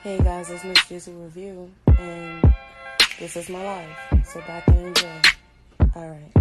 Hey guys, it's Miss Juicy Review, and this is my life. Sit back and enjoy. Alright.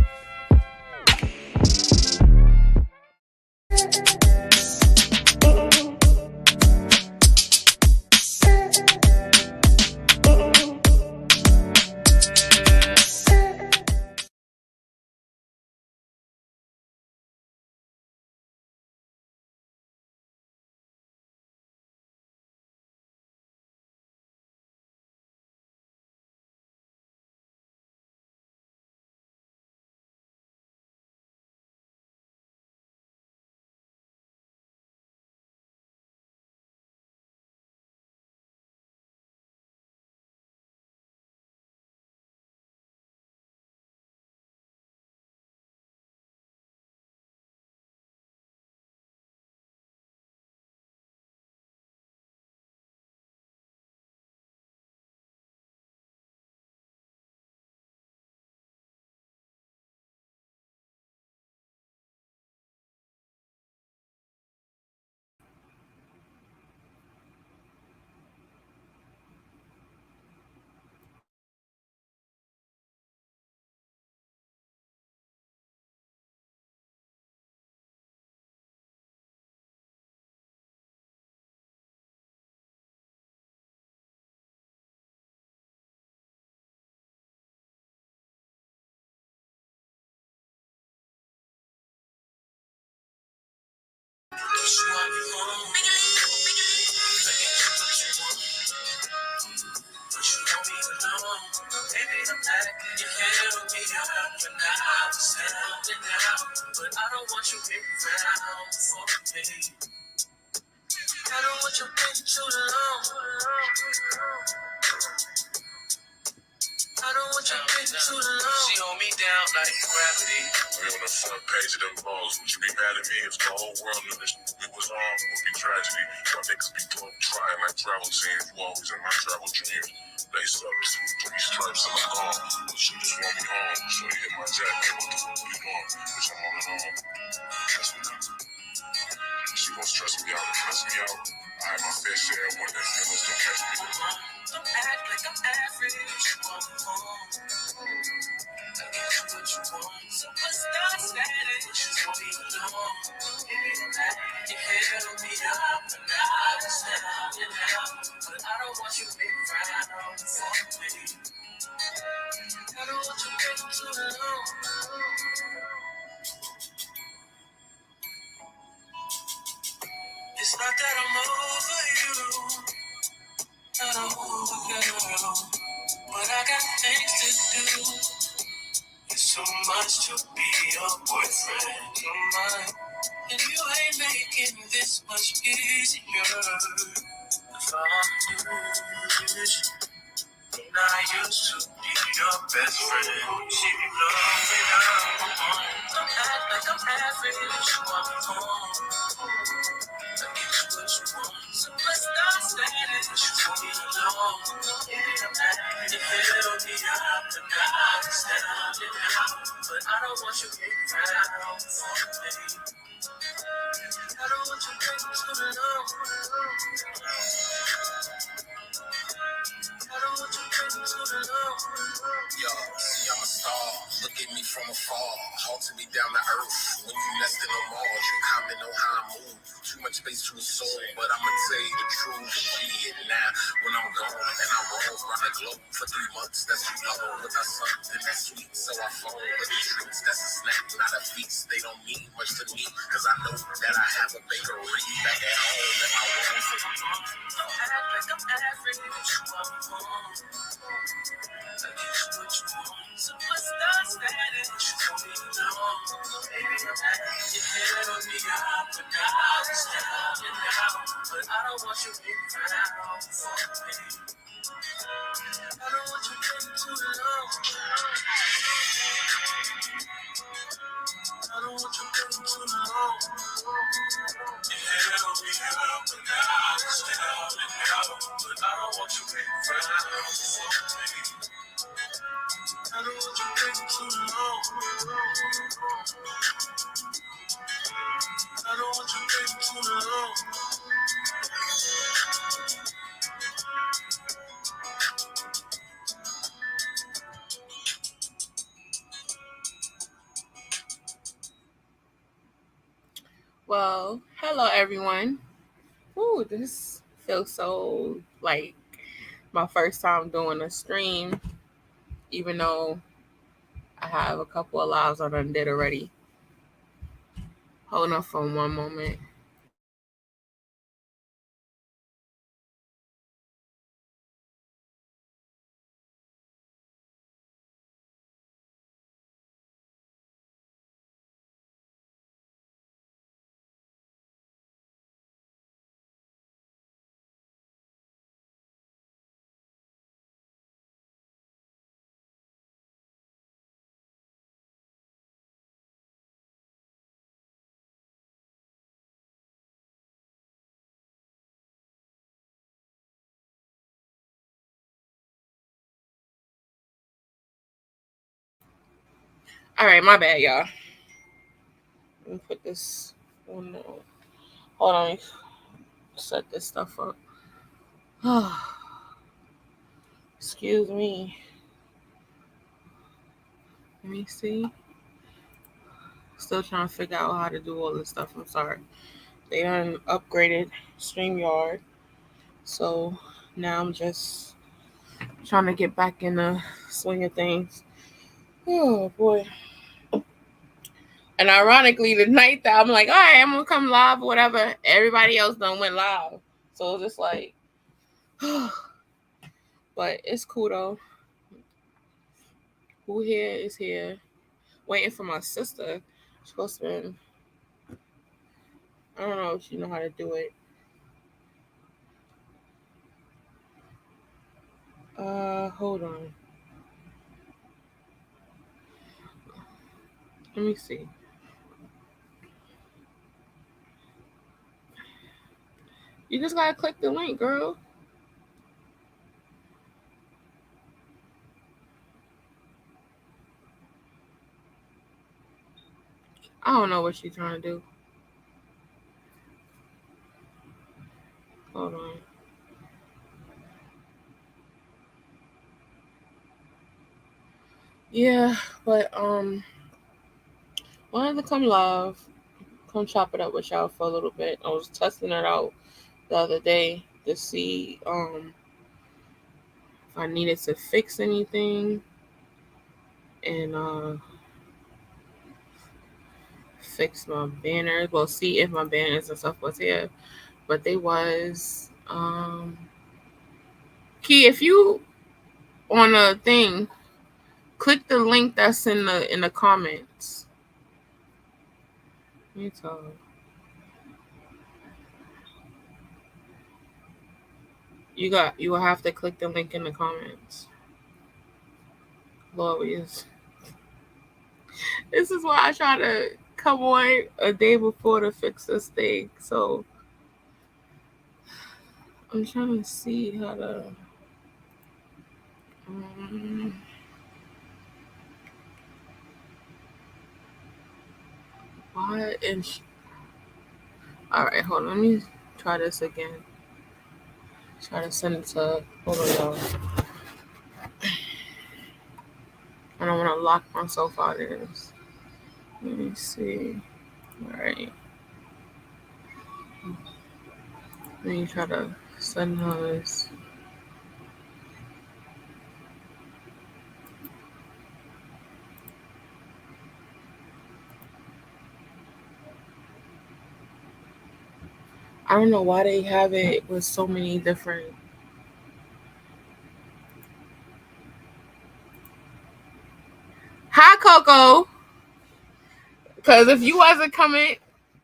She hold me down like gravity. We on the front page of them balls. Would you be mad at me if the whole world knew this movie was on? Would be tragedy. My niggas be globe trying like travel teams. You always in my travel dreams. Lace up, 2, 3 stripes and I'm gone. But she just want me home. So you hit my jacket. What the fuck you doing? Bitch, I'm on and on. Trust me. She gon' stress me out and stress me out. I had my fair share of when their feelings don't catch me. Don't act like I'm average. You want me home. I get you what you want. Superstar status. You want me alone. You held me up and I understand you now. But I don't want you big round for me. I don't want you big too long. It's not that I'm over you, not a over girl, but I got things to do. It's so much to be your boyfriend, you're mine, and you ain't making this much easier. If I'm new, and I used to be your best friend. She be blowing out. Don't act like I'm average. You want me home. I get you what you want. Superstar status. You want me alone. You held me up and I understand it now. But I don't want you getting around for me. I don't want you getting too long. Yo, see I'm a star. Look at me from afar. Halted me down to earth. When you nest in the Mars, you comment on how I move. Too much space to assume, but I'ma tell you the truth. Shit, now when I'm gone and I roll around the globe for 3 months, that's too long. Without something that's sweet, so I fall. But the treats, that's a snack, not a feast. They don't mean much to me, cause I know that I have a bakery back at home that my walls are. Don't act like I'm average. You want me home. I get you what you want. Superstar status. You want me alone. Baby, I'm happy. You held me up, but now I understand you now. But I don't want you being proud for me. I don't want you getting too long. I don't want you getting too long. You held me up, but now I understand you now. But I don't want you being proud for me. I don't want you waiting too long. I don't want you waiting too long. Well, hello everyone. Ooh, this feels so like my first time doing a stream, even though I have a couple of lives I done did already. Hold on for one moment. All right, my bad, y'all. Let me put this on. Hold on, let me set this stuff up. Excuse me. Let me see. Still trying to figure out how to do all this stuff. I'm sorry. They done upgraded StreamYard, so now I'm just trying to get back in the swing of things. Oh boy. And ironically, the night that I'm like, all right, I'm gonna come live or whatever, everybody else done went live. So it's just like, but it's cool though. Who here is here? Waiting for my sister. She's supposed to be, I don't know if she know how to do it. Hold on. Let me see. You just gotta click the link, girl. I don't know what she's trying to do. Hold on. Yeah, but wanted to come live, come chop it up with y'all for a little bit. I was testing it out the other day to see if I needed to fix anything and fix my banners. Well, see if my banners and stuff was here, but they was. Key, if you on a thing, click the link that's in the comments. Let me tell you will have to click the link in the comments. Lord, this is why I try to come on a day before to fix this thing. So I'm trying to see how to. Um, why and all right, hold on. Let me try this again. Try to send it to. Hold on, y'all. I don't want to lock myself out of this. Let me see. All right. Let me try to send her this. I don't know why they have it with so many different. Hi, Coco. Because if you wasn't coming,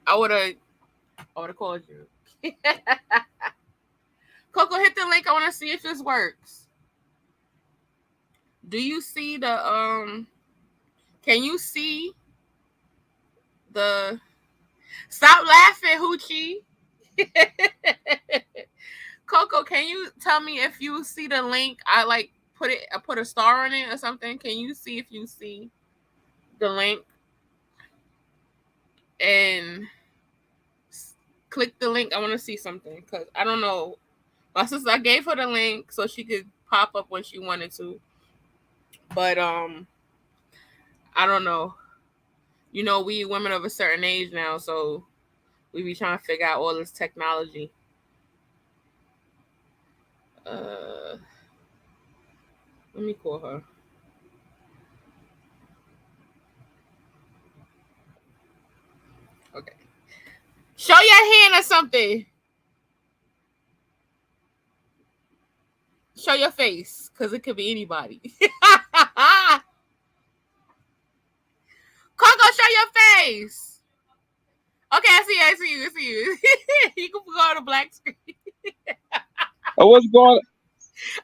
I would have called you. Coco, hit the link. I want to see if this works. Do you see the Can you see the? Stop laughing, Hoochie. Coco, can you tell me if you see the link? I put a star on it or something. Can you see if you see the link and click the link? I want to see something because I don't know. My sister, I gave her the link so she could pop up when she wanted to, but I don't know. You know, we women of a certain age now, so We be trying to figure out all this technology. Uh, Let me call her. Okay. Show your hand or something. Show your face, because it could be anybody. Coco, show your face. Okay, I see you. You can go on the black screen. What's going?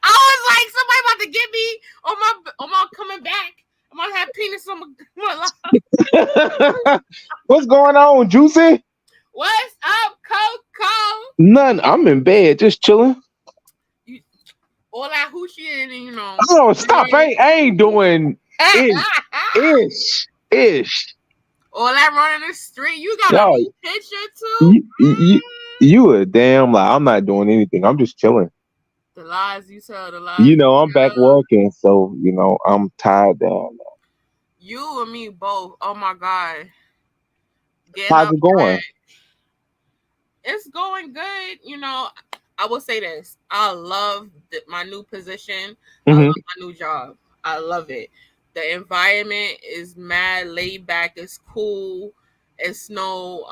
I was like, somebody about to get me on my coming back. I'm gonna have penis on my What's going on, Juicy? What's up, Coco? None. I'm in bed, just chilling. All that hoochie and Oh, stop! I ain't doing ish. All that running the street. You got a new picture too. You a damn lie. I'm not doing anything. I'm just chilling. The lies you tell, the lies. I'm back working, so I'm tired down. You and me both. Oh my god. How's it going? It's going good. I will say this. I love my new position. I love my new job. I love it. The environment is mad laid back. It's cool. It's no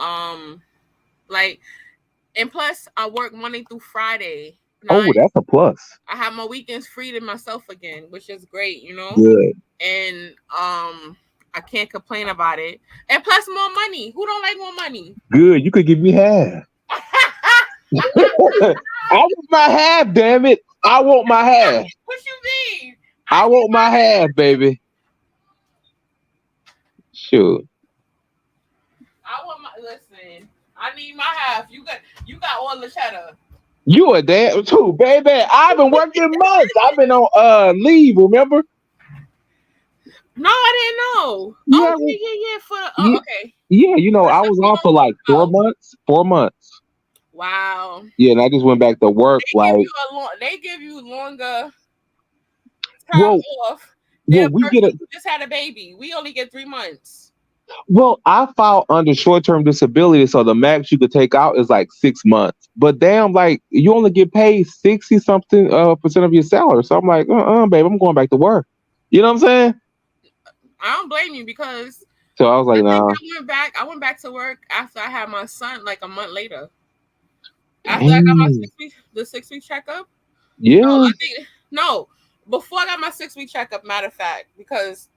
and plus I work Monday through Friday. Oh, that's a plus. I have my weekends free to myself again, which is great, Good. And I can't complain about it. And plus more money. Who don't like more money? Good. You could give me half. I want my half, damn it. I want my half. What you mean? I want my half, baby. Sure. Listen, I need my half. You got all the cheddar. You a damn too, baby. I've been working months. I've been on leave, remember? No, I didn't know. Yeah. Okay. Yeah, I was off for like 4 months. 4 months. Wow. Yeah, and I just went back to work. They give you longer time off. Well, we just had a baby. We only get 3 months. Well, I filed under short-term disability, so the max you could take out is like 6 months. But damn, like you only get paid 60-something percent of your salary. So I'm like, babe, I'm going back to work. You know what I'm saying? I don't blame you because. So I was like, nah. I went back to work after I had my son, like a month later. After I got my 6-week checkup. Yeah. Before I got my 6-week checkup. Matter of fact, because.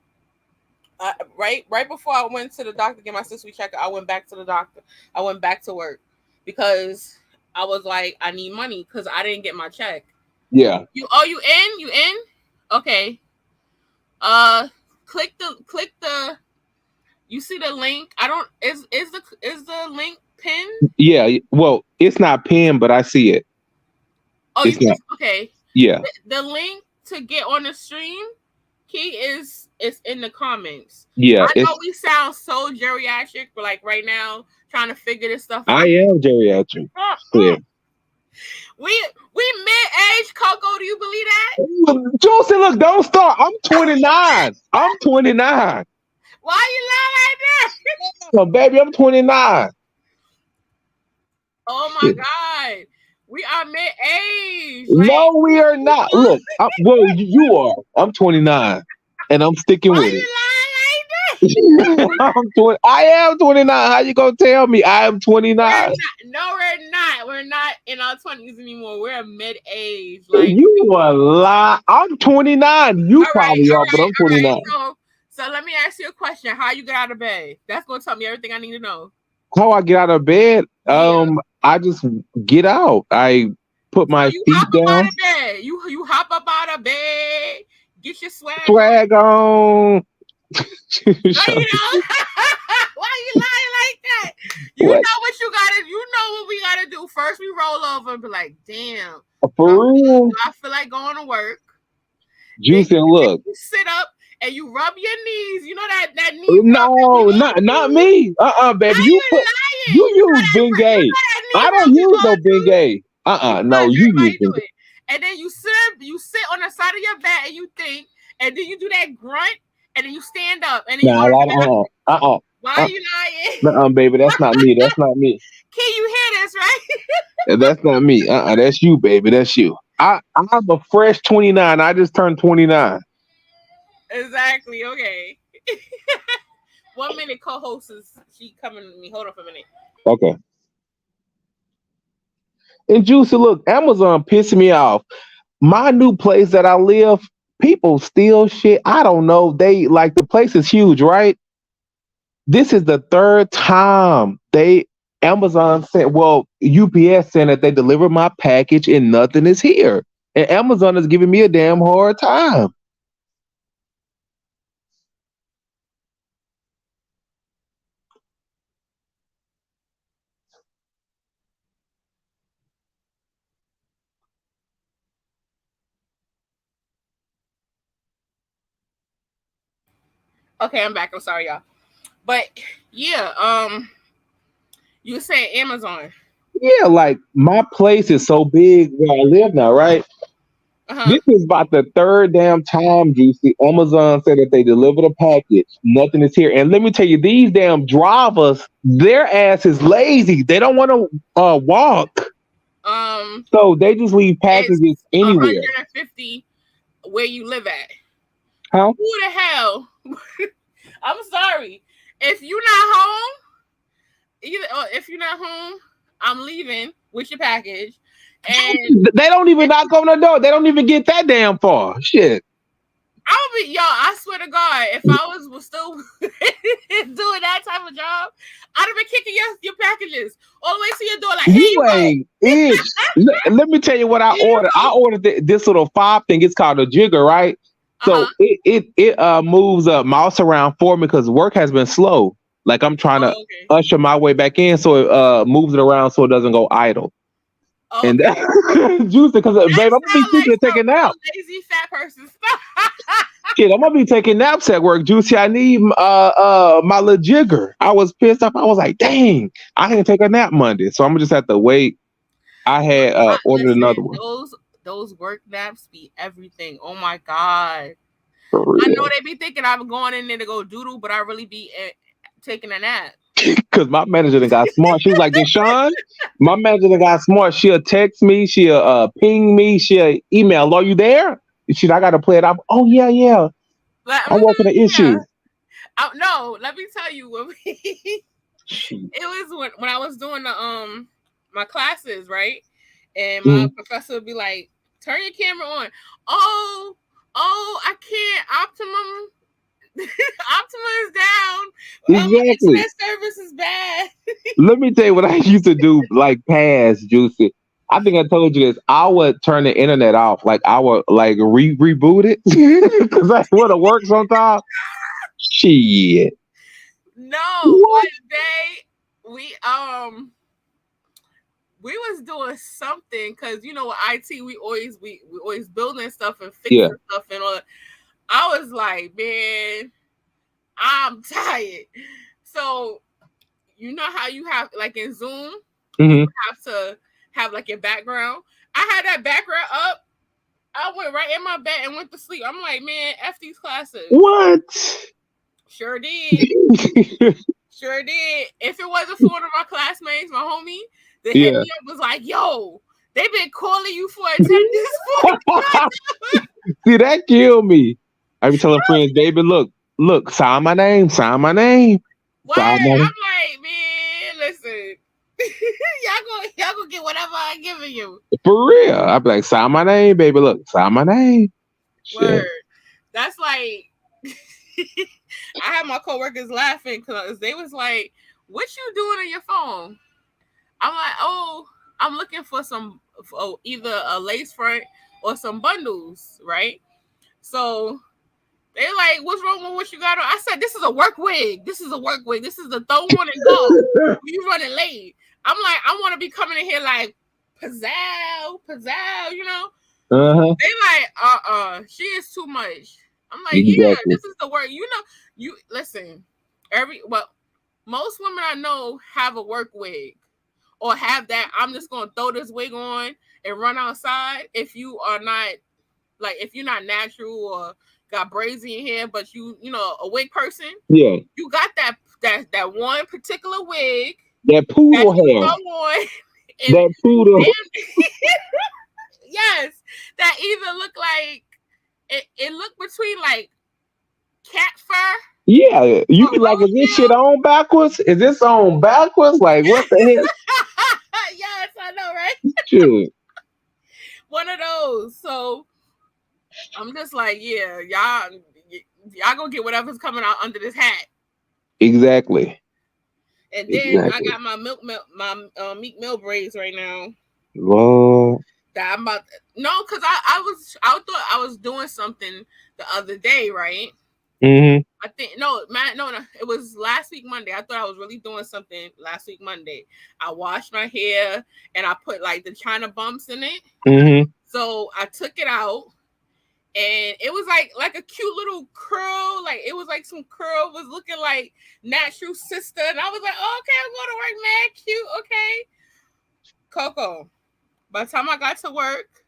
Right before I went to the doctor to get my 6-week checkup, I went back to the doctor. I went back to work because I was like, I need money because I didn't get my check. Yeah. You in? Okay. Click the. You see the link? Is the link pinned? Yeah. Well, it's not pinned, but I see it. Oh, okay. Yeah. The link to get on the stream. Key is in the comments. Yeah, I know we sound so geriatric, but like right now, trying to figure this stuff out. I am geriatric. Yeah. We mid-age, Coco. Do you believe that? Josie, look, don't start. I'm 29. I'm 29. Why you lie like that? No, baby, I'm 29. Oh my God. We are mid-age. No, we are not. Look, you are. I'm 29, and I'm sticking with it. I am 29. How you gonna tell me I am 29? We're not. We're not in our 20s anymore. We're mid-age. You are lie. I'm 29. You probably are, but I'm 29. So let me ask you a question. How you get out of bed? That's gonna tell me everything I need to know. How I get out of bed? I just get out. I put my feet down. Out of bed. You hop up out of bed. Get your swag on. Why you lying like that? You know what you gotta. You know what we gotta do. First, we roll over and be like, "Damn, for real." I feel like going to work. Juicy, look. You sit up and you rub your knees. You know that knee. No, not me. Baby, you use Bengay. I don't use no Bengay. No, you use it. And then you sit on the side of your bed and you think, and then you do that grunt, and then you stand up, and then Why are you lying? Baby, that's not me. That's not me. Key, That's not me. That's you, baby. That's you. I'm a fresh 29. I just turned 29. Exactly. Okay. 1 minute, co-host is she coming to me? Hold on for a minute. Okay. And Juicy, look, Amazon pissing me off. My new place that I live, people steal shit. I don't know. They like the place is huge, right? This is the third time they Amazon sent, well, UPS saying that they delivered my package and nothing is here. And Amazon is giving me a damn hard time. Okay, I'm back. I'm sorry, y'all. But yeah, you said Amazon. Yeah, like my place is so big where I live now, right? Uh huh. This is about the third damn time, Juicy. Amazon said that they delivered a package. Nothing is here. And let me tell you, these damn drivers, their ass is lazy. They don't want to walk. Um, So they just leave it's packages anywhere. 150 where you live at. How? Who the hell? I'm sorry. If you're not home, if you're not home, I'm leaving with your package, and They don't even knock on the door. They don't even get that damn far. Shit. I'll be y'all. I swear to God, if I was still doing that type of job, I'd have been kicking your packages all the way to your door. Like, here You you go, ain't it. Let me tell you what I here you ordered. I go. ordered this little fob thing. It's called a jigger, right? Uh So huh. it moves a mouse around for me because work has been slow. Like I'm trying to Oh, okay. usher my way back in, so it moves it around so it doesn't go idle. Oh, And okay. juicy because That babe, I'm gonna be sounds like sleeping and taking some nap. real lazy fat person stuff. Shit, I'm gonna be taking naps at work, juicy. I need my little jigger. I was pissed off. I was like, dang, I didn't take a nap Monday, so I'm gonna just have to wait. I But had ordered listen, another one those work naps be everything. Oh my God. for I know real. they be thinking I'm going in there to go doodle, but I really be taking a nap. Cause my manager done got smart. She was like, Deshaun, my manager done got smart. She'll text me, she'll ping me, she'll email. Are you there? She, I gotta play it up. Oh yeah, yeah. Like, I'm working the yeah. issue. No, let me tell you, it Shit. was when I was doing the my classes, right? And my Mhm. professor would be like, "Turn your camera on." Oh, oh, I can't. Optimum is down. Oh, my Exactly. internet service is bad. Let me tell you what I used to do, like past Juicy. I think I told you this. I would turn the internet off. Like I would like reboot it. Cause I want to work sometimes. Shit. No, What? one day we was doing something because with IT we always building stuff and Yeah. fixing stuff and all. I was like, man, I'm tired. So you know how you have like in Zoom, you Hmm. have to have like your background. I had that background up. I went right in my bed and went to sleep. I'm like, man, F these classes. What? Sure did. Sure did. If it wasn't for one of my classmates, my homie, that hit Yeah. me up was like, yo, they been calling you for attendance for See, that killed me. I be telling friends, baby, look, sign my name, what? sign my name. I'm like, man, listen. y'all gonna get whatever I'm giving you. For real. I be like, sign my name, baby. Look, sign my name. Word. Shit. That's like I had my coworkers laughing because they was like, "What you doing on your phone?" I'm like, "Oh, I'm looking for either a lace front or some bundles, right?" So they like, "What's wrong with what you got on?" I said, "This is a work wig. This is a work wig. This is the throw one and go. You running late." I'm like, I want to be coming in here like pizzow, pizzow. Uh-huh. They like, she is too much. I'm like, yeah, Exactly. this is the word. You listen. Most women I know have a work wig or have that. I'm just gonna throw this wig on and run outside. If you are not if you're not natural or got braids in your hair, but a wig person, Yeah. you got that one particular wig That that poodle you hair. throw on And That poodle. damn, yes, that either look like it looked between like cat fur Yeah, you or be like, is this shit roadkill. on backwards? Is this on backwards? Like, what the hell? Yes, I know, right? Shit. One of those. So I'm just like, yeah, y'all gonna get whatever's coming out under this hat. Exactly. And then I Exactly. got my Meek Mill braids right now. Well, That I'm about no, because I thought I was doing something the other day, right? hmm I think no, man, no, it was last week Monday. I thought I was really doing something last week Monday. I washed my hair and I put like the China bumps in it. hmm So I took it out and it was like a cute little curl. Like it was like some curl was looking like natural sister. And I was like, oh, okay, I'm going to work, man. Cute, okay. Coco. By the time I got to work,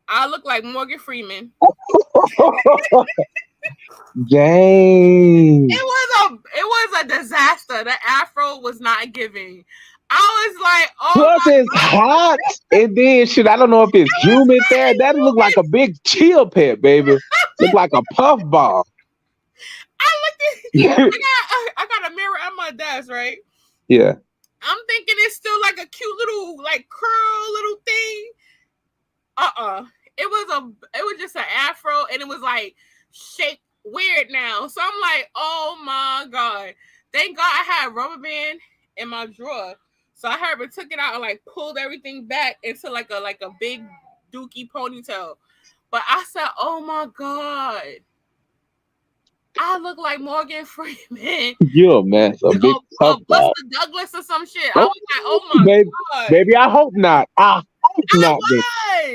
I looked like Morgan Freeman. Dang. It was a disaster. The afro was not giving. I was like, oh Plus, my it's god. hot. And then, shit, I don't know if it's It was humid hot there. and That look like humid. a big chill pit, baby. Look like a puff ball. I looked at Yeah. I got a mirror at my desk, right? Yeah. I'm thinking it's still like a cute little like curl little thing. Uh-uh. It was just an afro and it was like shaped weird now. So I'm like, oh my god. Thank God I had a rubber band in my drawer. So I had took it out and like pulled everything back into like a big dookie ponytail. But I said, oh my god. I look like Morgan Freeman. You're a mess. A big puff ball. Buster Douglas or some shit. I Oh, was like, oh my baby. god. Baby, I hope not. I hope I not, baby.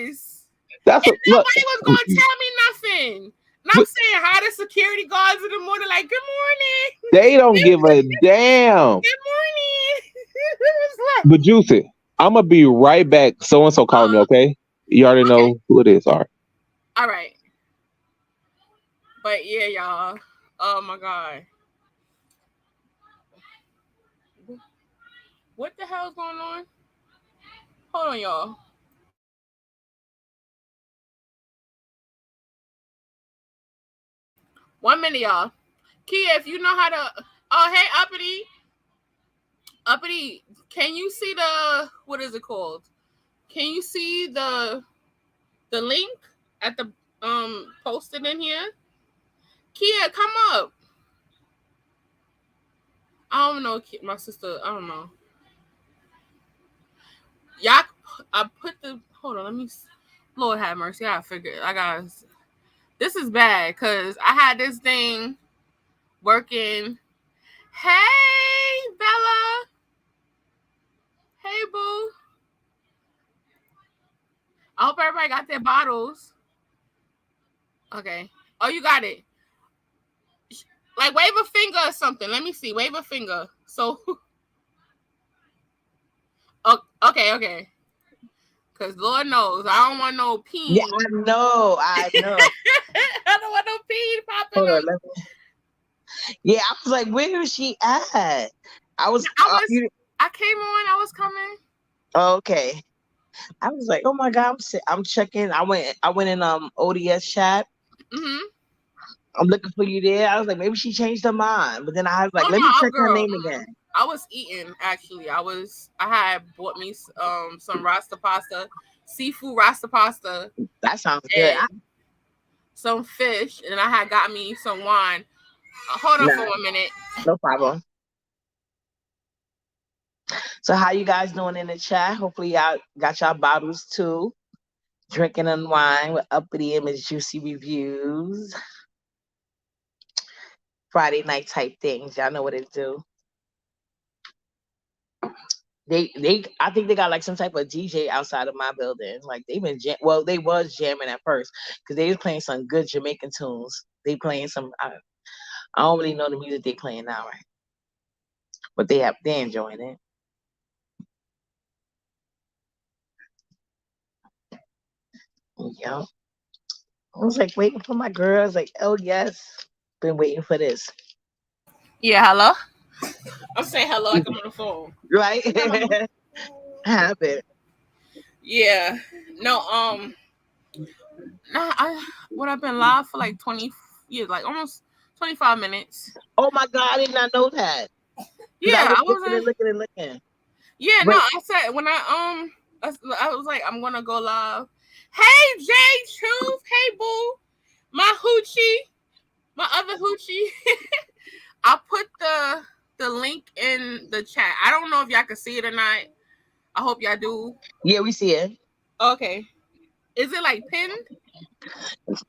was. That's And a look. nobody was gonna tell me nothing. And I'm saying hi to security guards in the morning, like, good morning. They don't give a damn. Good morning. It was like, But Juicy, I'm gonna be right back. So and so calling me. Okay, you already okay. know who it is. All right. All right. But yeah, y'all. Oh my god. What the hell's going on? Hold on, y'all. 1 minute, y'all. Kia, if you know how to oh hey uppity. Uppity, can you see the what is it called? Can you see the link at the posted in here? Kia, come up. I don't know, my sister. I don't know. Y'all, I put the. Hold on, let me. Lord have mercy. I figure. I got. This is bad because I had this thing working. Hey, Bella. Hey, boo. I hope everybody got their bottles. Okay. Oh, you got it. Like wave a finger or something. Let me see. Wave a finger. So. Oh, okay, okay. Cause Lord knows I don't want no Yeah, peen. I know. I know. I don't want no peen popping Hold on. up. Yeah, I was like, where is she at? I was, I came on. I was coming. okay. I was like, oh my god, I'm checking. I went in ODS chat. Mm-hmm. I'm looking for you there. I was like, maybe she changed her mind, but then I was like, Oh let me no, check her girl. name again. I was eating actually. I had bought me some rasta pasta, seafood rasta pasta, That sounds good. and some fish, and I had got me some wine. Hold on Nah, for 1 minute. no problem. So how you guys doing in the chat? Hopefully y'all got y'all bottles too. Drinking and wine with uppity image juicy reviews. Friday night type things. Y'all know what it do. They I think they got like some type of DJ outside of my building. Like they've been well, they was jamming at first because they was playing some good Jamaican tunes. They playing some I don't really know the music they playing now, right? But they enjoying it. Yeah. I was like waiting for my girls, like, oh yes. Been waiting for this. Yeah, hello. I'm saying hello like I'm on the phone. Right? Happen. Yeah. No. Nah. What I've been live for like 20 years, like almost 25 minutes. Oh my God, I did not know that. Because I Yeah, was I looking and wasn't. looking and looking. Yeah, no, But I said when I was like, I'm gonna go live. Hey, Jay Truth. Hey, boo. My hoochie, my other hoochie. I put the link in the chat. I don't know if y'all can see it or not. I hope y'all do. yeah, we see it. Okay. Is it like pinned?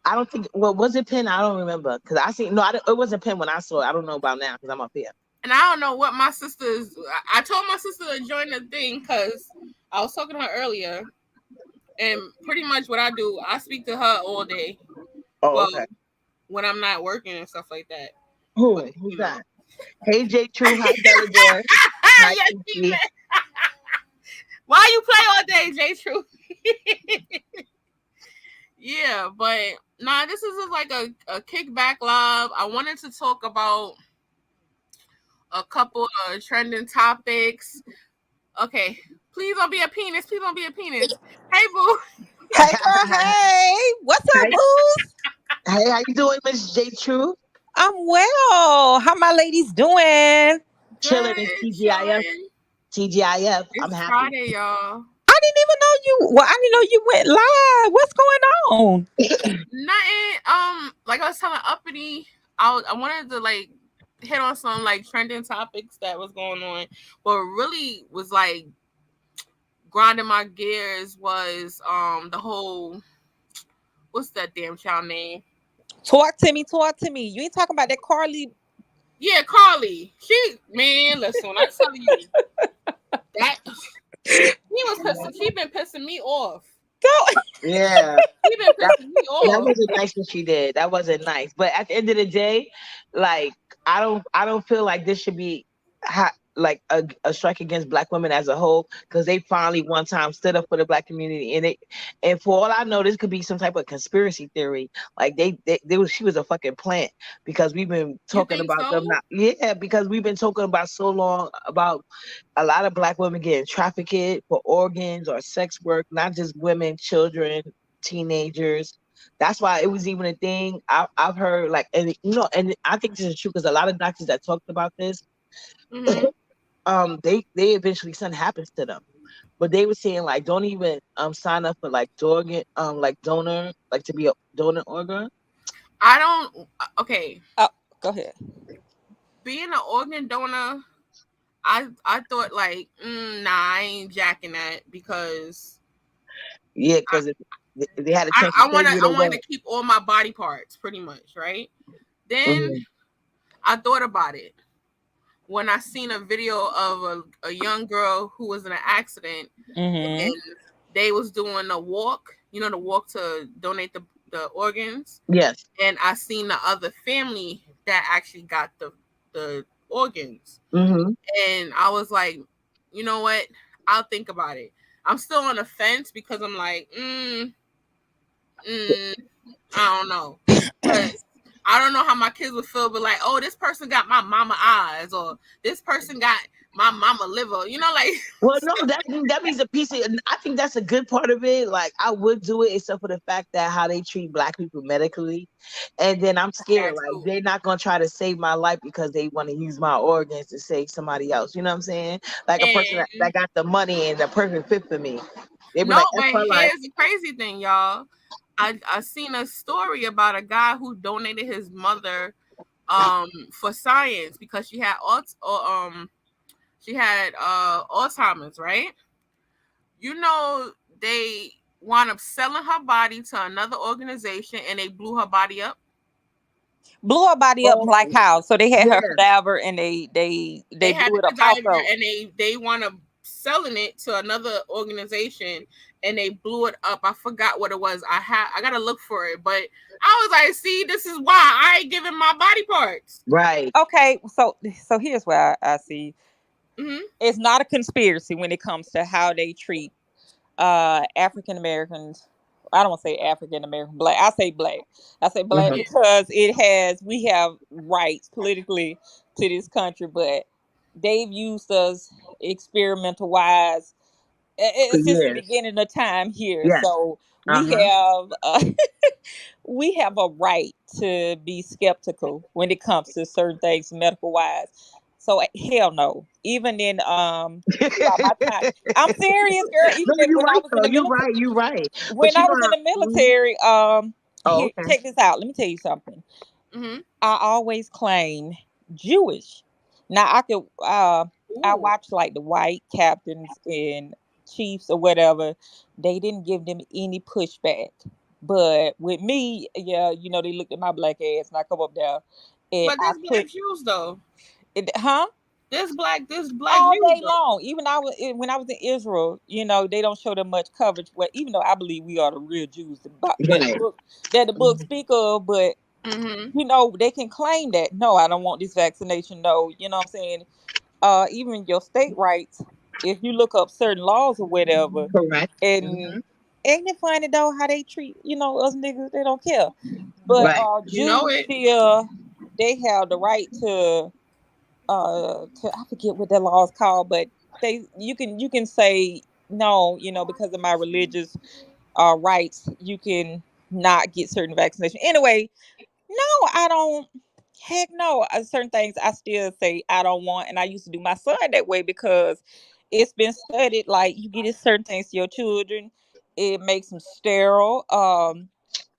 I don't think. Well, was it pinned? I don't remember. Because I see. No, it wasn't pinned when I saw it. I don't know about now because I'm up here. And I don't know what my sister's. I told my sister to join the thing because I was talking to her earlier, and pretty much what I do, I speak to her all day. Oh, Well, okay. when I'm not working and stuff like that. But Who's that? Hey, J. True. Hi, Bella Joy. Hi, yes, Kiki. why you play all day, J True? Yeah, but nah, this is like a kickback live. I wanted to talk about a couple of trending topics. Okay, please don't be a penis. Please don't be a penis. Hey, boo. Hey girl, hey. What's up, Hi. booze? Hey, how you doing, Miss J. True? I'm well. How my ladies doing? Chilling Good, in TGIF. chilling. TGIF. I'm It's happy. Friday, y'all. I didn't even know you. Well, I didn't know you went live. What's going on? Nothing. Like I was telling Uppity, I wanted to like hit on some like trending topics that was going on. What really was like grinding my gears was the whole what's that damn child name? Talk to me. Talk to me. You ain't talking about that Carly. Yeah, Carly. She man, listen, when I tell you that she been pissing me off. Don't. Yeah. She been That pissing me that off. wasn't nice what she did. That wasn't nice. But at the end of the day, like I don't feel like this should be like a strike against Black women as a whole because they finally one time stood up for the Black community and for all I know this could be some type of conspiracy theory. Like she was a fucking plant because we've been You talking think about them so? not because we've been talking about so long about a lot of Black women getting trafficked for organs or sex work, not just women, children, teenagers. That's why it was even a thing. I've heard like, and and I think this is true because a lot of doctors that talked about this, Mm-hmm. they eventually something happens to them. But they were saying like, don't even sign up for like organ like donor like to be a donor organ. I don't okay. Oh, go ahead. Being an organ donor, I thought like, nah, I ain't jacking that because Yeah, because they had a I, chance to I save wanna you I the wanted way. to keep all my body parts pretty much, right? Then Mhm. I thought about it when I seen a video of a young girl who was in an accident Mm-hmm. and they was doing a walk, the walk to donate the organs. Yes. And I seen the other family that actually got the organs. Hmm. And I was like, you know what? I'll think about it. I'm still on the fence because I'm like, I don't know. Because I don't know how my kids would feel, but like, oh, this person got my mama eyes, or this person got my mama liver. Like Well, no, that means a piece of. I think that's a good part of it. Like, I would do it, except for the fact that how they treat Black people medically, and then I'm scared. that Like, too. they're not gonna try to save my life because they want to use my organs to save somebody else. You know what I'm saying? Like a person that And got the money and the perfect fit for me. They be no, like, but "That's my life." here's the crazy thing, y'all. I seen a story about a guy who donated his mother for science because she had Alzheimer's, right? They wound up selling her body to another organization and they blew her body up. Blew her body up Oh, like how? So they had her yeah, cadaver and they They had blew the it up. How cadaver so? and they wound up selling it to another organization and they blew it up. I forgot what it was. I gotta look for it, but I was like, see, this is why I ain't giving my body parts. right. Okay, so here's where I see Hmm. it's not a conspiracy when it comes to how they treat African Americans. I don't want to say African American black. I say black Hmm. Yeah. because we have rights politically to this country, but they've used us experimental wise Since the years. beginning of time here. Yes. So we Uh-huh. have we have a right to be skeptical when it comes to certain things medical wise. So hell no. Even in throughout my time, I'm serious, girl. No, Even you're when I right was in though. the You're military, right. You're right. But when you I know, was in the mhm. military, Oh, here, okay. check this out. Let me tell you something. Mm-hmm. I always claim Jewish. Now I Ooh. watched like the white captains and chiefs or whatever. They didn't give them any pushback. But with me, yeah, they looked at my black ass and I come up there and But I there's put black Jews though. it, huh? There's black All Jews day though. long. Even when I was in Israel, they don't show them much coverage. Well, even though I believe we are the real Jews Right. that the book speak of, but Mm-hmm. they can claim that no, I don't want this vaccination. No, you know what I'm saying. Even your state rights, if you look up certain laws or whatever, Correct. and Hmm. ain't it funny though how they treat us niggas? They don't care, but Right. You know Jews it. still they have the right to I forget what that law is called, but you can say no, because of my religious rights, you can not get certain vaccination. Anyway, no, I don't. Heck no. Certain things I still say I don't want, and I used to do my son that way because it's been studied. Like you get certain things to your children, it makes them sterile.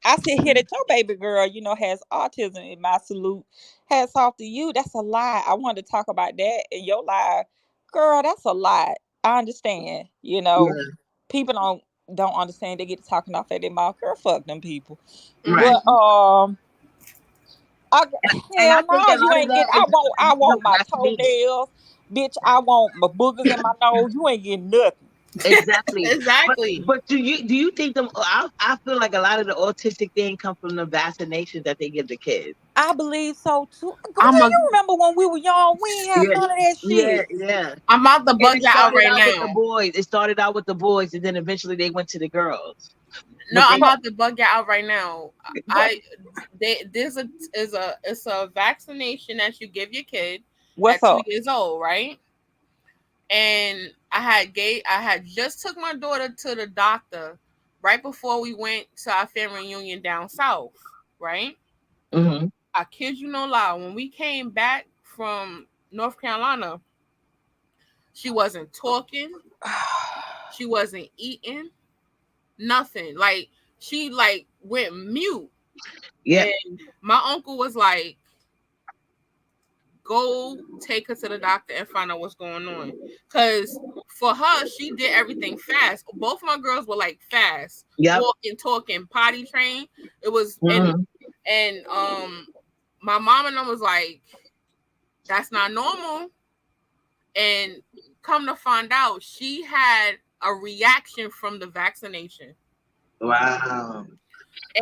I sit here that your baby girl, has autism. In my salute, hats off to you. That's a lie. I wanted to talk about that, and your lie, girl. That's a lie. I understand. Yeah. People don't understand. They get to talking off at their mouth. Girl, fuck them people. Right. But Mm-hmm. And I hell think a no, you lot of ain't get. that I is want. I the want my vaccinated. toenails, bitch. I want my boogers in my nose. You ain't getting nothing. Exactly. But Exactly. but do you think them? I feel like a lot of the autistic thing come from the vaccinations that they give the kids. I believe so too. Girl, I'm a you remember when we were young? We ain't have Yeah. none of that Yeah. shit. Yeah. I'm out the And bug it out started right out with the now. boys. It started out with the boys, and then eventually they went to the girls. No, But I'm they So about to bug out right now. what? There's it's a vaccination that you give your kid What's at two up? years old, right? And I had just took my daughter to the doctor right before we went to our family reunion down south, right? hmm I kid you no lie. When we came back from North Carolina, she wasn't talking, she wasn't eating, nothing. Like she like went mute. yeah, And my uncle was like, go take her to the doctor and find out what's going on. Cause for her, she did everything fast. Both my girls were like fast, yep, walking, talking, potty trained. It was hmm and my mom and them was like, that's not normal. And come to find out, she had a reaction from the vaccination. wow.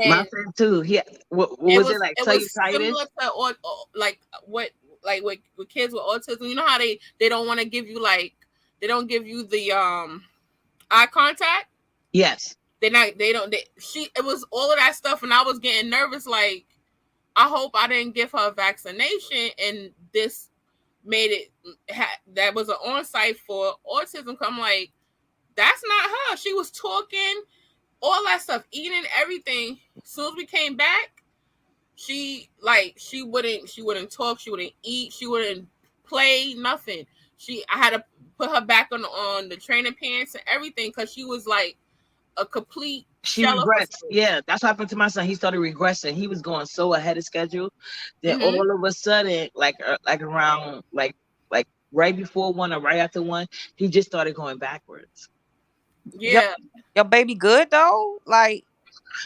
My And friend too. He what it was it like? was Cellulitis? similar to like what like with kids with autism. You know how they don't want to give you like they don't give you the eye contact. Yes. They don't they, she it was all of that stuff, and I was getting nervous. Like I hope I didn't give her a vaccination, and this made it that was an on site for autism. I'm like, that's not her. She was talking all that stuff, eating everything. As soon as we came back, she wouldn't talk, she wouldn't eat, she wouldn't play, nothing. I had to put her back on the training pants and everything because she was like a complete She shell of regressed. herself. Yeah, that's what happened to my son. He started regressing. He was going so ahead of schedule. Then Mm-hmm. all of a sudden, like around like right before one or right after one, he just started going backwards. Your, Yeah. your baby good though? Like,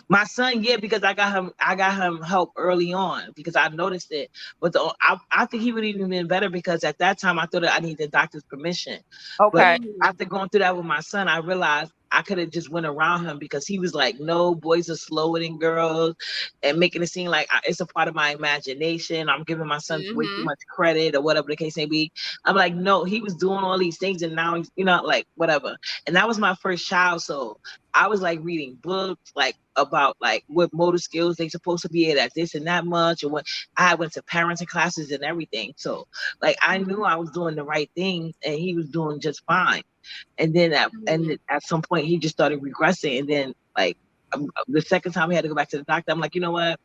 My son, yeah, because I got him help early on because I noticed it. But I think he would even been better because at that time I thought that I needed the doctor's permission. But okay. Mm. after going through that with my son, I realized I could have just went around him because he was like, "No, boys are slower than girls," and making it seem like it's a part of my imagination. I'm giving my son way too Mm-hmm. much credit or whatever the case may be. I'm like, no, he was doing all these things, and now he's like whatever. And that was my first child, so I was like reading books like about like what motor skills they supposed to be at this and that much, and what I went to parenting classes and everything. So like I knew I was doing the right things, and he was doing just fine. And then at some point he just started regressing, and then like the second time he had to go back to the doctor, I'm like, you know what?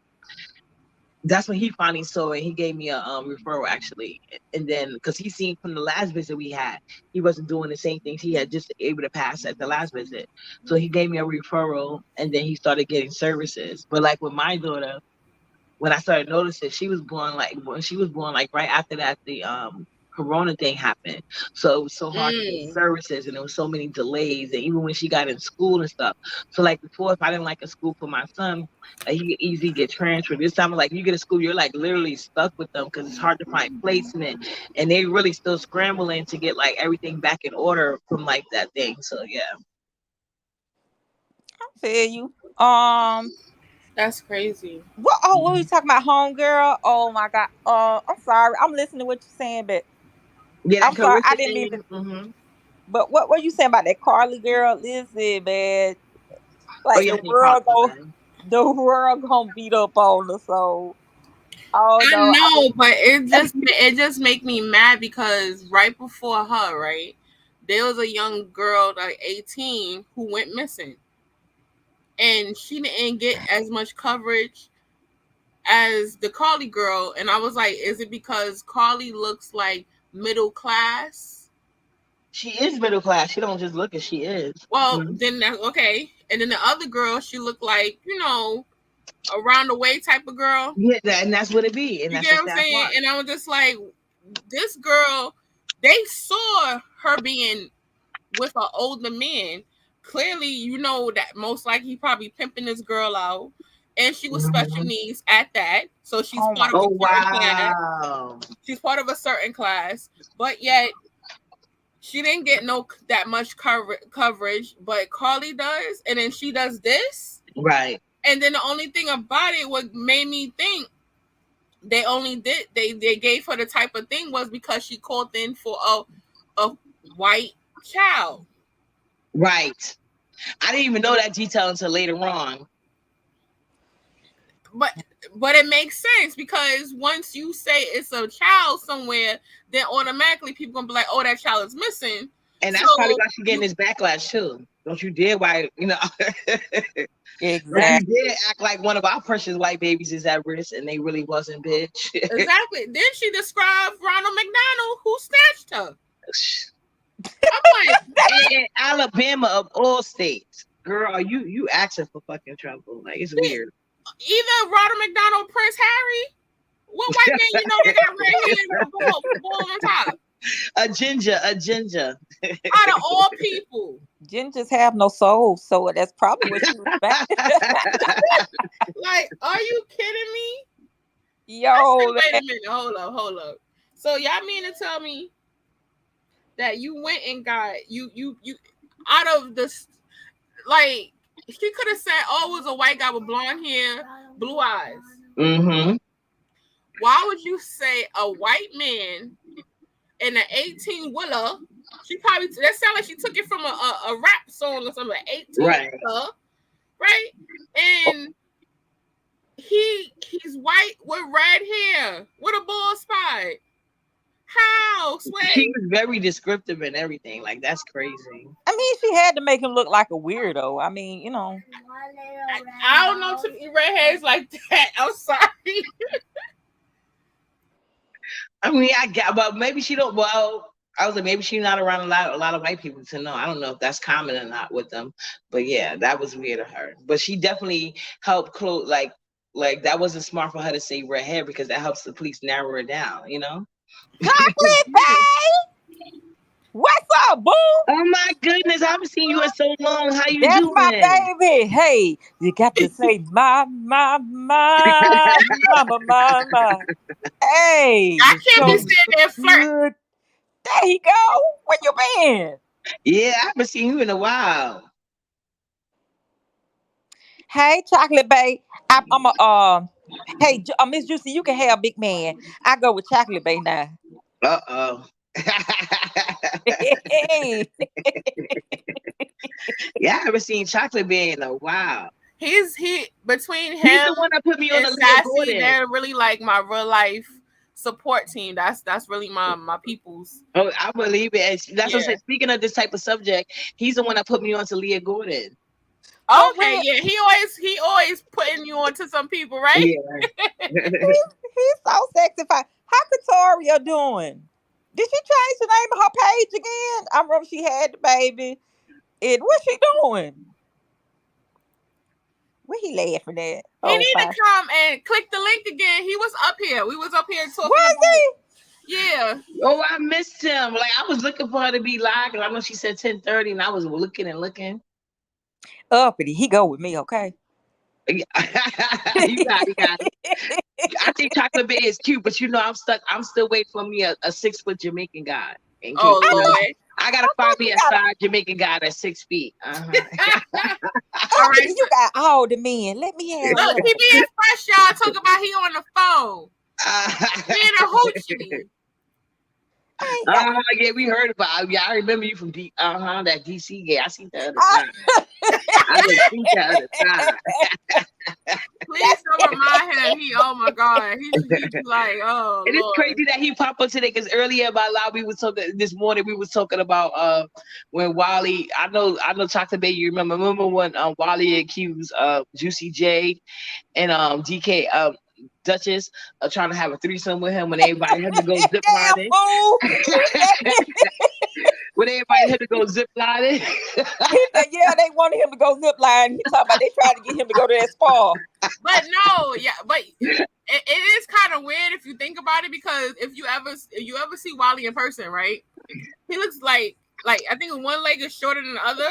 That's when he finally saw it. He gave me a referral actually, and then because he seen from the last visit we had, he wasn't doing the same things he had just able to pass at the last visit. So he gave me a referral, and then he started getting services. But like with my daughter, when I started noticing, she was born like when she was born like right after that the corona thing happened. So it was so hard to get Mm. services, and there was so many delays, and even when she got in school and stuff. So like before, if I didn't like a school for my son, like he could easily get transferred. This time like you get a school, you're like literally stuck with them because it's hard to find placement, and they really still scrambling to get like everything back in order from like that thing. So yeah. I feel you. That's crazy. What? Oh, what we talking about, homegirl? Oh my god. I'm sorry. I'm listening to what you're saying, but Yeah, that I'm sorry. I Carissa didn't mean to. thing. Mm-hmm. But what you saying about that Carly girl? Listen, man. Oh Like yeah, I need Carly, man. the world gonna beat up on her. So, oh I no, know, but it just make me mad because right before her, right, there was a young girl like 18 who went missing, and she didn't get as much coverage as the Carly girl. And I was like, is it because Carly looks like middle class? She is middle class. She don't just look as she is. Well, Mm-hmm. then that okay. And then the other girl, she looked like around the way type of girl. Yeah, and that's what it be, and You that's get the what I'm sad saying? part. And I was just like, this girl, they saw her being with an older man. Clearly, you know that most likely he probably pimping this girl out. And she was special Mm-hmm. needs at that. So she's oh my part of a Oh certain class. wow! She's part of a certain class. But yet she didn't get no that much coverage, but Carly does, and then she does this. Right, And then the only thing about it, what made me think they only did they gave her the type of thing was because she called in for a white child. right. I didn't even know that detail until later on. But but it makes sense because once you say it's a child somewhere, then automatically people gonna be like, oh, that child is missing. And So that's probably why she's getting you this backlash too. Don't you dare why don't you exactly. dare act like one of our precious white babies is at risk and they really wasn't, bitch. exactly. Then she described Ronald McDonald who snatched her. I'm like, In Alabama of all states. Girl, you asking for fucking trouble. Like it's weird. either Ronald McDonald, Prince Harry. What white man you know that got red hair with a ball on top? A ginger, a ginger. Out of all people. Gingers have no soul, so that's probably what she was back. Like, are you kidding me? I Yo, said, wait man. a minute, hold up. So y'all mean to tell me that you went and got you out of this like she could have said, oh, it was a white guy with blonde hair, blue eyes. Mm-hmm. Why would you say a white man in an 18 wheeler? She probably that sounded like she took it from a rap song or something. 18 Right. wheeler, right? And he's white with red hair with a bald spot. How, She Sway? was very descriptive and everything. Like that's crazy. I mean, she had to make him look like a weirdo. I mean, I don't know too many redheads like that. I'm sorry. I mean, I got, but maybe she don't. Well, I was like, maybe she's not around a lot of white people to know. I don't know if that's common or not with them, but yeah, that was weird of her. But she definitely helped close. Like that wasn't smart for her to say red hair because that helps the police narrow it down. You know. chocolate babe, what's up, boo? Oh my goodness, I haven't seen you in so long. How you That's my doing? baby. Hey, you got to say my. Hey, I the can't be show sitting looks there flirting. good. There you go. Where you been? Yeah, I haven't seen you in a while. Hey, chocolate babe. I'm a Hey, Miss Juicy, you can have big man. I go with chocolate babe now. Uh oh. Hey, Yeah, I haven't seen Chocolate Bear in a while. Between He's him the one that put me on and the Leah Sassy, Gordon. they're really like my real life support team. That's really my people's. Oh, I believe it. And that's what I'm Yeah. saying. Speaking of this type of subject, he's the one that put me on to Leah Gordon. For Okay, real, yeah. He always putting you on to some people, right? Yeah. he's so sexified. How Katoria doing? Did she change the name of her page again? I remember she had the baby. And what's she doing? What he laughing at? He Oh, need to fine. come and click the link again. He was up here. We was up here talking Was about. he? Yeah. Oh, I missed him. Like I was looking for her to be live because I know she said 10:30, and I was looking and looking. Uppity. He go with me, okay? You got it. I think Chocolate Bear is cute, but I'm stuck. I'm still waiting for me a 6 foot Jamaican guy. In case Lord. I gotta find me a side Jamaican guy that's 6 feet. All right. You got all the men. Let me have Look, one. he being fresh, y'all. Talk about he on the phone. Being a hoochie. Yeah, we heard about. Yeah, I remember you from that DC game. I seen that other time. I didn't see that other time. Please don't remind him. Oh my God, he's like, oh. And it's crazy that he popped up today because earlier about live we was talking this morning. We was talking about when Wally. I know Chocolate Bay. You remember when Wally accused Juicy J and DK Duchess of trying to have a threesome with him when everybody had to go zip lining. When everybody had to go zip lining. Yeah, they wanted him to go zip line. He talking about they tried to get him to go to that spa. But no, yeah, but it is kind of weird if you think about it, because if you ever see Wally in person, right? He looks like I think one leg is shorter than the other.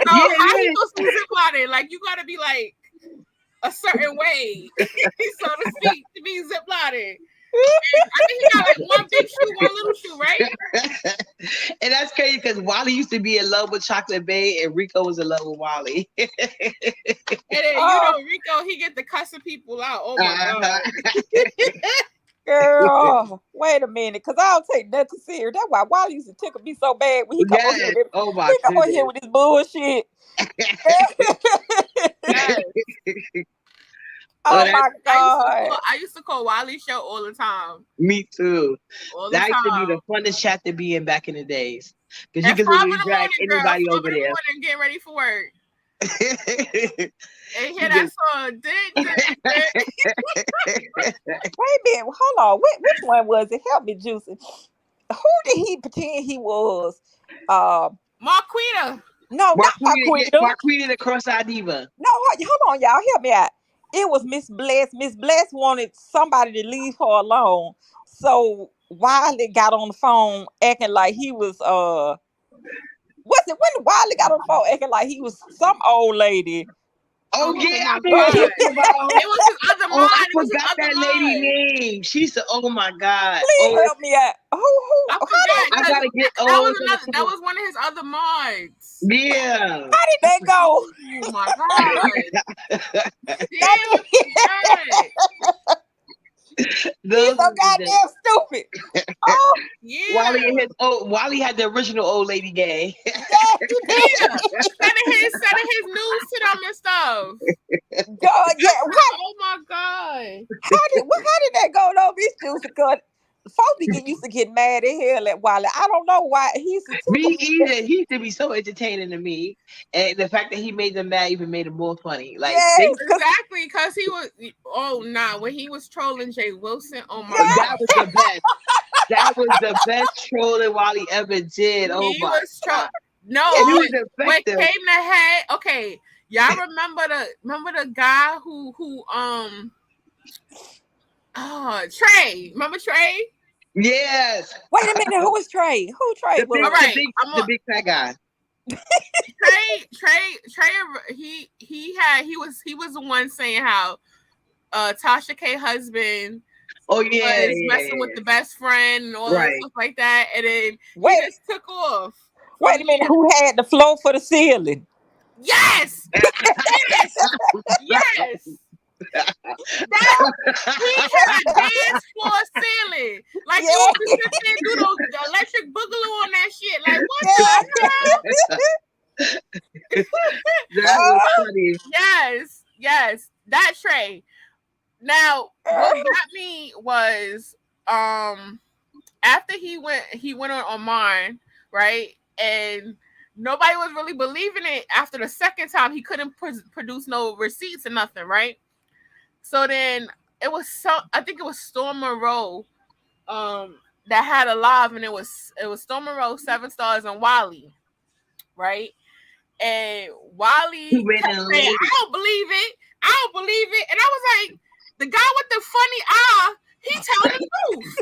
So how you supposed to zip lining? Like you gotta be like a certain way, so to speak, to be zip lining. I think he got like one big shoe, one little shoe, right? And that's crazy because Wally used to be in love with Chocolate Bay and Rico was in love with Wally. And then Rico, he get the cussing people out. Oh my God. Girl, wait a minute, because I don't take nothing serious. That's why Wally used to tickle me so bad when he come on here. He come on here with this bullshit. Oh my God. I used to call Wally show all the time. Me too. That used to be the time. funnest chat to be in back in the days. Because you could literally drag anybody over there. And get ready for work. And hear that song. Wait a minute. Hold on. Which one was it? Help me, Juicy. Who did he pretend he was? Marquita. No, not Marquita. Marquita the cross-eyed diva. No, hold on, y'all. Help me out. It was Miss Bless. Miss Bless wanted somebody to leave her alone. So Wiley got on the phone acting like he was when Wiley got on the phone acting like he was some old lady. Oh yeah, I mean, it was his other mom. I forgot that lady name. She said, "Oh my God, please help me out." Who? I gotta get. That was one of his other mods. Yeah. How did that go? Oh my God. He's so goddamn stupid. Oh yeah. Wally had the original old lady gay. Yeah. Sending his news to them and stuff. God, yeah. Oh my God. How did that go though, Miss Juicy? Because folks used to get mad at hell at Wally. I don't know why he's me either. He used to be so entertaining to me, and the fact that he made them mad even made it more funny. Like exactly, because he was when he was trolling Jay Wilson. Oh my God, that was the best. That was the best trolling Wally ever did. Oh my God. What came to head? Okay, y'all remember the guy who Trey. Remember Trey? Yes. Wait a minute. Who was Trey? Who Trey was? All right, the big fat guy. Trey. He was the one saying how Tasha K husband was messing with the best friend and all that stuff like that, and then he just took off. Wait a minute. Who had the floor for the ceiling? Yes. Yes. He had a dance floor ceiling. Like you used to sit there and do the electric boogaloo on that shit. Like what the hell? That was funny. Yes, that Trey. Now, what got me was after he went on mine, right? And nobody was really believing it. After the second time, he couldn't produce no receipts or nothing, right? So then I think it was Storm Monroe that had a live, and it was Storm Monroe, 7 Stars, and Wally, right? And Wally He ran kept in saying, late. I don't believe it. And I was like, the guy with the funny eye, he telling the truth.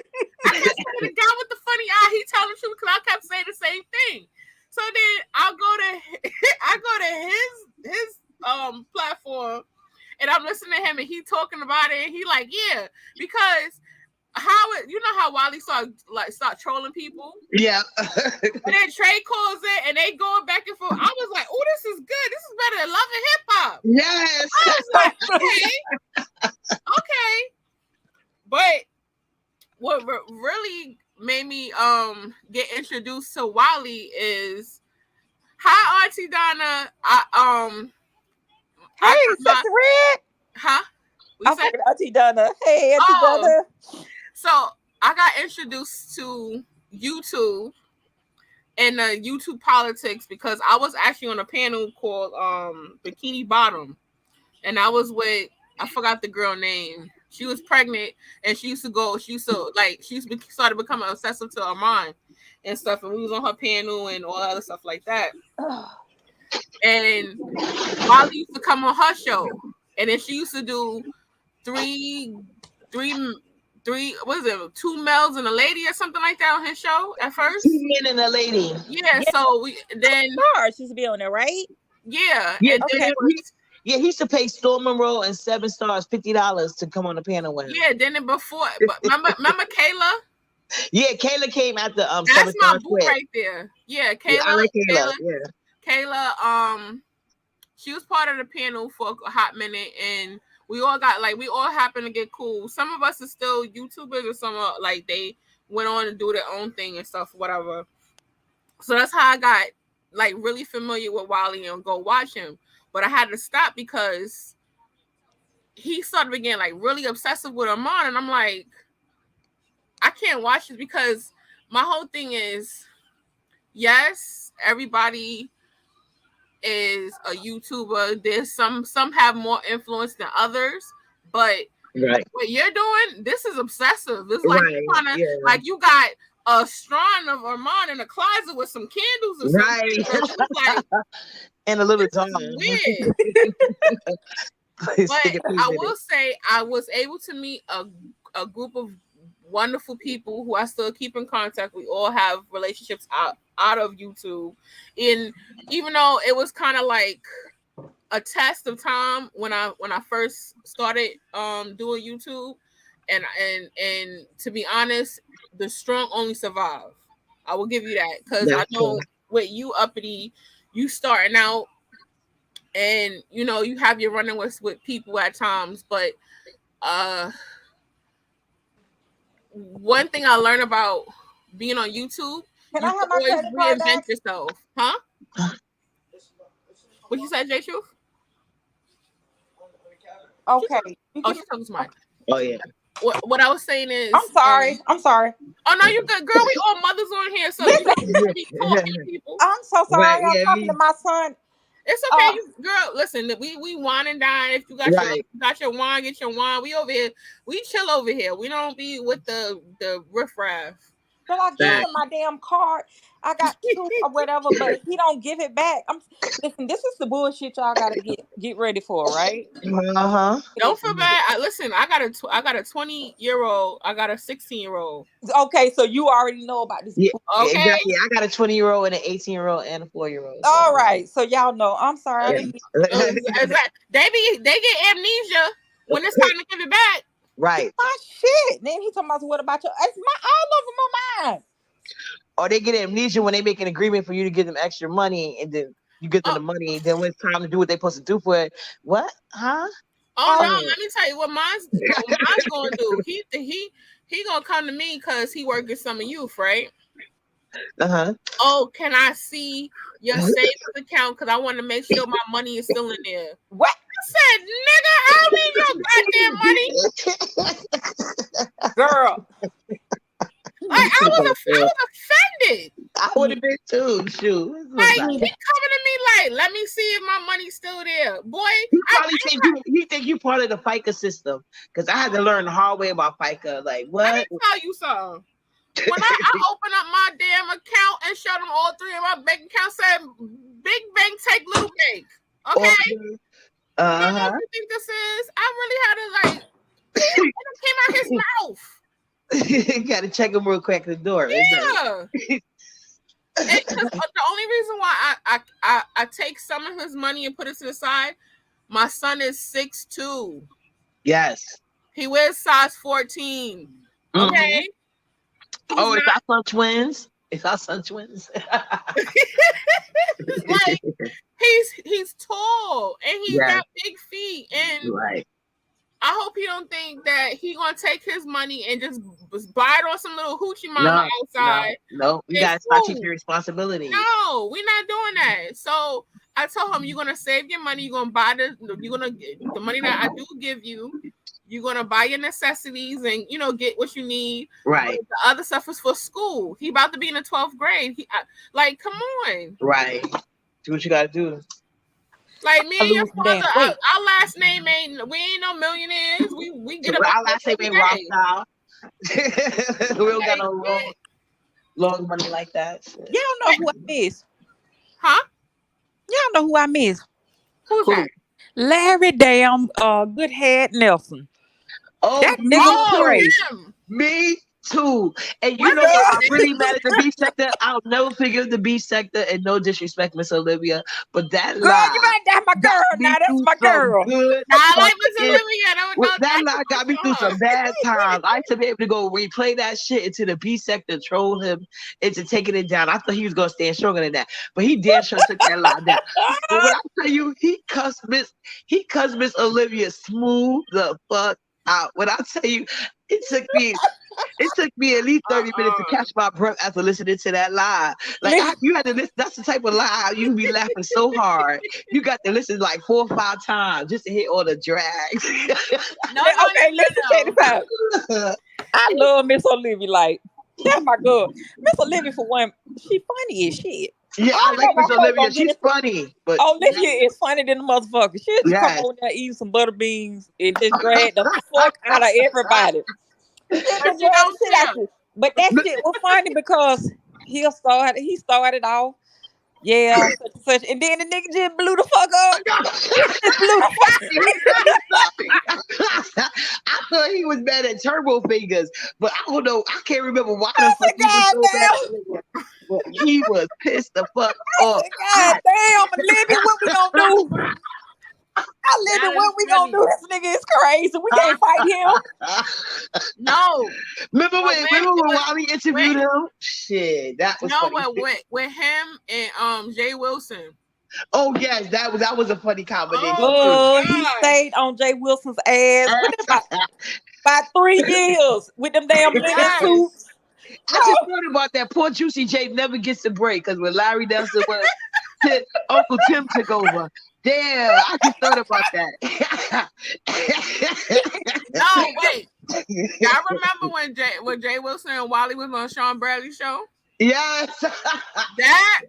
I kept saying the guy with the funny eye, he telling the truth, because I kept saying the same thing. So then I go to his platform, and I'm listening to him, and he talking about it, and he like, yeah, because you know how Wally start trolling people? Yeah. And then Trey calls it, and they going back and forth. I was like, oh, this is good. This is better than Love and Hip Hop. Yes. I was like, okay. But what really made me get introduced to Wally is, hi, Auntie Donna. Hey, Sexy Red. Huh? I'm talking to Auntie Donna. Hey, Auntie Donna. So I got introduced to YouTube and YouTube politics because I was actually on a panel called Bikini Bottom, and I was with, I forgot the girl name. She was pregnant, and she started becoming obsessive to Armand and stuff, and we was on her panel and all other stuff like that. And Molly used to come on her show, and then she used to do three, what is it, 2 males and a lady or something like that on his show at first. 2 men and a lady. Yeah, so then Stars used to be on there, right? Yeah. Yeah, And okay. He used to pay Storm Monroe and 7 Stars $50 to come on the panel with him. Yeah, then before, remember Kayla? Yeah, Kayla came at the That's my boo right there. Yeah, Kayla. Yeah, I like Kayla. Kayla, she was part of the panel for a hot minute, and we all happened to get cool. Some of us are still YouTubers, and some are they went on to do their own thing and stuff, whatever. So that's how I got really familiar with Wally and go watch him. But I had to stop because he started getting really obsessive with Armand, and I'm like, I can't watch this, because my whole thing is, yes, everybody is a YouTuber. There's some have more influence than others, but what you're doing, this is obsessive. It's you got a strand of Armand in a closet with some candles or something. And a little dog. Weird. But I will say I was able to meet a group of wonderful people who I still keep in contact. We all have relationships out of YouTube, and even though it was kind of like a test of time when I first started doing YouTube, and to be honest, the strong only survive. I will give you that, because I know with you, Uppity, you starting out, and you have your running with people at times, but one thing I learned about being on YouTube, you can always reinvent yourself. Huh? What you said, J Truth? Okay. Oh, she's talking to mine. Oh, yeah. What I was saying is, I'm sorry. Oh, no, you're good, girl. We all mothers on here, so you can be talking to people. I'm so sorry. I'm talking to my son. It's okay, girl. Listen, we wine and dine. If you got your wine, get your wine. We over here. We chill over here. We don't be with the riffraff. But I give him my damn card. I got 2 or whatever, but he don't give it back. Listen, this is the bullshit y'all gotta get ready for, right? Don't feel bad. Listen, I got a 20-year-old. I got a 16-year-old. Okay, so you already know about this. Yeah, okay. Exactly. I got a 20-year-old and an 18-year-old and a 4-year-old. So. All right, so y'all know. I'm sorry. They get amnesia when it's time to give it back. Right. My shit. Then he talking about, what about your? It's all of them are mine. Or they get amnesia when they make an agreement for you to give them extra money, and then you get them the money. Then when it's time to do what they're supposed to do for it, what? Huh? Oh no! Let me tell you what mine's gonna do. He gonna come to me because he working some of youth, right? Oh, can I see your savings account? Because I want to make sure my money is still in there. What? I said, nigga, I don't need your goddamn money. Girl. Like, I was offended. I would have been too. Shoot. Like, he coming to me like, let me see if my money's still there. Boy, he probably think you part of the FICA system. Because I had to learn the hard way about FICA. Like, what? Let me tell you something. When I open up my damn account and show them all three of my bank accounts, said big bank, take little bank. Okay? You know what you think this is? I really had to like, it came out his mouth. You got to check him real quick at the door. Yeah. And the only reason why I take some of his money and put it to the side, my son is 6'2". Yes. He wears size 14. Okay? Oh, it's our son twins? It's our son twins? Like, he's tall and he's got big feet. And I hope he don't think that he gonna take his money and just buy it on some little hoochie mama outside. No, you gotta start taking your responsibility. No, we're not doing that. So I told him, you're gonna save your money. You're gonna buy the money that I do give you. You're gonna buy your necessities and get what you need. Right. But the other stuff is for school. He about to be in the 12th grade. Like, come on. Right. Do what you gotta do. Like me and your father, our last name we ain't no millionaires. We get our last name ain't Rothschild. We don't got no long money like that. Shit. You don't know who I miss. Huh? You don't know who I miss. Who's that? Larry damn Good Head Nelson. Oh, that nigga was crazy. Me too. And you know what? I'm really mad at the beef sector. I'll never forgive the beef sector, and no disrespect, Miss Olivia, but that lie. You right, that's my girl. Now that's my girl. I like Miss Olivia. That lie got me through some bad times. I used to be able to go replay that shit into the beef sector, troll him into taking it down. I thought he was gonna stand stronger than that, but he damn sure took that lie down. But when I tell you, he cussed Miss Olivia smooth the fuck out. When I tell you, it took me at least 30 minutes to catch my breath after listening to that lie. Like, you had to listen. That's the type of lie you be laughing so hard. You got to listen like 4 or 5 times just to hit all the drags. Okay, listen, check this out. I love Miss Olivia. Like, that's my girl. Miss Olivia, for one, she funny as shit. Yeah, I like Miss Olivia. She's funny. But Olivia is funny than the motherfucker. She'll just come over there eating some butter beans and just drag the fuck out of everybody. But that shit was funny because he started off, such, and then the nigga just blew the fuck up. I thought he was bad at turbo fingers, but I don't know. I can't remember why the fuck he was so bad. But he was pissed the fuck off. God damn, Olivia, what we gonna do? Olivia, what we gonna do? This nigga is crazy. We can't fight him. No. Remember when Wally interviewed him? Shit, that was funny. With him and Jay Wilson. Oh yes, that was a funny combination. Oh, he stayed on Jay Wilson's ass about 3 years with them damn linen suits. I just thought about that. Poor Juicy J never gets a break because when Larry Nelson was, Uncle Tim took over. Damn, I just thought about that. No, wait. Y'all remember when Jay Wilson and Wally was on Sean Bradley's show? Yes. That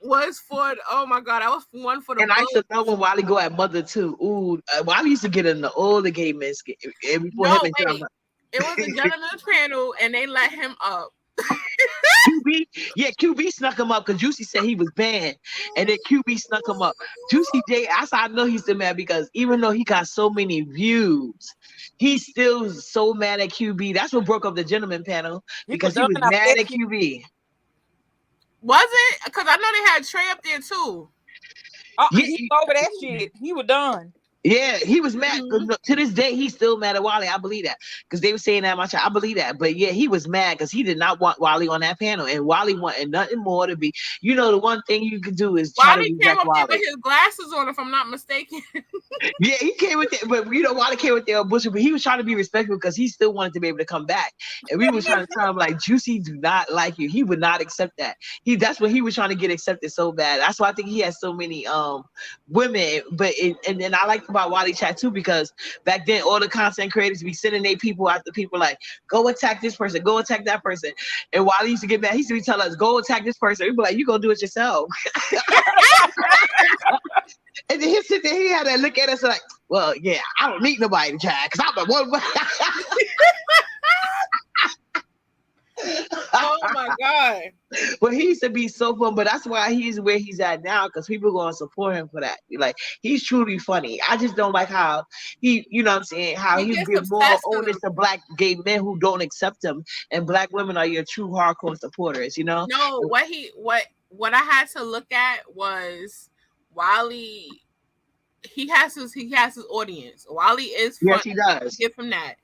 was oh my God, that was one for the And I used to know when Wally go at Mother too. Ooh, Wally used to get in all the gay men before him and John. It was a gentleman's panel, and they let him up. QB snuck him up because Juicy said he was banned, and then QB snuck him up. Juicy J, I know he's still mad because even though he got so many views, he's still so mad at QB. That's what broke up the gentleman panel because he was mad at QB. Was it? Because I know they had Trey up there too. He over that shit. He was done. Yeah, he was mad. Mhm. To this day, he's still mad at Wally. I believe that because they were saying that much. I believe that. But yeah, he was mad because he did not want Wally on that panel, and Wally wanted nothing more to be. You know, the one thing you could do is try to Wally came reject up there with Wally. his glasses on, if I'm not mistaken. Yeah, he came with it, but you know, Wally came with their bullshit. But he was trying to be respectful because he still wanted to be able to come back. And we was trying to tell him like, Juicy do not like you. He would not accept that. That's what he was trying to get accepted so bad. That's why I think he has so many women. And then I liked about Wally Chat too because back then all the content creators be sending their people after people like, go attack this person, go attack that person. And Wally used to get mad. He used to be telling us, go attack this person. We'd be like, you gonna do it yourself. And then he sit there, he had to look at us like, well, yeah, I don't need nobody to try because I'm the one. Oh my God. But he used to be so fun, but that's why he's where he's at now because people going to support him for that. Like, he's truly funny. I just don't like how he, you know what I'm saying, how He he gets give more obsessed onus to black gay men who don't accept him, and black women are your true hardcore supporters, you know? No, what I had to look at was Wally. He has his audience. Wally is Yes, funny. he does. Get from that.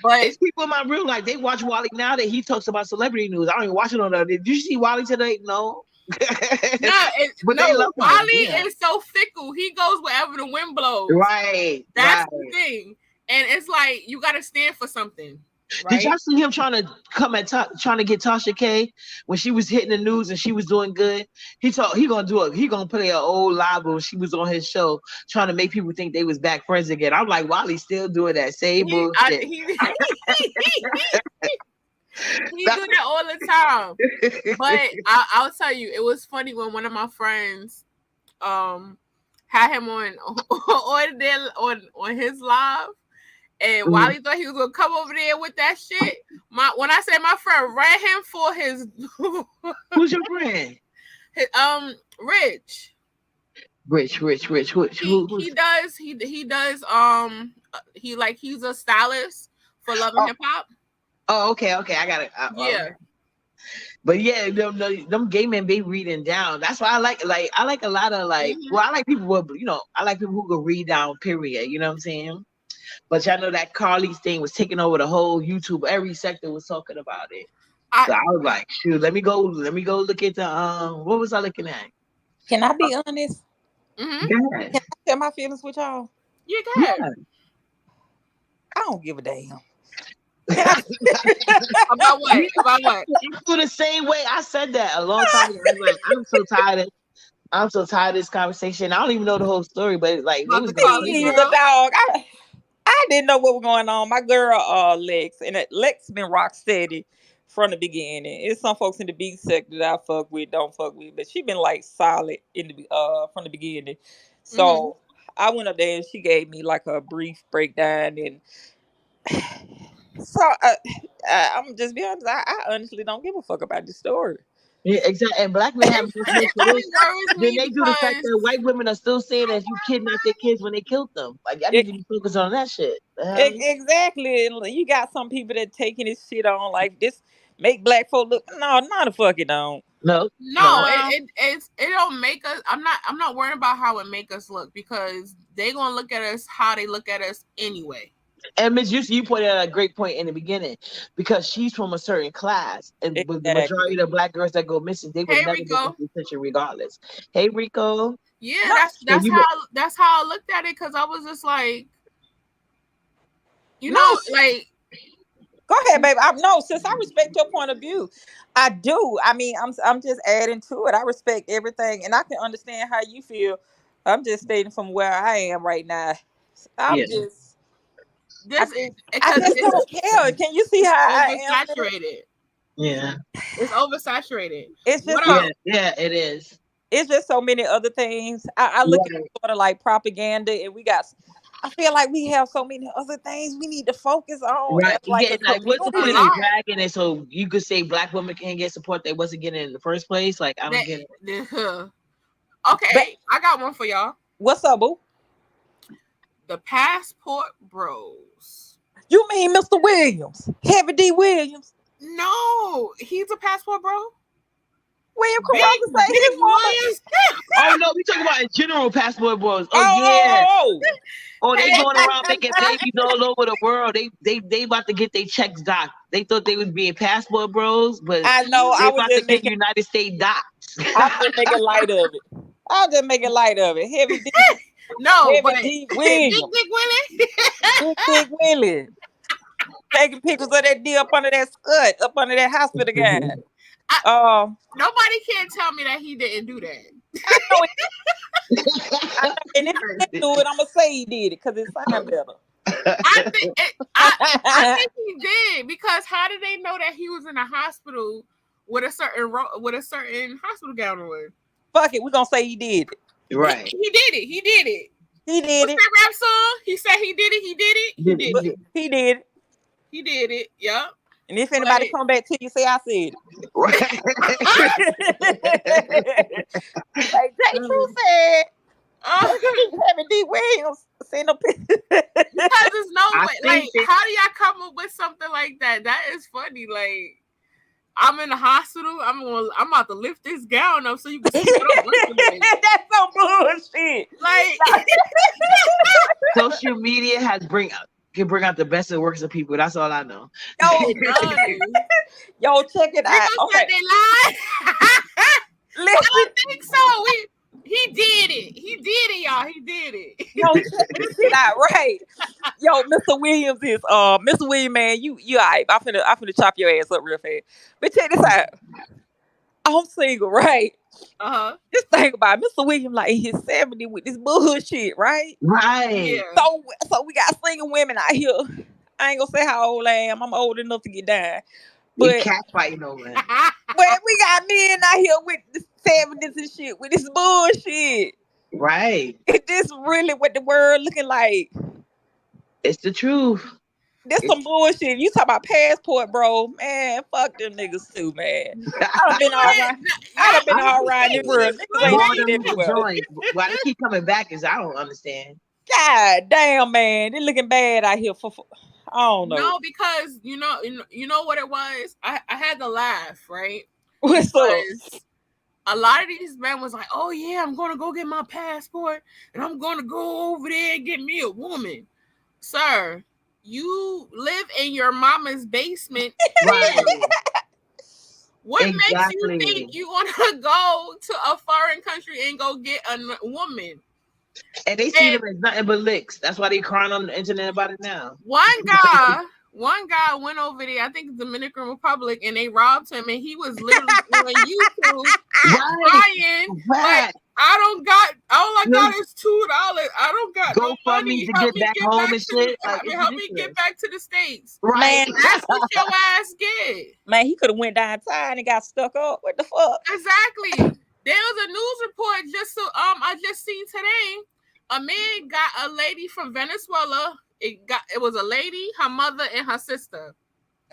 But It's people in my real life. They watch Wally now that he talks about celebrity news. I don't even watch it on there. Did you see Wally today? No. But they love him. Wally Yeah. is so fickle. He goes wherever the wind blows. Right. That's right. the thing. And it's like you got to stand for something. Right? Did y'all see him trying to come at trying to get Tasha K when she was hitting the news and she was doing good? He gonna play an old live when she was on his show trying to make people think they was back friends again. I'm like, Wally's still doing that same bullshit. He do that all the time. But I'll tell you, it was funny when one of my friends had him on his live. And Wally thought he was gonna come over there with that shit. When I say my friend ran him for his Who's your friend? Rich. He does he's a stylist for Love and Hip Hop. Oh, okay, I got it. Yeah. But yeah, them gay men be reading down. That's why I like a lot of like. Well, I like people I like people who can read down. Period. You know what I'm saying? But y'all know that Carly's thing was taking over the whole YouTube. Every sector was talking about it. So I was like, shoot, let me go look at the what was I looking at? Can I be honest? Mm-hmm. Yeah. Can I share my feelings with y'all? You can. Yeah. I don't give a damn. About what? I feel the same way. I said that a long time ago. I was like, I'm so tired of this conversation. I don't even know the whole story, but it's like it was the dog. I didn't know what was going on. My girl, Lex, and Lex been rock steady from the beginning. It's some folks in the beat sector that I fuck with, don't fuck with, but she been like solid in the from the beginning. So I went up there and she gave me like a brief breakdown, and so I'm just be honest. I honestly don't give a fuck about this story. Yeah, exactly. And black men have It worries me then they do the fact that white women are still saying that you kidnapped their kids when they killed them. Like, I need to be focused on that shit. Exactly. You got some people that taking this shit on like this make black folk look. No, not a fucking don't. No, it don't make us. I'm not worried about how it make us look because they gonna look at us how they look at us anyway. And Ms. you pointed out a great point in the beginning because she's from a certain class, and the majority of the black girls that go missing, they would never get this attention regardless. Hey, Rico. Yeah, that's how I looked at it because I was just like, like. Go ahead, baby. Since I respect your point of view, I do. I mean, I'm just adding to it. I respect everything, and I can understand how you feel. I'm just stating from where I am right now. I just don't care. Can you see how I am? Oversaturated. Yeah, it's oversaturated. It's just it is. It's just so many other things. I look at it sort of like propaganda, and I feel like we have so many other things we need to focus on. Right. What's the point of dragging it so you could say black women can't get support they wasn't getting in the first place? Like, I don't get it. Okay, I got one for y'all. What's up, boo? The Passport Bros. You mean Mr. Williams? Heavy D. Williams? No, he's a Passport Bro. William Carruthers say his woman. Oh no, we talking about in general Passport Bros. Oh yeah. Or they going around making babies all over the world. They about to get their checks docked. They thought they was being passport bros, but I know. they about to get United States docked. I was just making light of it. I was just making light of it. No, but Heavy D Big Williams, Willie. Big Willie, taking pictures of that D up under that scut, up under that hospital guy. Nobody can tell me that he didn't do that. I know and if he didn't do it, I'm gonna say he did it because it sounded better. I think he did, because how did they know that he was in a hospital with a certain hospital gown on? Fuck it, we're gonna say he did it. Right. He did it. He did it. He did it. That rap song. He said he did it. He did it. He did it. He did it. He did it. Yep. And if anybody come back to you, say I said it. Like J. True said. Having D. Williams seen no picture. Because there's no way. Like, how do y'all come up with something like that? That is funny. Like, I'm in the hospital. I'm about to lift this gown up so you can see what I'm looking at. That's some bullshit. Like, social media can bring out the best and worst of people. That's all I know. Yo, check it out. Okay. They lie. I don't think so. He did it. He did it, y'all. He did it. Yo, check this shit out, right? Yo, Mr. Williams is Mr. Williams, man, you all right. I'm finna chop your ass up real fast. But check this out. I'm single, right? Just think about it. Mr. Williams like in his 70s with this bullshit, right? Right. Yeah. So we got single women out here. I ain't gonna say how old I am. I'm old enough to get down. But cat fighting over it. But we got men out here with the 70s and shit with this bullshit. Right. Is this really what the world looking like? It's the truth. This some bullshit. You talk about passport, bro. Man, fuck them niggas too, man. I done been all right. I done been all right in the world. Niggas ain't everywhere. Why they keep coming back is I don't understand. God damn, man. They looking bad out here for I don't know. No, because you know what it was? I had to laugh, right? What's up? A lot of these men was like, oh yeah, I'm gonna go get my passport and I'm gonna go over there and get me a woman. Sir, you live in your mama's basement. Right. What makes you think you want to go to a foreign country and go get a woman? And they see them as nothing but licks. That's why they crying on the internet about it now. One guy went over there, I think Dominican Republic, and they robbed him, and he was literally on YouTube crying. Like, all I got is $2. I don't got no money. To get back home and shit. Help me get back to the States. Right. Man, that's what your ass get. Man, he could have went downtown and got stuck up. What the fuck? Exactly. There was a news report I just seen today. A man got a lady from Venezuela. It was a lady, her mother, and her sister.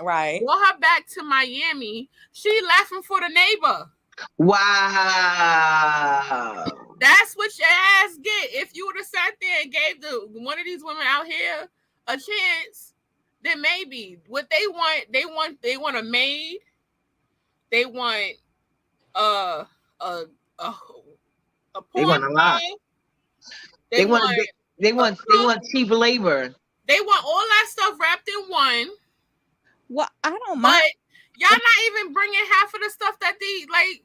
Right. Brought her back to Miami. She laughing for the neighbor. Wow. That's what your ass get. If you would have sat there and gave one of these women out here a chance, then maybe what they want a maid. They want a they want a lot. They want cheap labor. They want all that stuff wrapped in one. Well, I don't mind. But y'all not even bringing half of the stuff that they like.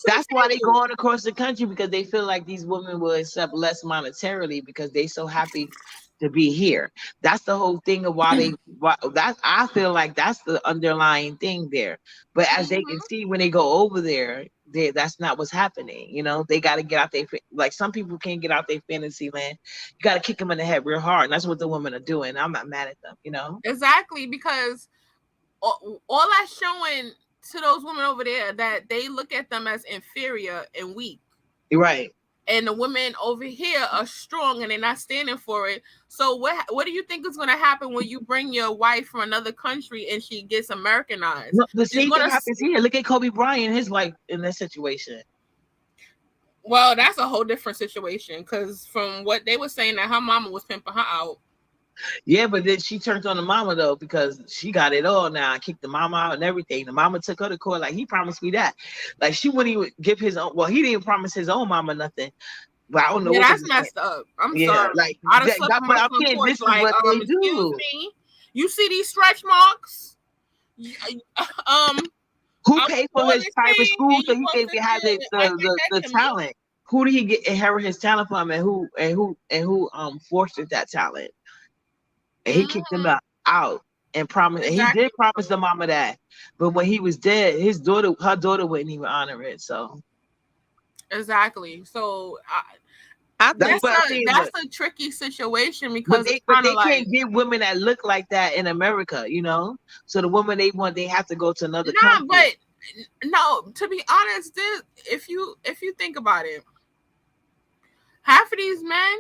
That's why they going across the country, because they feel like these women will accept less monetarily because they so happy to be here. That's the whole thing of why I feel like that's the underlying thing there. But as they can see when they go over there, that's not what's happening. You know, they got to get out like some people can't get out their fantasy land. You got to kick them in the head real hard. And that's what the women are doing. I'm not mad at them, you know? Exactly. Because all that's showing to those women over there that they look at them as inferior and weak. Right. And the women over here are strong and they're not standing for it. So what do you think is going to happen when you bring your wife from another country and she gets Americanized? No, the same thing happens here. Look at Kobe Bryant, his wife in this situation. Well, that's a whole different situation, because from what they were saying that her mama was pimping her out. Yeah, but then she turned on the mama though, because she got it all now. I kicked the mama out and everything. The mama took her to court like, he promised me that. Like, she wouldn't even give his own. Well, he didn't promise his own mama nothing. But I don't know Yeah, what that's was messed up. I'm yeah, sorry. like I'd have that, slept that's on what my I'm front saying. porch This is like, what they excuse do. me. You see these stretch marks? Who I'm paid for doing his this private thing, school and so you he gonna can sit have there the and the, act like the, that the to me? talent? Who did he get inherit his talent from, and who fostered that talent? And he kicked Hmm. him out and promised, and he did Exactly. promise the mama that. But when he was dead, her daughter wouldn't even honor it. So Exactly. So I that's think that's what I'm saying. a tricky situation But because they it's but kind of they like, can't get women that look like that in America, you know. So the woman they want, they have to go to another nah, country. but no. To be honest, if you think about it, half of these men,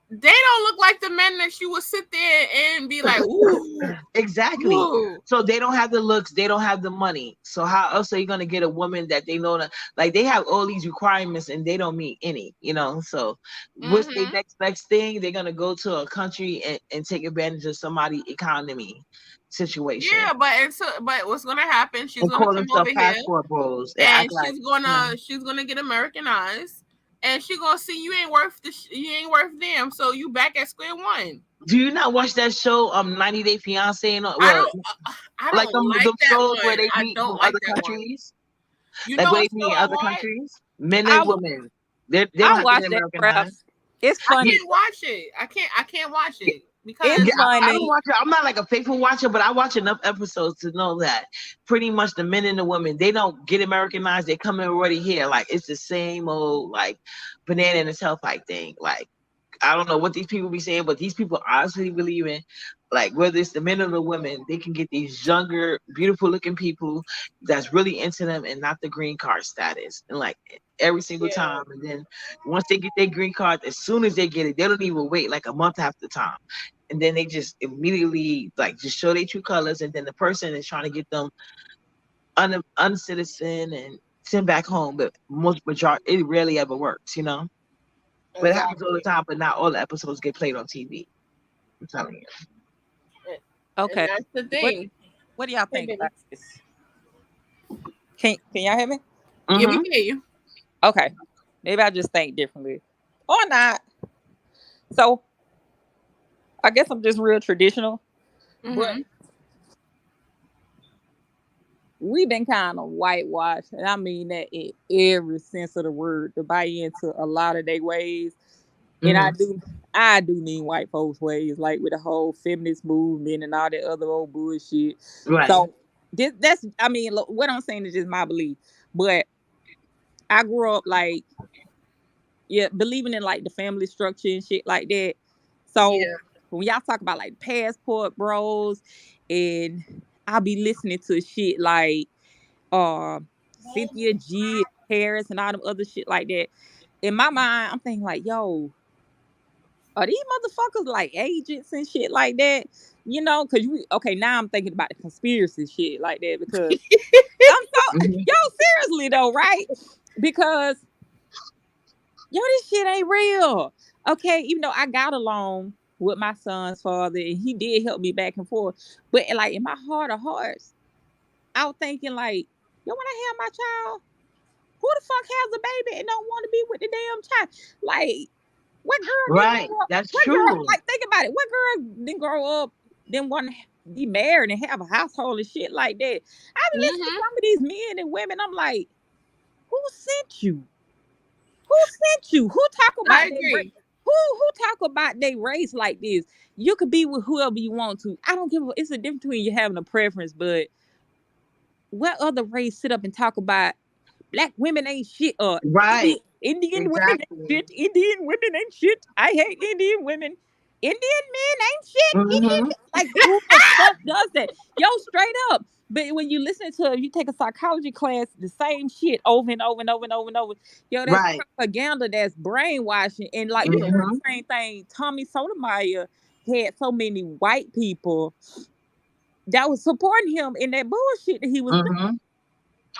they don't look like the men that you would sit there and be like, ooh, Exactly. ooh. So they don't have the looks, they don't have the money. So how else are you gonna get a woman that they know that, like, they have all these requirements and they don't meet any, you know? So what's the Mm-hmm. next thing? They're gonna go to a country and take advantage of somebody economy situation Yeah, but what's gonna happen? She's and gonna call come over themselves here passport bros and and act like, she's gonna get Americanized, and she gonna see you ain't worth you ain't worth them, so you back at square one. do you not watch that show 90 Day Fiance and I well, don't I like don't like them that shows where one. they I meet don't from like other that one. countries? You Like know what they what mean show in I other want? countries, men I and women. They I don't have to watch get that crap. Americanized. It's I funny. can't watch it. I can't watch it It's Yeah, because I don't funny. watch it. I'm not like a faithful watcher, but I watch enough episodes to know that pretty much the men and the women, they don't get Americanized. They come in already here. Like it's the same old like banana in the tailpipe thing. Like I don't know what these people be saying, but these people honestly believe in, like, whether it's the men or the women, they can get these younger, beautiful looking people that's really into them and not the green card status. And like every single yeah, time. And then once they get their green card, as soon as they get it, they don't even wait like a month after the time. And then they just immediately like just show their true colors. And then the person is trying to get them uncitizen and send back home. But most majority, it rarely ever works, you know? But it happens all the exactly. time, but not all the episodes get played on TV. I'm telling you. And Okay. that's the What thing. what do y'all Hey, think baby. about this? Can y'all hear me? Yeah, we Mm-hmm. can hear you. Okay. Maybe I just think differently. Or not. So I guess I'm just real traditional. But Mm-hmm. we've been kind of whitewashed, and I mean that in every sense of the word, to buy into a lot of their ways. And Mm-hmm. I do mean white folks' ways, like with the whole feminist movement and all that other old bullshit. Right. So that's, I mean, look, what I'm saying is just my belief. But I grew up like, yeah, believing in like the family structure and shit like that. So Yeah. when y'all talk about like passport bros, and I'll be listening to shit like uh Cynthia G, Harris, and all them other shit like that. In my mind, I'm thinking like, yo, are these motherfuckers like agents and shit like that? You know, because okay, now I'm thinking about the conspiracy shit like that because I'm so Mm-hmm. yo, seriously though, right? Because yo, this shit ain't real. Okay, even though I got along with my son's father and he did help me back and forth, but like in my heart of hearts, I was thinking like, yo, when I have my child, who the fuck has a baby and don't want to be with the damn child? Like, what girl didn't Right. grow up? That's What girl, true. like, think about it. What girl didn't grow up, didn't want to be married and have a household and shit like that? I be listening to Mm-hmm. some of these men and women. I'm like, who sent you? Who sent you? Who talk I about their race? agree. Who talk about their race like this? You could be with whoever you want to. I don't give a. It's a difference between you having a preference, but what other race sit up and talk about black women ain't shit, or Right. Indian women ain't Exactly. shit. Indian women ain't shit. I hate Indian women. Indian men ain't shit. Indian Mm-hmm. like who the fuck does that? Yo, straight up. But when you listen to, if you take a psychology class, the same shit over and over and over and over and over. Yo, that's Right. propaganda. That's brainwashing. And like we heard Mm-hmm. the same thing. Tommy Sotomayor had so many white people that was supporting him in that bullshit that he was doing. Mm-hmm.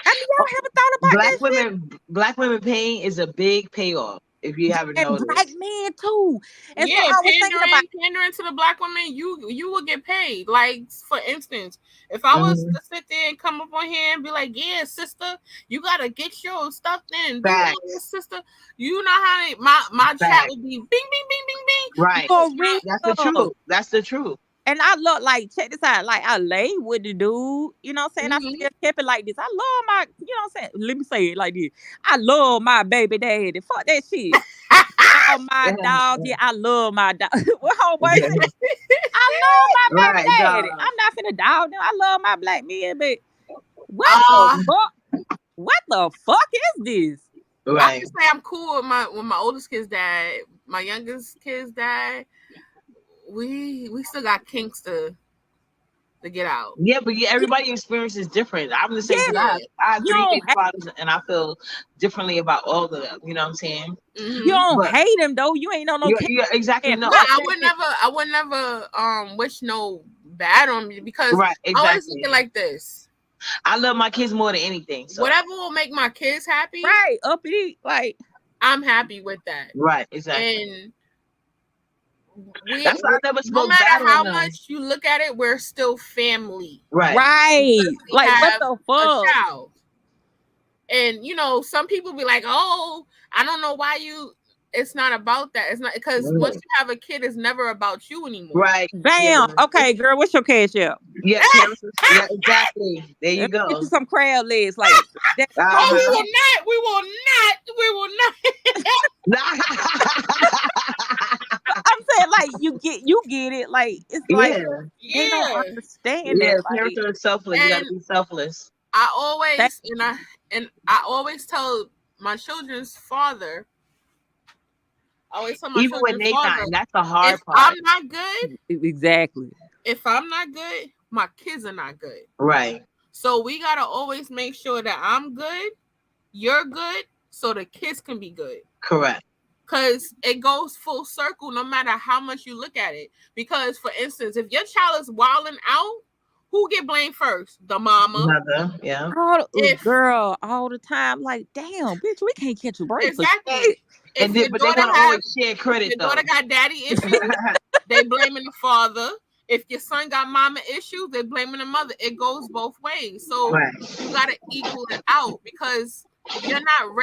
I mean, y'all haven't thought about that shit? Black women pain is a big payoff. If you haven't And black noticed. men too. And so Yeah, I was thinking about pandering to the black women, you will get paid. Like, for instance, if I was Mhm. to sit there and come up on here and be like, "Yeah, sister, you gotta get your stuff in, do all this, Facts. sister," you know how my chat Facts. would be bing, bing, bing, bing, bing, Right. because for real. That's the truth. That's the truth. And I love, like, check this out. Like, I lay with the dude. You know what I'm saying? I Mhm. still kept it like this. I love my, you know what I'm saying? Let me say it like this. I love my baby daddy. Fuck that shit. Love my dog. Yeah, I love my dog. What homeboy said? I love my baby Right, dog. daddy. I'm not finna dog them. I love my black men, but what the uh, fuck? What the fuck is this? I Right. can say I'm cool with my oldest kid's dad. My youngest kid's dad, we still got kinks to get out. Yeah, but yeah, everybody experience is different. I'm the same because Yeah, I have you three don't baby fathers and I feel differently about all of them. You know what I'm saying? you Mm-hmm. don't But hate him though. You ain't on no king. yeah, exactly. And No, No, fuck I that would shit. never. I would never wish no bad on me, because right, I always look at it exactly. like this: I love my kids more than anything. So whatever will make my kids happy, Right, uppity, like I'm happy with that. right, exactly. And we, That's why I never no spoke matter bad on how them. much you look at it, we're still family. Right. right. We Like what have the a fuck? child, and some people be like, "Oh, I don't know why you." It's not about that. It's not, because once you have a kid, it's never about you anymore. Right. Yeah. Bam. Okay, girl, what's your cash up? Yeah. Parents. Yeah. Exactly. There you Let me get go. you some crab legs. Like that. Oh, we Uh will not. We will not. We will not. huh. I'm saying, like, you get it. Like, it's like yeah. they don't Yeah. understand Yeah. that. Parents Like are selfless. You got to And be selfless. I that always and I always tell my children's father, Even when they not, and that's the if hard I'm part. not good, exactly. if I'm not good, my kids are not good. Right. So we gotta always make sure that I'm good, you're good, so the kids can be good. Correct. Because it goes full circle no matter how much you look at it. Because, for instance, if your child is wilding out, who get blamed first? The mama. Mother. Yeah. If Girl, all the time. Like, damn, bitch, we can't catch a break for Exactly. shit. If your But they daughter want to have always share if credit your daughter though. got daddy issues, they blaming the father. If your son got mama issues, they blaming the mother. It goes both ways. So Right. you gotta equal it out, because you're not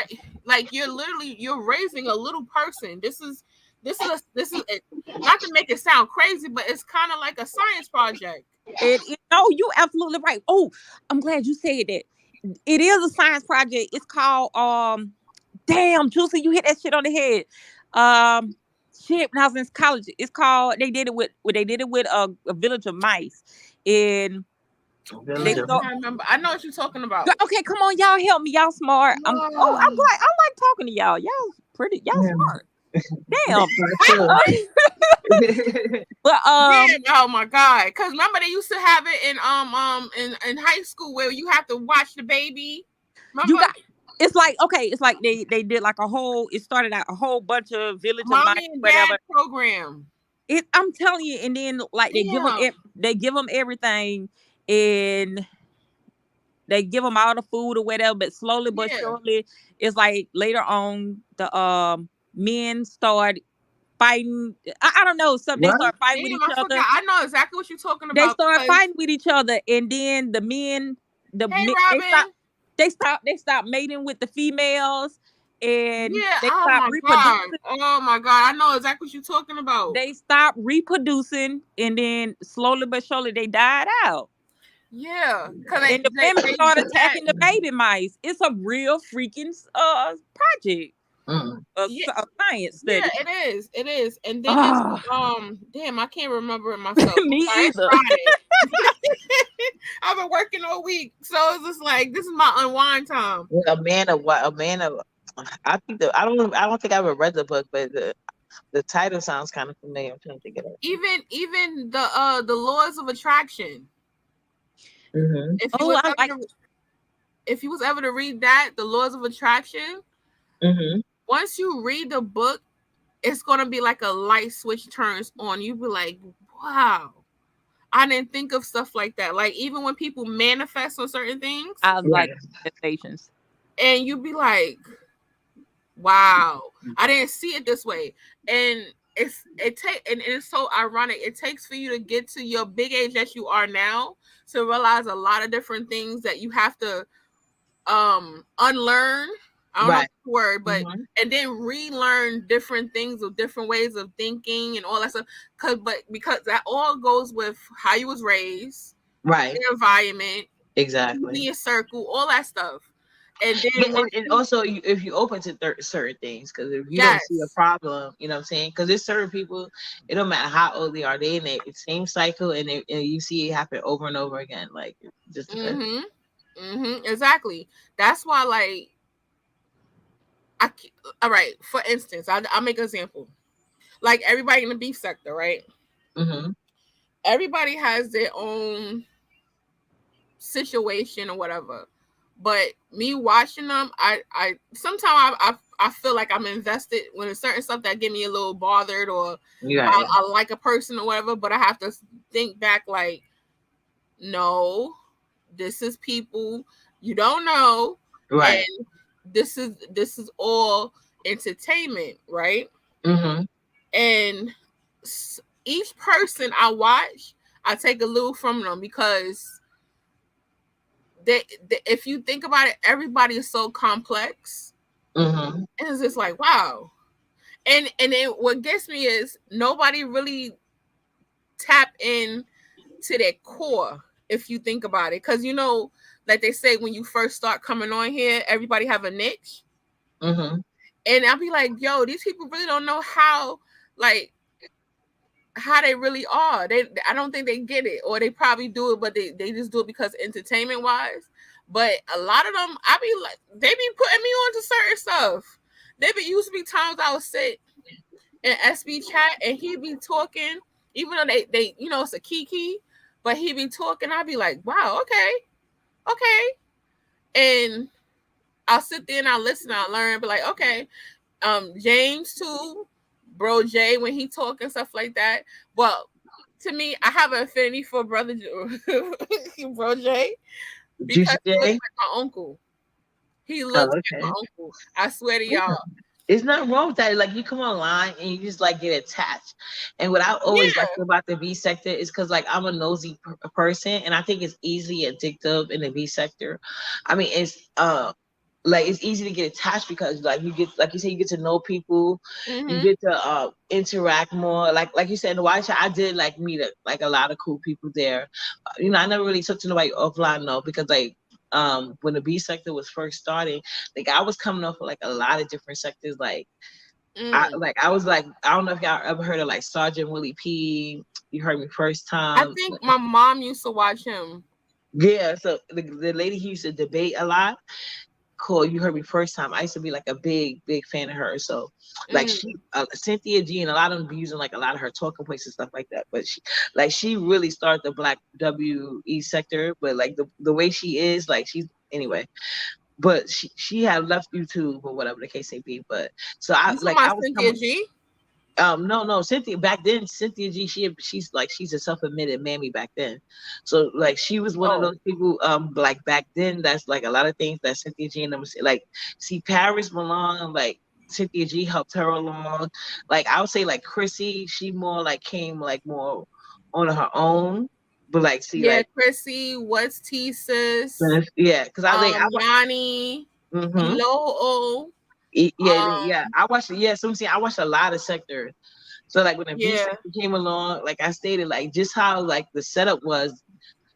like you're raising a little person. This is not to make it sound crazy, but it's kind of like a science project. No, you absolutely right. Oh, I'm glad you said that. It is a science project. It's called damn, Juicy, you hit that shit on the head. Shit, when I was in college, it's called. They did it with a village of mice, and they Village Damn, of start. I remember. I know what you're talking about. Okay, come on, y'all, help me. Y'all smart. I'm Oh, glad. I like talking to y'all. Y'all pretty. Y'all yeah. smart. Damn. Too. But damn! Oh my god! Because remember they used to have it in high school where you have to watch the baby. you Remember, got. It's like, okay. It's like they did like a whole. It started out a whole bunch of village of mice, mommy and dad whatever. program. I'm telling you, and then like Damn. they give them everything, and they give them all the food or whatever. But slowly but Yeah. surely, it's like later on the men start fighting. I don't know. Some they What? start fighting with Damn, each I other. forgot. I know exactly what you're talking They about start because fighting with each other, and then the men, hey they stop Robin. they stop mating with the females, and Yeah, they oh stop my god. reproducing. Oh my god. I know exactly what you're talking about. They stop reproducing, and then slowly but surely they died out. Yeah. Cause And the women they start did that. attacking the baby mice. It's a real freaking project, Mm. Yeah. a science Yeah, study. it is. It is. And then it's Ah, damn, I can't remember it myself. I'm me sorry, it's either. Friday. I've been working all week. So it's just like this is my unwind time. A man of what? A man of. I think I don't think I ever read the book, but the title sounds kind of familiar. I'm trying to think of it. Even the laws of attraction. Mm-hmm. If you Oh, was I like. ever to, if you was ever to read that, the laws of attraction, Mm-hmm. once you read the book, it's gonna be like a light switch turns on. You be like, wow, I didn't think of stuff like that. Like even when people manifest on certain things, I Right. like manifestations. and you be like, Wow. I didn't see it this way. And and it's so ironic. It takes for you to get to your big age that you are now to realize a lot of different things that you have to unlearn. I don't know Right. the word, but Mm-hmm. and then relearn different things of different ways of thinking and all that stuff. Because that all goes with how you was raised, Right. your environment, Exactly. your circle, all that stuff. And Yeah, then once and you, also if you open to certain things, because if you don't see a yes. problem, you know what I'm saying? Because there's certain people, it don't matter how old they are, they in the same cycle, and you see it happen over and over again. Like it just depends. Exactly. That's why, like, all right. For instance, I'll make an example. Like everybody in the beef sector, right? Mm-hmm. Everybody has their own situation or whatever. But me watching them, I sometimes I feel like I'm invested when there's certain stuff that get me a little bothered or Right. I like a person or whatever. But I have to think back, like, no, this is people you don't know, Right. and this is all entertainment, right? Mm-hmm. And each person I watch, I take a little from them because if you think about it, everybody is so complex, Mm-hmm. and it's just like, wow. And then what gets me is nobody really tap in to their core if you think about it, because like they say, when you first start coming on here, everybody have a niche, Mm-hmm. and I'll be like, yo, these people really don't know like how they really are. I don't think they get it, or they probably do it, but they just do it because entertainment wise. But a lot of them, I be like, they be putting me on to certain stuff. Used to be times I would sit in SB chat and he'd be talking, even though they it's a kiki, but he'd be talking. I'd be like, wow, okay, okay, and I'll sit there and I'll listen, I'll learn, be like, okay, James too, bro Jay, when he talk and stuff like that. Well, to me, I have an affinity for brother bro Jay because Juicy he looks J. like my uncle. He looks Oh, like my okay. uncle. I swear to Yeah. y'all. It's nothing wrong with that. Like you come online and you just like get attached. And what I always like Yeah. about the B sector is because like I'm a nosy person, and I think it's easily addictive in the B sector. I mean, it's like it's easy to get attached because like you get, like you say, you get to know people, you Mm-hmm. get to interact more. Like you said in the White Chat, I did like meet like a lot of cool people there. I never really talked to nobody offline though, because like when the B sector was first starting, like I was coming off of like a lot of different sectors. Like Mm. I was like, I don't know if y'all ever heard of like Sergeant Willie P. You heard me first I time. think my mom used to watch him. Yeah, so the lady he used to debate a lot, called You Heard Me First Time. I used to be like a big fan of hers. So like Mm. Cynthia G, and a lot of them be using like a lot of her talking points and stuff like that. But she really started the Black WE sector. But like the way she is, like she's anyway. But she had left YouTube or whatever the case may be. But so You talking about I was Cynthia coming. G? No, Cynthia back then, Cynthia G, she's a self-admitted mammy back then. So like she was one of Oh, those people, like back then, that's like a lot of things that Cynthia G and them say. Like, see, Paris Milan, like Cynthia G helped her along. Like I would say like Chrissy, she more like came like more on her own. But like see yeah, like Chrissy, what's T sis? yeah, because I like Yanni, mm-hmm. Elo. Yeah. I watched so I'm saying I watched a lot of sectors. So like when the B Yeah, section came along, like I stated, like just how like the setup was,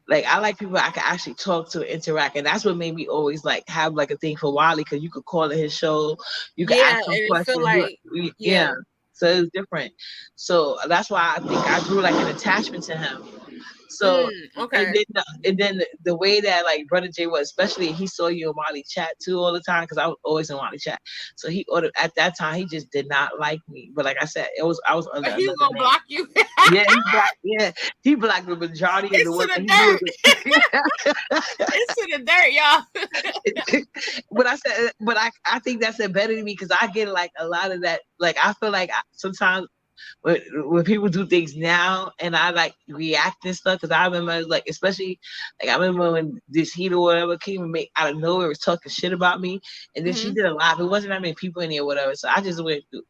like I like people I can actually talk to, interact, and that's what made me always like have like a thing for Wiley, because you could call it his show, you could yeah, ask him and it feel questions, like, yeah. yeah. So it's different. So that's why I think I grew like an attachment to him. So Okay. and then the way that like Brother Jay was, especially he saw you in Wally chat too all the time, because I was always in Wally chat. So he ordered at that time he just did not like me. But like I said, I was under He was another gonna name. block you. Yeah, he blacked the majority of the It's to ones that the he knew. dirt. It's to the dirt, y'all. But I think that's embedded in me, because I get like a lot of that. Like I feel like sometimes when people do things now, and I like react and stuff, because I remember like, especially like I remember when this heat or whatever came and make out of nowhere was talking shit about me, and then she Mm-hmm. did a live. It wasn't that many people in there or whatever, so I just went through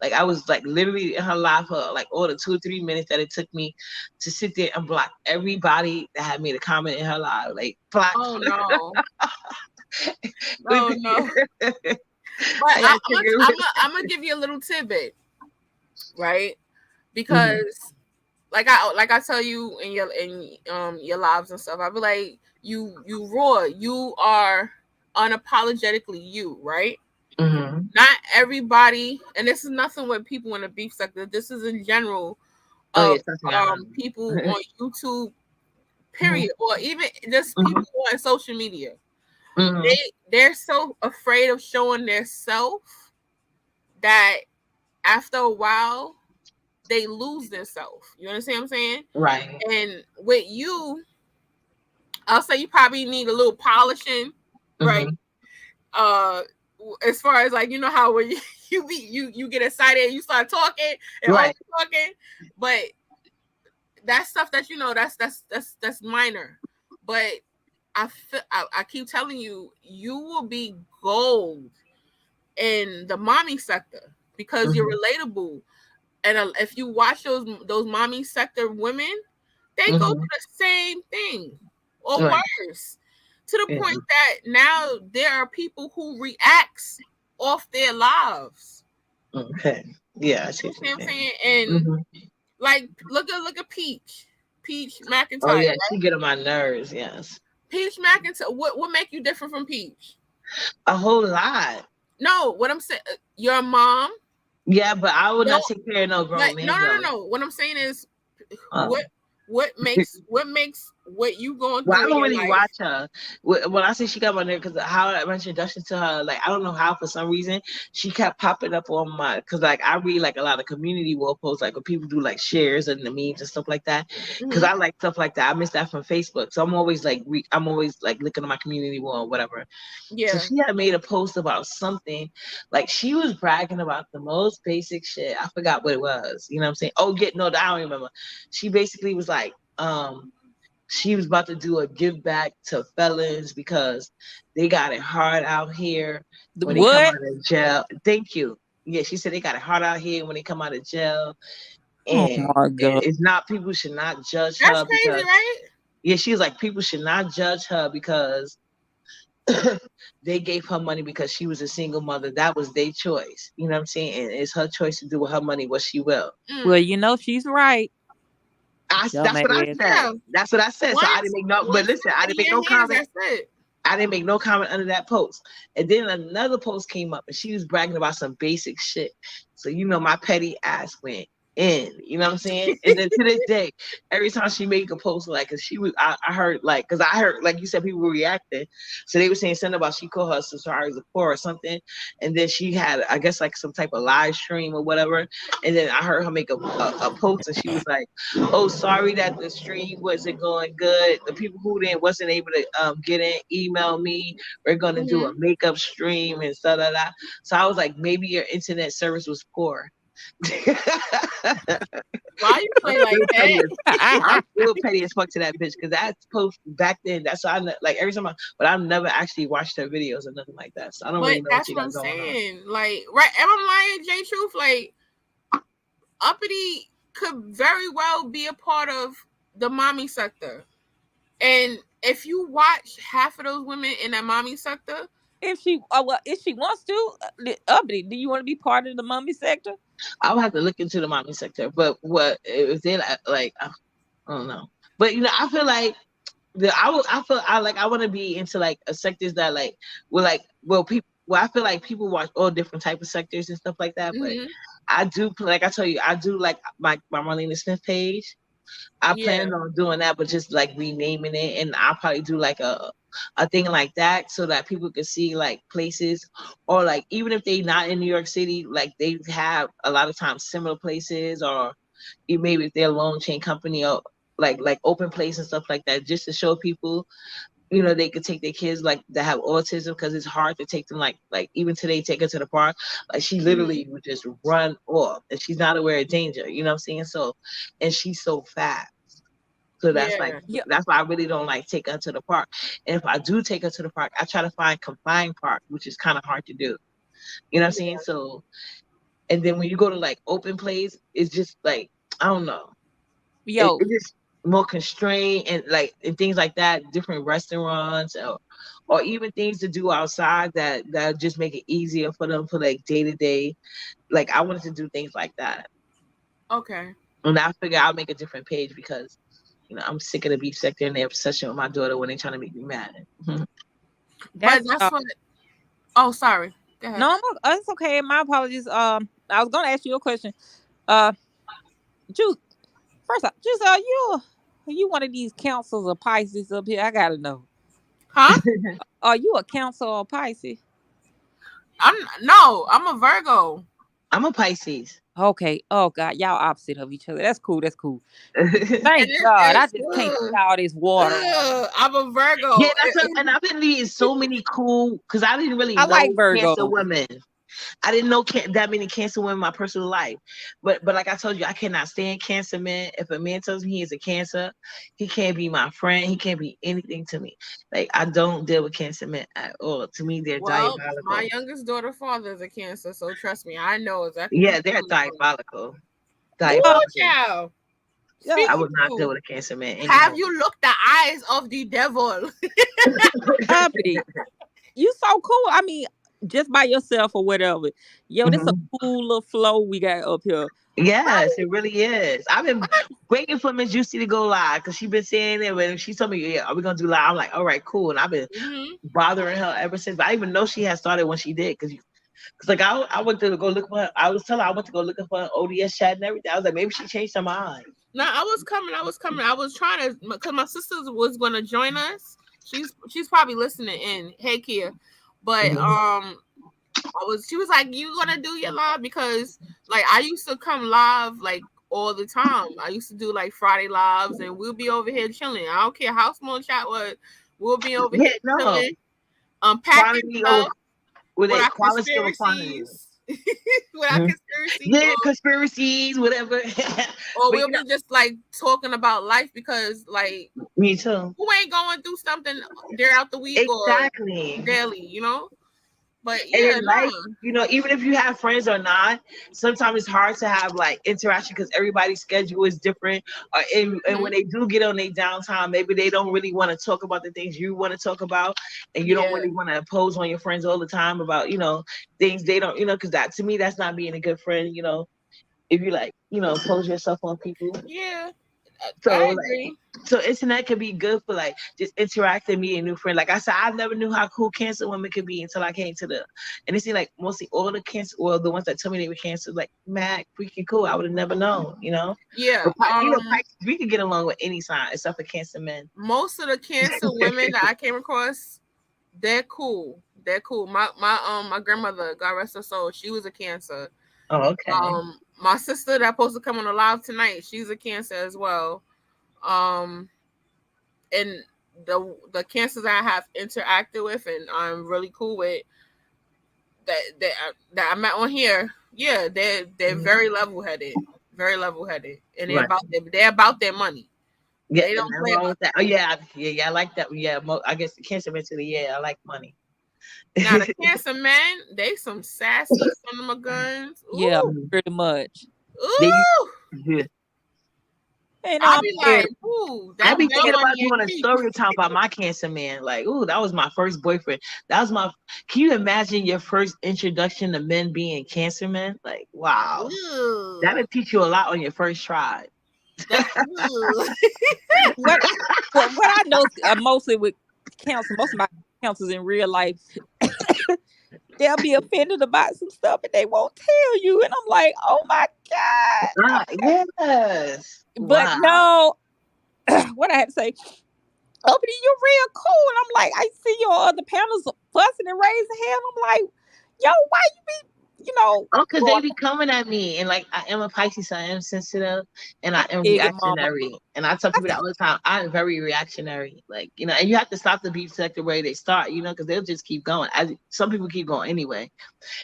like I was like literally in her live for like all the 2 or 3 minutes that it took me to sit there and block everybody that had made a comment in her live, like block. Oh no. With Oh no. the, But I got I'm gonna give you a little tidbit, right? Mhm. Because like I tell you in your lives and stuff, I be like, you raw, you are unapologetically you, right? Mhm. Not everybody, and this is nothing with people in the beef sector. This is in general Oh of yeah, trust me, I know. people on YouTube, Mhm. period, or even just Mhm. people on social media. Mhm. They're so afraid of showing their self that after a while they lose themselves. You understand what I'm saying? Right. And with you, I'll say you probably need a little polishing, right? Mhm. Uh, as far as like, you know how when you you get excited and you start talking and over Right. talking, but that's stuff that that's minor. But I keep telling you, you will be gold in the mommy sector because you're Mhm. relatable. And if you watch those mommy sector women, they go through Mhm. the same thing or Right. worse, to the Yeah. point that now there are people who reacts off their lives. Okay. Yeah, I see You what know you're what I'm saying. saying? And Mhm. like, look at Peach Oh McIntyre, yeah, right? she get on my nerves. Yes. Peach McIntyre. What make you different from Peach? A whole lot. No, what I'm saying, your mom. Yeah, but I would No, not take care of no like grown no, man no, no, though. no. What I'm saying is, Oh. what makes what you going Well, I through in don't your really life? watch her. When I say she got on there, because how my introduction to her, like I don't know how for some reason she kept popping up on my, because like I read like a lot of community wall posts, like when people do like shares and the memes and stuff like that. Because Mm-hmm. I like stuff like that. I miss that from Facebook, so I'm always like looking at my community wall or whatever. So Yeah. she had made a post about something, like she was bragging about the most basic shit. I forgot what it was. You know what I'm saying? Oh, get no, I don't remember. She basically was like, she was about to do a give back to felons because they got it hard out here The when they come what? out of jail. Thank you. Yeah, she said they got it hard out here when they come out of jail, Oh and my God. it's not, people should not judge That's her crazy, because, right? yeah, she was like, people should not judge her because they gave her money because she was a single mother. That was their choice. You know what I'm saying? And it's her choice to do with her money what she will. Well, Mm. you know she's right. That's what I Dumbass. said. Yeah. That's what I said. So I didn't Once make no. But once listen, you're I in didn't make your no hands, comment. that's it. I didn't make no comment under that post. And then another post came up and she was bragging about some basic shit. So you know my petty ass went in. You know what I'm saying? And then to this day, every time she make a post, like, cause she was, I heard like, cause I heard like you said, people were reacting. So they were saying something about she called her sorry as a poor or something. And then she had, I guess, like some type of live stream or whatever. And then I heard her make a post and she was like, "Oh, sorry that the stream wasn't going good. The people who didn't wasn't able to get in, email me. We're gonna do a Hmm. makeup stream and stuff like that." So I was like, maybe your internet service was poor. Why you I'm play like still petty that? as I'm still petty as fuck to that bitch because that's post back then. That's why like every time but I've never actually watched her videos or nothing like that. So I don't But really know what that's she what got I'm going on. saying. Like, right? Am I lying, J Truth? Like, Uppity could very well be a part of the mommy sector. And if you watch half of those women in that mommy sector, If she wants to, Uppity, do you want to be part of the mummy sector? I'll have to look into the mommy sector. But what if they like I don't know. But I feel like I feel I like I want to be into like a sectors that like will like well people I feel like people watch all different type of sectors and stuff like that. But mm-hmm, I do like I tell you I do like my Marlena Smith page. I yeah, plan on doing that, but just like renaming it, and I'll probably do like a thing like that so that people can see like places, or like even if they not in New York City, like they have a lot of times similar places, or maybe if they're a long chain company or like open place and stuff like that, just to show people they could take their kids like that have autism, because it's hard to take them, like even today, take her to the park. Like she literally would just run off, and she's not aware of danger. You know what I'm saying? So, and she's so fast. So Yeah. that's why I really don't like take her to the park. And if I do take her to the park, I try to find confined park, which is kind of hard to do. You know what I'm saying? So, and then when you go to like open plays, it's just like, I don't know. Yo, It's just more constrained, and like and things like that, different restaurants, or even things to do outside that just make it easier for them for like day to day. Like I wanted to do things like that. Okay. And I figure I'll make a different page because I'm sick of the beef sector and their obsession with my daughter when they're trying to make me mad. But that's that's what. Oh, sorry. Go ahead. no, it's okay. My apologies. I was gonna ask you a question. Uh, Juice. First off, Juice, are you one of these councils of Pisces up here? I gotta know. Huh? Are you a council of Pisces? I'm a Virgo. I'm a Pisces. Okay. Oh God, y'all opposite of each other. That's cool. That's cool. And Thank God. I it's just can't see all this water around. I'm a Yeah, Virgo. and I've been meeting so many cool, because I didn't really I like know Cancer Virgos. women. I didn't know that many Cancer women in my personal life. But like I told you, I cannot stand Cancer men. If a man tells me he is a Cancer, he can't be my friend. He can't be anything to me. Like I don't deal with Cancer men at all. To me, they're Well, my diabolical. youngest daughter father is a Cancer, so trust me, I know exactly what Yeah, you're they're talking about. diabolical. Uh, Ooh, Diabolical. child. yeah, I Speaking would not deal of, with a Cancer man have anymore. you looked the eyes of the devil? uppity. You so cool. I mean, just by yourself or whatever. Yo, this a Mhm. cool little flow we got up here. Why Yes, we- it really is. I've been waiting for Miss Juicy to go live because she's been saying it. When she told me, "Yeah, are we gonna do live?" I'm like, "All right, cool." And I've been Hmm. bothering her ever since. But I even know she had started when she did, because like I went to go look for her. I was telling her I went to go looking for her ODS chat and everything. I was like, maybe she changed her mind. No, I was coming. I was coming. I was trying to, because my sister was going to join us. She's probably listening in. Hey, Kia, but Mhm. she was like, you gonna do your live? Because like I used to come live like all the time. I used to do like Friday lives, and we'll be over here chilling. I don't care how small chat was. We'll be over Yeah, here no chilling, unpacking quality over stuff with with it our quality over quantity. conspiracies, with our Mhm. conspiracy Yeah, thoughts, conspiracies, whatever. or But we'll be just like talking about life because like me too. who ain't going through something throughout the week or Exactly. daily. But And yeah, in life, no. even if you have friends or not, sometimes it's hard to have like interaction because everybody's schedule is different. And Mhm. when they do get on their downtime, maybe they don't really want to talk about the things you want to talk about, and you don't Yeah. really want to impose on your friends all the time about things they don't, because that, to me, that's not being a good friend. If you like impose yourself on people. Yeah. So I like, agree. so internet could be good for like just interacting, meeting new friends. Like I said, I never knew how cool Cancer women could be until I came to and it seemed like mostly all the Cancer, well, the ones that told me they were Cancer, like mad freaking cool. I would have never known. Yeah. But Pisces, we could get along with any sign except for Cancer men. Most of the Cancer women that I came across, they're cool. They're cool. My grandmother, God rest her soul, she was a Cancer. Oh, okay. My sister that's supposed to come on the live tonight, she's a Cancer as well. Um, and the Cancers I have interacted with and I'm really cool with that I met on here, yeah, they're Mhm. very level headed, and Right. they're about their money. Yeah, They and don't nothing play wrong about with that. Oh yeah, yeah, I like that. Yeah, I guess the Cancer mentally. Yeah, I like money. now the Cancer men. They some sassy son of a guns. Yeah, Ooh, pretty much. They, ooh. Ain't I no be scared. like, ooh, I that be real thinking about money ain't doing a cheap. story time about my Cancer man. Like, ooh, that was my first boyfriend. That was my. Can you imagine your first introduction to men being Cancer men? Like, wow, Ooh, that'll teach you a lot on your first try. that ooh. What what I know mostly with counsel, most of my counsels in real life, they'll be offended about some stuff and they won't tell you. And I'm like, oh my God. Ah, yes. But Wow. no, what I had to say, Uppity, you're real cool. And I'm like, I see your other panels fussing and raising hell. I'm like, yo, why you be Oh, because they going. be coming at me, and like I am a Pisces, so I am sensitive, and I I am feel your mama. reactionary. And I tell people that all the time. I'm very reactionary, like and you have to stop the beef select the way they start, because they'll just keep going. Some people keep going anyway,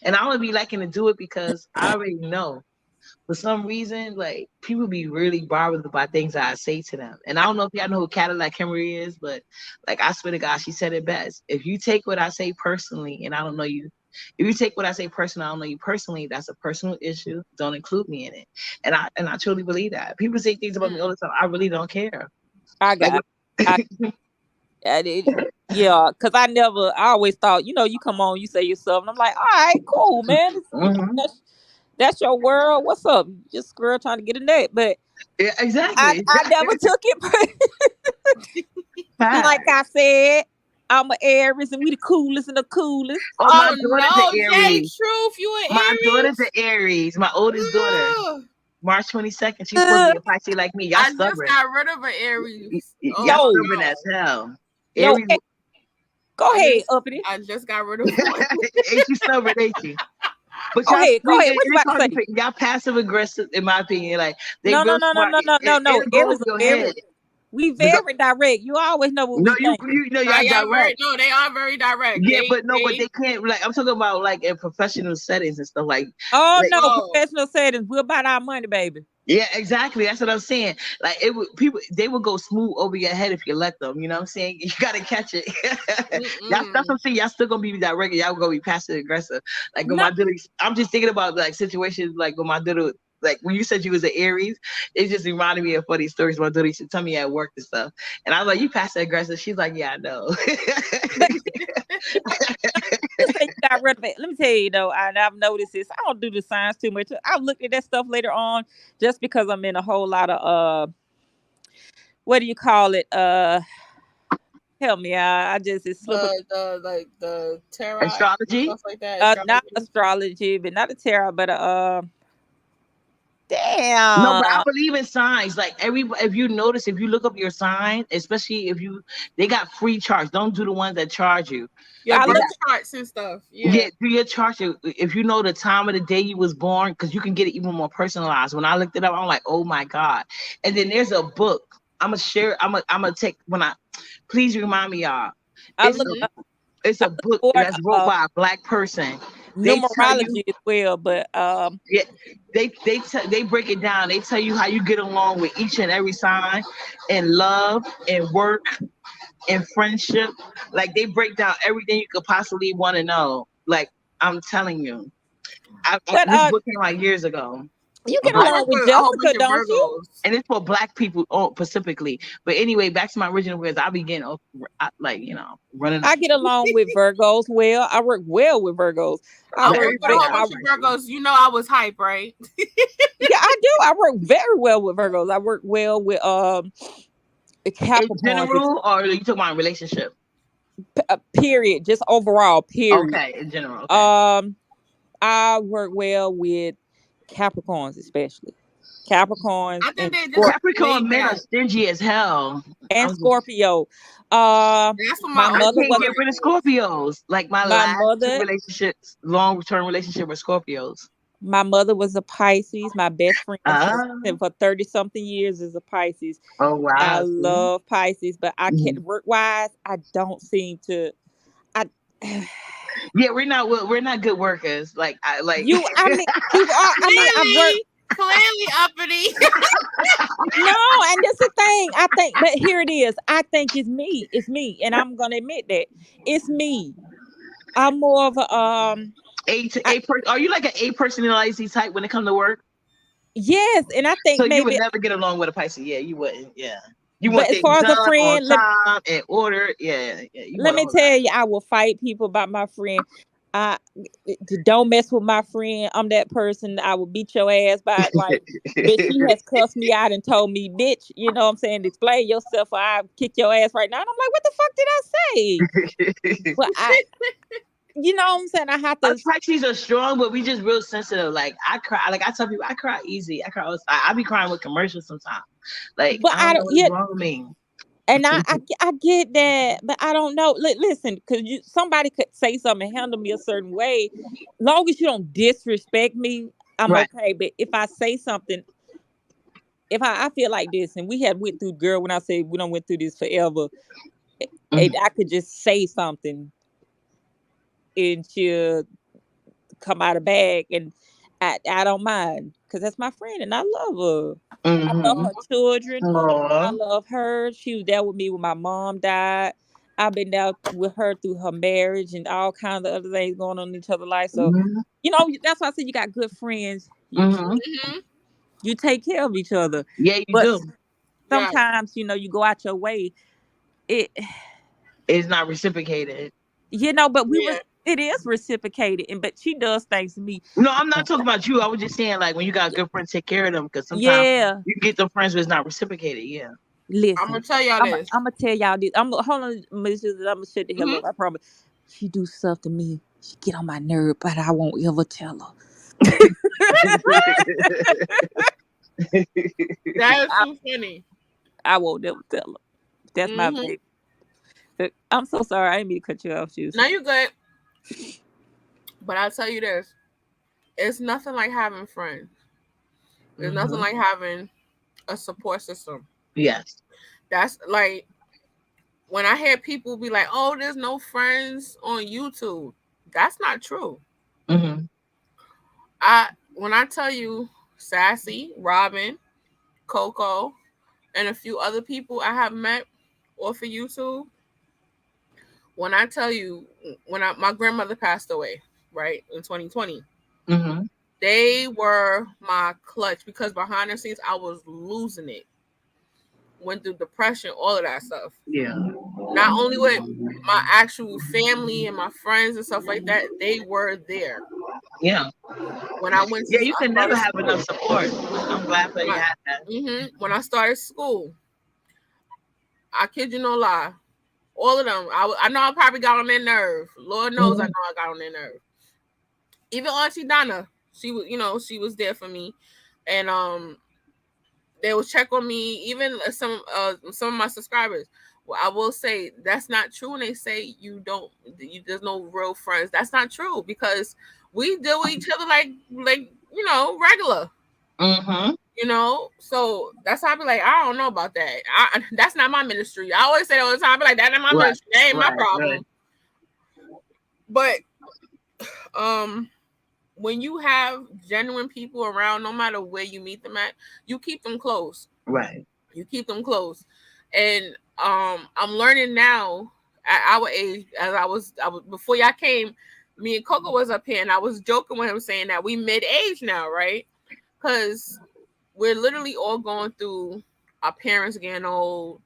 and I would be liking to do it because I already know. For some reason, like people be really bothered about things that I say to them. And I don't know if y'all know who Cadillac Henry is, but like I swear to God, she said it best. If you take what I say personally, and I don't know you, if you take what I say personally, I don't know you personally, that's a personal issue. Don't include me in it. And I truly believe that. People say things about me all the time. I really don't care. I Like got. I did. Yeah, because I always thought, you come on, you say yourself, and I'm like, all right, cool, man. mhm. That's your world. What's up? Just girl trying to get a net, but Yeah, I exactly. I never took it. Like Fact. I said, I'm an Aries, and we the coolest and the coolest. Oh, my Oh daughter's an no, Jay, Aries. truth, you an My daughter's Aries? an Aries. My oldest daughter. Ugh. March 22nd. She's supposed to Uh, be a Pisces like me. Y'all I just stubborn. got rid of an Aries. Y'all Oh yo, stubborn as no. hell. yo, Aries, go I ahead, just uppity. I just got rid of one. ain't you stubborn, ain't you? But Go y'all, ahead, go ahead. What you it's about to hard to say? pick. Y'all passive aggressive, in my opinion. Like they No, no, real no, no, smart. no, no, no, no. It'll go Aries over are your very, head. we Because very direct. You always know what no, we thinking. y'all direct. They are very direct. Yeah, They but no, but they they can't. Like I'm talking about, like in professional settings and stuff. Oh Like no, oh professional settings. We're about our money, baby. yeah, exactly. That's what I'm saying. Like they would go smooth over your head if you let them. You know what I'm saying? You gotta catch it. That's what I'm mm-mm. saying. Y'all still gonna be direct. Y'all gonna be passive aggressive. Like with No, my dude, I'm just thinking about like situations like with my dude. Like when you said you was an Aries, it just reminded me of funny stories my dude used to tell me at work and stuff. And I was like, "You passive aggressive." She's like, "Yeah, I know." but you say you got rid of it. Let me tell you though, and I've noticed this. I don't do the signs too much. I've looked at that stuff later on, just because I'm in a whole lot of what do you call it? Help me out. I just it's slip of The tarot and Astrology. stuff like that. not Astrology. astrology, but not a tarot, but No, but I damn. believe in signs. Like if you notice, if you look up your sign, especially if they got free charts. Don't do the ones that charge you. Your Like I they birth look. got, charts and stuff. Yeah. yeah, do your chart. If you know the time of the day you was born, because you can get it even more personalized. When I looked it up, I'm like, oh my god. And then there's a book. I'm gonna share. I'm gonna take when I. Please remind me, y'all. I It's look. a hmm it's I a look book for that's wrote by a black person. They tell you. numerology as well, but Yeah, they break it down. They tell you how you get along with each and every sign, in love, in work, in friendship. Like they break down everything you could possibly want to know. Like I'm telling you, but this book came out years ago. you A get I black along work with with a whole bunch Jessica, of don't you? Virgos. and it's for black people specifically. But anyway, back to my original words. I begin like running. I get along with Virgos well. I work well with Virgos. I I Like work work. with a everybody whole got a I bunch of Pisces. Virgos. You know I was hype, right? Yeah, I do. I work very well with Virgos. I work well with In Capricorns. general, or are you talking about relationship? Period. Just overall. Period. Okay, in general. Okay. Um, I work well with Capricorns, especially Capricorns I think and they just Capricorn laid men are back. stingy as hell. I'm just, Scorpio. Uh, That's what my my I uncle mother can't was get a was. rid of Scorpios. Like my my last two mother relationships, long term relationship with Scorpios. My mother was a Pisces. My best friend Ah, for 30 something years is a Pisces. oh I wow. See? love Pisces, but I Mhm. can't work wise. I don't seem to. I Yeah, we're not good workers. Like I like. you. I mean, you are. I mean, I've worked. Clearly, uppity. No, and that's the thing. I think, but here it is. I think it's me. It's me, and I'm gonna admit that it's me. I'm more of a A to I, Are you like an A personality type when it comes to work? yes, and I So think you would maybe. never get along with a Pisces. Yeah, you wouldn't. Yeah, you But want as things far as a done on friend, time and order. Yeah, yeah, you let want me all of that. tell you, I will fight people about my friend. I don't mess with my friend. I'm that person. I will beat your ass by it. Like, bitch, she has cussed me out and told me, bitch, you know what I'm saying? Explain yourself or I kick your ass right now. And I'm like, what the fuck did I say? But you know what I'm saying? I have to. Us Pisces are strong, but we just real sensitive. Like I cry. Like I tell people, I cry easy. I cry. I be crying with commercials sometimes. Like But I I don't know don't. what's Yeah, wrong with me. And I get that, but I don't know. Listen, because somebody could say something and handle me a certain way. Long as you don't disrespect me, I'm Right. okay. But if I say something, if I feel like this, and we had went through, girl, when I say we don't went through this forever, and Mhm. I could just say something and she'll come out of bag, and I don't mind because that's my friend and I love her. I love Mhm. her children. I Aw. love her. She was there with me when my mom died. I've been there with her through her marriage and all kinds of other things going on in each other's life. So, Mhm. that's why I said you got good friends. Mhm. Mm-hmm. You take care of each other. Yeah, you But do. Yeah. sometimes, you go out your way. It It's not reciprocated. but Yeah. it is reciprocated, and but she does things to me. No, I'm not talking about you. I was just saying, like, when you got good friends, take care of them. Because sometimes Yeah. you get the friends, but it's not reciprocated. Yeah. I'm gonna Listen, tell y'all I'm this. I'm gonna tell y'all this. Hold on, Miss Susan, I'm gonna shut the hell Hmm. up. I promise. She do stuff to me. She get on my nerve, but I won't ever tell her. That is I, too funny. I won't ever tell her. That's my Hmm. baby. I'm so sorry. I didn't mean to cut you off, Now Susan. you good, but I'll tell you this: it's nothing like having friends. There's nothing Mhm. like having a support system. Yes. That's like when I hear people be like, "Oh, there's no friends on YouTube." That's not true. Mhm. When I tell you, Sassy, Robin, Coco, and a few other people I have met off of YouTube. When I tell you, my grandmother passed away, right, in 2020, Mhm. they were my clutch because behind the scenes I was losing it. Went through depression, all of that stuff. Yeah. Not only with my actual family and my friends and stuff like that, they were there. Yeah. When I went to, Yeah. You I can never started have enough school. support. I'm glad that you My, had that. when I started school, I kid you no lie, all of them. I know I probably got on their nerve. Lord knows I know Mhm. I got on their nerve. Even Auntie Donna, she was there for me, and they will check on me. Even some of my subscribers. Well, I will say that's not true when they say there's no real friends. That's not true because we deal with each other like regular. Mhm. So that's how I be like, I don't know about that. That's not my ministry. I always say that all the time. I be like, that's not my Right. ministry. That ain't my Right. Right. problem. But um, when you have genuine people around, no matter where you meet them at, you keep them close. Right. You keep them close. And I'm learning now at our age, as I was before y'all came, me and Coco was up here and I was joking with him saying that we mid-age now, right? Because we're literally all going through our parents getting old.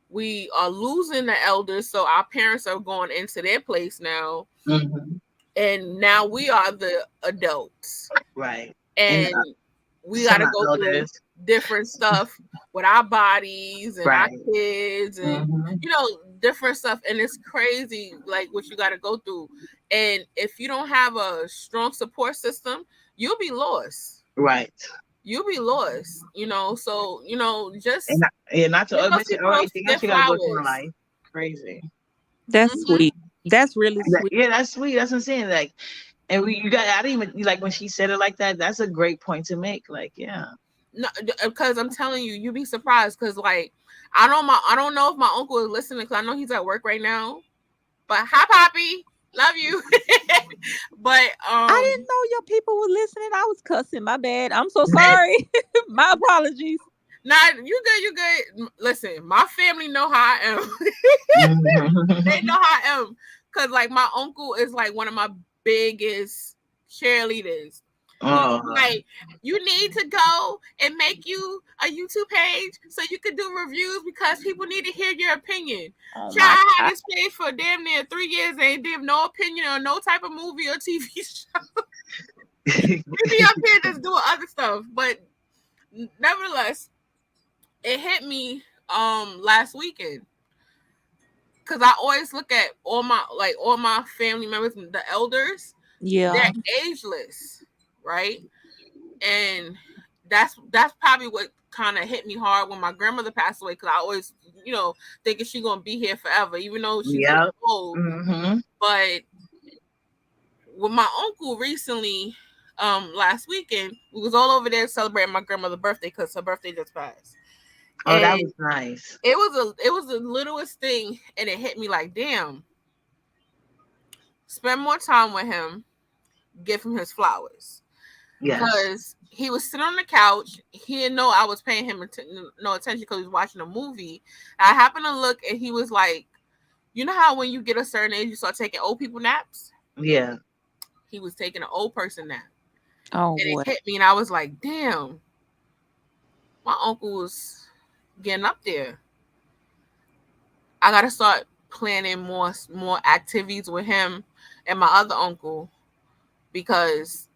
We are losing the elders, so our parents are going into their place now. Mhm. And now we are the adults. Right. And And we got some to are go through elders. different stuff with our bodies and our Right. kids and Mhm. different stuff, and it's crazy like what you got to go through. And if you don't have a strong support system, you'll be lost. Right. So And just not, and not give to those mention people everything their else you got to go through in flowers. life. Crazy. That's Hmm. sweet. That's really sweet. Yeah, that's sweet. That's what I'm saying. Like, and you got. I didn't even like when she said it like that. That's a great point to make. Like, yeah. No, because I'm telling you, you'd be surprised. Because like, I don't know if my uncle is listening. Because I know he's at work right now. But hi, Poppy, love you. But I didn't know your people were listening. I was cussing. My bad. I'm so sorry. My apologies. nah, you good, you good. Listen, my family know how I am. They know how I am. Cause like my uncle is like one of my biggest cheerleaders. He was Oh, like, you need to go and make you a YouTube page so you can do reviews because people need to hear your opinion. Oh Child, my I had God. this page for damn near 3 years and ain't give no opinion on no type of movie or TV show. We be up here just doing other stuff. But nevertheless, it hit me last weekend. Cause I always look at all my family members, the elders, Yeah. they're ageless, right? And that's probably what kind of hit me hard when my grandmother passed away, because I always, thinking she gonna be here forever, even though she's getting Yep. old. Mm-hmm. But with my uncle recently, last weekend, we was all over there celebrating my grandmother's birthday because her birthday just passed. Oh, that And was nice. it was the littlest thing, and it hit me like, damn, spend more time with him, give him his flowers. Yes. Because he was sitting on the couch. He didn't know I was paying him no attention because he was watching a movie. I happened to look, and he was like, you know how when you get a certain age, you start taking old people naps? Yeah. He was taking an old person nap. Oh And it boy. hit me, and I was like, damn, my uncle was getting up there. I got to start planning more activities with him and my other uncle, because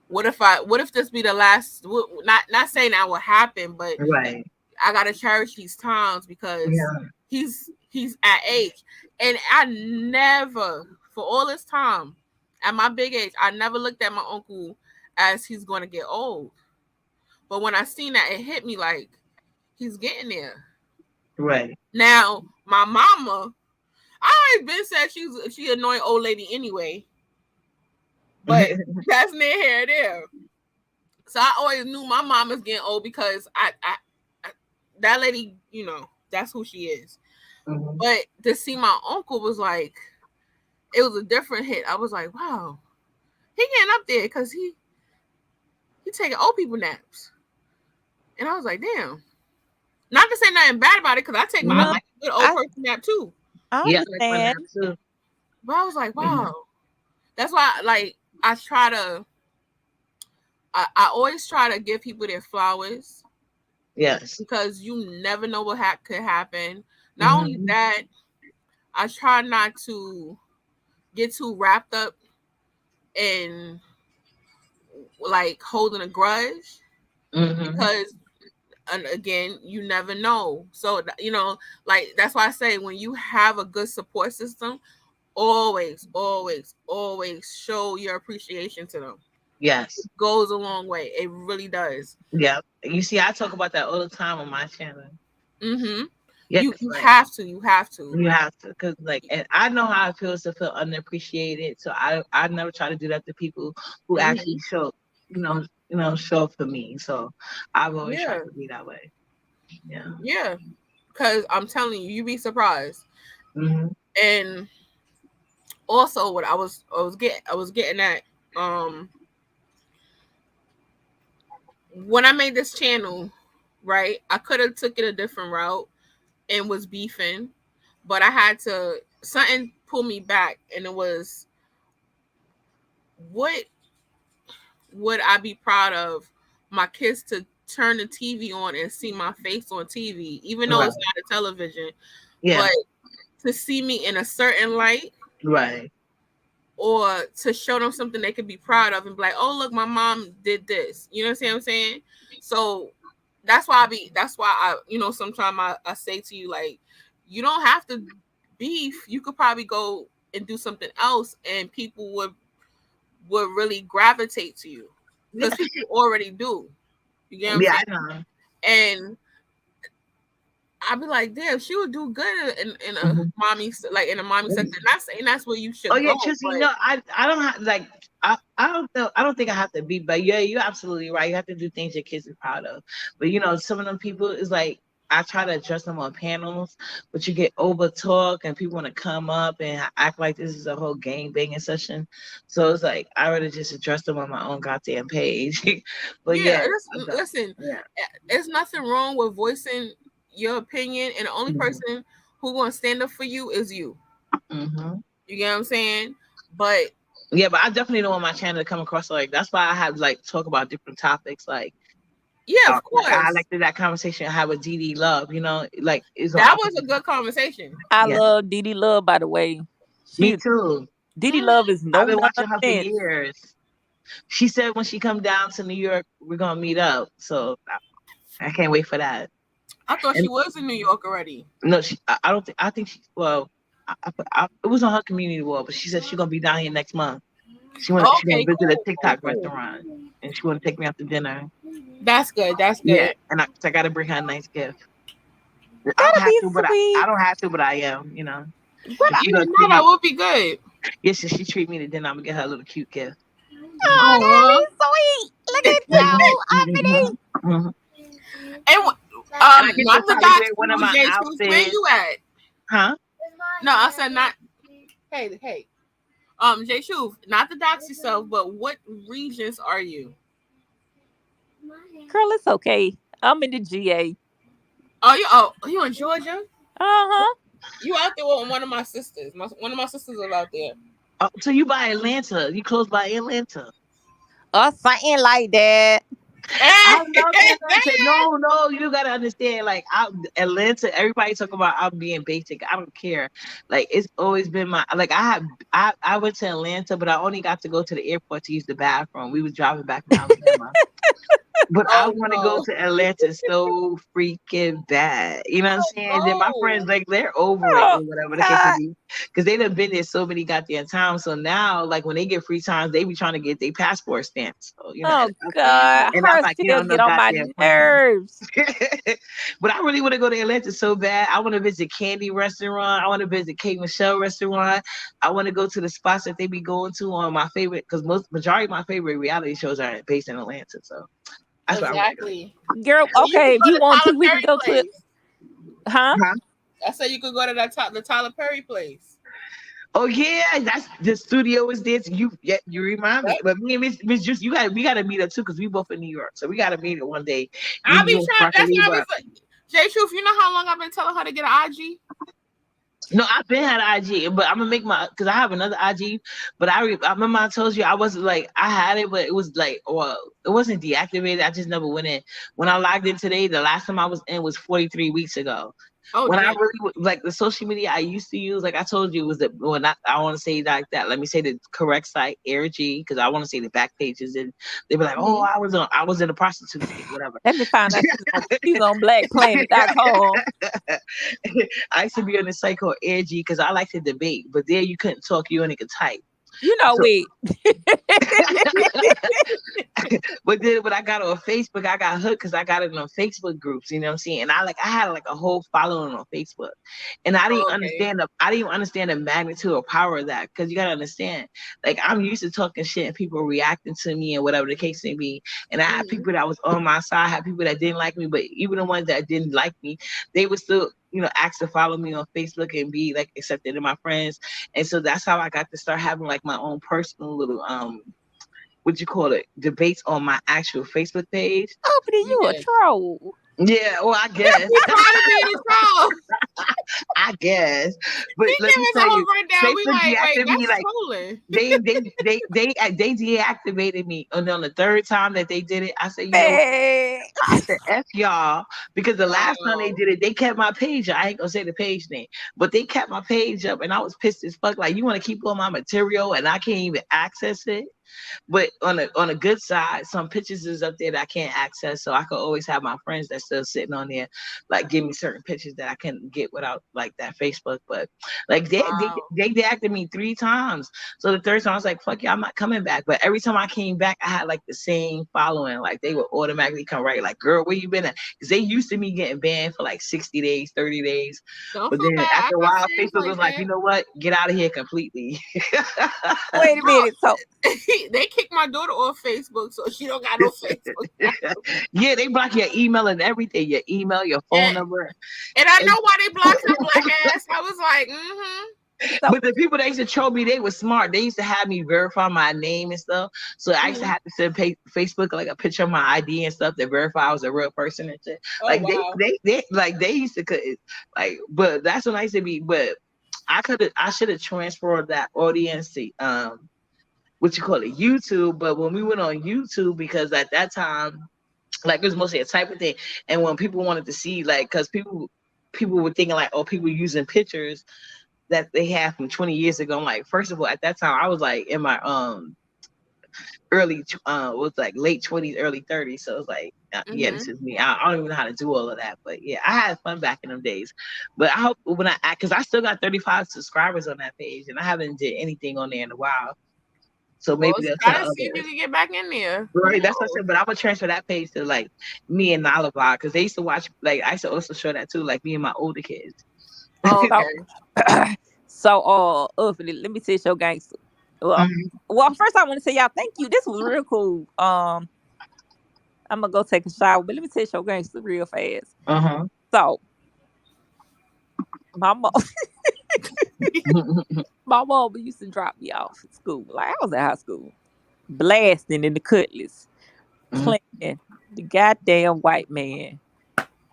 what if this be the last, not saying that will happen, but Right. I gotta cherish these times because Yeah. he's at age. And I never, for all this time, at my big age, I never looked at my uncle as he's gonna get old. But when I seen that, it hit me like he's getting there. Right. Now, my mama, I always been said she annoying old lady anyway, but that's near here or there. So I always knew my mama's getting old because I that lady, that's who she is. Mm-hmm. But to see my uncle was like, it was a different hit. I was like, wow, he getting up there because he taking old people naps, and I was like, damn. Not to say nothing bad about it, because I No, like a good old I person nap too. I Yeah, I like my nap understand. too. But I was like, Mhm. wow. That's why, like, I try to. I always try to give people their flowers, Yes. because you never know what could happen. Not only Mm-hmm. that, I try not to get too wrapped up in like holding a grudge, Mm-hmm. because, and again, you never know. So like, that's why I say, when you have a good support system, always, always, always show your appreciation to them. Yes. Goes a long way. It really does. Yeah. You see, I talk about that all the time on my channel. Mm-hmm. Yes, You like have to. You have to. you have to, cause like, and I know how it feels to feel unappreciated. So I never try to do that to people who Mm-hmm. actually show, show up for me. So I've always tried Yeah. to be that way. Yeah. Yeah. Because I'm telling you, you'd be surprised. Mm-hmm. And also, what I was getting at, um when I made this channel, right? I could have took it a different route and was beefing, but I had to, something pull me back, and it was, what would I be proud of my kids to turn the TV on and see my face on TV, even though Right. it's not a television, Yeah. but to see me in a certain light, Right. or to show them something they could be proud of and be like, oh, look, my mom did this. You know what I'm saying? So that's why I, sometimes I say to you, like, you don't have to beef. You could probably go and do something else, and people would really gravitate to you, Yeah. because people already do. You get what I'm Yeah. saying? I know. And I'd be like, damn, she would do good in a Mhm. mommy sector. Not saying that's where you Oh should yeah, go, Tristan. but I don't have like I don't know. I don't think I have to be, but yeah, you're absolutely right. You have to do things your kids are proud of. But some of them people is like I try to address them on panels, but you get over talk and people want to come up and act like this is a whole gang banging session. So it's like I rather just address them on my own goddamn page. But yeah, yeah, listen, yeah. there's nothing wrong with voicing your opinion, and the only Hmm. person who gonna stand up for you is you. Hmm. You get what I'm saying? But Yeah, but I definitely don't want my channel to come across like that's why I have like talk about different topics like yeah, of like I course, like that conversation I had with Dee Love, like it's on that was opposite. a good conversation. I Yeah, love Dee Dee Love, by the way. me She too. Dee Dee Love Mhm. is I've no been watching her for nonsense. years. She said when she come down to New York, we're gonna meet up. So I can't wait for that. I thought she And was in New York already. no, I don't think. I think she. Well, it was on her community wall, but she said she's gonna be down here next month. She gonna Okay, visit a cool, cool, TikTok cool. restaurant, and she wanna take me out to dinner. That's good. That's Yeah, good. and I gotta bring her a nice gift. I don't That'll have be to, but I sweet. don't have to, but I am. You know, if she Yeah, gonna no, treat that me, would be good. yes, if she treat me, then I'm gonna get her a little cute gift. Oh, that'll Aw. be sweet. Look at Mhm, you, mhm, Uppity. mhm. And And I get to not the probably wear dots one of you, my J Truth. Where outfits, you at? huh? No, I said not. Hey, hey. J Truth, not the dots yourself, but what regions are you? Girl, it's okay. I'm in the GA. Oh, you in Georgia? Uh-huh. You out there with one of my sisters? One of my sisters is out there. Oh, so you by Atlanta? You close by Atlanta? Or something like that. I Hey, love Atlanta. No, no, you gotta understand. Like Atlanta, everybody talk about I'm being basic. I don't care. Like it's always been my like I went to Atlanta, but I only got to go to the airport to use the bathroom. We was driving back from Alabama. But I oh want to go no, to Atlanta so freaking bad. You know what I'm saying? Then my friends, no. like, they're over it Oh or whatever the case may God. be. Because they done been there so many goddamn times. So now, like, when they get free times, they be trying to get their passport stamps. So, Oh Mm. God. and I'm Her like, get still on get the on my goddamn plane. nerves. But I really want to go to Atlanta so bad. I want to visit Candy Restaurant. I want to visit Kate Michelle Restaurant. I want to go to the spots that they be going to on my favorite, because majority of my favorite reality shows are based in Atlanta. So that's where I want to go. Exactly. Girl, Well, you okay, could if go you to want to, Tyler we can Perry go to place. huh? Huh? I said you could go to the Tyler Perry place. Oh yeah, that's the studio is this. You remind me. Yep. But me and Miss Juice, we gotta meet up too, because we both in New York. So we gotta meet it one day. I'll Me, be you, and trying. Sparkle That's what Libra. I be. J Truth, you know how long I've been telling her to get an IG? No, I've been had an IG, but I'm gonna make my, because I have another IG. But I remember I told you I wasn't like, I had it, but it was like, well, it wasn't deactivated. I just never went in. When I logged in today, the last time I was in was 43 weeks ago. Oh When I damn. really like the social media I used to use, like I told you, was the, well, not, I want to say like that. Let me say the correct site, AirG, because I want to say the back pages, and they were like, oh, Hmm. I was in a prostitute sting, whatever. Let me find out she's on blackplanet.com. I used to be on the site called AirG because I like to debate, but there you couldn't talk, you only could type. You know So we but then when I got on Facebook, I got hooked because I got it on Facebook groups. You know what I'm saying? And I had like a whole following on Facebook, and Okay. I didn't even understand the magnitude or power of that, because you gotta understand, like I'm used to talking shit and people reacting to me and whatever the case may be. And I had Hmm. people that was on my side, I had people that didn't like me, but even the ones that didn't like me, they would still, ask to follow me on Facebook and be like accepted in my friends. And so that's how I got to start having like my own personal little what you call it, debates on my actual Facebook page. Uppity, You you a did. troll. Yeah, well, I guess, He trying to be the troll. I guess. But He let gave me us a tell whole you, rundown. We Facebook like, wait, deactivated me. that's Like trolling. they deactivated me, and on the third time that they did it, I said, you know what? Man. I said, F y'all, because the last time they Wow. did it, they kept my page up. I ain't gonna say the page name, but they kept my page up, and I was pissed as fuck. Like, you want to keep all my material, and I can't even access it. But on a good side, some pictures is up there that I can't access, so I could always have my friends that's still sitting on there, like give me certain pictures that I can get without like that Facebook. But like Wow. they deactivated me 3 times. So the third time I was like, fuck yeah, I'm not coming back. But every time I came back, I had like the same following. Like they would automatically come right, like, girl, where you been at? Because they used to me getting banned for like 60 days, 30 days. Don't But feel then bad. I after a got while, friends Facebook like was like, you that. know what? Get out of here completely. Wait a minute. So Bro, they kicked my daughter off Facebook, so she don't got no Facebook now. Yeah, they block your email and everything, your email, your phone And, number. and I And, know why they blocked her black ass. I was like, mm-hmm. so but the people that used to troll me, they were smart. They used to have me verify my name and stuff. So I used to Mm-hmm. have to send Facebook like a picture of my ID and stuff to verify I was a real person and shit. Oh Like wow. they used to like, but that's when I used to be. But I should have transferred that audience to what you call it, YouTube. But when we went on YouTube, because at that time, like it was mostly a type of thing, and when people wanted to see, like, because people were thinking like, oh, people using pictures that they had from 20 years ago. I'm like, first of all, at that time I was like in my was like late 20s, early 30s. So it was like, yeah, Mm-hmm. this is me. I don't even know how to do all of that, but yeah, I had fun back in them days. But I hope when because I still got 35 subscribers on that page, and I haven't did anything on there in a while. So Well, maybe they'll try tell to see if you others. can get back in there. Right, that's what I said. But I'm gonna transfer that page to like me and Nalabar because they used to watch. Like I used to also show that too, like me and my older kids. Oh, So, okay. let me tell you your gangster. Well, Mhm. well, first I want to say y'all thank you. This was real cool. I'm gonna go take a shower, but let me tell you your gangster real fast. Uh-huh. So, my mom, my mom used to drop me off at school. Like I was at high school, blasting in the Cutlass, Mhm. playing the goddamn white man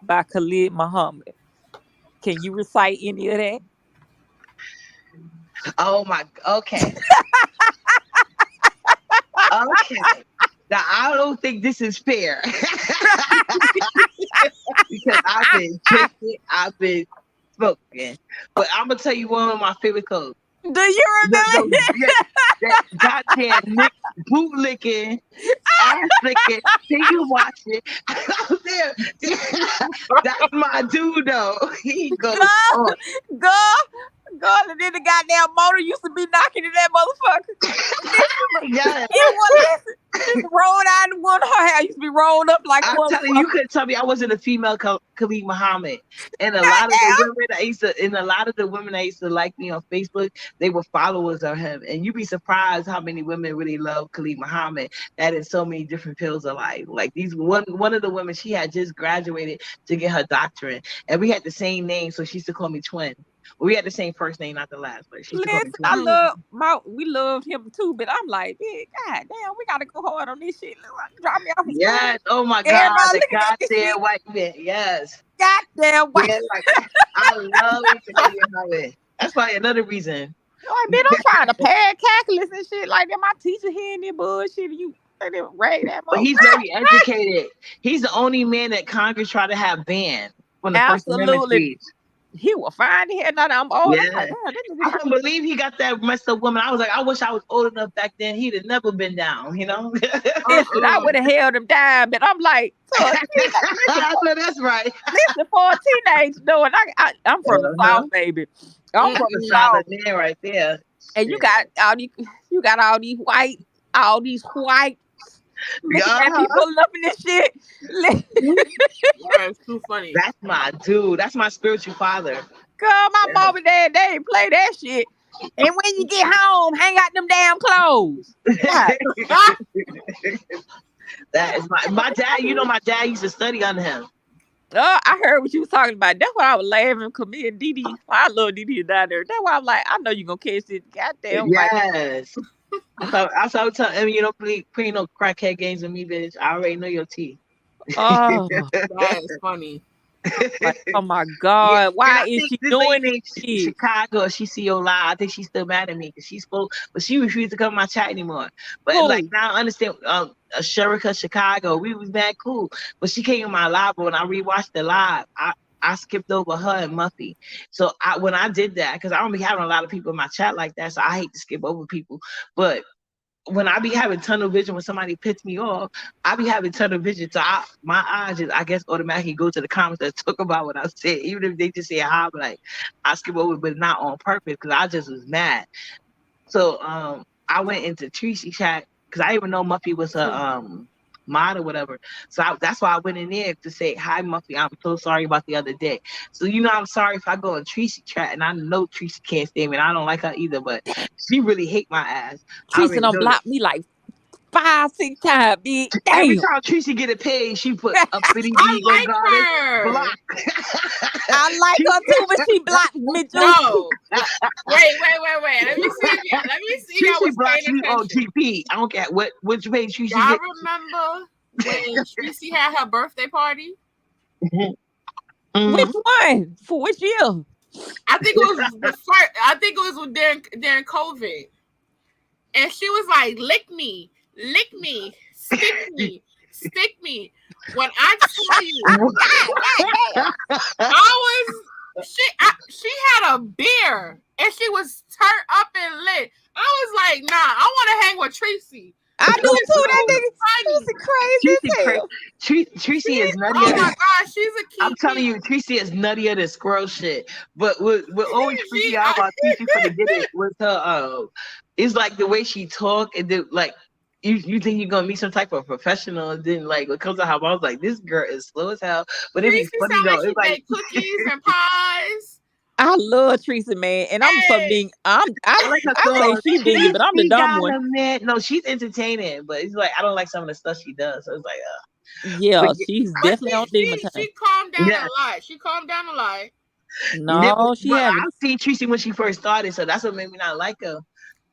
by Khalid Muhammad. Can you recite any of that? Oh my. Okay. Okay. Now I don't think this is fair because I've been drinking, I've been smoking, but I'm gonna tell you one of my favorite codes. Do you remember? That goddamn Nick bootlicking, ass licking. Can you watch it? Out there, that's my dude though. He goes on. Go, and then the goddamn motor used to be knocking in that motherfucker. Yeah, It was just rolled out in one her hair used to be rolled up like I'm one. telling you, you couldn't tell me I wasn't a female Khalid Muhammad. And a lot of the Goddamn. women I used to, and a lot of the women that used to like me on Facebook, they were followers of him. And you'd be surprised how many women really love Khalid Muhammad. That is so many different pills of life. Like these one of the women, she had just graduated to get her doctorate, and we had the same name, so she used to call me twin. We had the same first name, not the last, but she used to call me Listen, twin. we loved him too, but I'm like, man, goddamn, we gotta go hard on this shit. Drop me off of school. Yes. Oh my God. Everybody The looking at this goddamn shit. white man. Yes. Goddamn white. Yeah, like I love Khalid Muhammad. That's probably another reason. Like, man, I'm trying to pad calculus and shit like that. My teacher hearing this bullshit. You they didn't rag that But he's very educated. He's the only man that Congress tried to have banned from the First Amendment absolutely. speech. He will find it. Now I'm old. Yeah. I'm like, damn, this I nigga couldn't believe he got that messed up woman. I was like, I wish I was old enough back then. He'd have never been down, you know? listen, I would have held him down, but I'm like, so, I know that's right. listen, for a teenage, no, and I'm from the South, baby. I'm from the South, man, right there. and you got all these white, looking at me pulling up in this shit. That's too funny. That's my dude. That's my spiritual father. Girl, my mom and dad, they ain't play that shit. And when you get home, hang out them damn clothes. That is my dad. You know, my dad used to study under him. Oh, I heard what you was talking about. That's why I was laughing. Cause me and Didi, I love Didi down there. That's why I'm like, I know you gonna catch this goddamn white. Yes. I was telling him, you don't play no crackhead games with me, bitch. I already know your tea. Oh, That is funny. like, oh my God, why is she doing this? this? Chicago, she see your lie. I think she's still mad at me because she spoke, but she refused to come to my chat anymore. But Who? like now, I understand. Sherika Chicago, we was mad cool, but she came in my live. But when I rewatched the live, I skipped over her and Muffy. So when I did that, because I don't be having a lot of people in my chat like that, so I hate to skip over people. But when I be having tunnel vision, when somebody pissed me off, I be having tunnel vision. So my eyes just, I guess, automatically go to the comments that talk about what I said. Even if they just say hi, like I skip over, but not on purpose because I just was mad. So I went into Tracy chat because I didn't even know Muffy was a mod or whatever. So that's why I went in there to say, hi, Muffy, I'm so sorry about the other day. So, you know, I'm sorry if I go in Tracy chat, and I know Tracy can't stand me, and I don't like her either, but she really hate my ass. Tracy done blocked me like 5-6 times, bitch. Damn. Every time Tracy get a page, she put a pretty I like her. block. I like her too, but she blocked me too. No. Wait. Let me see. Tracy blocks me on GP. I don't care which page Tracy. Y'all remember when Tracy had her birthday party? Mm-hmm. Which one? For which year? I think it was the first. I think it was during COVID, and she was like, "Lick me, stick me." When I tell you, she had a beer and she was turned up and lit. I was like, nah, I want to hang with Tracy. I do too. That nigga crazy. Tracy is nutty. Oh my God, she's a key. I'm telling you, Tracy is nuttier than squirrel shit. But what always freaked me out about Tracy for the get it was her it's like the way she talk, and then like you think you're gonna meet some type of professional, and then like what comes out her mouth, I was like, this girl is slow as hell. But it'd be Tracy funny sound like though. she It's like bake cookies and pies. I love Teresa, man, and I'm so Hey, ding. I I like her say song. she dingy, but I'm the She dumb got one. a man. No, she's entertaining, but it's like I don't like some of the stuff she does. So it's like, but Yeah, she's but definitely on demon time. she calmed down yeah. a lot. She calmed down a lot. No, she But haven't. I've seen Tracy when she first started, so that's what made me not like her.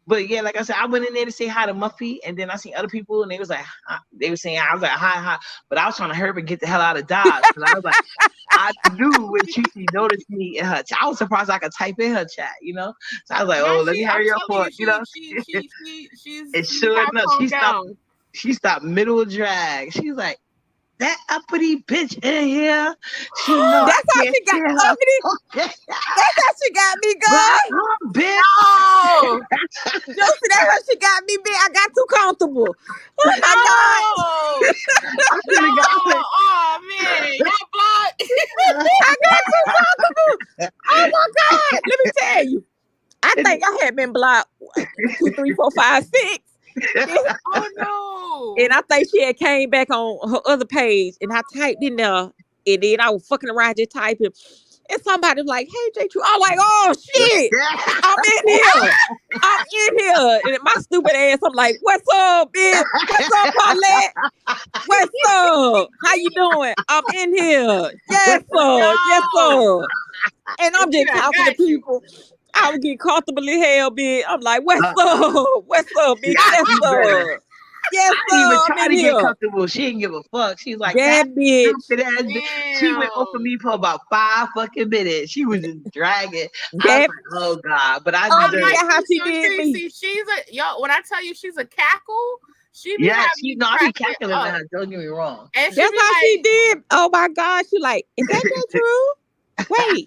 But yeah, like I said, I went in there to say hi to Muffy, and then I seen other people, and they was like, they were saying, I was like, hi, hi, but I was trying to hurry up and get the hell out of Dodge, because I was like, I knew when Tracy noticed me in her chat. I was surprised I could type in her chat, So I was like, No, oh, let me I'm hurry up telling for you, it. And she sure has enough, calmed down. she stopped middle of drag. She's like, that uppity bitch in here. She know I That's how can't she got stand uppity. her. That's how she got me, But girl. I'm bitch. No, Josie, that's how she got me, bitch. I got too comfortable. Oh my god, no, I no. should have got Oh man, y'all blocked. I got too comfortable. Oh my god, let me tell you. I think I had been blocked 2, 3, 4, 5, 6. Oh And no. I think she had came back on her other page, and I typed in there, and then I was fucking around just typing, and somebody was like, "Hey, J. True," I'm like, "Oh shit, I'm in here, I'm in here," and my stupid ass, I'm like, "What's up, bitch? What's up, Paulette? What's up? How you doing? I'm in here. Yes, sir. Yes, No. sir." And I'm just I talking to got you. people. I would get comfortable in hell, bitch. I'm like, "What's Uh, up? What's up, See, bitch? I Yes, do better. sir. Yes, I didn't even sir. I'm try in to get here." comfortable. She didn't give a fuck. She's like, that That bitch. stupid ass bitch. She went over Damn. me for about 5 fucking minutes. She was just dragging. I was That like, oh God. But I oh, I bitch, deserve like that's how you she so did me. Tracy. She's a yo. When I tell you she's a cackle, she be yeah, having me I be cracking cackling at up, her. Don't get me wrong. and she That's be how she like, did. Oh my God. She like, is that J True? Wait,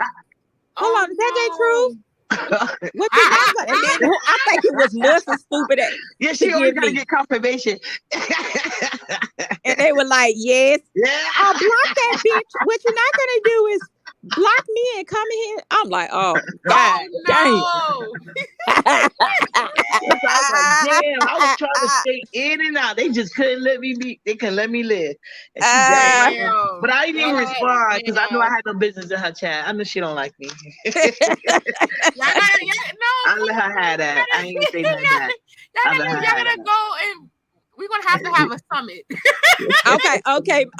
hold on, is that J True? "Oh What you got? And then I think it was Melissa stupid Yeah, to she always give gotta me. get confirmation. And they were like, yes. Yeah. I'll block that bitch. What you're not gonna do is block me and come in here. I'm like, oh God damn. no, So I was like, damn, I was trying to stay in and out. They just couldn't let me be. They couldn't let me live. And she Uh, dragged me. damn, But I didn't even yeah, respond because I knew I yeah." had no business in her chat. I knew she don't like me. Y'all gotta, no, I let her have that. I ain't even say nothing back. I let her y'all have gotta that. go, and we're gonna have to have a summit.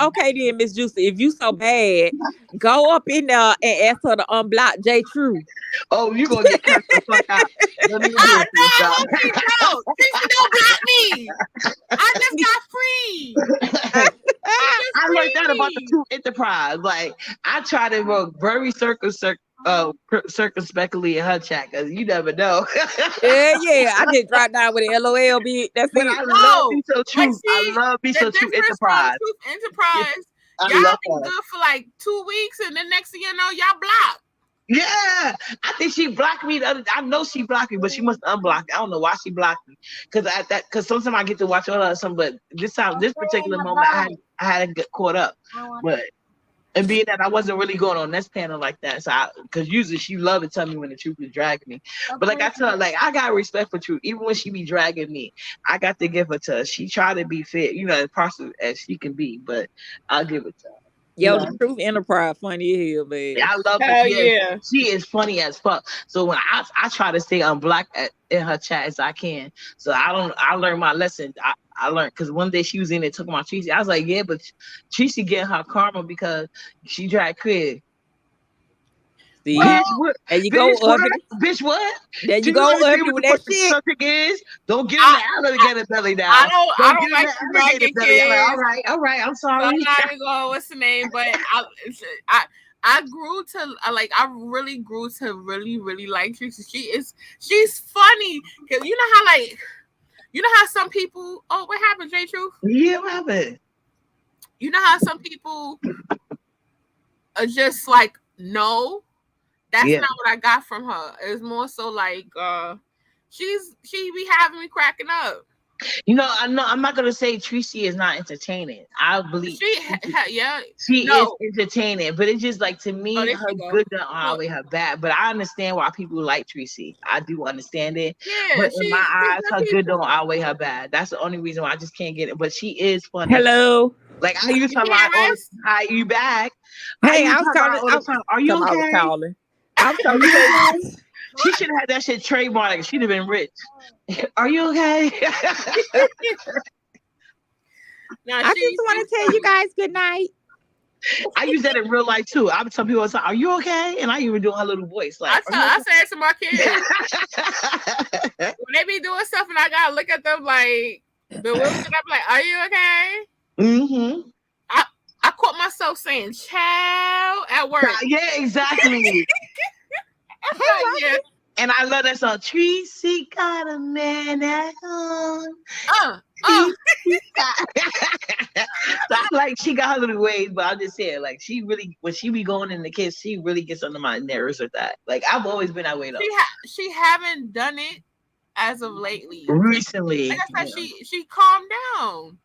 okay, then, Miss Juicy. If you so bad, go up in there and ask her to unblock J True. Oh, you gonna get cursed the fuck out. Don't even do Oh it to no, yourself. okay, no, Tracy, don't block me. I just got free. She just I learned freed that about the me. two enterprise. Like I try to work very circumspectly in her chat because you never know. Yeah. I just dropped down with an LOL, bitch. That's But it. I love No, me so but true. I see, love me the so true difference from enterprise. Truth Enterprise, I y'all love been her. good for like 2 weeks, and the next thing you know, y'all blocked. Yeah, I think she blocked me the other. I know she blocked me, but she must unblock me. I don't know why she blocked me. Because sometimes I get to watch all of some, but this particular moment, I had to get caught up. But and being that I wasn't really going on this panel like that, so because usually she loved to tell me when the truth was dragging me. But like I tell her, like I got respect for Truth, even when she be dragging me, I got to give her to her. She tried to be fair, as partial as she can be, but I'll give it to her. Yo, the Truth Enterprise funny as hell, man. I love her. Hell yeah. She is funny as fuck. So when I try to stay unblocked in her chat as I can. So I learned my lesson. I learned because one day she was in there talking about Tracy. I was like, yeah, but Tracy getting her karma because she dragged Craig. See, Bitch, what? there you Bitch, go, what? uppity. Bitch, what? There Do you you go, understand uppity, what with the that fucking shit. subject is? Don't give him the alligator belly now. I Don't don't give him like the the alligator dragon belly. I'm like, kids. all right, I'm So I'm sorry. not even going. What's the name? But I grew to I really grew to really really like Tracy. She's funny because you know how some people. Oh, what happened, J Truth? Yeah, what happened? You know how some people are just like, no, that's Yeah. not what I got from her. It's more so like she be having me cracking up. I'm not gonna say Tracy is not entertaining. I believe Yeah. she is No. entertaining, but it's just like to Oh, me, there her she go. good don't outweigh her bad. But I understand why people like Tracy. I do understand it. Yeah, But in my she's eyes, good her good don't people. outweigh her bad. That's the only reason why I just can't get it. But she is funny. Hello. Like I used You to lie hear all the us? Hi, you back? I Hey, used I to was lie calling. all the time. Are you I was okay? calling. I was Are calling to you tell you okay? guys. She should have had that shit trademarked. She'd have been rich. Are you okay? Now I just she's want to tell you funny. guys good night. I use that in real life too. I would tell people all the time, "Are you okay?" And I even do her little voice, like, "Are you I say it to my kids okay?" when they be doing stuff, and I gotta look at them like bewildered. I'm like, "Are you okay?" Mm-hmm. I I caught myself saying "child" at work. Yeah, exactly. I'm Hey, like, yeah, Rocky. And I love that song. Tracy got a man at home. uh, uh. Tracy got. So I like she got her little ways, but I'm just saying, like she really when she be going in the kids, she really gets under my nerves with that. Like I've always been that way though. She haven't done it as of lately. 'Cause like Recently, I said, she calmed down.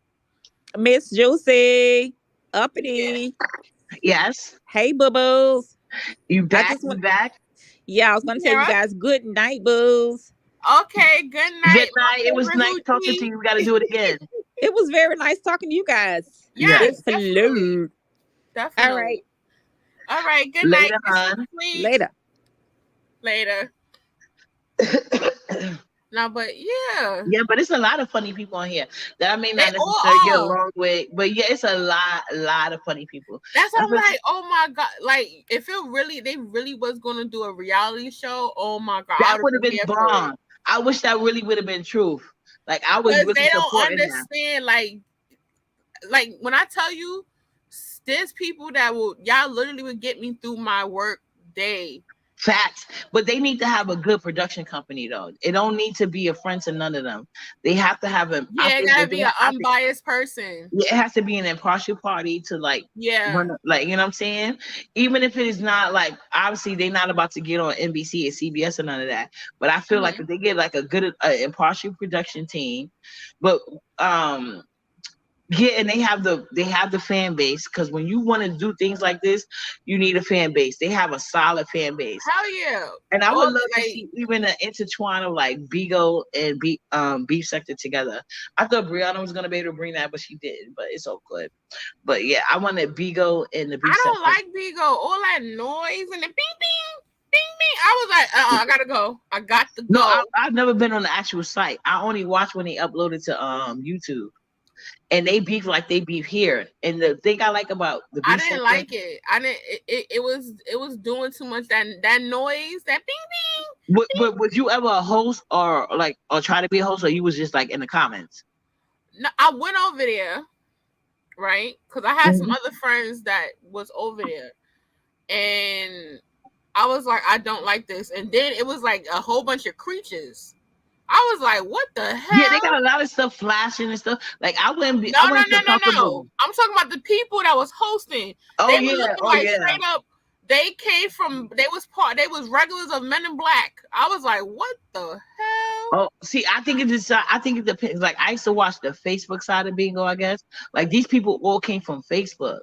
Miss Juicy. Yeah. Uppity. yes, Hey, boo boos. you I back, just you want. back. Yeah, I was You going to tell hear you us? guys good night, boos. Okay. Good Good night, night. my It was favorite nice talking to hoochie. you. We got to do it again. It was very nice talking to you guys. Yes. It Yes, definitely, flowed. All right. definitely. All right. Good night. Later, Get some hon. sleep. Later. Later. No, but yeah, Yeah, but it's a lot of funny people on here that I may they not necessarily get all are. along with. But yeah, it's a lot of funny people. That's what That's I'm what like. Oh my god! Like if they really was gonna do a reality show, oh my god, I that would have would have been been here for it. bomb. I wish that really would have been truth. Like I was Because really they don't supporting that. understand. Like when I tell you, there's people that will y'all literally would get me through my work day. Facts, but they need to have a good production company though. It don't need to be a friend to none of them. They have to have a. I Yeah, it think gotta that be an I think unbiased person. yeah, it has to be an impartial party to like Yeah. run, like you know what I'm saying. Even if it is not like obviously they're not about to get on NBC or CBS or none of that. But I feel like Mhm. if they get like a good impartial production team, but um yeah, and they have the fan base because when you want to do things like this, you need a fan base. They have a solid fan base. Hell yeah. And I would All love to like see even an intertwine of like Bigo and Beef Sector together. I thought Brianna was gonna be able to bring that, but she didn't. But it's all good. But yeah, I wanted Bigo and the I Beef don't Sector. like Bigo. All that noise and the bing bing bing bing. I was like, I gotta go. I got to No, go. I've never been on the actual site. I only watch when they upload it to YouTube. And they beef like they beef here. And the thing I like about the I Beef didn't Sector, like it. I didn't. It was doing too much that noise. That bing would you ever host or like or try to be a host, or you was just like in the comments? bing. No, I went over there, right? Because I had some Mhm. other friends that was over there, and I was like, I don't like this. And then it was like a whole bunch of creatures. I was like, what the Yeah, they hell? got a lot of stuff flashing and stuff. Like No, I no, wouldn't no, feel no, comfortable. no. I'm talking about the people that was hosting. Oh They were yeah, looking oh like yeah. straight up. They came from. They was regulars of Men in Black. I was like, what the hell? Oh, see, I think it depends. Like I used to watch the Facebook side of Bingo, I guess. Like these people all came from Facebook.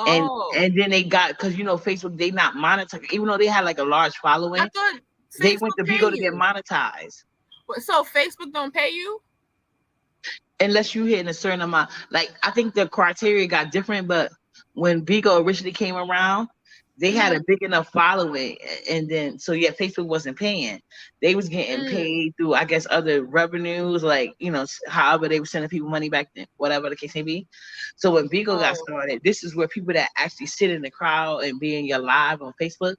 And Oh, and then they got because Facebook they not monetized even though they had like a large I following. thought They went Facebook to pay Bigo to get you. monetized So Facebook don't pay you? unless you hit in a certain amount. Like I think the criteria got different, but when Bigo originally came around, they had Mm-hmm. a big enough following, and then so yeah, Facebook wasn't paying. They was getting Mm. paid through I guess other revenues, like however they were sending people money back then, whatever the case may be. So when Bigo got Oh, started, this is where people that actually sit in the crowd and be in your live on Facebook,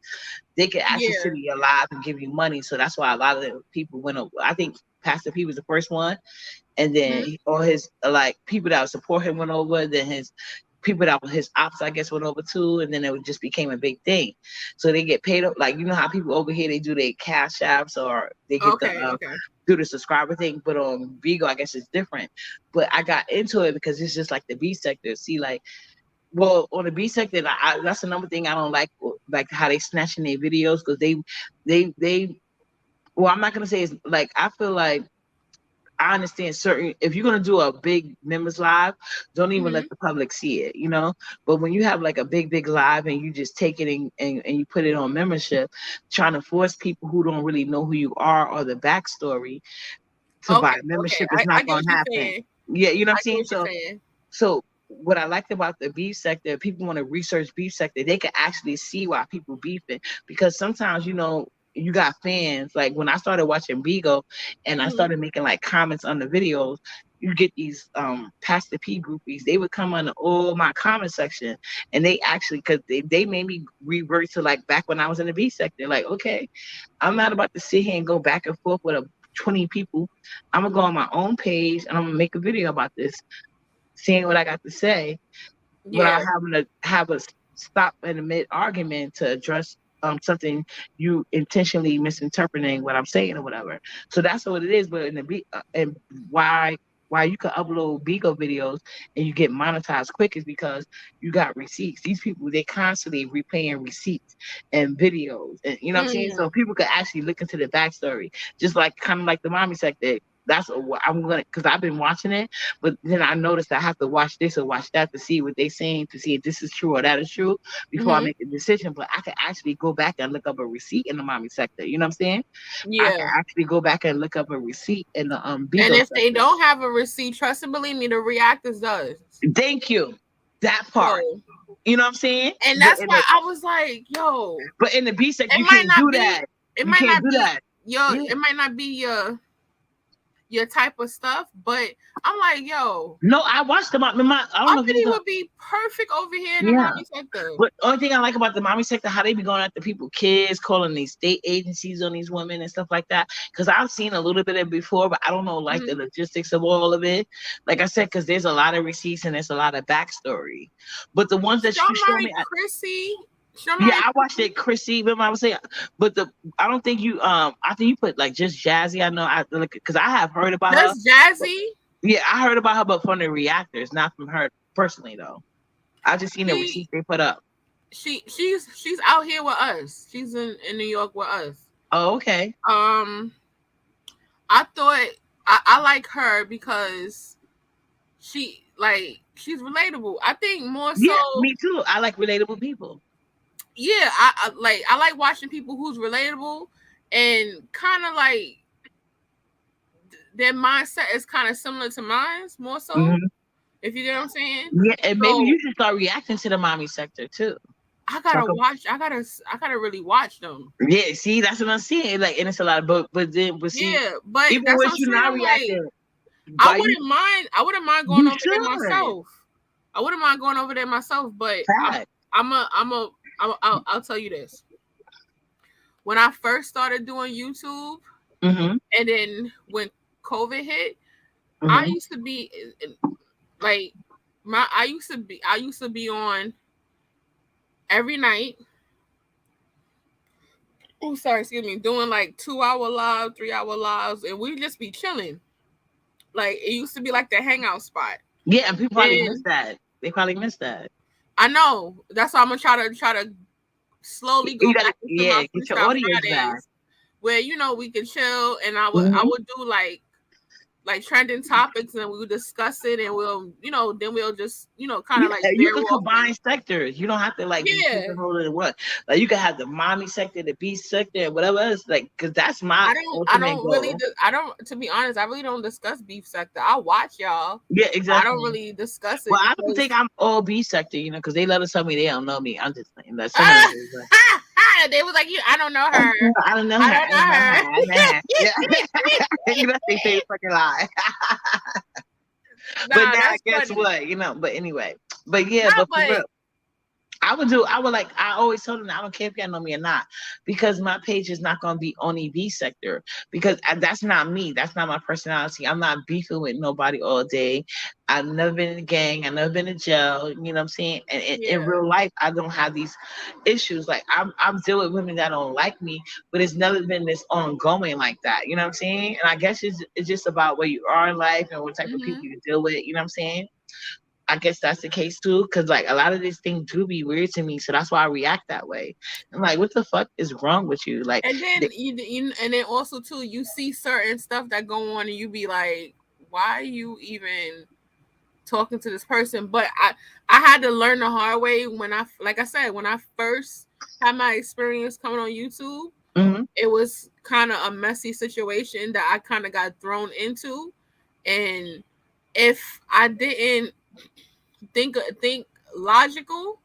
they could actually sit yeah. in your live and give you money. So that's why a lot of the people went over. I think Pastor P was the first one, and then Mm-hmm. all his like people that would support him went over. Then his people that were his ops, I guess, went over too, and then it just became a big thing. So they get paid up, like how people over here they do their cash apps or they get the Okay, okay. do the subscriber thing, but on Vigo, I guess it's different. But I got into it because it's just like the B sector. See, like, well, on the B sector, that's another thing I don't like how they snatching their videos because they. Well, I'm not gonna say it's like I feel like I understand certain, if you're gonna do a big members live, don't even Hmm. let the public see it, you know. But when you have like a big live and you just take it and you put it on membership, trying to force people who don't really know who you are or the backstory to buy Okay, okay. membership is I not get gonna what you're happen. saying. Yeah, you know what I I'm get saying? what you're saying. So what I liked about the beef sector, people want to research beef sector, they can actually see why people beefing. Because sometimes, you know, you got fans. Like when I started watching Bigo and I Hmm. started making like comments on the videos, you get these Pastor P groupies. They would come on all my comment section and they actually, because they made me revert to like back when I was in the beef sector. Like, okay, I'm not about to sit here and go back and forth with 20 people. I'm gonna go on my own page and I'm gonna make a video about this, saying what I got to say without Yeah. having to have a stop in the mid argument to address something you intentionally misinterpreting what I'm saying or whatever. So that's what it is. But in the and why you can upload Bigo videos and you get monetized quick is because you got receipts. These people, they constantly replaying receipts and videos, and you know what I'm saying. So Hmm. people could actually look into the backstory, just like kind of like the mommy sector. That's what I'm gonna, because I've been watching it, but then I noticed I have to watch this or watch that to see what they saying, to see if this is true or that is true before I Hmm. make a decision. But I can actually go back and look up a receipt in the mommy sector. You know what I'm saying? I can Yeah. actually go back and look up a receipt in the And Bigo if they sector. don't have a receipt, trust and believe me, the reactors does. Thank you. That part. So, You know what I'm saying? and that's why I was like, yo, But in the B sector, it you might can't not do be, that. it You might can't not do be that. your, Yeah. it might not be your type of stuff, but I'm like, yo, No, I watched them. I don't our know if you video know. would be perfect over here in the Yeah. mommy sector. But only thing I like about the mommy sector, how they be going after people, kids, calling these state agencies on these women and stuff like that. Because I've seen a little bit of it before, but I don't know like the Mm-hmm. logistics of all of it. Like I said, because there's a lot of receipts and there's a lot of backstory. But the ones that you show Shamari me, Chrissy, yeah, Shamari I watched Chrissy, it, Chrissy. Remember I was saying, but I don't think you I think you put like just Jazzy. I know I like because I have heard about her. that's Jazzy. Yeah, I heard about her, but from the reactors, not from her personally though. I just seen the She receipts they put up. she's out here with us. She's in New York with us. Oh, okay. Um, I thought I like her because she's relatable. I think more Yeah, so. me too. I like relatable people. Yeah, I like watching people who's relatable and kind of like their mindset is kind of similar to mine's more so. Hmm. If you get what I'm saying. Yeah, and maybe So you should start reacting to the mommy sector too. I Talk gotta watch. I gotta really watch them. yeah, see, that's what I'm saying. Like, and it's a lot of, but see, Yeah, but even that's what with I'm you saying. not I'm like, reacting, why you I wouldn't mind going you over there should. myself. I wouldn't mind going over there myself, but Fact. I'll tell you this. When I first started doing YouTube, Mm-hmm. and then when COVID hit, I Mm-hmm. used to be like I used to be on every night. Oh, sorry, excuse me, doing like 2 hour live, 3 hour lives, and we just be chilling. Like it used to be like the hangout spot. Yeah, and people probably miss Then that. They probably miss that. I know that's why I'm gonna try to slowly go You gotta, back into my yeah, get your Freestyle audience back. Fridays, where we can chill, and I Hmm. would do like trending topics, and we would discuss it, and then we'll just kind of Yeah, like you veer could off and combine sectors. You don't have to like be yeah. pigeonholed in one. Like you could have the mommy sector, the B sector, and whatever else. Like, cause that's my I ultimate don't really goal. I don't to be honest, I really don't discuss beef sector. I watch y'all. Yeah, I don't exactly. really discuss Well, it I don't think because I'm all B sector, you know, because they let us tell me they don't know me. I'm just saying that some of them is like, they was like, I don't know her. I don't know her. I I don't don't know her. know I don't know her. Yeah. You know, they say fucking lie. her. But Nah, now, that's guess funny. what? You know, but anyway. But yeah, Nah, but for but real. I would like, I always told them, I don't care if y'all know me or not, because my page is not going to be only B sector, because that's not me. That's not my personality. I'm not beefing with nobody all day. I've never been in a gang. I've never been in jail. You know what I'm saying? And in yeah. real life, I don't have these issues. Like I'm dealing with women that don't like me, but it's never been this ongoing like that. You know what I'm saying? And I guess it's just about where you are in life and what type of Hmm. people you deal with. You know what I'm saying? I guess that's the case too, because like a lot of these things do be weird to me, so that's why I react that way. I'm like, what the fuck is wrong with you? Like, And then and then also too, you see certain stuff that go on, and you be like, why are you even talking to this person? But I had to learn the hard way when like I said, when I first had my experience coming on YouTube, mm-hmm. it was kind of a messy situation that I kind of got thrown into, and if I didn't think logical,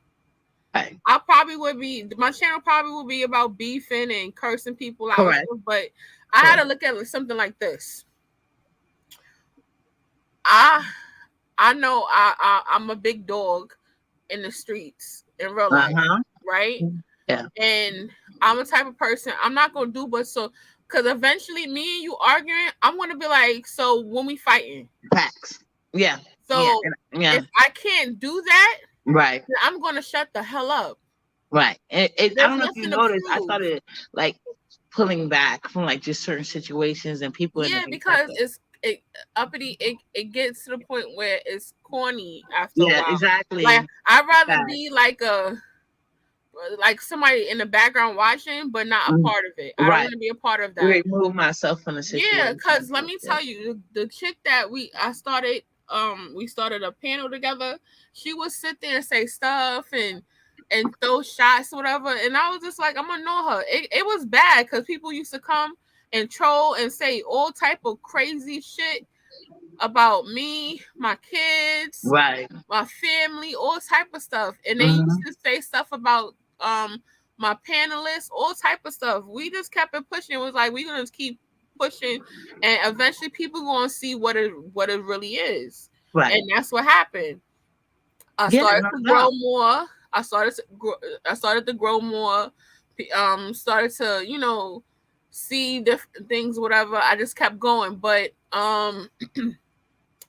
Right. I probably would be, my channel probably would be about beefing and cursing people out and Correct. stuff, but I had to look at something like this. I know I'm a big dog in the streets in real life, right? Yeah. And I'm a type of person, I'm not gonna do but so, because eventually me and you arguing, I'm gonna be like, so when we fighting, facts. Yeah. so yeah. if I can't do that, right, then I'm gonna shut the hell up. right. I There's don't know if you nothing to noticed, I prove. started like pulling back from like just certain situations and people in Yeah, the because it uppity, it gets to the point where it's corny after a yeah, while. exactly. Like I'd rather Facts. be like somebody in the background watching, but not a part of it. I don't Right. want to be a part of that. Remove myself from the situation. Yeah, because let me tell you, the chick that we started a panel together. She would sit there and say stuff and throw shots, whatever. And I was just like, I'm gonna know her. It was bad because people used to come and troll and say all type of crazy shit about me, my kids, Right. my family, all type of stuff. And they used to say stuff about my panelists, all type of stuff. We just kept it pushing. It was like we're gonna keep pushing, and eventually people gonna see what it really is. Right. And that's what happened. I started to grow more. I started to grow more. Started to see different things, whatever. I just kept going, but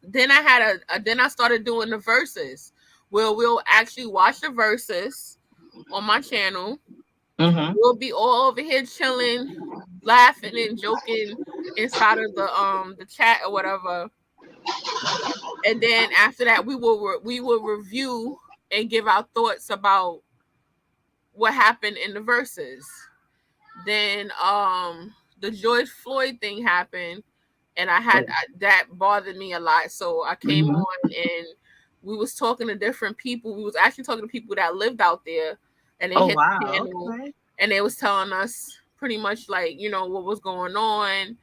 then I started doing the verses. We'll actually watch the verses on my channel. We'll be all over here chilling, laughing and joking inside of the chat or whatever. And then after that, we will review and give our thoughts about what happened in the verses. Then the George Floyd thing happened, and that bothered me a lot. So I came on and we was talking to different people. We was actually talking to people that lived out there, and they hit the panel, and they was telling us pretty much like what was going on.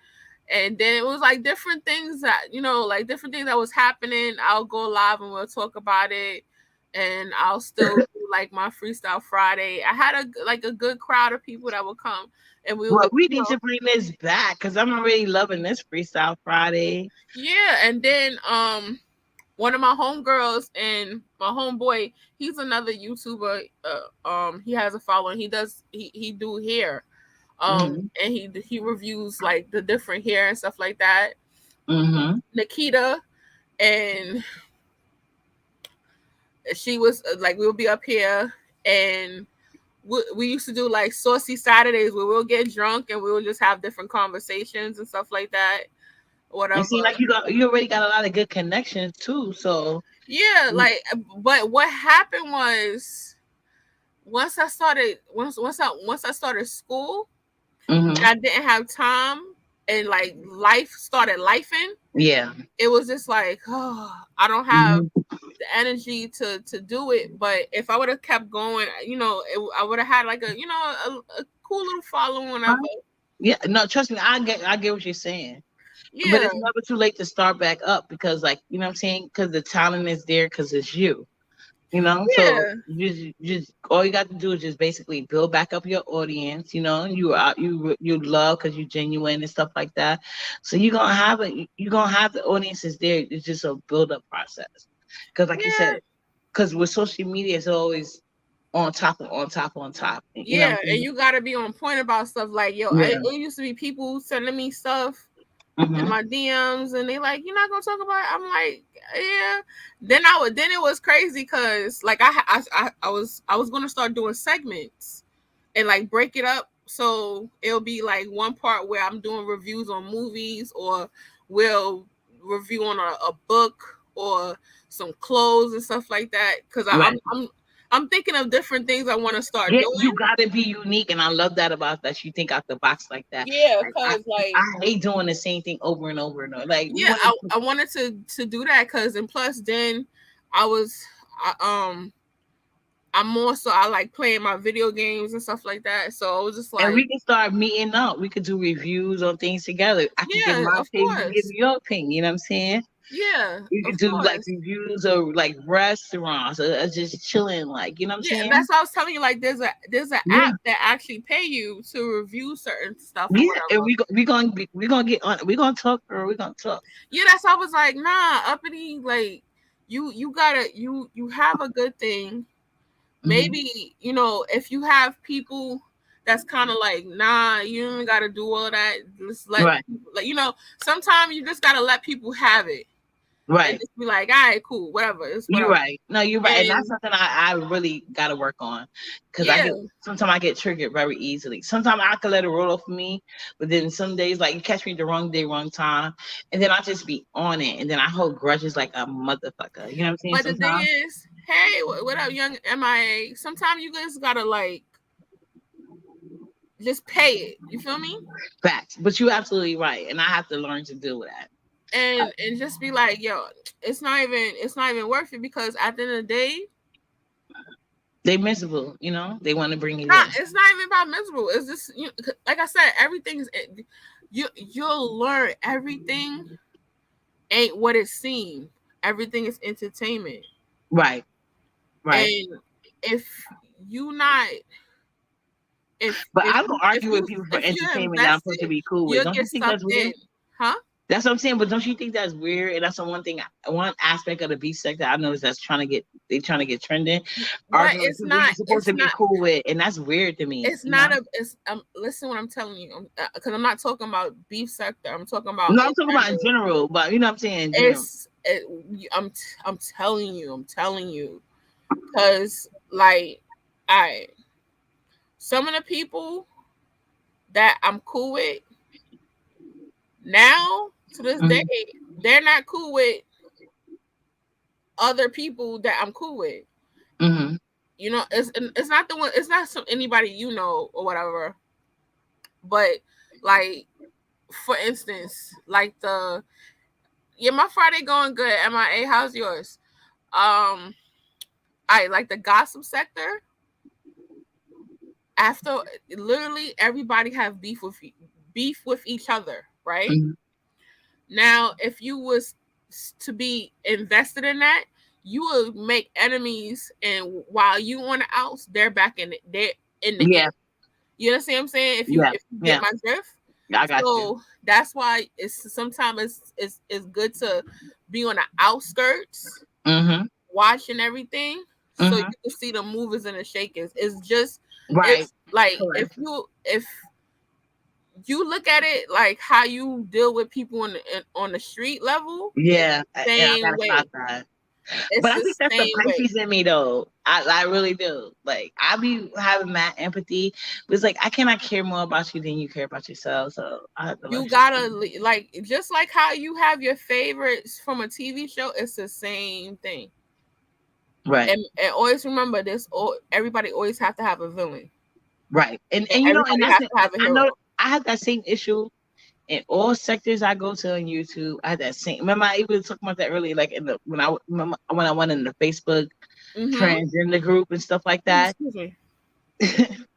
And then it was like different things that was happening. I'll go live and we'll talk about it, and I'll still do like my Freestyle Friday. I had a good crowd of people that would come, and we need to bring this back because I'm already loving this Freestyle Friday. Yeah, and then one of my homegirls and my homeboy, he's another YouTuber. He has a following. He do hair. And he reviews like the different hair and stuff like that. Nikita, and she was like, we'll be up here, and we used to do like saucy Saturdays where we'll get drunk and we'll just have different conversations and stuff like that. Whatever. It seems like you already got a lot of good connections too. So yeah, like, but what happened was once I started school, and I didn't have time, and like life started lifing. Yeah, it was just like, oh, I don't have the energy to do it. But if I would have kept going, I would have had like a cool little following. Whenever. Yeah, no, trust me, I get what you're saying. Yeah, but it's never too late to start back up because, like, you know what I'm saying? Because the talent is there because it's you. Yeah. So just all you got to do is just basically build back up your audience. You love because you're genuine and stuff like that. So you're gonna have the audiences there. It's just a build up process. Because like you said, because with social media, it's always on top. Yeah, and you gotta be on point about stuff. Like, it used to be people sending me stuff in my DMs, and they like, you're not gonna talk about it? I'm like, yeah. Then it was crazy because like I was gonna start doing segments and like break it up, so it'll be like one part where I'm doing reviews on movies, or we'll review on a book or some clothes and stuff like that. Because Right. I'm thinking of different things I want to start Yeah, doing. you gotta be unique, and I love that about that. You think out the box like that. Yeah, Like because like I hate doing the same thing over and over and over. Like we yeah, want to. I wanted to do that because and plus then I was I'm more so I like playing my video games and stuff like that. So I was just And like, we can start meeting up. We could do reviews on things together. I could give yeah, my of opinion, you give course. your opinion. You know what I'm saying? Yeah, We of could do like course. reviews of like restaurants or just chilling, like you know what I'm Yeah, saying? that's what I was telling you. Like, there's an Yeah, app that actually pay you to review certain stuff or yeah. And whatever. we gonna get on. We gonna talk, or we gonna talk. Yeah, that's why I was like, nah, uppity. Like, you gotta you have a good thing. Mhm. Maybe if you have people that's kind of like, nah, you don't gotta do all of that. Just let Right, people, like sometimes you just gotta let people have it and right. just be like, all right, cool, whatever, it's You're whatever. right. No, you're right, and that's And something I really got to work on because yeah, sometimes I get triggered very easily. Sometimes I can let it roll off of me, but then some days like you catch me the wrong day, wrong time, and then I just be on it, and then I hold grudges like a motherfucker. You know what I'm saying? but the thing Sometimes is, hey, what up, young MIA? Sometimes you guys gotta like just pay it. You feel me? facts, but you're absolutely right, and I have to learn to deal with that. And just be like, yo, it's not even worth it because at the end of the day, They miserable, they want to bring you in. it's not even about miserable. It's just like I said, everything's you'll learn everything ain't what it seems. Everything is entertainment, Right, right. and if you not But I don't argue with you people for if you're entertainment that I'm supposed to invested, be cool with. you'll Don't you get think that's sucked weird? in, huh? That's what I'm saying, but don't you think that's weird? And that's the one aspect of the beef sector I noticed that's they trying to get trending, But arguing with people you're supposed to be cool with, and that's weird to me. it's not a it's listen what I'm telling you, because I'm not talking about beef sector. I'm talking about No, in I'm talking about in general. general, but you know what I'm saying in general. I'm telling you, because like I some of the people that I'm cool with now to this day, they're not cool with other people that I'm cool with. Mm-hmm. It's not the one. It's not anybody or whatever. But like, for instance, like my Friday going good. MIA, how's yours? I like the gossip sector. After literally everybody have beef with each other, right? Mm-hmm. Now, if you was to be invested in that, you will make enemies, and while you on the outs, they're back they're in the Yeah, in. You understand what I'm saying? If you yeah, get yeah. my drift. I got you. So that's why sometimes it's good to be on the outskirts, Mm-hmm. watching everything, so you Mm-hmm. can see the movers and the shakers. Right. It's like Correct. if you look at it like how you deal with people on the street level, it's Yeah, the and I same gotta stop way. that. But It's I the think that's the same way. Pisces in me though. I really do. Like I be having mad empathy. But it's like I cannot care more about you than you care about yourself. So I have to You learn. gotta like just like how you have your favorites from a TV show. It's the same thing. Right. And always remember this. Everybody always have to have a villain, Right. And and and everybody that's has it. to have a I know hero. I have that same issue in all sectors I go to on YouTube. I had that same. Remember, I even talked about that earlier, like in the when I went in the Facebook Mm-hmm. transgender group and stuff like that. Excuse me.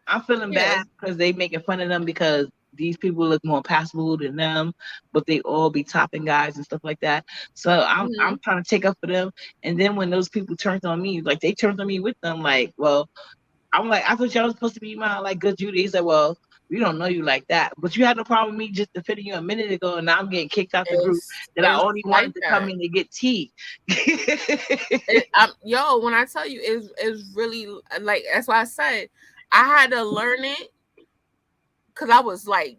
I'm feeling Yeah. bad because they making fun of them because these people look more passable than them, but they all be topping guys and stuff like that. So Mm-hmm. I'm trying to take up for them. And then when those people turned on me, like they turned on me with them, like, well, I'm like, I thought y'all was supposed to be my like good Judy. He said, well, we don't know you like that, but you had no problem with me just defending you a minute ago, and now I'm getting kicked out the group that I It's only like wanted to come that. in to get tea. When I tell you, it's really like that's why I said I had to learn it because I was like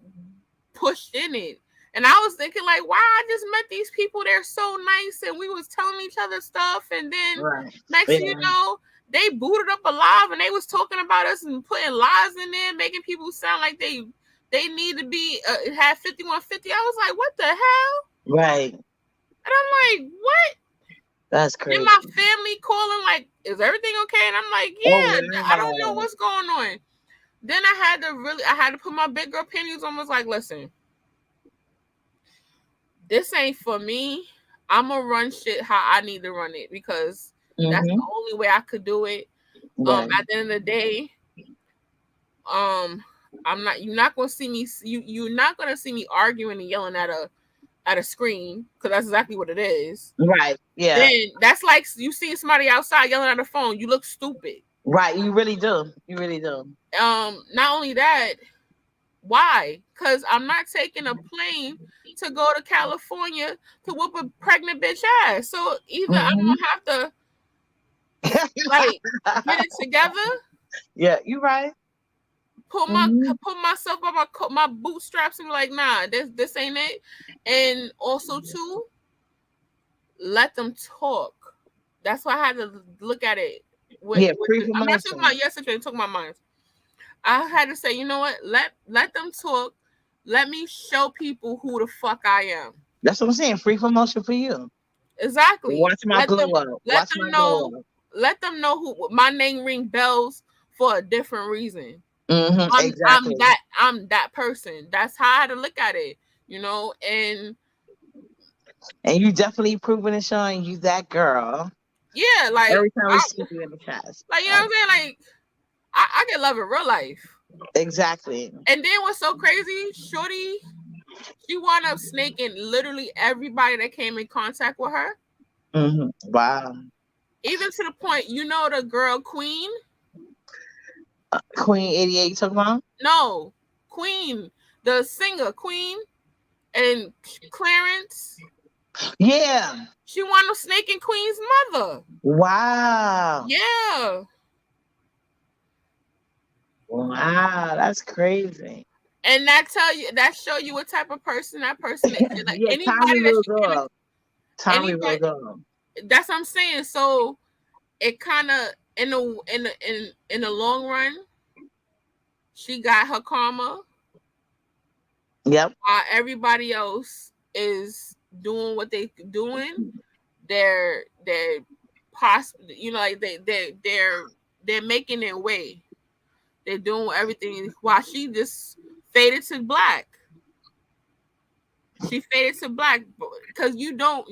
pushed in it. And I was thinking like, wow, I just met these people. They're so nice, and we was telling each other stuff. And then Right. next thing you know, they booted up a live, and they was talking about us and putting lies in there, making people sound like they need to be had 5150. I was like, what the hell? Right. And I'm like, what? That's Then crazy. my family calling like, "Is everything okay?" And I'm like, Oh "Yeah, I don't know wow. what's going on." Then I had to put my big girl panties on. Was like, "Listen, this ain't for me. I'm gonna run shit how I need to run it because that's the Mm-hmm. only way I could do it." Right. At the end of the day, um, I'm not. You're not gonna see me. You're not gonna see me arguing and yelling at a screen because that's exactly what it is. Right. Yeah. Then that's like you see somebody outside yelling at the phone. You look stupid. Right. You really do. You really do. Not only that, why? Because I'm not taking a plane to go to California to whoop a pregnant bitch ass. So either I'm Mm-hmm. gonna have to like get it together, Yeah. You right. Mm-hmm. put myself on my bootstraps and be like, nah, this ain't it. And also too, let them talk. That's why I had to look at it. Yeah. Free I'm not talking promotion. about yesterday. I'm talking about mine. I had to say, you know what? Let them talk. Let me show people who the fuck I am. That's what I'm saying. Free promotion for you. Exactly. Watch my glow up. Let Watch them my glow know up. let them know who my name ring bells for a different reason. Mm-hmm. Exactly. I'm that person. That's how I had to look at it, and And you definitely proving and showing you that girl yeah, like every time we I see you in the past. like you know what I'm saying? Like I get love in real life. Exactly. And then what's so crazy, Shorty, she wound up snaking literally everybody that came in contact with her. Mm-hmm. Wow. Even to the point, the girl Queen? Queen 88 you talking about? No, Queen, the singer Queen and Clarence. Yeah. She wound up snaking Queen's mother. Wow. Yeah. Wow. That's crazy. And that show you what type of person that person is. Like Yeah, Tommy anybody that will she can go. Tommy will anybody go. that's what I'm saying. So it kinda in the long run, she got her karma. Yep. Everybody else is doing what they doing. They're possibly like they're making their way. They're doing everything while she just faded to black. She faded to black because you don't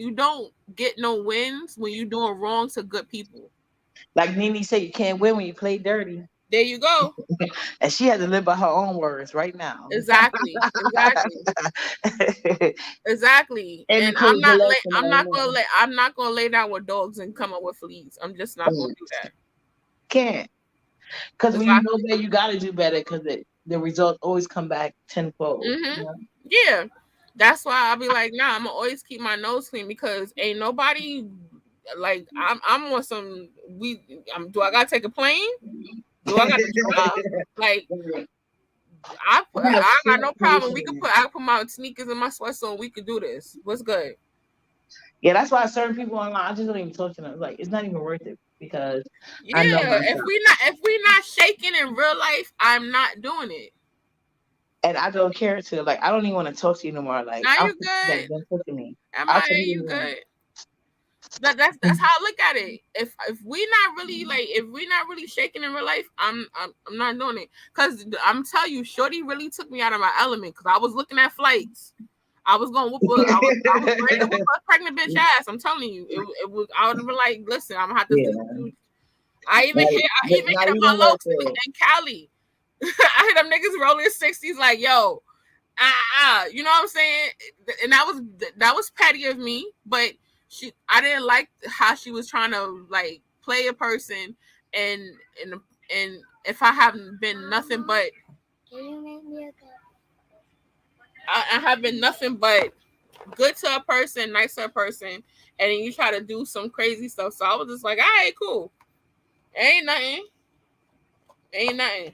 get no wins when you doing wrong to good people. Like Nene said, you can't win when you play dirty. There you go. And she had to live by her own words right now. Exactly. Exactly. Exactly. And And Nicole below from I'm not gonna lay down with dogs and come up with fleas. I'm just not gonna do that. Can't. Because when you know Exactly. better, you got to do better because the results always come back tenfold. Mm-hmm. Yeah. That's why I'll be like, nah, I'm gonna always keep my nose clean because ain't nobody like I'm on some do I gotta take a plane? Do I gotta drive? Like I got no problem. I put my sneakers and my sweats on. We could do this. What's good? Yeah, that's why certain people online, I just don't even talk to them. Like, it's not even worth it because I know Yeah. myself. If we not shaking in real life, I'm not doing it. And I don't care to. Like, I don't even want to talk to you no more. Like, Now I'll you like, good? don't talk to me. Am I'll I? tell You you good? That's how I look at it. If we not really if we not really shaking in real life, I'm not doing it. Cause I'm telling you, Shorty really took me out of my element. Cause I was looking at flights. I was gonna I was ready to whoop a pregnant bitch ass. I'm telling you, it was. I would have been like, listen, I'm gonna have to Yeah. do. I even Like, not hit my even worth lokes it. in Cali. I hit them niggas rolling 60s like, yo, you know what I'm saying? And that was petty of me, but I didn't like how she was trying to like play a person, and and and if I haven't been nothing but I have been nothing but good to a person, nice to a person, and then you try to do some crazy stuff. So I was just like, all right, cool, ain't nothing, ain't nothing.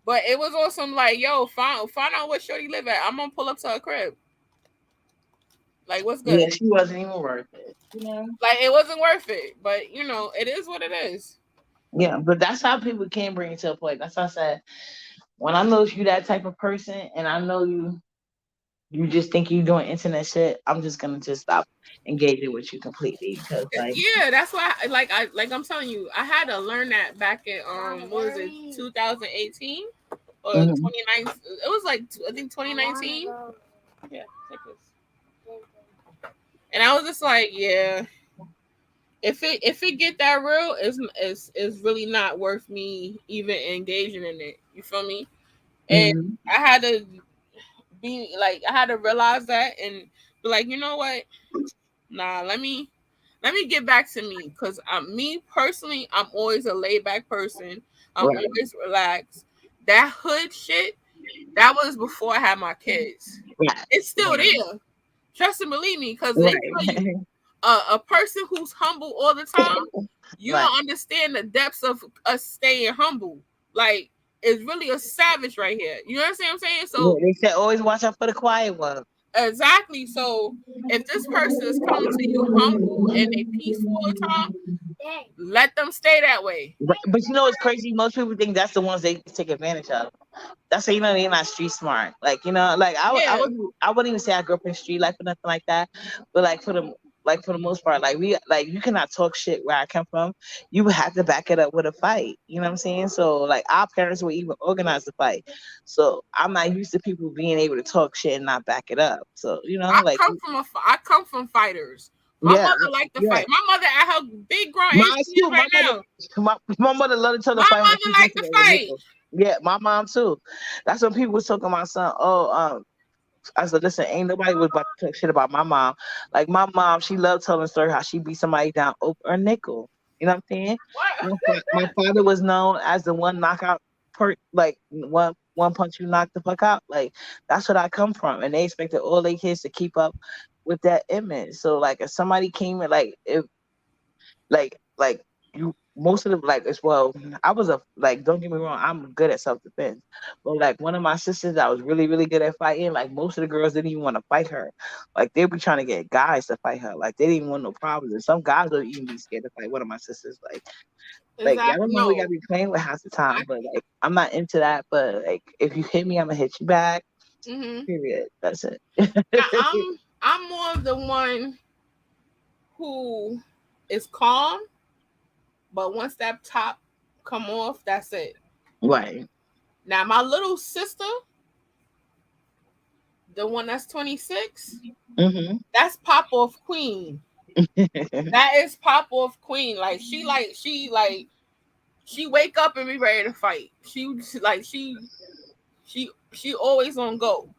But it was awesome. Like, yo, find out where Shorty live at. I'm gonna pull up to her crib. Like, what's Yeah, good? she wasn't even worth it. Like, it wasn't worth it. But it is what it is. Yeah, but that's how people can bring it to a point. That's why I said, when I know you that type of person and I know you you just think you're doing internet shit, I'm just gonna just stop engaging with you completely because like Yeah, that's why. I'm telling you, I had to learn that back in what was it, 2018 or mhm, 2019? It was like I think 2019. Yeah, take this. And I was just like, yeah, if it get that real, it's really not worth me even engaging in it. You feel me? And mhm, I had to I had to realize that and be like, you know what? Nah, let me get back to me because me personally, I'm always a laid back person. I'm right, always relaxed. That hood shit, that was before I had my kids. right, It's still right, there. Trust and believe me, because they tell right, you a person who's humble all the time, you right. don't understand the depths of us staying humble. Like it's really a savage right here. You understand what I'm saying? Yeah, So they said always watch out for the quiet one. exactly. So if this person is coming to you humble and they peaceful all the time, let them stay that way. Right. But you know what's crazy? Most people think that's the ones they take advantage of. That's how you know they're not street smart. Like like Yeah, I wouldn't even say I grew up in street life or nothing like that. But for the most part, like you cannot talk shit where I come from. You would have to back it up with a fight. You know what I'm saying? So like our parents would even organize the fight. So I'm not used to people being able to talk shit and not back it up. So like I come from fighters. My yeah, mother liked to yeah. fight. My mother at her big grown age Mine she is too. right now. My mother loved to tell the My fight when mother she went liked to to the fight. nickel. Yeah, my mom too. That's when people was talking to my son. Oh, I said, listen, ain't nobody was about to talk shit about my mom. Like my mom, she loved telling the story how she beat somebody down over a nickel. You know what I'm saying? What? My father was known as the one knockout like one punch you knock the fuck out. Like that's what I come from, and they expected all their kids to keep up with that image. So like if somebody came in if like you most of the like as well I was a like don't get me wrong, I'm good at self-defense, but like one of my sisters that was really really good at fighting, like most of the girls didn't even want to fight her. Like they'd be trying to get guys to fight her, like they didn't even want no problems, and some guys would even be scared to fight one of my sisters. Like I Exactly. don't know, we No. gotta be playing with half the time, I, but like I'm not into that. But like if you hit me, I'm gonna hit you back, mm-hmm. period. That's it. Now I'm more of the one who is calm, but once that top come off, that's it. Right. Now my little sister, the one that's 26, Hmm. that's pop off queen. That is pop off queen. She wake up and be ready to fight. She always on go.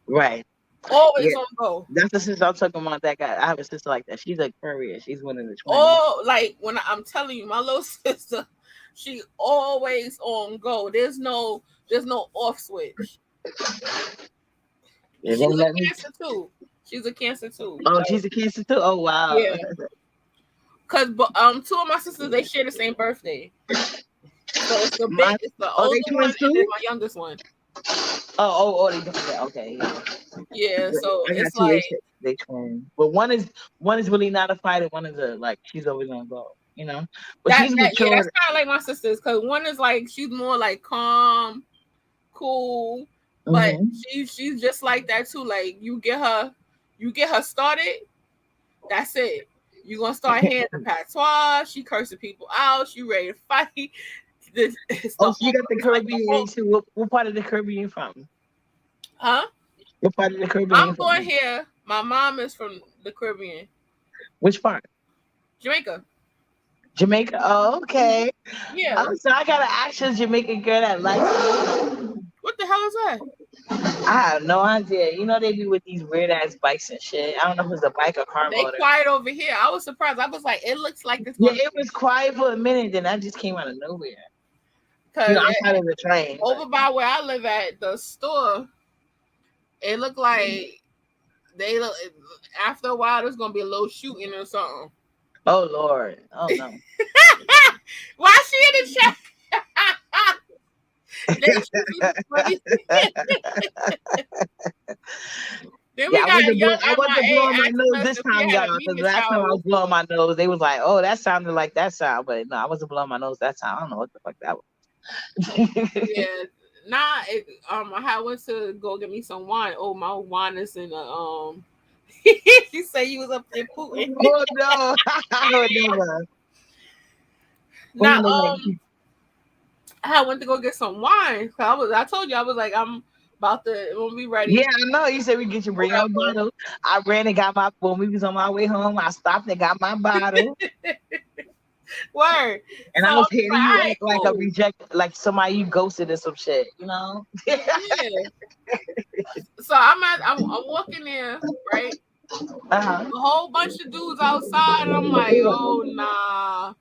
Right. Always Yeah. on go. That's the sister I'm talking about. That guy. I have a sister like that. She's a courier. She's one of the twins. Oh, like when I'm telling you, my little sister, she always on go. There's no off switch. They She's won't let a me. cancer too. She's a cancer too. Oh, Like she's a cancer too. Oh wow. yeah, cause two of my sisters they share the same birthday. So My, it's the oh, older they one twins and then too. my youngest one. Oh, they doing that. Okay. Yeah. Yeah, so I got it's two. like They twins, but one is really not a fighter. One is a like she's always gonna go. But she's yeah, mature. that's kind of like my sisters because one is like she's more like calm, cool, but Hmm. she's just like that too. Like you get her started, that's it. You gonna start hearing the patois. She cursing people out. She ready to fight. It's Oh, the so you whole. got the It's like the Caribbean whole. too. What part of the Caribbean you from? Huh? What part of the Caribbean you I'm born from? here. My mom is from the Caribbean, Which part? Jamaica. Jamaica. Oh, okay. Yeah. Oh, so I got an actual Jamaican girl that likes me. What the hell is that? I have no idea. They be with these weird ass bikes and shit. I don't know if it's a bike or car They motor. quiet over here. I was surprised. I was like, it looks like it's Yeah, gonna it was quiet for a minute, then that just came out of nowhere. because Outside of the train. But over by where I live at the store, it looked like they look after a while there's gonna be a little shooting or something. oh Lord. Oh no. Why she in the chat? They shooting funny. Then Yeah, we I got a wasn't young blow I wasn't blowing MIA my asking nose us this if we time, had y'all. a Because media last time I shower. was blowing my nose, they was like, "Oh, that sounded like that sound," but no, I wasn't blowing my nose that time. I don't know what the fuck that was. Yeah, Nah, I had went to go get me some wine. Oh, my wine is in a you say you was up there pooting. Oh no, I would never. Now, Oh, no. I went to go get some wine. I told you I was like, I'm about to when we ready. Yeah, I know. You said we get you bring your Whatever. bottle. I ran and got my when we was on my way home. I stopped and got my bottle, Word. and So I I'm was just hearing like, you all right, act like a cool. reject, like somebody you ghosted or some shit. You know? Yeah. So I'm walking there, right? Uh-huh. A whole bunch of dudes outside, and I'm like, oh nah,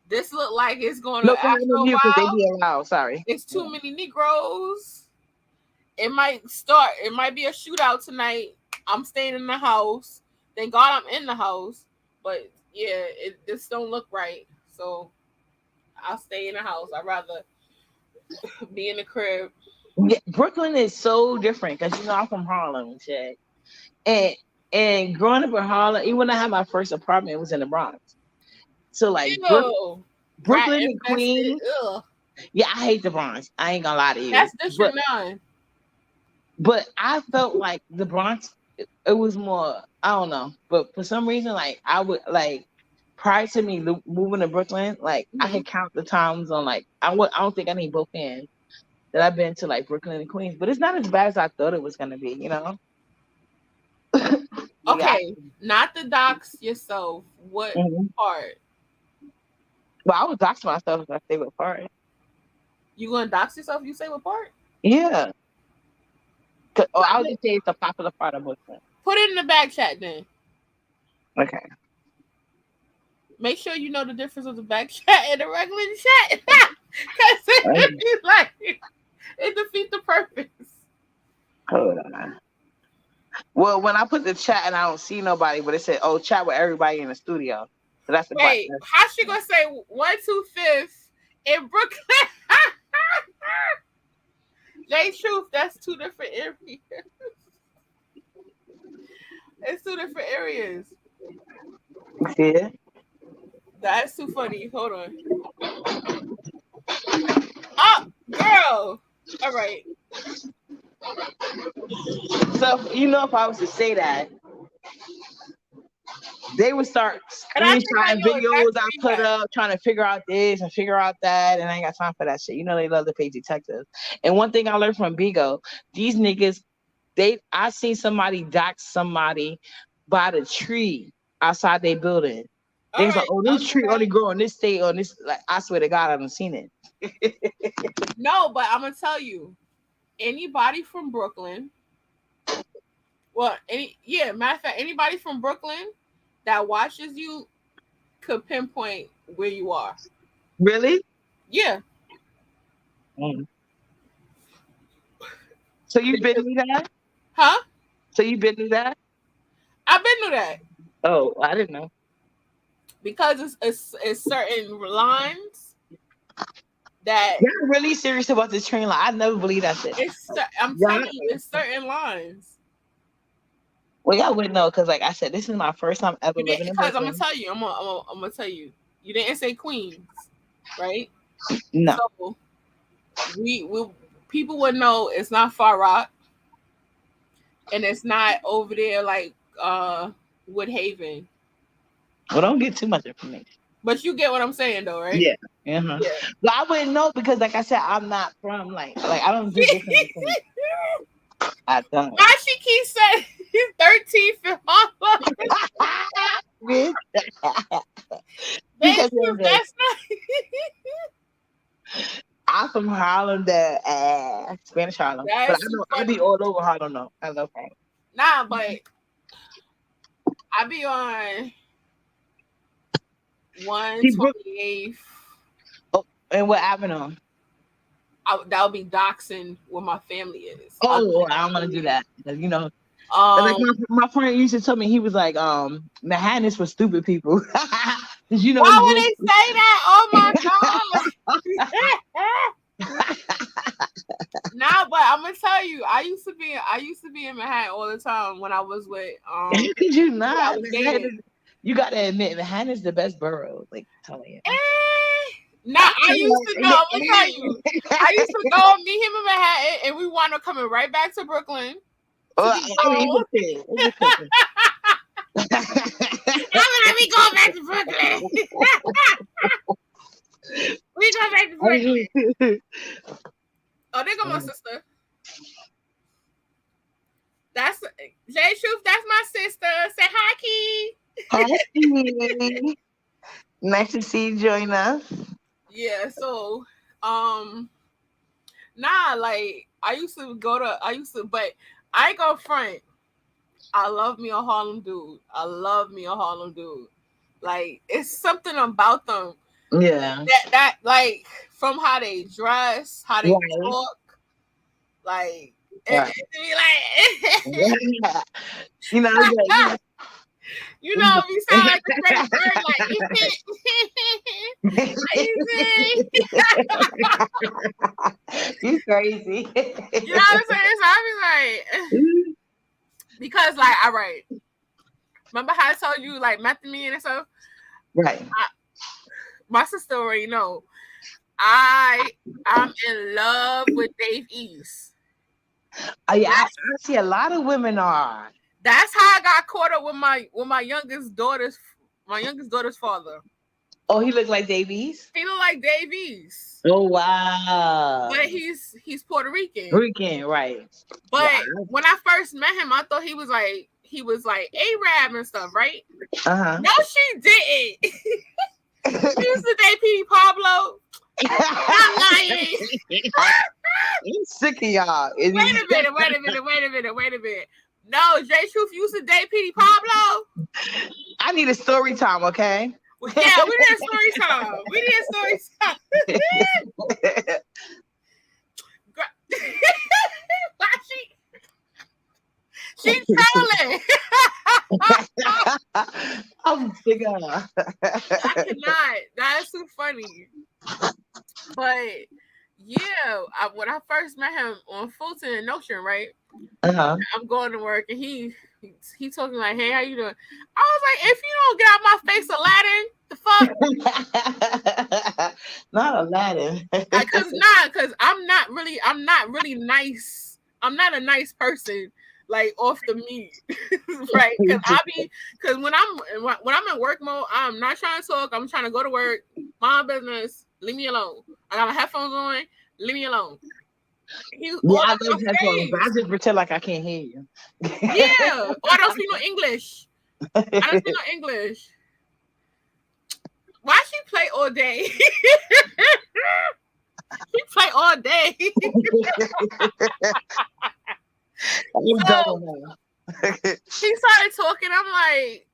this look like it's gonna No, go ahead after and a mute because they while. be loud. Sorry. It's too many Negroes. It might start. It might be a shootout tonight. I'm staying in the house. Thank God I'm in the house. But yeah, this don't look right. So I'll stay in the house. I'd rather be in the crib. Yeah, Brooklyn is so different because I'm from Harlem and shit. And and growing up in Harlem, even when I had my first apartment, it was in the Bronx. So like Ew. Rat Brooklyn and infested. Queens. Ugh. Yeah, I hate the Bronx. I ain't gonna lie to you. That's District 9. But I felt like the Bronx, it was more, I don't know. But for some reason, like I would like prior to me moving to Brooklyn, like I Mm-hmm. could count the times on like I don't think I need both hands that I've been to like Brooklyn and Queens. But it's not as bad as I thought it was gonna be, you know? Yeah. Okay, not the docs yourself. What Mhm. part? Well, I would dox myself if I stay with Paris. You gonna dox yourself? You say what part? Yeah. Or Like, I would just say it's a popular part of Brooklyn. put it in the back chat then. Okay. Make sure you know the difference of the back chat and the regular chat. Because it be like it defeats the purpose. Hold on. Well, when I put the chat and I don't see nobody, but it said, "Oh, chat with everybody in the studio." So that's the part. Wait, how she gonna say 125th in Brooklyn? J Truth, that's two different areas. It's two different areas. See it? That's too funny. Hold on. Oh, girl. All right. So if I was to say that, they would start And I think I screenshotting know videos exactly I where put you at. up, trying to figure out this and figure out that, and I ain't got time for that shit. They love to pay detectives. And one thing I learned from Bigo, these niggas, I seen somebody dox somebody by the tree outside their building. They All was like, right. "Oh, this tree only grow on this state on this." Like, I swear to God, I haven't seen it. No, but I'm gonna tell you, anybody from Brooklyn, matter of fact, anybody from Brooklyn that watches you could pinpoint where you are. Really? Yeah. Mm. So you've been through that? Huh? So you've been through that? I've been through that Oh, I didn't know. because it's certain lines that You're really serious about this train line. I never believe that shit. I'm Yeah. telling you, it's certain lines. Well, y'all wouldn't know because, like I said, this is my first time ever You didn't living in because I'm gonna Brooklyn. tell you. I'm gonna tell you. You didn't say Queens, right? No. So we people would know it's not Far Rock, and it's not over there like Woodhaven. Well, don't get too much information. But you get what I'm saying, though, right? Yeah. Uh-huh. Yeah. But I wouldn't know because, like I said, I'm not from I don't do Brooklyn. I don't. Why she keeps saying 13th Because that's not. I'm from Harlem, the Spanish Harlem, but That's too I be funny. all over Harlem though. I love Harlem. Nah, but I be on 128th. Oh, and what avenue? That would be doxing where my family is. Oh, I don't want to do that because like Um, my friend used to tell me he was like, Manhattan is for stupid people. Cause why would they say that? Oh my god! Nah, but I'm gonna tell you, I used to be in Manhattan all the time when I was with How could you not? I was dating. You gotta admit, Manhattan is the best borough. Like, telling you. Nah, I used to know. I'm gonna tell you. I used to go meet him in Manhattan, and we wound up coming right back to Brooklyn. He was there. Let me go back to Brooklyn. We go back to Brooklyn. Oh, there go my sister. That's Jay Truth. That's my sister. Say hi, Key. Hi, Key. Nice to see you join us. Yeah. So, like I used to, but I ain't gonna front. I love me a Harlem dude. Like it's something about them. Yeah. That like from how they dress, how they talk, like it be like you know, you know, we sound like a Freddy Bird, like you crazy. You know what I'm saying? So I be like, because like, all right, remember how I told you like method me and stuff? Right. My sister already know. I'm in love with Dave East. I see a lot of women are. That's how I got caught up with my youngest daughter's father. Oh, he looked like Dave East? He looked like Dave East. Oh wow. But he's Puerto Rican. Right. But when I first met him, I thought he was like Arab and stuff, right? Uh-huh. No, she didn't. He used to date P. Pablo. I'm lying. I'm sick of y'all. Wait a minute. No, Jay Truth used to date P. Pablo. I need a story time, okay? Yeah, we need a story time. She's trolling. I'm sick of her. I cannot. That's too funny. But yeah, when I first met him on Fulton and Notion, right? Uh-huh. I'm going to work and he talking like, "Hey, how you doing?" I was like, "If you don't get out my face, Aladdin, the fuck?" Not Aladdin. Cause I'm not really nice. I'm not a nice person. Like off the meat, right? Because when I'm in work mode, I'm not trying to talk. I'm trying to go to work, mind business. Leave me alone. I got my headphones on. Leave me alone. I love headphones, but I just pretend like I can't hear you. Yeah, or I don't speak no English. Why she play all day? She play all day. So, he started talking. I'm like,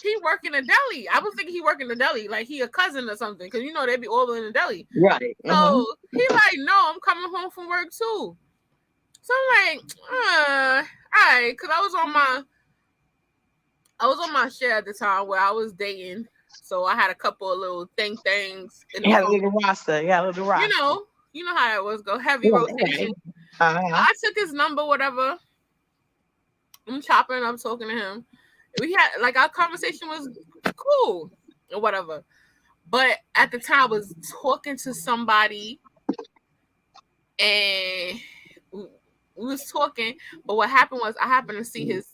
he work in a deli. I was thinking he work in the deli, like he a cousin or something, because you know they be all in the deli. Right. So he like, no, I'm coming home from work too. So I'm like, all right, because I was on my shit at the time where I was dating. So I had a couple of little things. You had a little roster. You know how that was. Go heavy rotation. I took his number, whatever. I'm chopping. I'm talking to him. We had like our conversation was cool or whatever. But at the time, I was talking to somebody, and we was talking. But what happened was I happened to see his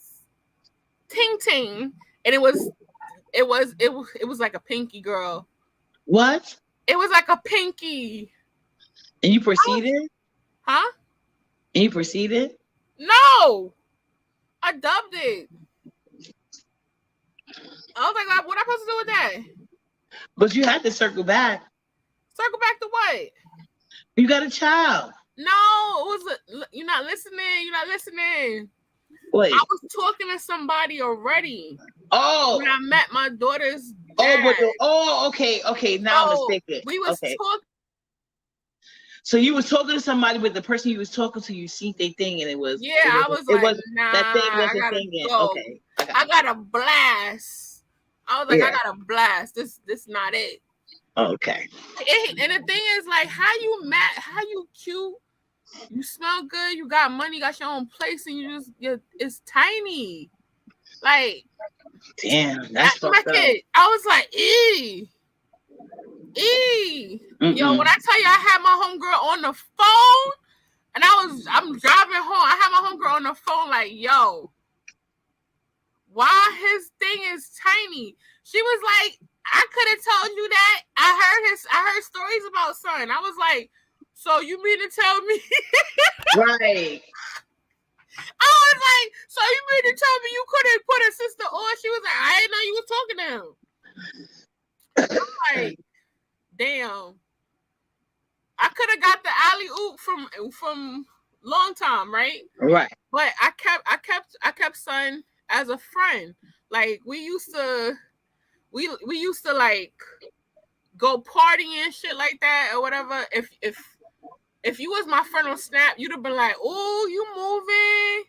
ting, and it was like a pinky girl. What? It was like a pinky. And you proceeded? Huh? And you proceeded? No, I dubbed it. I was like, what am I supposed to do with that? But you had to circle back. Circle back to what? You got a child. No, it was you're not listening. Wait. I was talking to somebody already. Oh. When I met my daughter's dad. Okay. Now I'm mistaken. We was talking. So you was talking to somebody, but the person you was talking to, you seen their thing, and it was. Yeah, I was like, nah, that thing wasn't thinking. Okay. I got a blast. I was like, I got a blast. This not it. Okay. And the thing is, like, how you cute, you smell good, you got money, you got your own place, and it's tiny. Like, damn, that's fucked up. I was like, eee. Yo, when I tell you I had my homegirl on the phone, and I'm driving home, I had my homegirl on the phone like, yo, why his thing is tiny? She was like, I could have told you that. I heard stories about son. I was like, so you mean to tell me? Right. I was like, so you mean to tell me you couldn't put a sister on? She was like, I didn't know you was talking to him. I'm like, damn. I could have got the alley oop from long time, right? Right. But I kept son as a friend. Like we used to like go partying and shit like that or whatever. If you was my friend on Snap, you'd have been like, "Oh, you moving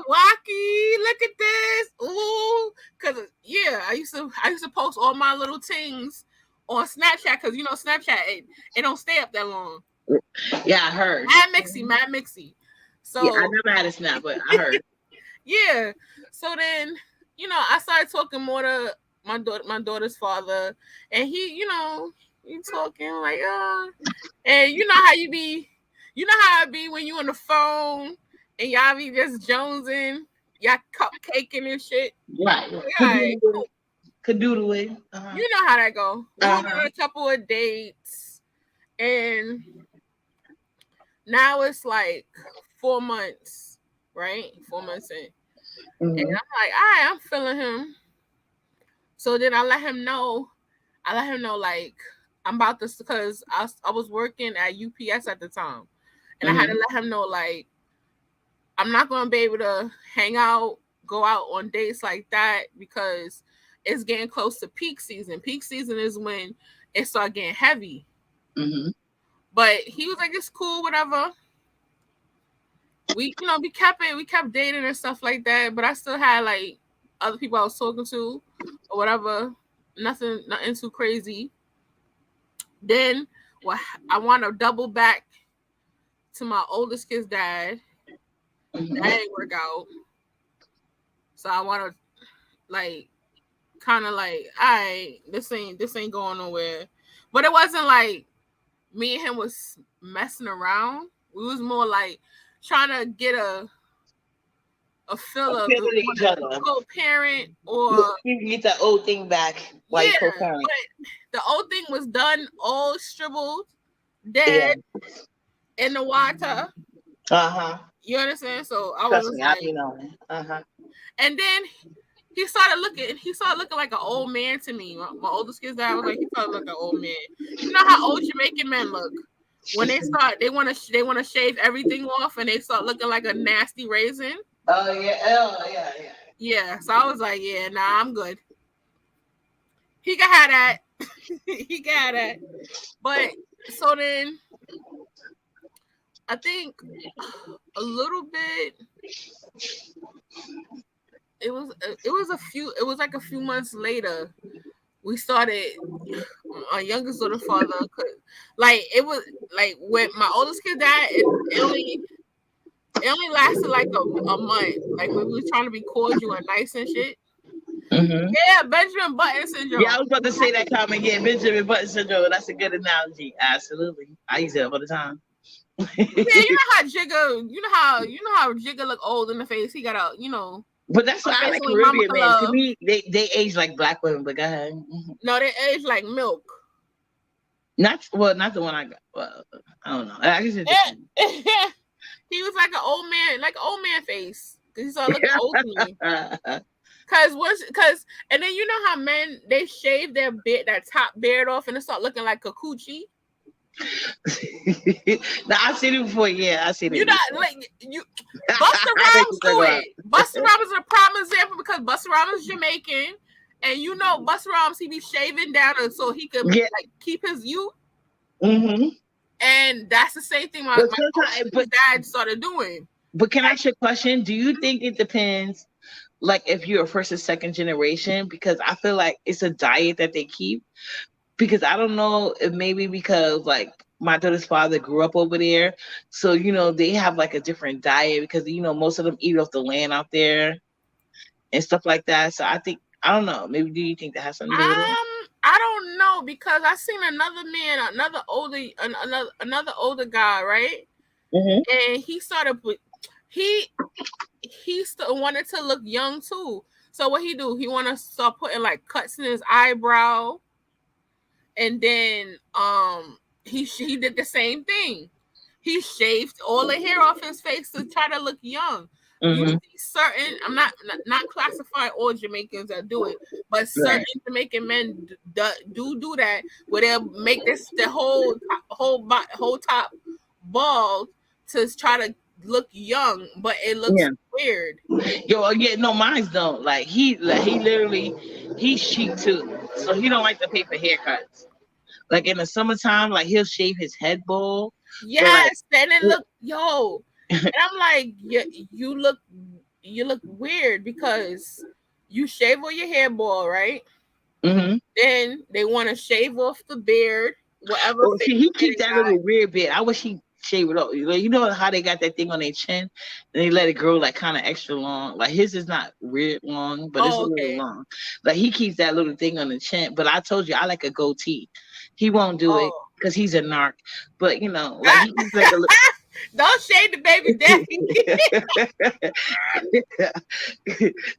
wacky? Look at this! Ooh, cause yeah, I used to post all my little things on Snapchat because you know Snapchat it don't stay up that long. Yeah, I heard. Mad Mixy. So yeah, I never had a Snap, but I heard. Yeah. So then, you know, I started talking more to my daughter's father, and he, you know, he talking like, and you know how it be when you on the phone and y'all be just jonesing, y'all cupcaking and shit. Right. Right. Cadoodling. Uh-huh. You know how that go. We went on a couple of dates, and now it's like 4 months, right? 4 months in. And I'm like, all right, I'm feeling him. So then I let him know, like, I'm about to, because I was working at UPS at the time. And I had to let him know, like, I'm not going to be able to hang out, go out on dates like that because it's getting close to peak season. Peak season is when it started getting heavy. But he was like, it's cool, whatever. We kept dating and stuff like that, but I still had like other people I was talking to or whatever. Nothing too crazy. Then I want to double back to my oldest kid's dad. That didn't work out. So I want to like kind of like, all right, this ain't going nowhere. But it wasn't like me and him was messing around. We was more like trying to get a feel of each other. Co-parent or you get the old thing back. Like co-parent. But the old thing was done, all shriveled, dead in the water. You understand? So I was like, and then he started looking like an old man to me. My oldest kid's dad was like, he started looking like an old man. You know how old Jamaican men look when they want to shave everything off and they start looking like a nasty raisin. Oh yeah. Yeah, so I was like, yeah, nah, I'm good. He can have that. He got that. But so then I think a little bit it was like a few months later we started our youngest daughter father like it was like with my oldest kid died it only lasted like a month. Like when we were trying to be cordial and nice and shit. Yeah, Benjamin Button syndrome. Yeah, I was about to say that comment. Yeah, Benjamin Button syndrome. That's a good analogy. Absolutely, I use it all the time. Yeah, you know how Jigga look old in the face. He got a But that's why I like Caribbean men. To me, they age like black women. But go ahead. No, they age like milk. Not the one I got. Well, I don't know. I guess he was like an old man face. Cause he started looking old to me. Cause and then you know how men they shave their that top beard off and it start looking like a coochie. Now I've seen it before. Yeah, I've seen it. You not like you. Busta Rhymes do it. Busta Rhymes is a prime example because Busta Rhymes is Jamaican, and you know Busta Rhymes he be shaving down so he could like keep his youth. And that's the same thing my dad started doing. But can I ask you a question? Do you think it depends, like if you're a first or second generation? Because I feel like it's a diet that they keep. Because I don't know if maybe because like my daughter's father grew up over there, so they have like a different diet because most of them eat off the land out there and stuff like that. So I don't know. Maybe do you think that has something to do with it? I don't know because I seen another man, another older guy, right? Mm-hmm. And he started he he still wanted to look young too. So what he do? He want to start putting like cuts in his eyebrow, and then he did the same thing. He shaved all the hair off his face to try to look young. You Mm-hmm. see certain, I'm not classifying all Jamaicans that do it, but certain Right. Jamaican men do that, where they'll make the whole top bald to try to look young, but it looks Yeah. weird. Yo, yeah, no, mine's don't. He literally, he's cheap too, so he don't like to pay for haircuts. Like in the summertime, like he'll shave his head bald, but like, Yes, then it look and I'm like, you look weird because you shave all your hair bald, right? mm-hmm. Then they want to shave off the beard, whatever Oh, face see, he beard keep they that got. little weird bit. I wish he shave it off. You know how they got that thing on their chin, and they let it grow like kind of extra long. Like his is not weird long, but it's a Oh, little okay. long. Like he keeps that little thing on the chin. But I told you I like a goatee. He won't do it Oh, because he's a narc. But like he keeps like a little. don't shave the baby daddy.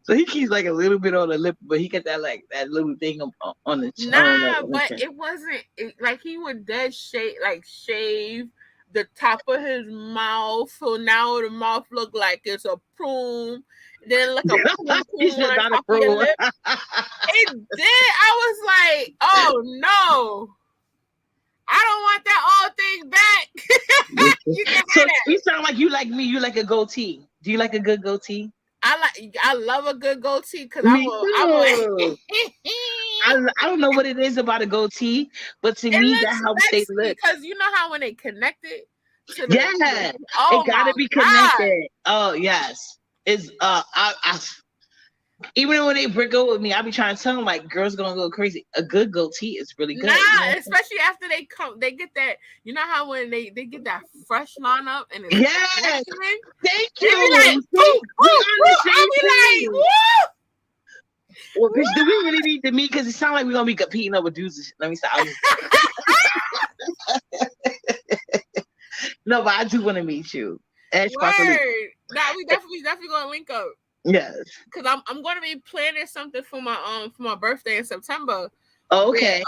So he keeps like a little bit on the lip, but he got that little thing on the Nah, on the but chin. it wasn't like he would shave the top of his mouth, so now the mouth look like it's a prune. Then like a prune He prune said on not a top of your pro. lip. It did. I was like, oh no. I don't want that old thing back. You can So have that. you sound like you like me. You like a goatee. Do you like a good goatee? I love a good goatee because Me I too. will I don't know what it is about a goatee, but to it me that looks helps they sexy look. because you know how when they connect it to Yeah, it oh gotta my be god. connected. Oh yes, it's I even when they break up with me, I be trying to tell them like girls gonna go crazy. A good goatee is really Nah, good. You know? especially after they get that, you know how when they get that fresh line up and it's Yes, masculine, thank they be like, you. woo, See, we woo, on woo. the I same be like, page. Well, woo, bitch, do we really need to meet? Because it sounds like we're gonna be competing over dudes. And shit. Let me stop. No, but I do want to meet you. Ash properly. word. Nah, we definitely gonna link up. Yes. Cause I'm gonna be planning something for my birthday in September. Oh, Where, okay.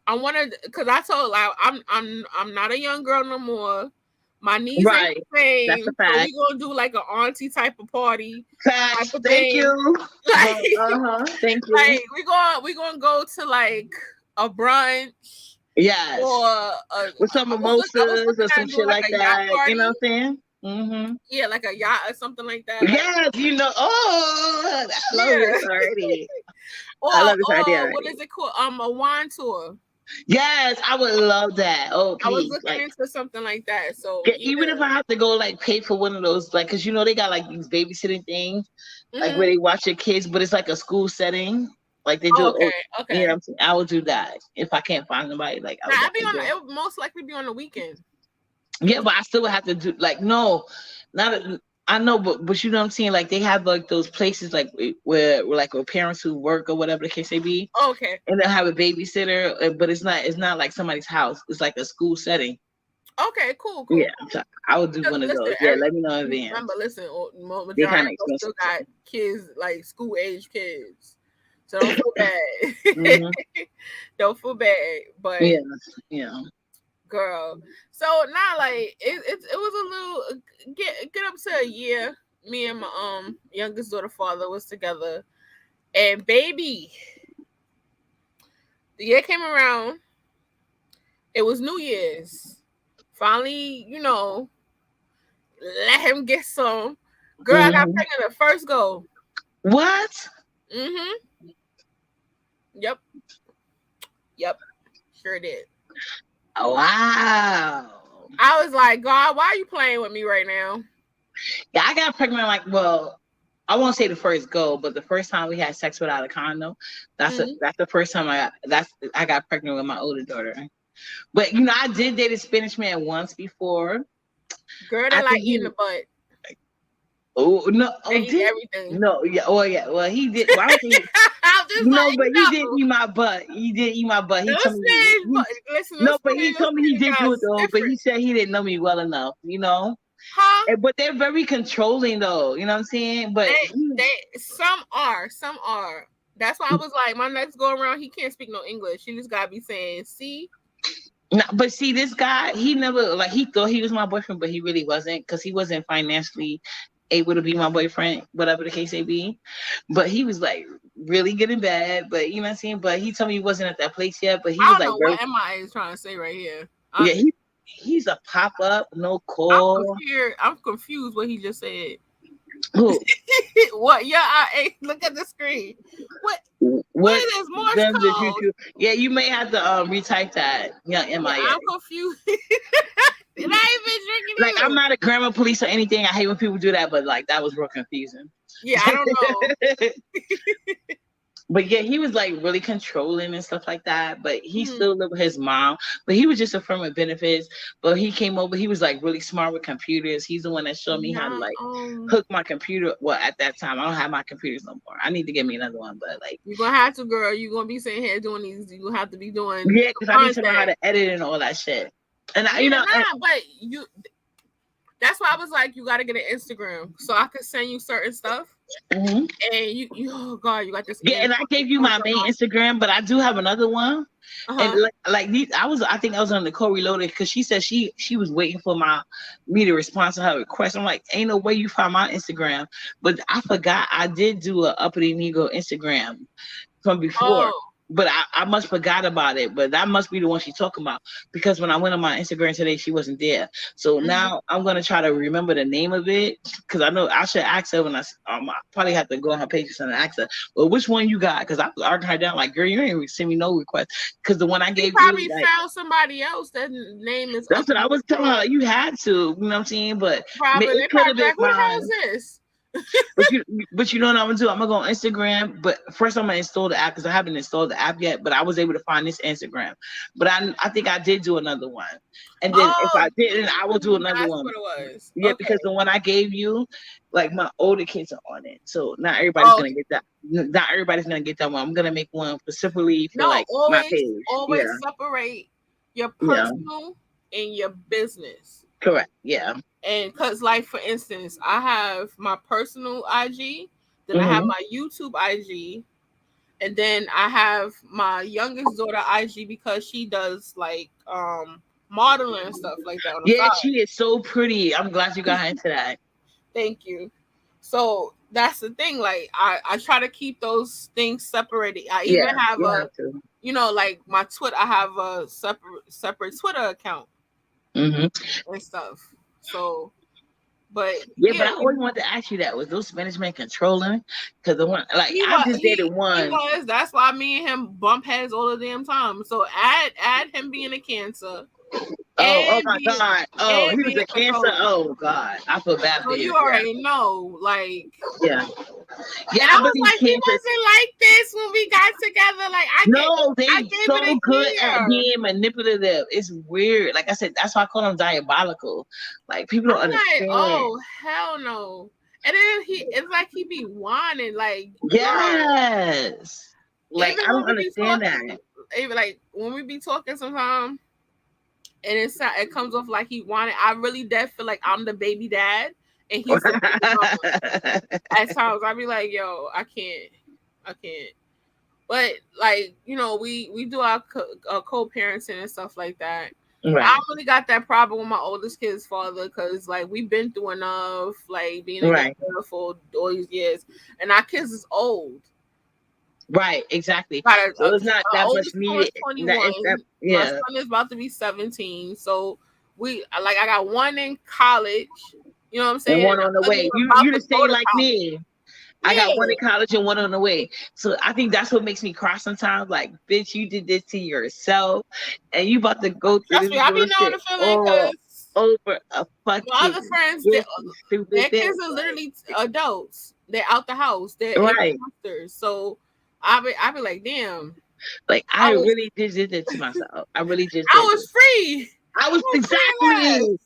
I wanted, cause I told like I'm not a young girl no more. My knees ain't Right. the same, That's a so fact. we gonna do like an auntie type of party type Facts. of Thank thing. you. Like, Thank you. like we gonna go to like a brunch Yes. or With some I was mimosas looking or some at doing shit like like a yacht that. You know party. what I'm saying? Mm-hmm. Yeah, like a yacht or something like that. Like, Yes, you know. Oh, I love yeah. this already. Or I love this idea what already. is it called? A wine tour. Yes, I would love that. Oh, I was please. looking Like, into something like that. So yeah, yeah. even if I have to go like pay for one of those, like, cause they got like these babysitting things, like Mm-hmm. where they watch your kids, but it's like a school setting, like they do. Oh, Oh, okay, you know okay. what I'm saying? I would do that if I can't find somebody. Like, I Now would I'd be definitely on. do it. It would most likely be on the weekend. Yeah, but I still would have to do like no, not. I know, but you know what I'm saying? Like they have like those places like where parents who work or whatever the case may be, Okay. and they'll have a babysitter, but it's not like somebody's house. It's like a school setting. Okay. Cool. Yeah, Cool. Cool. so I would do 'Cause one of listen, those. Yeah, let me know in remember, advance. listen. They Majority kind of of us still expensive got too. kids like school age kids, so don't feel bad. Hmm. Don't feel bad. But Yeah, yeah. girl, so now like it was a little get up to a year. Me and my youngest daughter father was together, and baby, the year came around. It was New Year's. Finally, let him get some. Girl, I got Hmm. pregnant at first go. What? Mm-hmm. Yep. Yep. Sure did. Wow. I was like, God, why are you playing with me right now? Yeah, I got pregnant I won't say the first go, but the first time we had sex without a condom, Mm-hmm. that's the first time I got pregnant with my older daughter. But I did date a Spanish man once before. Girl, they I like think eating the butt. oh no, They oh eat did everything. no, yeah, oh yeah, well he did. Well, I don't think I'm just No, letting but you he did know. eat my butt. He did eat my butt. He Don't told me. say, but listen, No, don't but say he those told me he did do it guys though. But he different. said he didn't know me well enough. Huh? But they're very controlling though. You know what I'm saying? But Some are. That's why I was like, my next go around, he can't speak no English. He just gotta be saying, see. no, but see, this guy, he never like he thought he was my boyfriend, but he really wasn't because he wasn't financially able to be my boyfriend, whatever the case may be. But he was like really good and bad. But you know what I'm saying? But he told me he wasn't at that place yet. But he I was don't like, know what MIA is trying to say right here. yeah, he's a pop up, no I'm call. confused. I'm confused what he just said. Who? What? Yeah, look at the screen. What is this Morse code? Yeah, you may have to retype that. Yeah, MIA. I'm confused. And I ain't been drinking Like either. I'm not a grammar police or anything. I hate when people do that, but like that was real confusing. Yeah, I don't know. But yeah, he was like really controlling and stuff like that. But he Mhm. still lived with his mom. But he was just a friend with benefits. But he came over. He was like really smart with computers. He's the one that showed me how to like hook my computer. Well, at that time, I don't have my computers no more. I need to get me another one. But like, you're gonna have to, girl. You're gonna be sitting here doing these. You're gonna have to be doing. yeah, because I need to know how to edit and all that shit. And but you. That's why I was like, you got to get an Instagram so I could send you certain stuff. Mm-hmm. And you, oh God, you got this. Yeah, and I gave you my main Instagram, but I do have another one. And like these, I think I was on the co-reloaded because she said she was waiting for me to respond to her request. I'm like, ain't no way you found my Instagram, but I forgot I did do a uppity Negro Instagram from before. But I must forgot about it. But that must be the one she's talking about because when I went on my Instagram today, she wasn't there. So now I'm gonna try to remember the name of it because I know I should ask her when I probably have to go on her page and ask her. Well, which one you got? Because I was arguing her down like, girl, you ain't even send me no request because the one I gave probably you found somebody else that name is. That's what I was telling her. You had to, you know what I'm saying? But probably it could have been like, who the hell mine. is this? but you know what I'm gonna do? I'm gonna go on Instagram. But first, I'm gonna install the app because I haven't installed the app yet. But I was able to find this Instagram. But I think I did do another one. And then if I didn't, I will do another one. That's what it was. Yeah, because the one I gave you, like my older kids are on it, so not everybody's gonna get that. Not everybody's gonna get that one. I'm gonna make one specifically for my page. Always separate your personal and your business. Correct. Yeah. And because, like, for instance, I have my personal IG, then I have my YouTube IG, and then I have my youngest daughter IG because she does like modeling and stuff like that. Yeah, she is so pretty. I'm glad you got her into that. Thank you. So that's the thing. Like I try to keep those things separated. I even have like my Twitter. I have a separate Twitter account and stuff. So, but but I always wanted to ask you that. Was those Spanish men controlling? Because the one, like, I just dated one. That's why me and him bump heads all the damn time. So add him being a Cancer. Oh my God! Oh, he was a Cancer. Oh God, I feel bad for you. You already know, like, yeah. I was like, he wasn't like this when we got together. Like, they so good at being manipulative. It's weird. Like I said, that's why I call them diabolical. Like people don't understand. Like, oh hell no! And then it's like he be whining, like, yes. Like I don't understand that. Even like when we be talking sometimes. And it comes off like he wanted. I really feel like I'm the baby dad, and he's at times I be like, yo, I can't. But like, you know, we do our co-parenting and stuff like that. Right. I really got that problem with my oldest kid's father because like we've been through enough, like being together for all these years, and our kids is old. Right, exactly. So it's not that much needed. 21. My son is about to be 17. So I got one in college. You know what I'm saying? And one on the way. You the same like me. Yeah. I got one in college and one on the way. So I think that's what makes me cry sometimes. Like, bitch, you did this to yourself, and you about to go through this. I be knowing the feeling over a fucking. My other friends, their kids are literally adults. They're out the house. They're monsters. So. I be like, damn. Like I really did it to myself. I really just. I was free. I was exactly.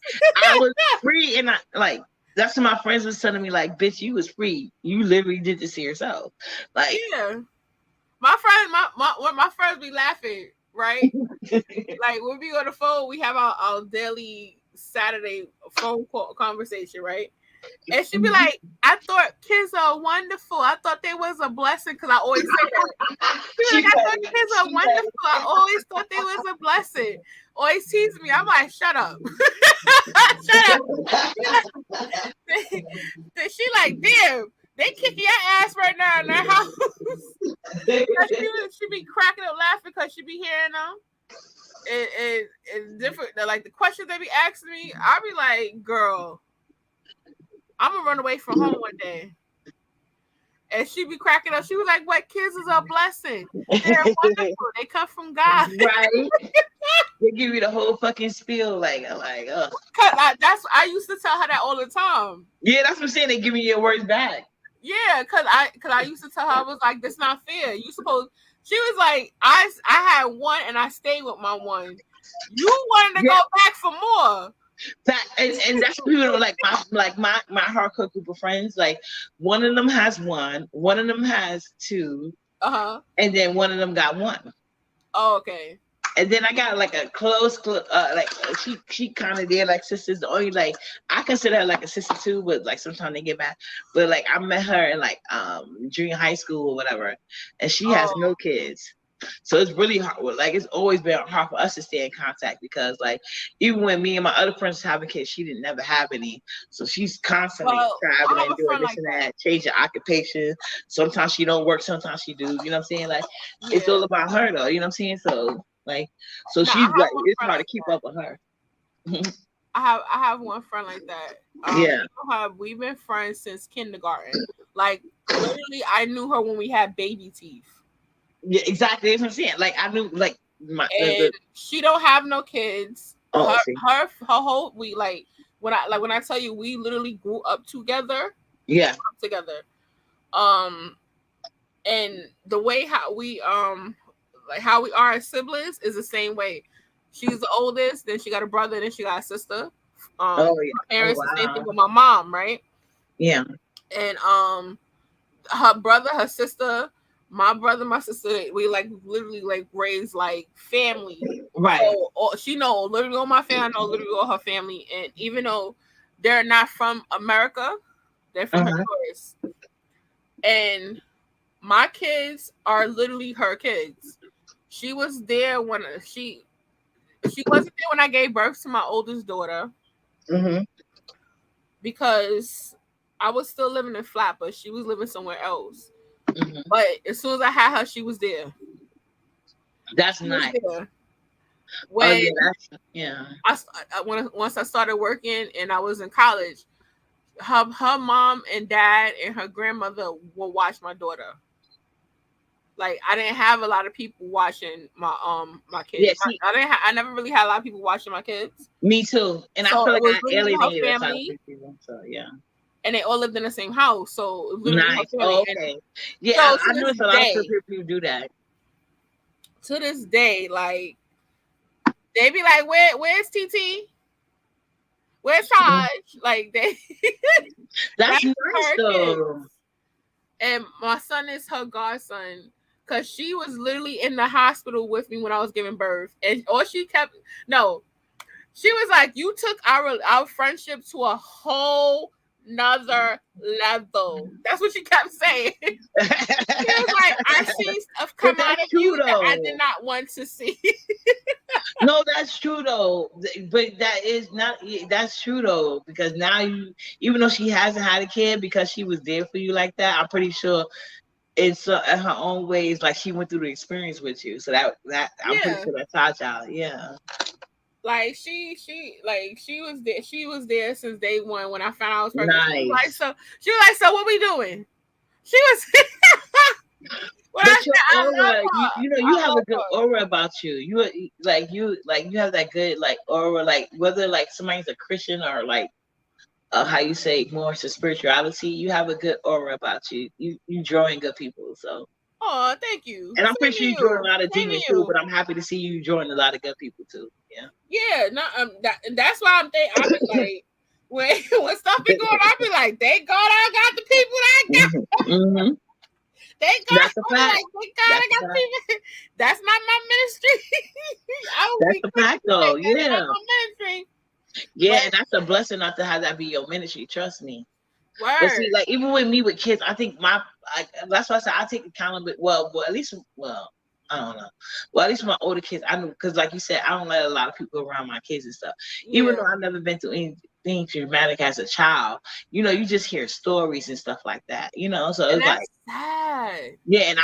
I was free, and I like that's what my friends was telling me. Like, bitch, you was free. You literally did this to yourself. Like, yeah. my friends be laughing, right? Like when we on the phone, we have our daily Saturday phone call conversation, right? And she'd be like, I thought kids are wonderful. I thought they was a blessing because I always say that. She'd be like, I thought kids are wonderful. I always thought they was a blessing. Always tease me. I'm like, shut up. Shut up. She like, damn, they kicking your ass right now in their house. She be cracking up laughing because she be hearing them. And different, like the questions they be asking me, I be like, girl, I'm gonna run away from home one day. And she be cracking up. She was like, what, kids is a blessing. They're wonderful. They come from God. Right. They give you the whole fucking spiel, like, Cause I used to tell her that all the time. Yeah, that's what I'm saying. They giving you your words back. Yeah, cause I used to tell her, I was like, that's not fair. You supposed. She was like, I had one and I stayed with my one. You wanted to go back for more. And that's what people like my hardcore group of friends. Like one of them has one of them has two, and then one of them got one. Oh, okay. And then I got like a close like she kind of did like sisters. The only like I consider her like a sister too, but like sometimes they get mad. But like I met her in like junior high school or whatever, and she has no kids. So it's really hard. Like it's always been hard for us to stay in contact because like even when me and my other friends having kids, she didn't never have any. So she's constantly traveling and doing this and that, changing occupation. Sometimes she don't work, sometimes she do. You know what I'm saying? Like it's all about her though. You know what I'm saying? So like she's like it's hard to keep up with her. I have one friend like that. We've been friends since kindergarten. Like literally, I knew her when we had baby teeth. Yeah, exactly. That's what I'm saying. Like I knew, like she don't have no kids. Oh, her whole when I tell you we literally grew up together. Yeah, together. And the way how we are as siblings is the same way. She's the oldest, then she got a brother, then she got a sister. My parents the same thing with my mom, right? Yeah. And her brother, her sister. My brother, my sister, we like literally like raised like family. Right. So, she know literally all my family, I know literally all her family. And even though they're not from America, they're from Honduras. And my kids are literally her kids. She was there when she wasn't there when I gave birth to my oldest daughter. Because I was still living in Flat, but she was living somewhere else. But as soon as I had her, she was there. That's nice. When once I started working and I was in college, her mom and dad and her grandmother will watch my daughter. Like I didn't have a lot of people watching my kids. Yeah, I never really had a lot of people watching my kids. Me too. And so I feel like I alienated her family. So yeah. And they all lived in the same house, so nice. Okay, yeah, so I know a lot of people do that. To this day, like they be like, "Where's TT? Where's Taj?" Like they. That's nice though. Kids. And my son is her godson, because she was literally in the hospital with me when I was giving birth, and she was like, "You took our friendship to a whole another level." That's what she kept saying. She was like, I see stuff come out of you that I did not want to see. No, that's true though. But that's true though, because now even though she hasn't had a kid, because she was there for you like that, I'm pretty sure it's in her own ways, like she went through the experience with you. So that I'm pretty sure that's our child. Yeah. Like she was there. She was there since day one when I found out I was pregnant. Nice. She was like, so what we doing? She was. But your aura, you have a good aura about you. You have that good like aura, like whether like somebody's a Christian or like how you say more to spirituality. You have a good aura about you. You drawing good people. So. Oh, thank you. And I'm pretty sure you join a lot of demons too, but I'm happy to see you join a lot of good people too. Yeah. Yeah, that's why I'm be like, when stuff be going on, I be like, thank God I got the people that I got. Thank God. That's a I'm fact. like, thank God That's I a got fact. people. That's not my ministry. I would That's be a quick fact, to say though. that ain't not Yeah. my ministry. Yeah, But and that's a blessing not to have that be your ministry. Trust me. But word. see, like even with me with kids, I think that's why I said I take accountability. Well, at least, I don't know. Well, at least my older kids, I know, because like you said, I don't let a lot of people around my kids and stuff. Even Yeah. though I've never been through anything traumatic as a child, you just hear stories and stuff like that. So And it's like, that's sad. yeah, and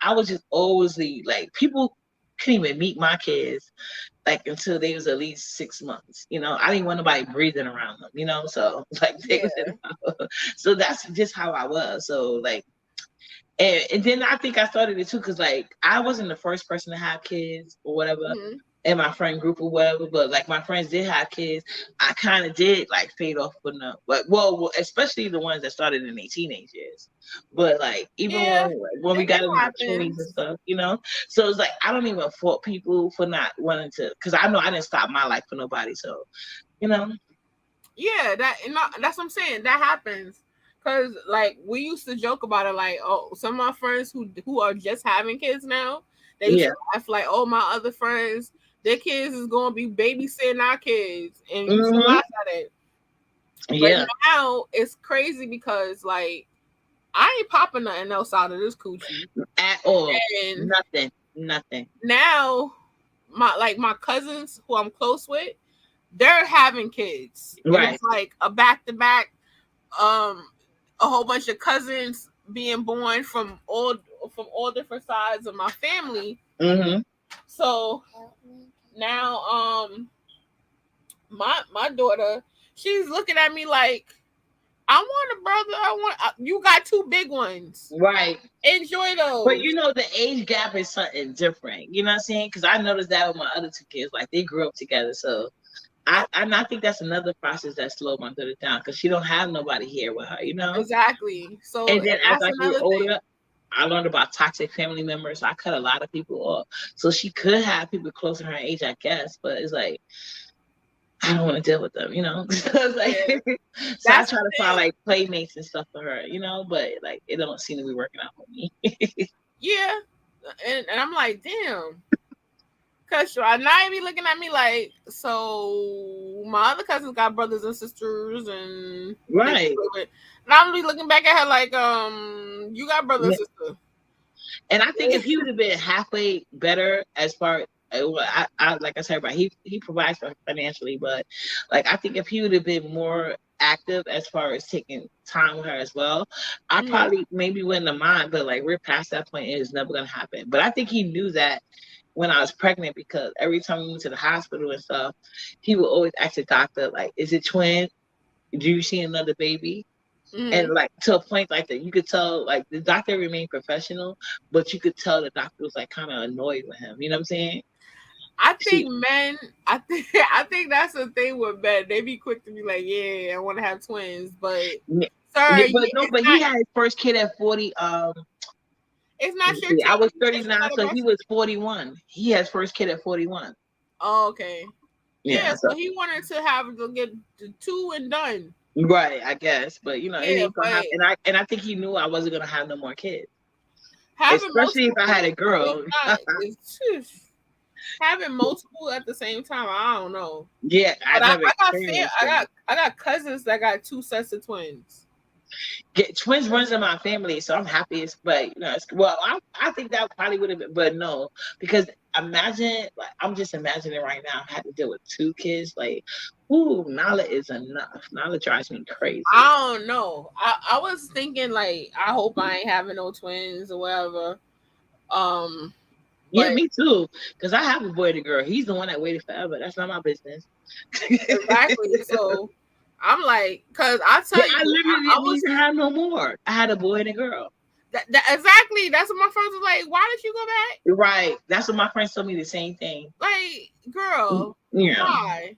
I was just always like people couldn't even meet my kids like until they was at least 6 months. I didn't want nobody breathing around them. So like they Yeah. was so that's just how I was. So like and then I think I started it too because like I wasn't the first person to have kids or whatever Mhm. in my friend group or whatever, but like my friends did have kids. I kind of did like fade off with them, but well, especially the ones that started in their teenage years. But like even Yeah. when we It got in our 20s and happens. stuff. So it's like I don't even fault people for not wanting to, because I know I didn't stop my life for nobody. So you know, Yeah, that's what I'm saying. That happens. Cause like we used to joke about it, like, oh, some of my friends who are just having kids now, they used yeah. to laugh like, oh, my other friends, their kids is gonna be babysitting our kids, and you used to Hmm. laugh at it. But Yeah. now it's crazy because like I ain't popping nothing else out of this coochie, At all. and Nothing. now my cousins who I'm close with, they're having kids, and Right. it's like a back to back, a whole bunch of cousins being born from all different sides of my family. Hmm. So now, my daughter, she's looking at me like, I want a brother. You got two big ones. Right. Enjoy But those. the age gap is something different. You know what I'm saying? Because I noticed that with my other two kids. Like they grew up together. So I think that's another process that slowed my daughter down because she don't have nobody here with her. Exactly. So, And and then as that's I grew another thing. older, I learned about toxic family members. So I cut a lot of people off. So she could have people close to her age, I guess. But it's like I don't want to deal with them. So it's Yeah, like, so I that's try the to find thing. like playmates and stuff for her. But like it don't seem to be working out for me. Yeah, and I'm like, damn. Cause now be looking at me like, so my other cousins got brothers and sisters, and they Right. and I'm be looking back at her like, you got brother and Yeah. sister. And I think if he would have been halfway better as far I like I said, right, he provides for her financially, but like I think if he would have been more active as far as taking time with her as well, I Mhm. probably maybe wouldn't have mind. But like we're past that point, it is never gonna happen. But I think he knew that when I was pregnant because every time we went to the hospital and stuff, he would always ask the doctor like, "Is it twin? Do you see another baby?" And Mhm. like to a point like that, you could tell like the doctor remained professional, but you could tell the doctor was like kind of annoyed with him. You know what I'm saying? I think See, men. I think I think that's the thing with men. They be quick to be like, yeah, I want to have twins, but yeah, sir, but no, but he had his first kid at 40. it's Let not me your see, I was choice. It's 39, not so about. he was 41. He had his first kid at 41. Oh, okay. Yeah, Yeah, so so he wanted to have to get the two and done. right, I guess, but it Yeah, ain't gonna but happen. And I think he knew I wasn't gonna have no more kids, having especially if multiple I had a is girl. not. It's, having multiple at the same time, I don't know. Yeah, I But I, never I got experienced I that. got I got cousins that got two sets of twins. Twins runs in my family, so I'm happy. But well, I think that probably would have been, but no, because imagine like I'm just imagining right now. I had to deal with two kids. Like, ooh, Nala is enough. Nala drives me crazy. I don't know. I was thinking like I hope I ain't having no twins or whatever. Um, Yeah, but me too. Because I have a boy and a girl. He's the one that waited forever. That's not my business. exactly. So I'm like, cause I But tell you, I literally I didn't was even have no more. I had a boy and a girl. exactly. That's what my friends was like. Why did you go back? Right. That's what my friends told me the same thing. Like, girl, Yeah. why?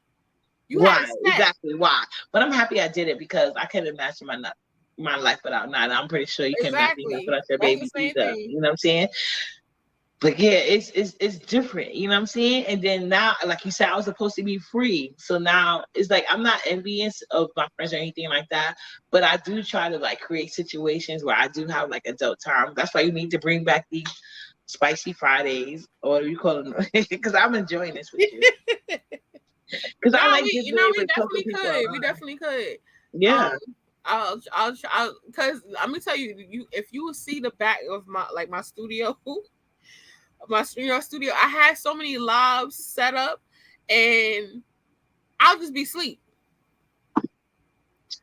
You had Why? a set. Exactly. Why? But I'm happy I did it because I couldn't imagine my life without Nana. I'm pretty sure you can imagine your life Exactly. without your That's the baby same either. thing. You know what I'm saying? But yeah, it's different, you know what I'm saying? And then now, like you said, I was supposed to be free. So now it's like I'm not envious of my friends or anything like that. But I do try to like create situations where I do have like adult time. That's why you need to bring back these spicy Fridays or whatever you call them. Because I'm enjoying this with you. Because No, I like we just you being know able we to talk to definitely people could. We online. definitely could. Yeah. I'll because I'm gonna tell you, if you will see the back of my studio, studio, I had so many lives set up, and I'll just be asleep.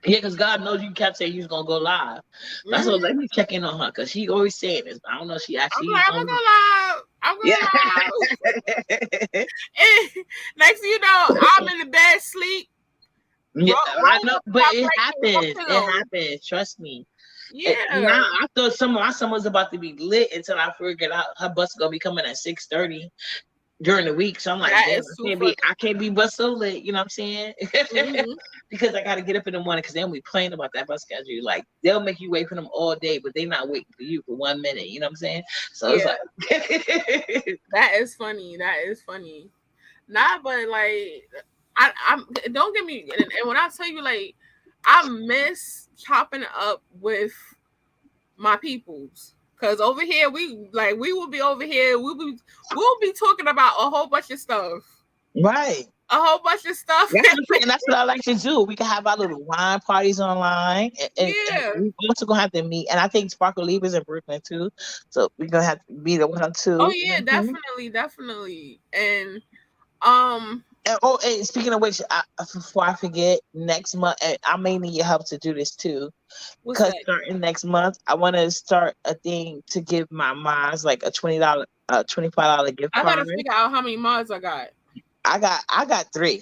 Yeah, because God knows you kept saying you was gonna go live. That's what. Mm-hmm. Let me check in on her because she always saying this. But I don't know if she I'm actually like, I'm gonna on. go live. I'm Yeah. going live. And next thing you know, I'm in the bed sleep, Yeah, I rolling know, up but my it blanket with my happens. It pillow. happens. Trust me. Yeah, Now I thought my summer's about to be lit until I figured out her bus gonna be coming at 6:30 during the week. So I'm like, that damn, is too funny. I can't be bus so lit. You know what I'm saying? Mm-hmm. Because I got to get up in the morning. Because then we playing about that bus schedule. Like they'll make you wait for them all day, but they not waiting for you for 1 minute. You know what I'm saying? So it's Yeah, like, that is funny. That is funny. Nah, but like, I'm don't get me. And when I tell you, like, I miss chopping it up with my peoples. Cause over here we will be over here. We'll be talking about a whole bunch of stuff. right. A whole bunch of stuff. That's what I'm saying. That's what I like to do. We can have our little wine parties online, and Yeah. we also gonna have to meet. And I think Sparkle Leave is in Brooklyn too, so we're gonna have to meet at one Oh too. You know yeah, what I'm saying? definitely, definitely. And um, And speaking of which, before I forget, next month I may need your help to do this too. what's Cause that? starting next month, I want to start a thing to give my moms like a $25 gift I card. gotta figure out how many mods I got. I got three,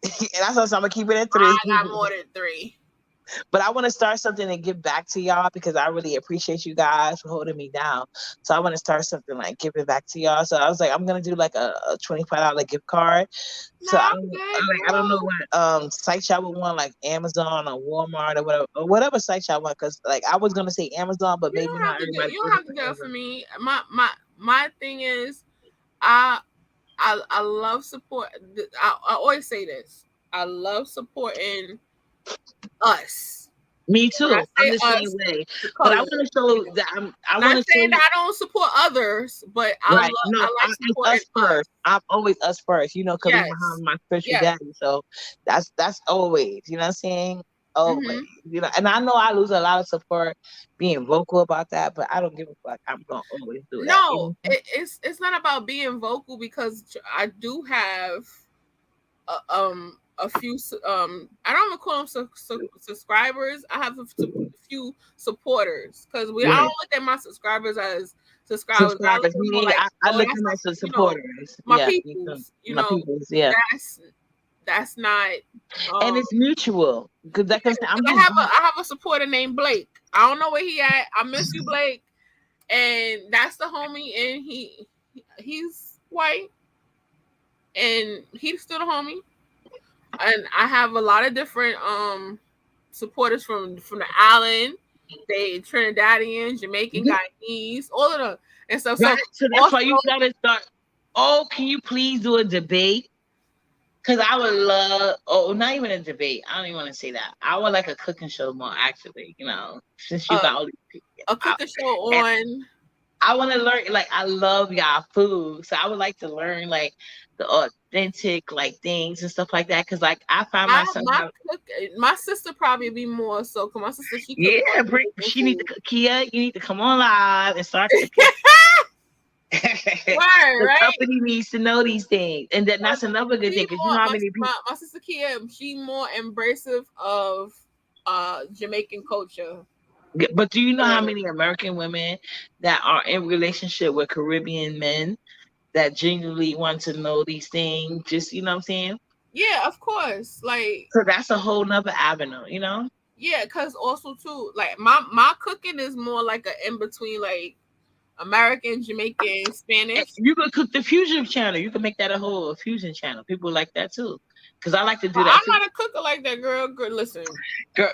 and that's what I'm gonna keep it at three. I got more than three. But I want to start something and give back to y'all because I really appreciate you guys for holding me down. So I want to start something like giving back to y'all. So I was like, I'm gonna do like a $25 gift card. No, So I'm good, I don't know girl. what site y'all would want, like Amazon or Walmart or whatever site y'all want. Cause like I was gonna say Amazon, but You maybe don't have not to do. everybody's You don't looking have to for do it for Amazon. me. My thing is, I I love support. I always say this. I love supporting us. Me When I too. I'm say the same us, way. the But I color. want to show that I Not want to show saying you. that I don't support others, but Right. No, I like it's supporting us us. first. I'm always us first, because we Yes. behind my spiritual Yes. daddy. So that's always, you know what I'm saying? Always. Hmm. And I know I lose a lot of support being vocal about that, but I don't give a fuck. I'm gonna always do that. You know No, what I'm it's not about being vocal because I do have a few I don't even call them subscribers. I have a few supporters because I saying? don't Right. look at my subscribers as subscribers. I look Subscribers. at them more like, I oh, look that's at my, them as supporters. my Yeah, me too. peoples. My people's, yeah. That's that's not And um it's mutual. Because yeah, like I said, I'm 'cause just I have a supporter named Blake. I don't know where he at. I miss you, Blake. And that's the homie, and he's white, and he's still the homie. And I have a lot of different supporters from the island, they Trinidadian, Jamaican, Guyanese, all of them and stuff. right. So So that's also, why you gotta start. Oh, can you please do a debate? Because I would love, not even a debate. I don't even want to say that. I would like a cooking show more, actually, since you uh, got all these people. a cooking show And on. I want to learn, like, I love y'all food. So I would like to learn, like, the authentic, like, things and stuff like that. Because, like, I find myself, My sister probably be more so because my sister she cook more yeah, Jamaican she need to food. cook. Kia, you need to come on live and start cooking. Right, The right. company needs to know these things. And then that's another good She thing because you more know how many people. my sister Kia. She more embracive of Jamaican culture. But do you know how many American women that are in relationship with Caribbean men that genuinely want to know these things? Just what I'm saying? Yeah, of course. Like, So that's a whole nother avenue. yeah, because also too, like my cooking is more like a in between, like American, Jamaican, And Spanish. you could cook the fusion channel. You can make that a whole fusion channel. People like that too. Because I like to But do that I'm too. not a cooker like that, girl. Girl, listen, Girl,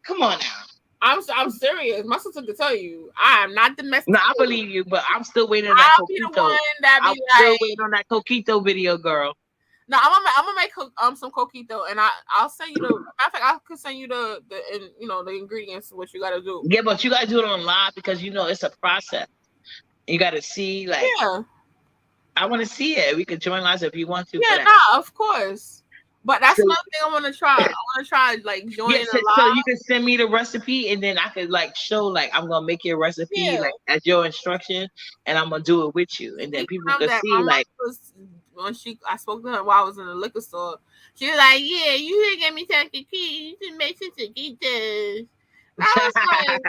come on now. I'm serious. My sister could tell you, I am not No, I domesticated. believe you, but I'm still waiting on that I'll be the coquito. one that I'm be still like, waiting on that coquito video, girl. no, I'm gonna make some coquito, and I'll send you the. Matter of fact, I could send you the ingredients what you gotta do. Yeah, but you gotta do it on live because it's a process. You gotta see, like, Yeah, I want to see it. We could join lives if you want to for yeah, that. nah, of course. But that's So another thing I want to try. I want to try like joining yes, a so live. you can send me the recipe, and then I could like show like I'm gonna make your recipe Yeah, like as your instruction, and I'm gonna do it with you, and then speaking people of could that, my see mom like. was when I spoke to her while I was in the liquor store. She was like, "Yeah, you should get me some key. You should make some taquitos." I was like,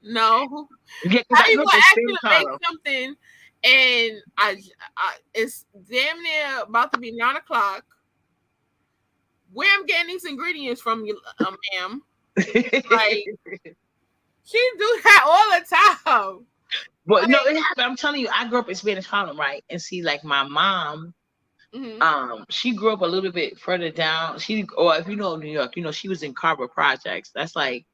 "No, Yeah, because how I you grew up gonna in ask me Spanish to make Harlem. something?" And it's damn near about to be 9 o'clock. Where I'm getting these ingredients from, you, ma'am? Like she do that all the time. But no, Like, it happened. I'm telling you, I grew up in Spanish Harlem, right? And see, like my mom, mm-hmm. she grew up a little bit further down. Or if you know New York, she was in Carver Projects. That's like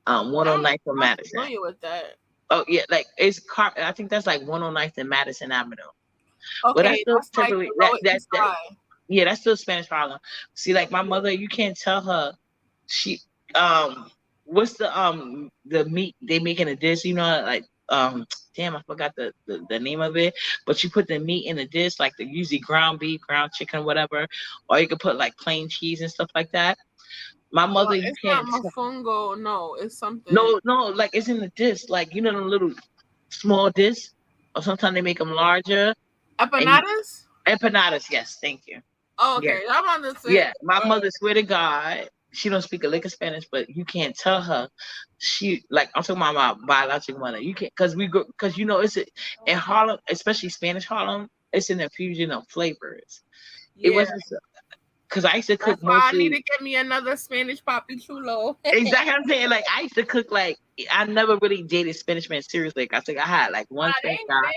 109th and I'm not Madison. familiar with that. Oh yeah, like I think that's like 109th and Madison Avenue. But that's Okay, still that's like typically the Lower East that Side. yeah, that's still Spanish Harlem. See, like my mother, you can't tell her she what's the meat they make in a dish, like damn, I forgot the name of it. But you put the meat in a dish, like the usually ground beef, ground chicken, whatever, or you could put like plain cheese and stuff like that. My Well, mother, you it's not can't mofongo. No, it's something. no, like it's in the dish, like them little small dish, or sometimes they make them larger. And Empanadas? empanadas, yes, thank you. Oh, Yeah, okay. I'm on the set. yeah. My mother, swear to God, she don't speak a lick of Spanish, but you can't tell her. She like I'm talking about my biological mother. You can't because it's in Harlem, especially Spanish Harlem. It's an infusion of flavors. It Yeah, wasn't because I used to cook that's why I need mostly. to get me another Spanish papi chulo. Exactly, what I'm saying, like I used to cook like I never really dated Spanish men seriously. Like, I think I had like one Spanish guy I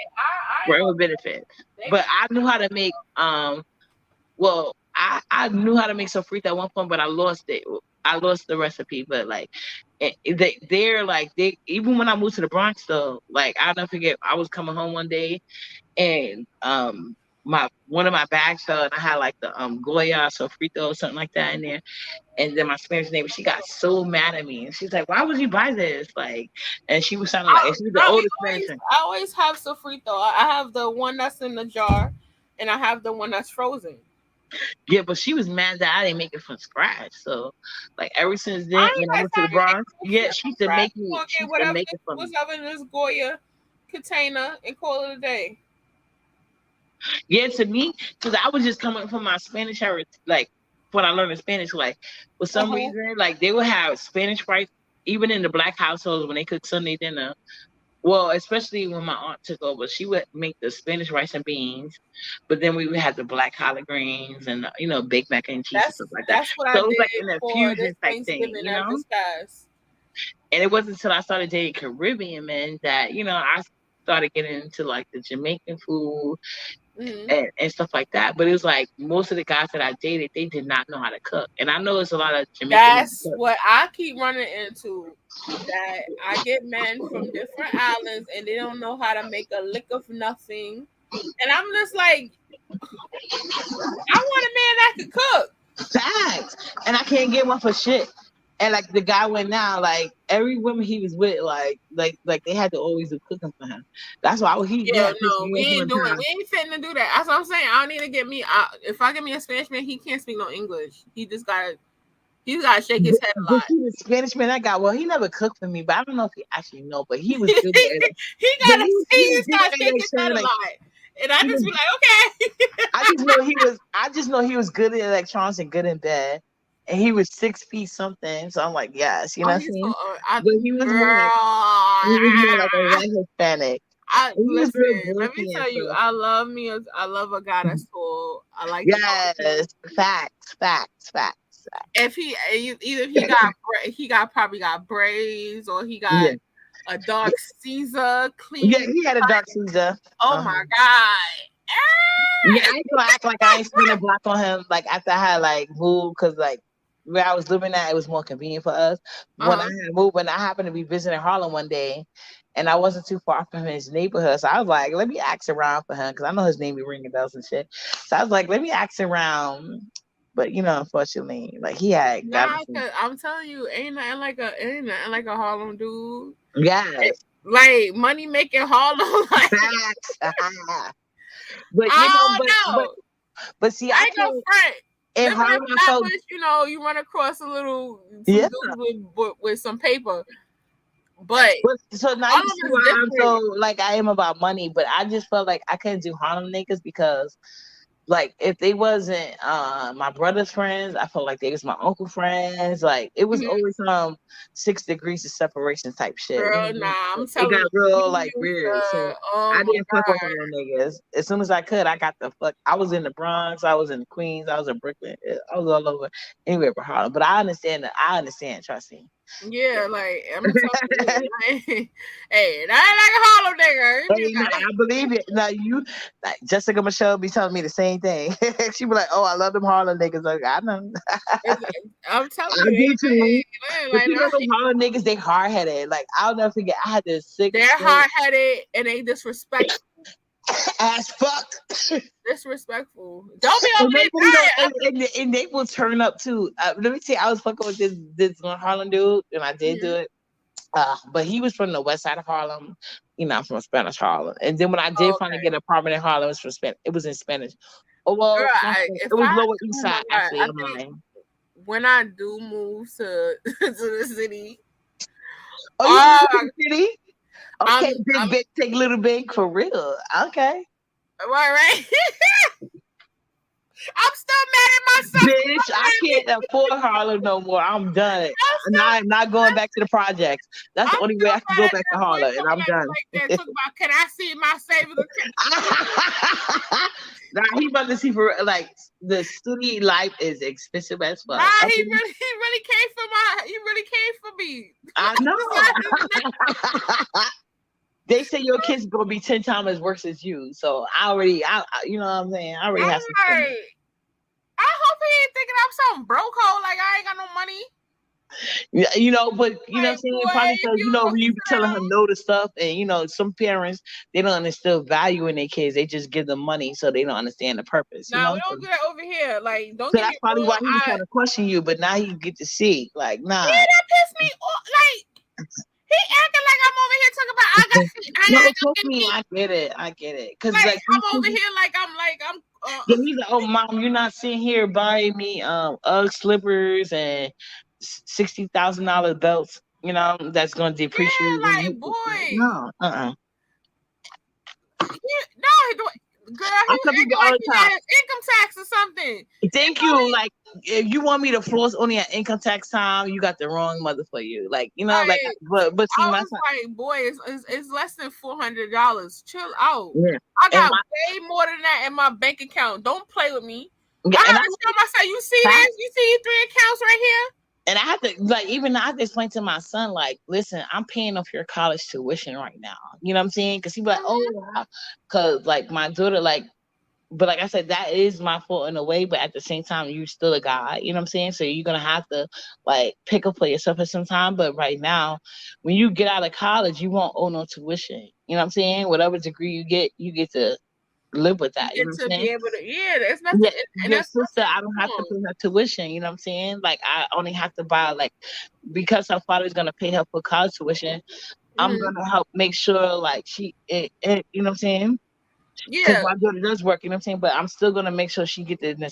for ain't every gonna. benefit, They but be I knew how to make well, I knew how to make sofrito at one point, but I lost it. I lost the recipe, but like they're like they even when I moved to the Bronx though, like I'll never forget. I was coming home one day and my one of my bags fell and I had like the Goya sofrito or something like that in there. And then my Spanish neighbor, she got so mad at me and she's like, "Why would you buy this?" Like, and she was sounding like and she was the no, oldest Spanish one. I always have sofrito. I have the one that's in the jar, and I have the one that's frozen. Yeah, but she was mad that I didn't make it from scratch. So, like ever since I then, ain't when I got went to the time to make Bronx, no yeah, shit she from used to scratch. make You me. gonna She get used to whatever make it for was me. up in this Goya container and call it a day. Yeah, to me, because I was just coming from my Spanish heritage, like when I learned Spanish, like for some Uh-huh. reason, like they would have Spanish rice even in the black households when they cook Sunday dinner. Well, especially when my aunt took over, she would make the Spanish rice and beans, but then we would have the black collard greens and baked mac and cheese and stuff like that. That's what I So it was did like an for this infusion type thing, Thanksgiving that just passed. And it wasn't until I started dating Caribbean men that I started getting into like the Jamaican food Hmm. and stuff like that. But it was like most of the guys that I dated, they did not know how to cook, and I know it's a lot of Jamaican men That's cook. what I keep running into. That I get men from different islands and they don't know how to make a lick of nothing. And I'm just like, I want a man that could cook. Facts, and I can't get one for shit. And like the guy went now, like every woman he was with, like they had to always do cooking for him. That's why he Yeah, had pissed no, me we off ain't one doing. time. We ain't fitting to do that. That's what I'm saying. I need to get me. If I get me a Spanish man, he can't speak no English. He's got to shake his head a But lot. see, the Spanish man I got, well, he never cooked for me, but I don't know if he actually know, but he was he good at it. But got to. he He was just good got to at shake like his head saying a like lot, and I he just was be like, okay. I just know he was good at electronics and good in bed. And he was 6 feet something. So I'm like, yes, you know Oh, what I'm he's so. saying? But Girl. he was more like a white Hispanic. I And he was listen. real Let me bulky and tell you, stuff. I love a guy that's tall. I like the Yes. Facts. if he either he probably got braids or he got Yeah. a dark Caesar Yeah, clean. he had a dark Caesar. Oh Uh-huh. my god! Yeah, I ain't gonna act like I ain't spent a block on him like after I had like moved because like where I was living at, it was more convenient for us. When I Uh-huh. had moved, when I happened to be visiting Harlem one day, and I wasn't too far from his neighborhood, so I was like, let me ask around for him because I know his name be ringing bells and shit. So I was like, let me ask around. But unfortunately, like he had got Nah, some. cause I'm telling you, ain't nothing like a Harlem dude. Yes, Like money making Harlem. Like facts. But I don't but know. but see, I I ain't no can't. front. In Living in Harlem, I felt Flatbush, you run across some yeah. dudes with some paper. But But so now you Harlem see is why I'm so different. like I am about money, but I just felt like I couldn't do Harlem niggas because like if they wasn't my brother's friends, I felt like they was my uncle friends. Like it was Mhm. always 6 degrees of separation type shit. Girl, nah, I'm It telling got you, real we like used weird. So to. Oh I my didn't fuck with god, Harlem niggas. As soon as I could, I got the fuck. I was in the Bronx, I was in Queens, I was in Brooklyn, I was all over anywhere but Harlem. But I understand that. I understand. Trust me. yeah, like I'm telling you, like, hey, that ain't like a Harlem nigga. Hey, nah, I believe it. Now you, like Jessica Michelle, be telling me the same thing. She be like, "Oh, I love them Harlem niggas." Like I know, I'm telling I you, do too. ain't But like you know, that. them Harlem niggas, they hard headed. Like I'll never forget. I had this sick They're hard headed and they disrespectful. ass fuck, Disrespectful. Don't be and over they there will go, dying. and they will turn up too. Let me see. I was fucking with this one Harlem dude, and I did do Mhm. it. But he was from the west side of Harlem. I'm from Spanish Harlem. And then when I Oh, did finally okay. get an apartment in Harlem, it was from Spanish. It was in Spanish. Oh Girl, well, not Spanish. if It was I, Lower East oh my Side god, actually. I I'm think lying. when I do move to to the city, Oh, you moved to oh, the city? Okay, big I'm big take little big for real. Okay. right. I'm still mad at myself for Bitch, looking I at me. can't afford Harlem no more. I'm done. I'm And still, I'm not going back to the projects. That's the I'm only way still I can mad go at back to that boy Harlem, and looking I'm at me done. like that. Talk about, can I see my savings account? Nah, he about to see for like the city life is expensive as Nah, fuck. he Okay? really, he really came for me. I know. They say your kids gonna be 10 times as worse as you. So you know what I'm saying. I already I'm have some sense. like, I hope he ain't thinking I'm some broke hoe. Like I ain't got no money. Yeah, but you know what I'm Like saying? boy, Probably if because you don't when you be telling settle, him no to stuff, and some parents they don't understand value in their kids. They just give them money, so they don't understand the purpose. nah, we don't do that over here. Like, don't So get me that's probably wrong. why he was trying to question you, but now you get to see, like, Yeah, nah. that pissed me off. Like he acting like I'm over here talking about I No, gotta go trust get me, me. I get it, cause Like like these I'm over kids, here like I'm yeah, he's like, oh mom, you're not sitting here buying me UGG slippers and $60,000 belts, that's gonna depreciate when yeah, you like hit this. boy. No, Yeah, no, girl, he I was tell people acting all like the he time. got his income tax or something. It's Thank you. only Like, if you want me to floss only at income tax time, you got the wrong mother for you. Like, like, like but see, I my was son, like, boy, it's less than $400. Chill out. yeah, I and got way more than that in my bank account. Don't play with me. yeah, I and had to show myself. You see this? You see 3 accounts right here? I have to like even I have to explain to my son like, listen, I'm paying off your college tuition right now. You know what I'm saying? Because he be like, oh, Mhm. because like my daughter like. But like I said, that is my fault in a way. But at the same time, you're still a guy. You know what I'm saying? So you're gonna have to like pick up for yourself at some time. But right now, when you get out of college, you won't owe no tuition. You know what I'm saying? Whatever degree you get to live with You that. You know get what to I'm saying? be able to. Yeah, there's Yeah, nothing, and your that's sister, nothing I don't have to wrong. pay her tuition. You know what I'm saying? Like I only have to buy like because her father's gonna pay her for college tuition. I'm Mhm. gonna help make sure like you know what I'm saying? Because Yeah, my daughter does work, you know what I'm saying? But I'm still gonna make sure she get the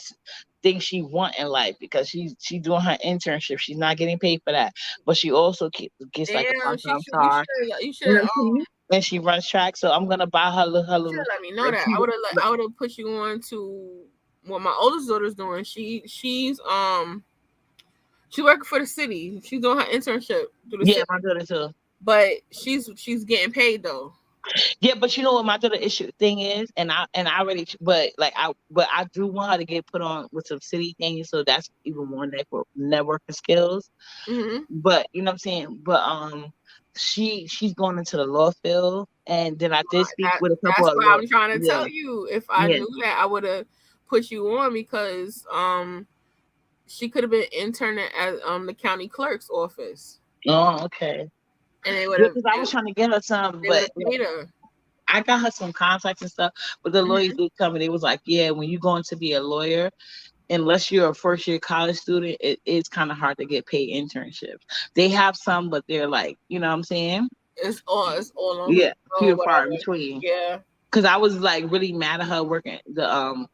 thing she want in life because she doing her internship. She's not getting paid for that, but she also gets like a damn. part She time should. car. You You should. know what I'm saying? And she runs track, so I'm gonna buy her You should little. let me know Like that. she, I would have put you on to what my oldest daughter's doing. She working for the city. She's doing her internship through the yeah, city, my daughter too. but she's getting paid though. Yeah, but you know what my daughter issue thing is, and I already, but I do want her to get put on with some city things, so that's even more networking skills. Mm-hmm. But you know what I'm saying. But she's going into the law field, and then I did speak with a couple That's of what law. I'm trying to Yeah, tell you. If I yeah, knew that, I would have put you on because she could have been interning at the county clerk's office, Oh, okay. and they would Yeah, have because I was trying to get her some, they would but have paid her. I got her some contacts and stuff. But the lawyers Hmm. did tell me, they was like, yeah, when you're going to be a lawyer, unless you're a first year college student, it is kind of hard to get paid internships. They have some, but they're like, you know what I'm saying? It's all on Yeah, few or and far whatever. in between. Yeah, Because I was like really mad at her working the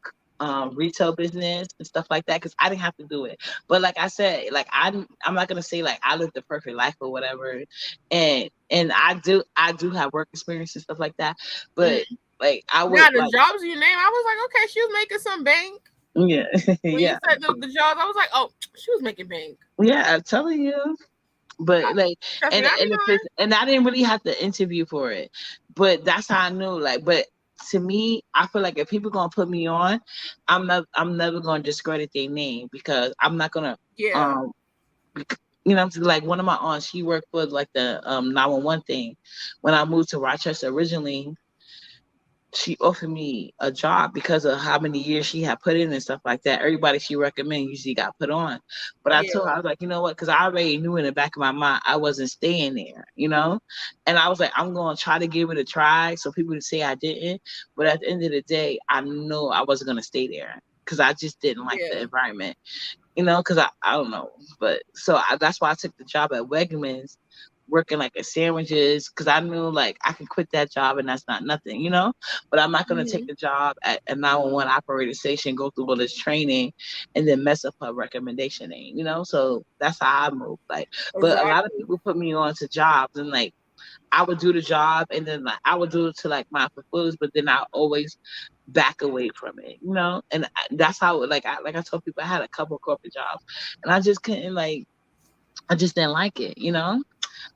retail business and stuff like that, because I didn't have to do it. But like I said, like I'm not gonna say like I lived the perfect life or whatever, and I do have work experience and stuff like that. But hmm. like I would Now the like, jobs you name, I was like, okay, she was making some bank. yeah, When you yeah, said the jobs, I was like, oh, she was making bank. yeah. I'm telling you. But like, Trust me, and I be and if it's, and I didn't really have to interview for it, but that's how I knew. Like, but to me, I feel like if people gonna put me on, I'm never gonna discredit their name, because I'm not gonna yeah, um you know, like one of my aunts, she worked for like the 911 thing. When I moved to Rochester originally, she offered me a job because of how many years she had put in and stuff like that. Everybody she recommended usually got put on. But I yeah, told her, I was like, you know what? Because I already knew in the back of my mind I wasn't staying there, you know? And I was like, I'm going to try to give it a try so people would say I didn't. But at the end of the day, I know I wasn't going to stay there because I just didn't like the yeah, environment, you know? Because I don't know. But so that's why I took the job at Wegmans, working like a sandwiches, because I knew like I can quit that job and that's not nothing, you know. But I'm not gonna take hmm, the job at a 911 operator station, go through all this training, and then mess up her recommendation name, you know. So that's how I move. Like, but a lot of exactly. people put me on to jobs, and like I would do the job, and then like I would do it to like my fulfillers, but then I always back away from it, you know. And that's how like I told people, I had a couple corporate jobs, and I just couldn't like. I just didn't like it, you know.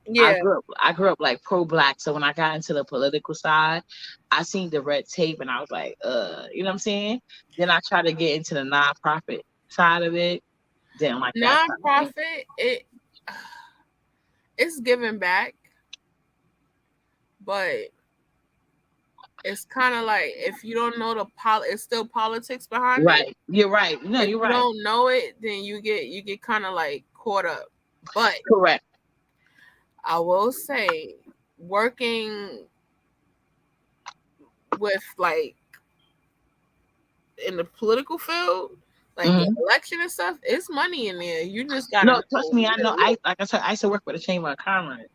Yeah, I grew up like pro black. So when I got into the political side, I seen the red tape and I was like, you know what I'm saying? Then I tried to get into the nonprofit side of it. Didn't like that side of it. nonprofit. It's giving back, but it's kind of like if you don't know it's still politics behind it. Right. You're right. No, If you're you right. don't know it, then you get kind of like caught up. But Correct. I will say, working with like in the political field, like Hmm. election and stuff, it's money in there. You just gotta No, trust know. me, You I know. gotta look. Like I said, I used to work for the Chamber of Commerce.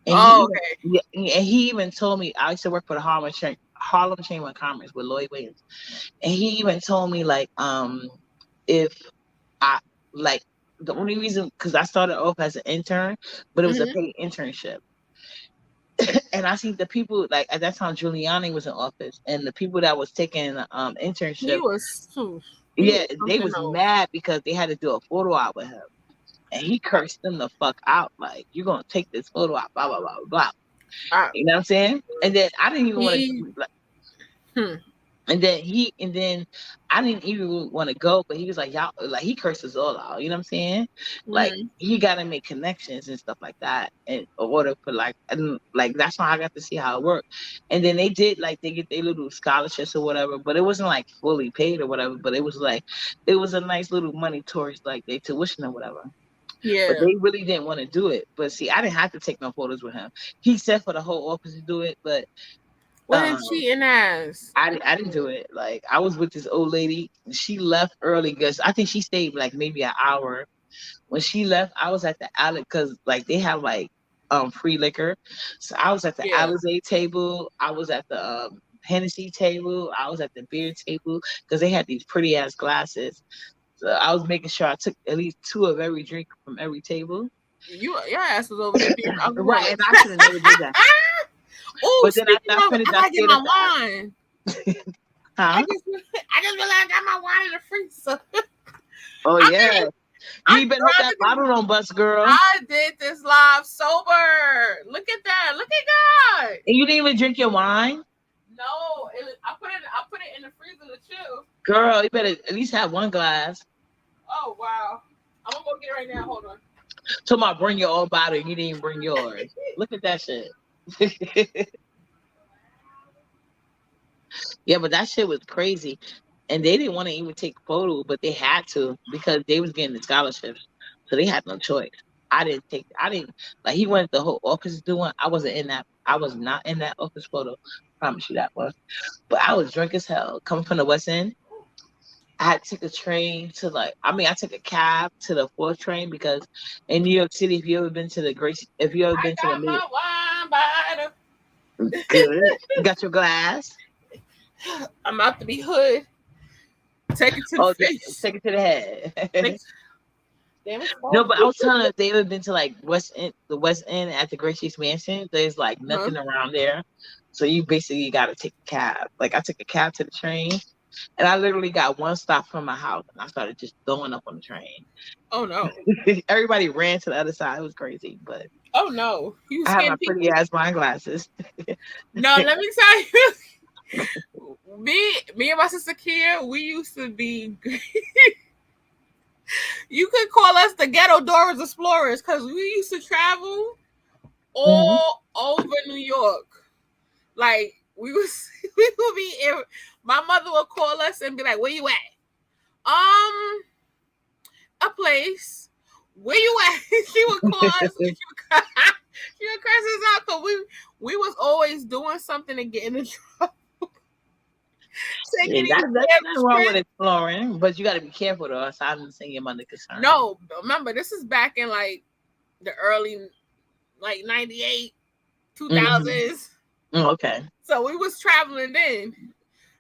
And Oh, okay. he even told me, I used to work for the Harlem Chamber of Commerce with Lloyd Williams. And he even told me like if I like the only reason, because I started off as an intern, but it was a Hmm. paid internship. And I see the people like at that time Giuliani was in office, and the people that was taking He internship, was he yeah, was they something was else. mad because they had to do a photo op with him. And he cursed them the fuck out, like, you're gonna take this photo op, blah blah blah blah. I, You know what I'm saying? And then I didn't even want he to hmm, and then I didn't even want to go, but he was like, y'all, like he curses all out. You know what I'm saying? Like hmm. he got to make connections and stuff like that in order for like, and like that's why I got to see how it worked. And then they did like they get their little scholarships or whatever, but it wasn't like fully paid or whatever. But it was like it was a nice little money towards like their tuition or whatever. But Yeah. they really didn't want to do it. But see, I didn't have to take no photos with him. He said for the whole office to do it, but What um his cheating ass? I didn't do it. Like I was with this old lady. She left early because I think she stayed like maybe an hour. When she left, I was at the alley because like they have like free liquor. So I was at the Yeah. Alizé table. I was at the Hennessy table. I was at the beer table because they had these pretty ass glasses. So I was making sure I took at least two of every drink from every table. Your ass was over there being Right, alcoholic. and I should have never did that. Oh, But then speaking after I of, finished, I I gotta get stayed at my the alley. wine. I Huh? just I just realized I got my wine in the freezer. Oh I did yeah. it. You I'm better hope that driving. bottle don't bust, girl. I did this live sober. Look at that. Look at God. And you didn't even drink your wine? No, I put it in the freezer to chill. Girl, you better at least have one glass. Oh wow. I'm gonna go get it right now. Hold on. Told my bring your own bottle, and you didn't even bring yours. Look at that shit. Yeah, but that shit was crazy. and they didn't want to even take photos, but they had to because they was getting the scholarships, so they had no choice. I didn't like he wanted the whole office doing. I wasn't in that. I was not in that office photo. Promise you that was. But I was drunk as hell coming from the West End. I had to take a train to I took a cab to the 4th train because in New York City, if you ever been to the Gracie, if you ever I been to the got my wine by good, you got your glass. I'm out to be hood. Take it to the Oh, face. take it to the head. Damn it. No, but I was telling her if they ever been to like the West End at the Gracie's Mansion, there's like nothing around there. So you basically got to take a cab. Like I took a cab to the train, and I literally got one stop from my house, and I started just throwing up on the train. Oh no! Everybody ran to the other side. It was crazy, but oh no! You I had my people. pretty ass wine glasses. No, let me tell you. Me and my sister Kia, we used to be. You could call us the Ghetto Doors Explorers because we used to travel all over New York. Like we would be in, my mother would call us and be like, "Where you at?" A place. Where you at? She would call us. And she would curse us out because we was always doing something and getting in trouble. Yeah, that's nothing wrong with exploring, but you got to be careful though. So I'm saying you're under concern. No, remember this is back in like the early, like 98, 2000s. Okay. So we was traveling then,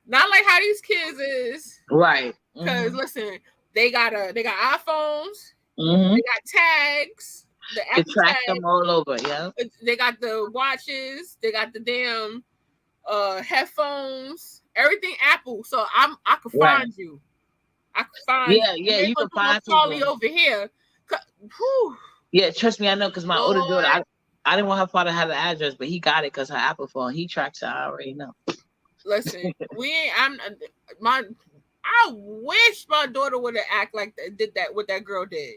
not like how these kids is. Right. Because listen, they got iPhones. Mm-hmm. They got tags. They track them all over. Yeah. They got the watches. They got the damn headphones. Everything Apple. So I could find you. I could find. Yeah. You can find Charlie over here. Whew. Yeah, trust me, I know because my older daughter, I didn't want her father to have the address, but he got it because her Apple phone. He tracks her. I already know. Listen, I wish my daughter would have acted like that, did that what that girl did.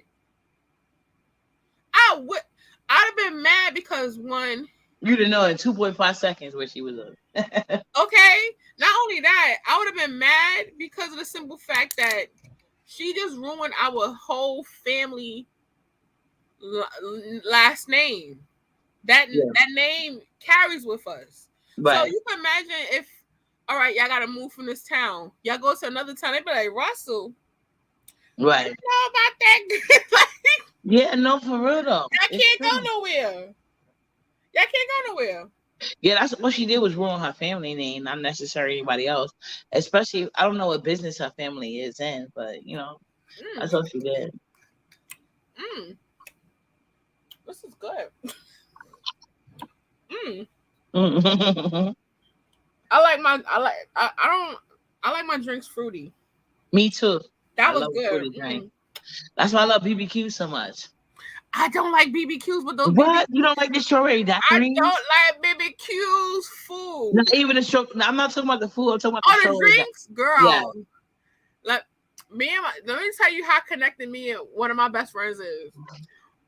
I'd have been mad because one. You'd have known in 2.5 seconds where she was at. Okay. Not only that, I would have been mad because of the simple fact that she just ruined our whole family last name. That name carries with us. Right. So you can imagine if, all right, y'all got to move from this town. Y'all go to another town. They be like, Russell. Right. You know about that? Yeah, no, for real though. Y'all can't go nowhere. Y'all can't go nowhere. Yeah, that's what she did was ruin her family name, not necessarily anybody else. Especially, I don't know what business her family is in, but you know, that's what she did. This is good. I like my drinks fruity. Me too. That was good. That's why I love BBQ so much. I don't like BBQs, but those what? You don't like the strawberry daiquiris? I don't like BBQs food. Not even the strawberry. I'm not talking about the food. I'm talking about the drinks, girl. Yeah. Like let me tell you how connected me and one of my best friends is.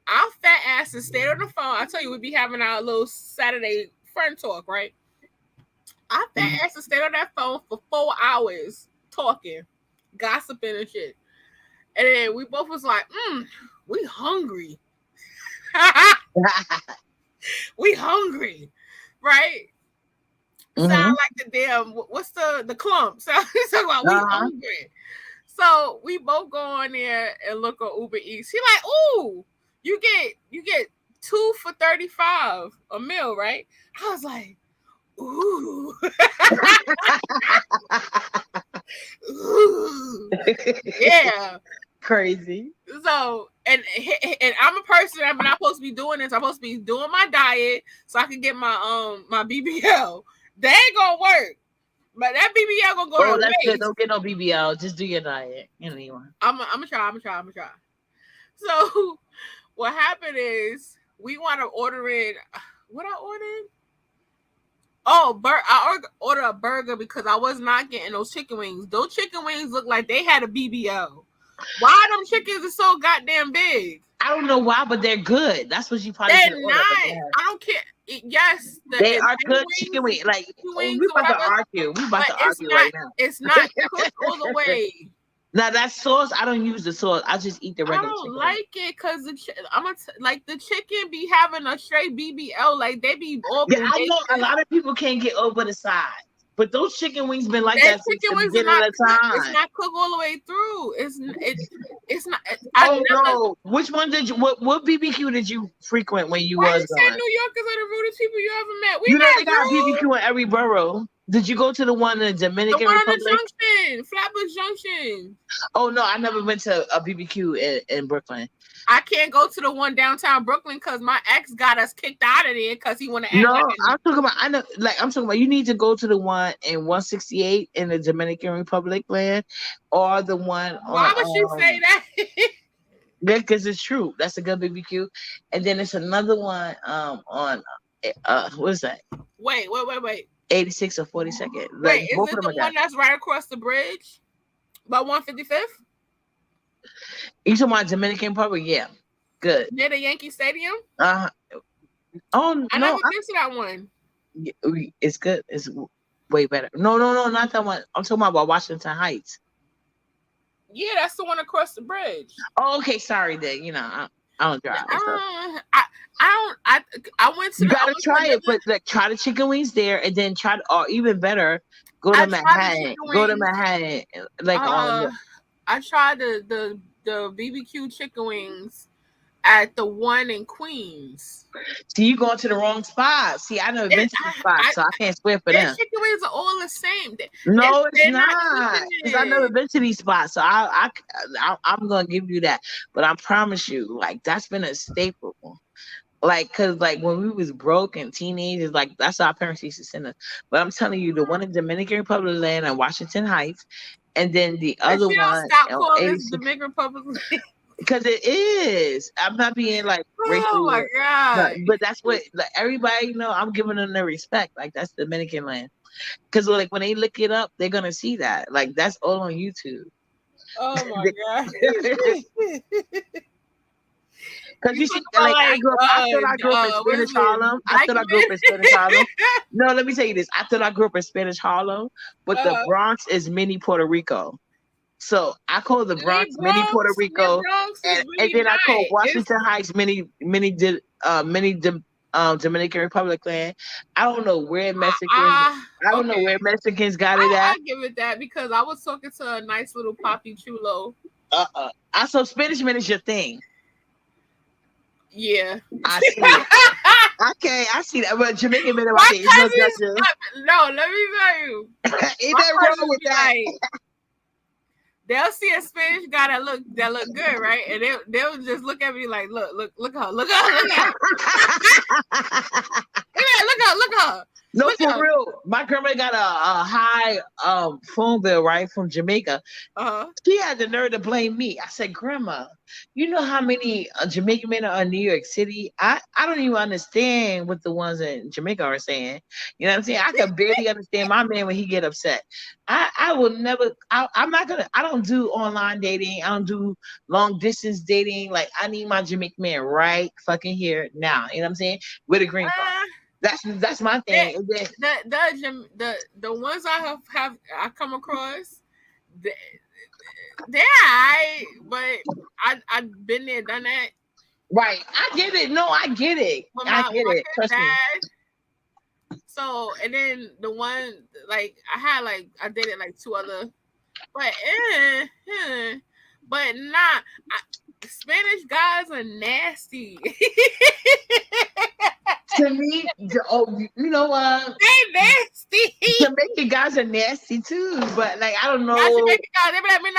Our fat asses stayed on the phone. I tell you, we'd be having our little Saturday friend talk, right? Our fat asses stayed on that phone for 4 hours talking, gossiping and shit. And then we both was like, we hungry. We hungry, right? Sound like the damn what's the clump? Sound like we hungry. So we both go on there and look on Uber Eats. He like, ooh, you get 2 for $35 a meal, right? I was like, ooh. Ooh. Yeah. Crazy. So and I'm a person I'm not supposed to be doing this. I'm supposed to be doing my diet so I can get my my BBL. That ain't gonna work. But that BBL gonna go to waste. Good. Don't get no BBL. Just do your diet. Anyway. I'm gonna try. So what happened is we want to order it. What I ordered? Oh, I ordered a burger because I was not getting those chicken wings. Those chicken wings look like they had a BBL. Why them chickens are so goddamn big? I don't know why, but they're good. That's what you probably They're should order. But not. I don't care. Yes, they are chicken good chicken wings, wings. Like, chicken oh, wings we or about to whatever. argue. We about But to argue right now. It's not cooked all the way. Now that sauce, I don't use the sauce. I just eat the I regular don't chicken. like it because like the chicken be having a straight BBL, like they be all. Yeah, I know a lot of people can't get over the size, but those chicken wings been like that since the beginning of the time. It's not cooked all the way through. It's not. No. Which one did you? What BBQ did you frequent when you Why was you going? say New Yorkers are the rudest people you ever met? You know they got BBQ in every borough. Did you go to the one in the Dominican Republic? The one on the Junction, Flatbush Junction. Oh no, I never went to a BBQ in Brooklyn. I can't go to the one downtown Brooklyn because my ex got us kicked out of there because he want to. No, I'm talking about. I'm talking about. You need to go to the one in 168 in the Dominican Republic land, or the one. Why would you say that? Yeah, because it's true. That's a good BBQ, and then it's another one on what is that? Wait. 86 or 42nd. Wait, is it the one that's right across the bridge by 155th? You talking about Dominican Republic? Yeah, good. Near the Yankee Stadium? Oh, I never been to that one. It's good. It's way better. No, not that one. I'm talking about Washington Heights. Yeah, that's the one across the bridge. Oh, okay. Sorry, then. I don't drive. I went to. You gotta try it, but like try the chicken wings there, and then or even better, go to Manhattan. Go to Manhattan, like I tried the BBQ chicken wings at the one in Queens. See, you going to the wrong spot. See, I never been to the spot, so I can't swear for them. Chicken wings are all the same. No, it's not. Because I've never been to these spots, so I'm gonna give you that. But I promise you, like that's been a staple. Like, cause like when we was broke and teenagers, like that's how our parents used to send us. But I'm telling you, the one in Dominican Republic land and Washington Heights, and then the other one. Stop calling this Dominican Republic land. Because it is. I'm not being like racist. Oh my god! But that's what like everybody I'm giving them their respect. Like that's Dominican land. Because like when they look it up, they're gonna see that. Like that's all on YouTube. Oh my god! Because you see, like I thought I grew up in Spanish Harlem. I thought I grew up in Spanish Harlem. No, let me tell you this. I thought I grew up in Spanish Harlem, but the Bronx is mini Puerto Rico. So I call the Bronx mini Puerto Rico, and then I call Washington Heights mini Dominican Republic land. I don't know where Mexicans. I don't know where Mexicans got it at. I give it that because I was talking to a nice little Papi Chulo. So Spanish man is your thing. Yeah, I see it. Okay, I see that. But Jamaican men, no, let me tell you. Ain't that wrong with that? They'll see a Spanish guy that look good, right? And they'll just look at me like, look at her. Look at her. No, for real. My grandma got a high phone bill, right, from Jamaica. She had the nerve to blame me. I said, Grandma, you know how many Jamaican men are in New York City? I don't even understand what the ones in Jamaica are saying. You know what I'm saying? I can barely understand my man when he get upset. I will never, I'm not going to, I don't do online dating. I don't do long distance dating. Like, I need my Jamaican man right fucking here now. You know what I'm saying? With a green card. That's my thing. The ones I have come across, they're alright, but I've been there, done that. Right, I get it. No, I get it. I get it. Trust me. So, and then the one I dated like two other, but not Spanish guys are nasty. To me, you know what? They nasty. Jamaican guys are nasty too, but like I don't know. Jamaican guys, they be like, me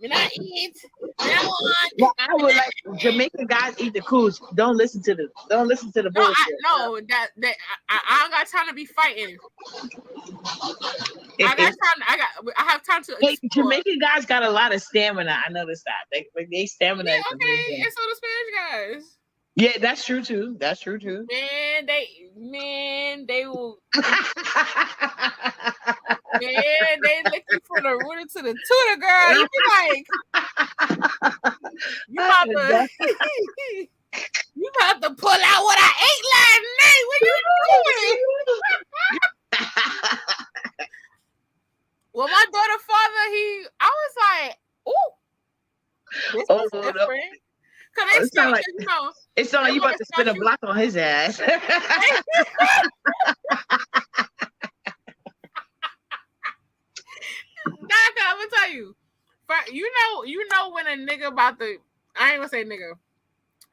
not eat. Well, I would like Jamaican guys eat the cooch. Don't listen to the bullshit. I don't got time to be fighting. I have time to. Hey, Jamaican guys got a lot of stamina. I noticed that. They stamina. Yeah, okay, and so the Spanish guys. Yeah, that's true too. Man, they will. Man, they lick you from the rooter to the tutor, girl. You be like, you about to, you about to pull out what I ate last night. What you doing? Well, my daughter's father, I was like, ooh, this is different. Cause they still, like, you know, it sounds like you about to spin a block on his ass. Nah, I'm gonna tell you, you know when a nigga about to, I ain't gonna say nigga.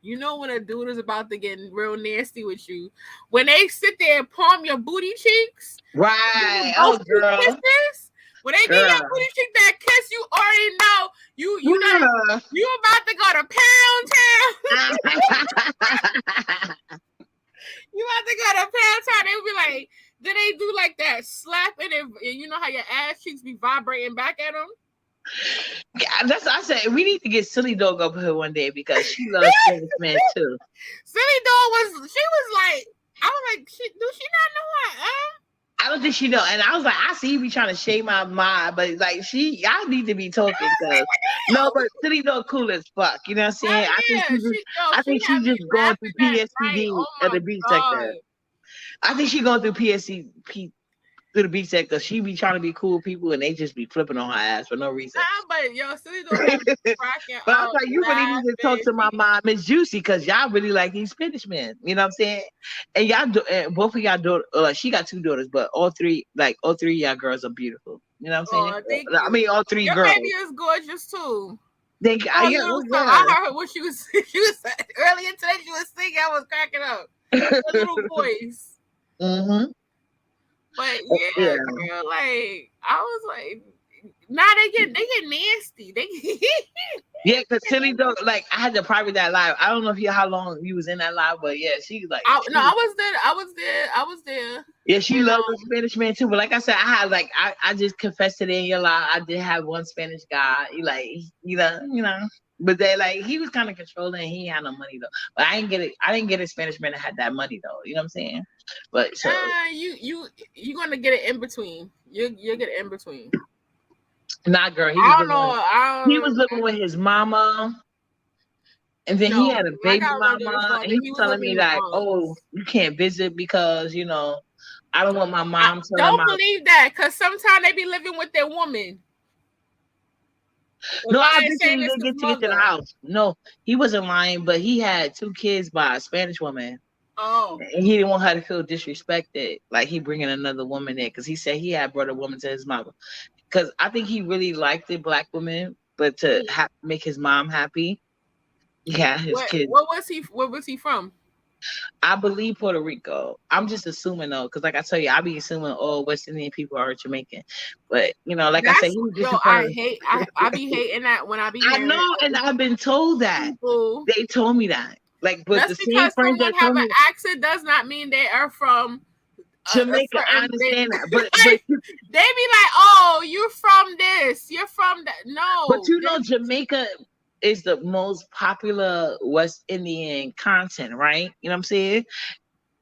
You know when a dude is about to get real nasty with you, when they sit there and palm your booty cheeks, right? Oh, girl. Kisses, when they give your booty cheek that kiss, you already know you about to go to Pound Town. You about to go to Pound Town. They would be like, then they do like that slap and you know how your ass cheeks be vibrating back at them. Yeah, that's what I said. We need to get Silly Dog up here one day because she loves Spanish man too. Silly Dog was like, I was like, do she not know who I am? I don't think she know. And I was like, I see you be trying to shame my mind, but like y'all need to be talking because no, but Silly Dog cool as fuck. You know what I'm saying? I think she's just going through PSCD at the beach sector. I think she's going through PSCP through the beach sector. She be trying to be cool people and they just be flipping on her ass for no reason. Nah, but yo, Silly Dog cracking. But I was like, you really need to talk to my mom, Miss Juicy, because y'all really like these Spanish men. You know what I'm saying? And y'all, both of y'all daughters, she got 2 daughters, but all three of y'all girls are beautiful. You know what I'm saying? Thank I mean, all 3 girls. Your baby is gorgeous too. Thank you. I heard what she was earlier today. She was singing. I was cracking up. Her little voice. Mm-hmm. But yeah, girl, like I was like, nah, they get nasty. Yeah, because Silly Dog, like I had to private that live. I don't know how long you was in that live, but yeah, she like. I was there. Yeah, she loved the Spanish man too. But like I said, I just confessed it in your live. I did have one Spanish guy. You know. But they like he was kind of controlling. He had no money though. But I didn't get a Spanish man that had that money though. You know what I'm saying? But so you gonna get it in between. You get it in between. Nah, girl. He was living with his mama, and then he had a baby mama, and he was telling me like, "Oh, you can't visit because I don't want my mom." Don't believe that, because sometimes they be living with their woman. No, I bet he didn't get to the house. No, he wasn't lying, but he had 2 kids by a Spanish woman. Oh. And he didn't want her to feel disrespected, like he bringing another woman in, because he said he had brought a woman to his mother. Because I think he really liked the black woman, but to make his mom happy, yeah, his kids. Where was he from? I believe Puerto Rico. I'm just assuming though, because like I tell you, I be assuming all West Indian people are Jamaican. But like I said, he was disappointed. I be hating that when I be. I know, and I've been told that. They told me that. Like, but just the same friends that have an accent does not mean they are from Jamaica. I understand that, but they be like, "Oh, you're from this. You're from that." No, but Jamaica is the most popular West Indian content, right? You know what I'm saying?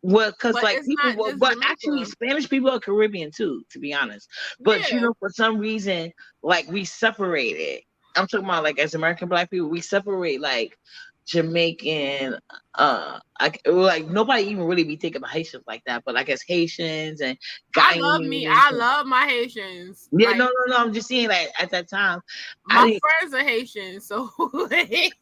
Well, because like people, but actually Spanish people are Caribbean too, to be honest. But for some reason, like we separated. I'm talking about like as American Black people, we separate like Jamaican, like nobody even really be thinking about Haitians like that, but I guess Haitians and Guyanese. I love my Haitians. Yeah, like, no, I'm just saying like at that time, my friends are Haitian, so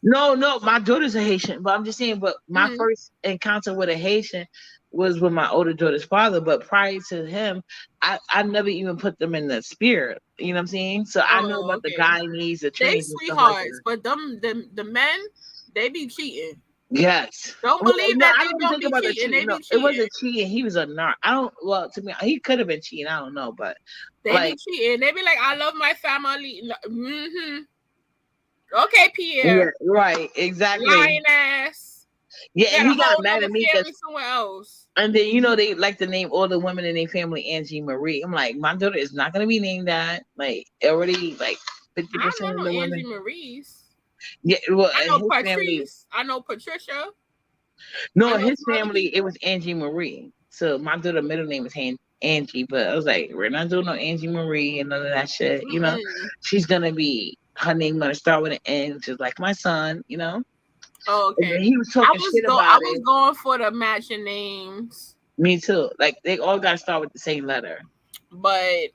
no, my daughter's a Haitian, but I'm just saying, but my first encounter with a Haitian was with my older daughter's father, but prior to him, I never even put them in the spirit. You know what I'm saying? So I know about the Guyanese, the Trini, sweethearts, but the men. They be cheating. Yes. Don't believe that they don't be cheating. They be cheating. It wasn't cheating. He was a narc. To me, he could have been cheating. I don't know, but they be cheating. They be like, "I love my family." Mm-hmm. Okay, Pierre. Yeah, right. Exactly. Lying ass. Yeah, and he got mad at me somewhere else. And then they like to name all the women in their family Angie Marie. I'm like, my daughter is not gonna be named that. Like already, like 50% of the women. Angie Marie's. Yeah, well, I know Patrice. I know Patricia. No, his family, it was Angie Marie. So my daughter's middle name is Angie, but I was like, we're not doing no Angie Marie and none of that shit. Mm-mm. She's gonna be her name gonna start with an N, just like my son. Oh, And then okay. he was I talking was shit go. I about was it. going for the matching names, Me too. Like they all gotta start with the same letter. but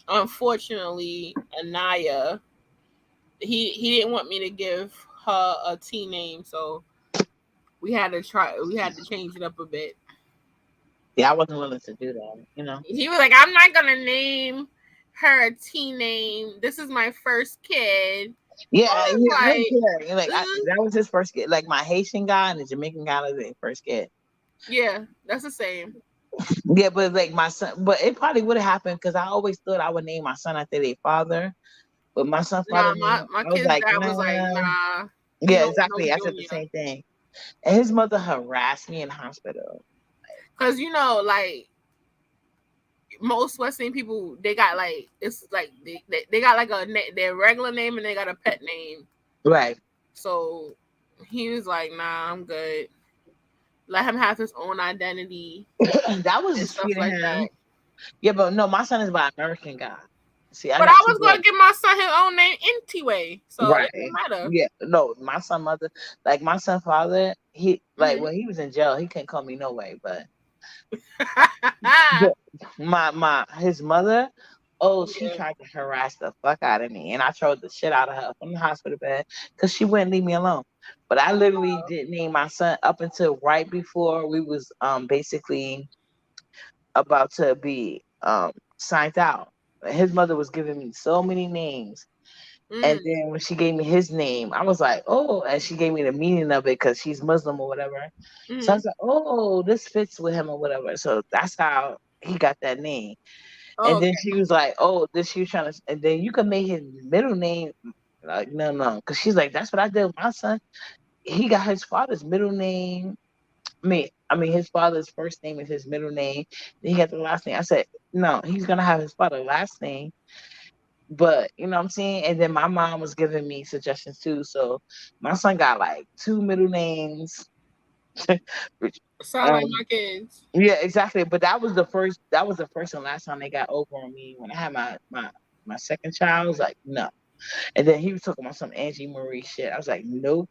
unfortunately, Anaya, he didn't want me to give her a T name, so we had to try. We had to change it up a bit. Yeah, I wasn't willing to do that. He was like, "I'm not gonna name her a T name. This is my first kid." Yeah, I was yeah, I didn't like, care. That was his first kid. Like my Haitian guy and the Jamaican guy was their first kid. "Yeah, that's the same." Yeah, but like my son, but it probably would have happened because I always thought I would name my son after their father. But my son's father Nah, name, my I was kid's like, dad was like, nah. "Nah, he Yeah, don't want no exactly. I said the junior." same thing. And his mother harassed me in the hospital. Cause like most West Indian people, they got like it's like they got like their regular name and they got a pet name. Right. So he was like, "Nah, I'm good. Let him have his own identity That and was stuff sweet of like him. that." Yeah, but no, my son is by American guy. See, I But I got two was gonna boys. give my son his own name anyway, so it Right. don't matter. Yeah. No, my son mother, like my son father, he like Mm-hmm. when he was in jail, he couldn't call me no way. But my his mother, oh, she Yeah. tried to harass the fuck out of me, and I trolled the shit out of her from the hospital bed because she wouldn't leave me alone. But I literally didn't name my son up until right before we was basically about to be signed out. His mother was giving me so many names. And Mm, then when she gave me his name, I was like, oh, and she gave me the meaning of it because she's Muslim or whatever. So I mm-hmm. was like, oh, this fits with him or whatever. So that's how he got that name. Oh, And then okay. she was like, oh, this she was trying to, and then you can make his middle name. Like, no. Because she's like, that's what I did with my son. He got his father's middle name. I mean, his father's first name is his middle name. Then he got the last name. I said, no, he's going to have his father's last name. But you know what I'm saying? And then my mom was giving me suggestions too. So my son got like two middle names. Which, Sound like um, my kids. yeah, exactly. But that was the first and last time they got over on me. When I had my second child, I was like, no. And then he was talking about some Angie Marie shit. I was like, nope.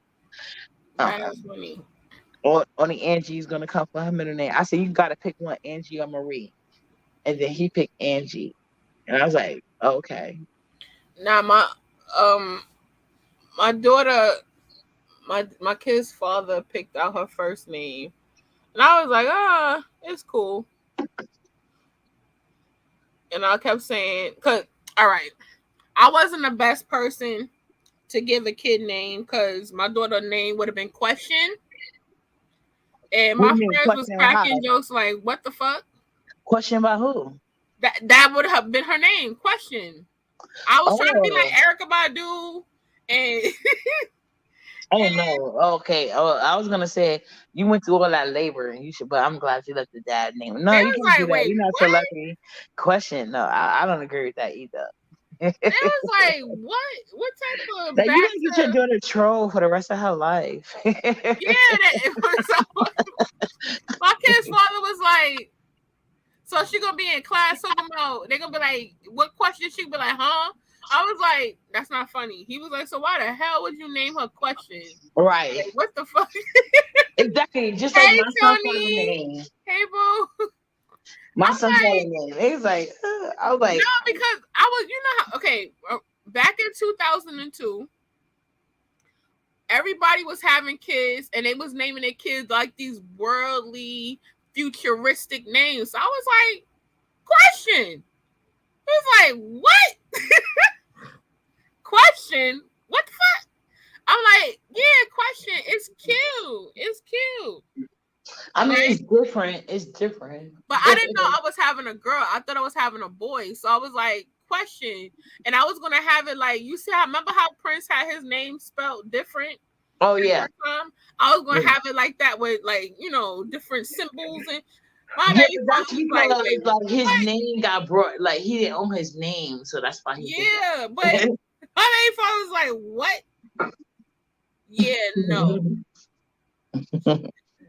That Uh-uh. is funny. Only Angie's gonna come for her middle name. I said, you gotta pick one, Angie or Marie. And then he picked Angie. And I was like, okay. Now um my daughter, my kid's father picked out her first name, and I was like, it's cool. And I kept saying, cause all right, I wasn't the best person to give a kid name because my daughter's name would have been Question, and What my do you mean friends was question about how? cracking jokes like, "What the fuck?" Question about who? That would have been her name, Question. I was trying to be Oh, like Erica Badu, and oh no. Okay. Oh, I was gonna say you went through all that labor and you should, but I'm glad you let the dad name. No, they you was can't do like, that. "Wait, You're not what?" celebrity. Question. No, I don't agree with that either. They was like, "What? What type of Like you back gotta get your to?" daughter troll for the rest of her life. Yeah, that it was. So, my kid's father was like, "So she gonna be in class talking about?" They gonna be like, "What question?" She be like, "Huh?" I was like, "That's not funny." He was like, "So why the hell would you name her Question? Right. Like, what the fuck?" Exactly. Just like Hey my son's father Tony, name. hey boo. My I'm son's father like, name. He was like, I was no, like, because I was, okay, back in 2002, everybody was having kids and they was naming their kids like these worldly, futuristic names. So I was like, Question. It was like, what? Question? What the fuck? I'm like, yeah, Question. It's cute. It's cute. I mean, Right? it's different. It's different. But I didn't know I was having a girl. I thought I was having a boy. So I was like, Question. And I was gonna have it like, you see, I remember how Prince had his name spelled different Oh at yeah. one time. I was gonna Yeah. have it like that with like, different symbols, and my Yeah, baby but father that's was like, because wait, like his what? name got brought, like he didn't own his name, so that's why he did Yeah, but that. my baby father was like, what? Yeah, no.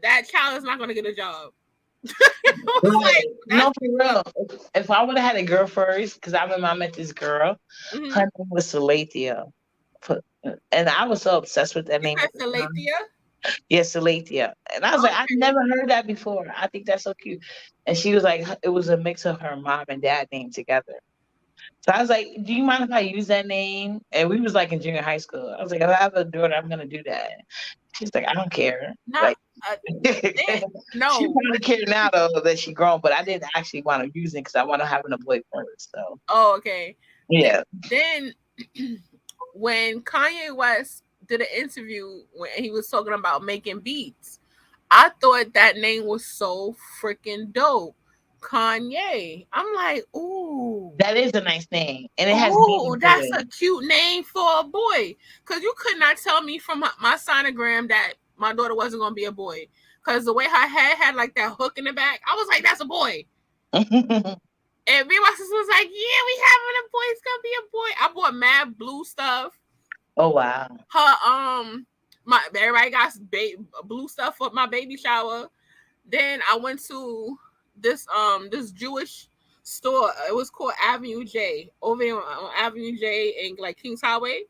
That child is not gonna get a job. I was like, No, for real. If I would have had a girl first, because I remember I met this girl, her name was Salathia. And I was so obsessed with that you name said at the time. Salathia? Yeah, Salathia. And I was like, I've Okay. never heard that before. I think that's so cute. And she was like, it was a mix of her mom and dad name together. So I was like, do you mind if I use that name? And we was like in junior high school. I was like, if I have a daughter, I'm gonna do that. She's like, I don't care. Not Like she no. probably care now though that she grown, but I didn't actually want to use it because I want to have a boy first. So Oh, okay. yeah. Then when Kanye West did an interview when he was talking about making beats, I thought that name was so freaking dope. Kanye. I'm like, ooh. That is a nice name. And it has Oh, meaning to that's it. a cute name for a boy. Because you could not tell me from my sonogram that my daughter wasn't going to be a boy. Because the way her head had like that hook in the back, I was like, that's a boy. And me and my sister was like, yeah, we having a boy. It's going to be a boy. I bought mad blue stuff. Oh, wow. Her, everybody got blue stuff for my baby shower. Then I went to this Jewish store. It was called Avenue J. Over on Avenue J and like Kings Highway.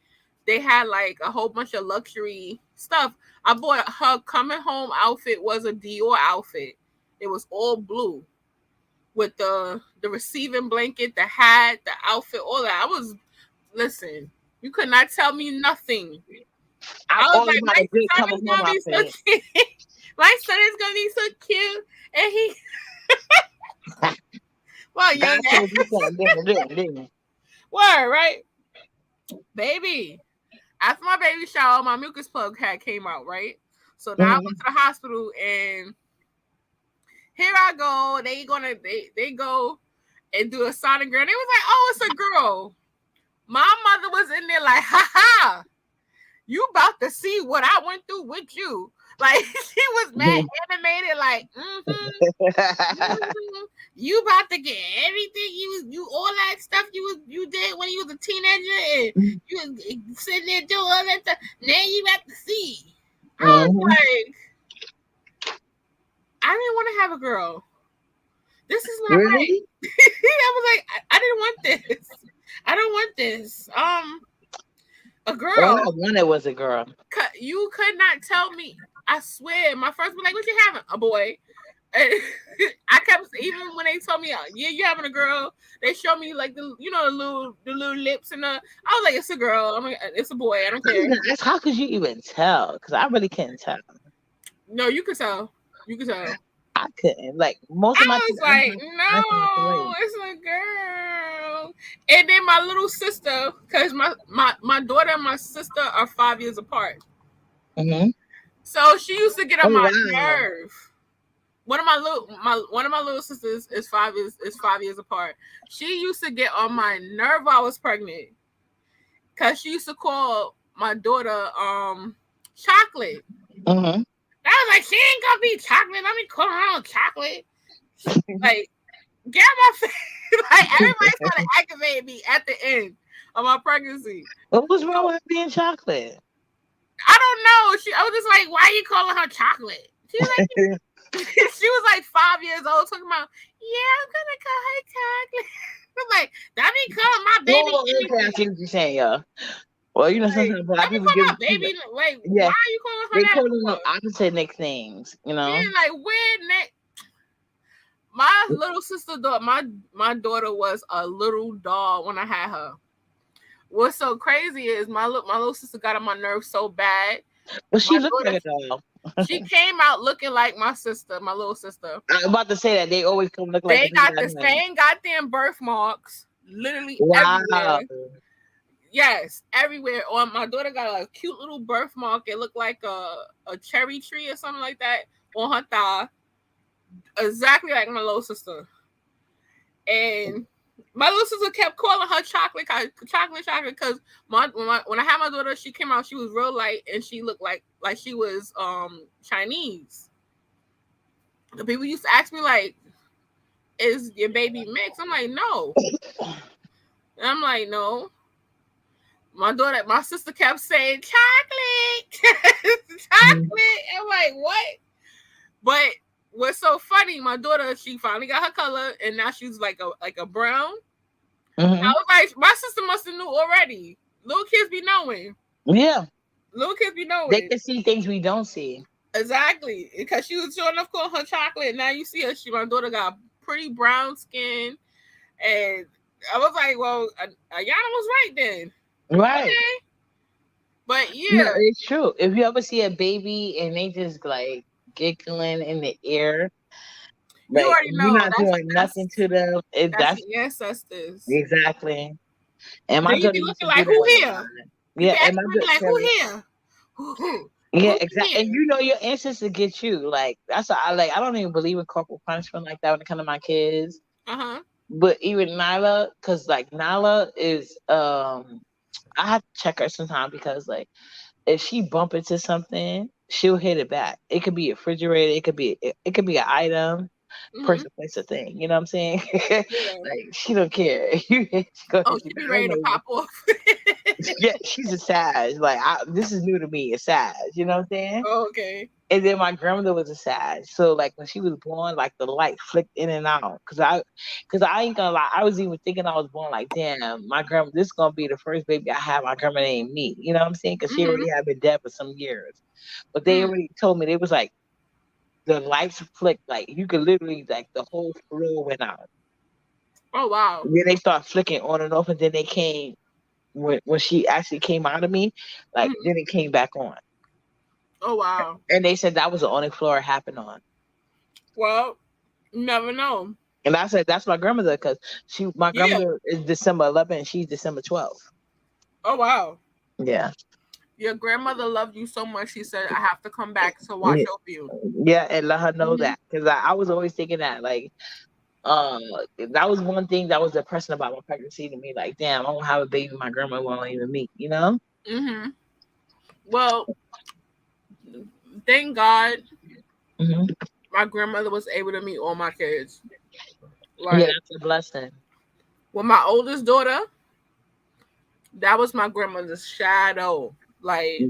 They had like a whole bunch of luxury stuff. I bought her coming home outfit was a Dior outfit. It was all blue with the receiving blanket, the hat, the outfit, all that. Listen, you could not tell me nothing. I was like, my son is gonna be so cute. My son is gonna be so cute, and he. Well, young ass. Word, right, baby. After my baby shower, my mucus plug came out, right? So now I went to the hospital, and here I go. They go and do a sonogram. They was like, "Oh, it's a girl." My mother was in there like, "Ha ha, you about to see what I went through with you." Like she was mad animated, like, you about to get everything you all that stuff you did when you was a teenager, and you was sitting there doing all that stuff. Now you about to see. I was like, I didn't want to have a girl. This is not right. I was like, I didn't want this. I don't want this. A girl. All I wanted was a girl. You could not tell me. I swear, my first was like, "What you having?" A boy. And I kept, even when they told me, "Yeah, you having a girl," they showed me like the little lips and I was like, "It's a girl. I mean, it's a boy. I don't care." How could you even tell? Because I really couldn't tell. No, you could tell. You could tell. I couldn't. Like most of my. I was like, "No, it's a girl." And then my little sister, because my daughter and my sister are 5 years apart. Mm-hmm. So she used to get on my nerve. One of my little sisters is 5 years apart. She used to get on my nerve while I was pregnant, cause she used to call my daughter chocolate. Mm-hmm. I was like, she ain't gonna be chocolate. Let me call her chocolate. Like, get my face. Like everybody's gonna activate me at the end of my pregnancy. What was wrong with her being chocolate? I don't know. I was just like, why are you calling her chocolate? She was like, she was like 5 years old, talking about, yeah, I'm gonna call her chocolate. I'm like, that be calling my baby. I see what you're saying, y'all. Well, sometimes black people give my baby. Like, why are you calling her that? They call them opposite nicknames, Yeah, like weird neck. My little sister, my daughter was a little doll when I had her. What's so crazy is my little sister got on my nerves so bad. Well, she looked like a doll. She came out looking like my sister, my little sister. I'm about to say that they always come look like. They got the same goddamn birthmarks, literally everywhere. Yes, everywhere. On my daughter got a cute little birthmark. It looked like a cherry tree or something like that on her thigh, exactly like my little sister. And my little sister kept calling her chocolate, because when I had my daughter, she came out, she was real light and she looked like she was Chinese. The people used to ask me like, "Is your baby mixed?" I'm like, "No." And I'm like, "No." My sister kept saying chocolate, chocolate. I'm like, what? But what's so funny, my daughter, she finally got her color, and now she's like a brown. I was like, my sister must have knew already. Little kids be knowing. Yeah. Little kids be knowing. They can see things we don't see. Exactly. Because she was showing enough calling her chocolate. Now you see her, my daughter got pretty brown skin. And I was like, well, Ayana was right then. Right. Okay. But yeah. No, it's true. If you ever see a baby and they just like giggling in the air, you like already know. you're not doing nothing to them. That's the ancestors. Exactly. And my then you daughter be used to looking like, do who that. here? Yeah, and my daughter like, who here? Yeah, exactly. And you know your ancestors get you. Like that's what I like. I don't even believe in corporal punishment like that when it comes to my kids. But even Nyla, because like Nyla is I have to check her sometime because like if she bump into something, she'll hit it back. It could be a refrigerator, it could be an item, person, place, a thing. You know what I'm saying? Yeah. Like she don't care. She be ready to pop off. Yeah, she's a Sag. Like this is new to me, a Sag. You know what I'm saying? Oh, okay. And then my grandmother was a Sag, so like when she was born, like the light flicked in and out. Cause I ain't gonna lie, I was even thinking I was born like, damn, my grandma, this is gonna be the first baby I have. My grandma named me. You know what I'm saying? Cause she already had been dead for some years, but they already told me they was like the lights flicked, like you could literally like the whole floor went out. Oh wow! Then they start flicking on and off, and then they came when she actually came out of me, like then it came back on. Oh wow! And they said that was the only floor it happened on. Well, you never know. And I said that's my grandmother because my grandmother is December 11th and she's December 12th. Oh wow! Yeah. Your grandmother loved you so much. She said, "I have to come back to watch over you." Yeah, and let her know that because I was always thinking that like. That was one thing that was depressing about my pregnancy to me. Like, damn, I won't have a baby my grandma won't even meet, you know? Well, thank God my grandmother was able to meet all my kids. Like, yeah, that's a blessing. With my oldest daughter, that was my grandmother's shadow. Like,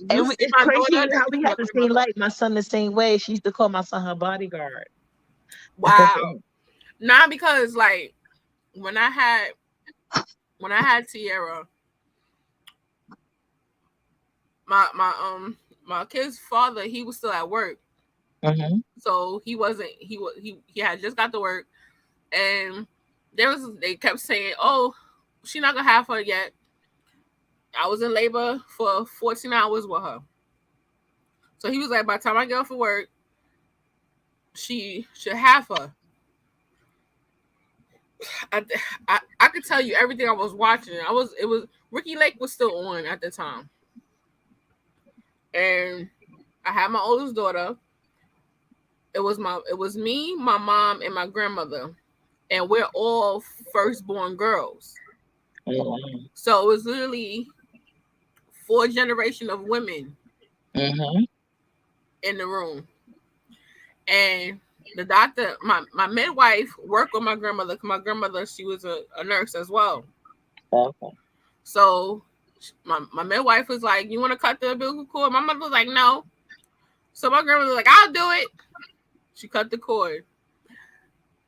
it's crazy how we have the same light. My son the same way. She used to call my son her bodyguard. Wow. Nah, because like when I had Tierra, my kid's father, he was still at work. So he had just got to work, and they kept saying, "Oh, she's not gonna have her yet." I was in labor for 14 hours with her. So he was like, by the time I get off of work, she should have her. I could tell you everything I was watching. It was Ricky Lake was still on at the time. And I had my oldest daughter. It was me, my mom, and my grandmother. And we're all firstborn girls. So it was literally 4 generations of women in the room. And the doctor, my midwife worked with my grandmother because my grandmother, she was a nurse as well. Okay. So my midwife was like, "You want to cut the umbilical cord?" My mother was like, "No." So my grandmother was like, "I'll do it." She cut the cord.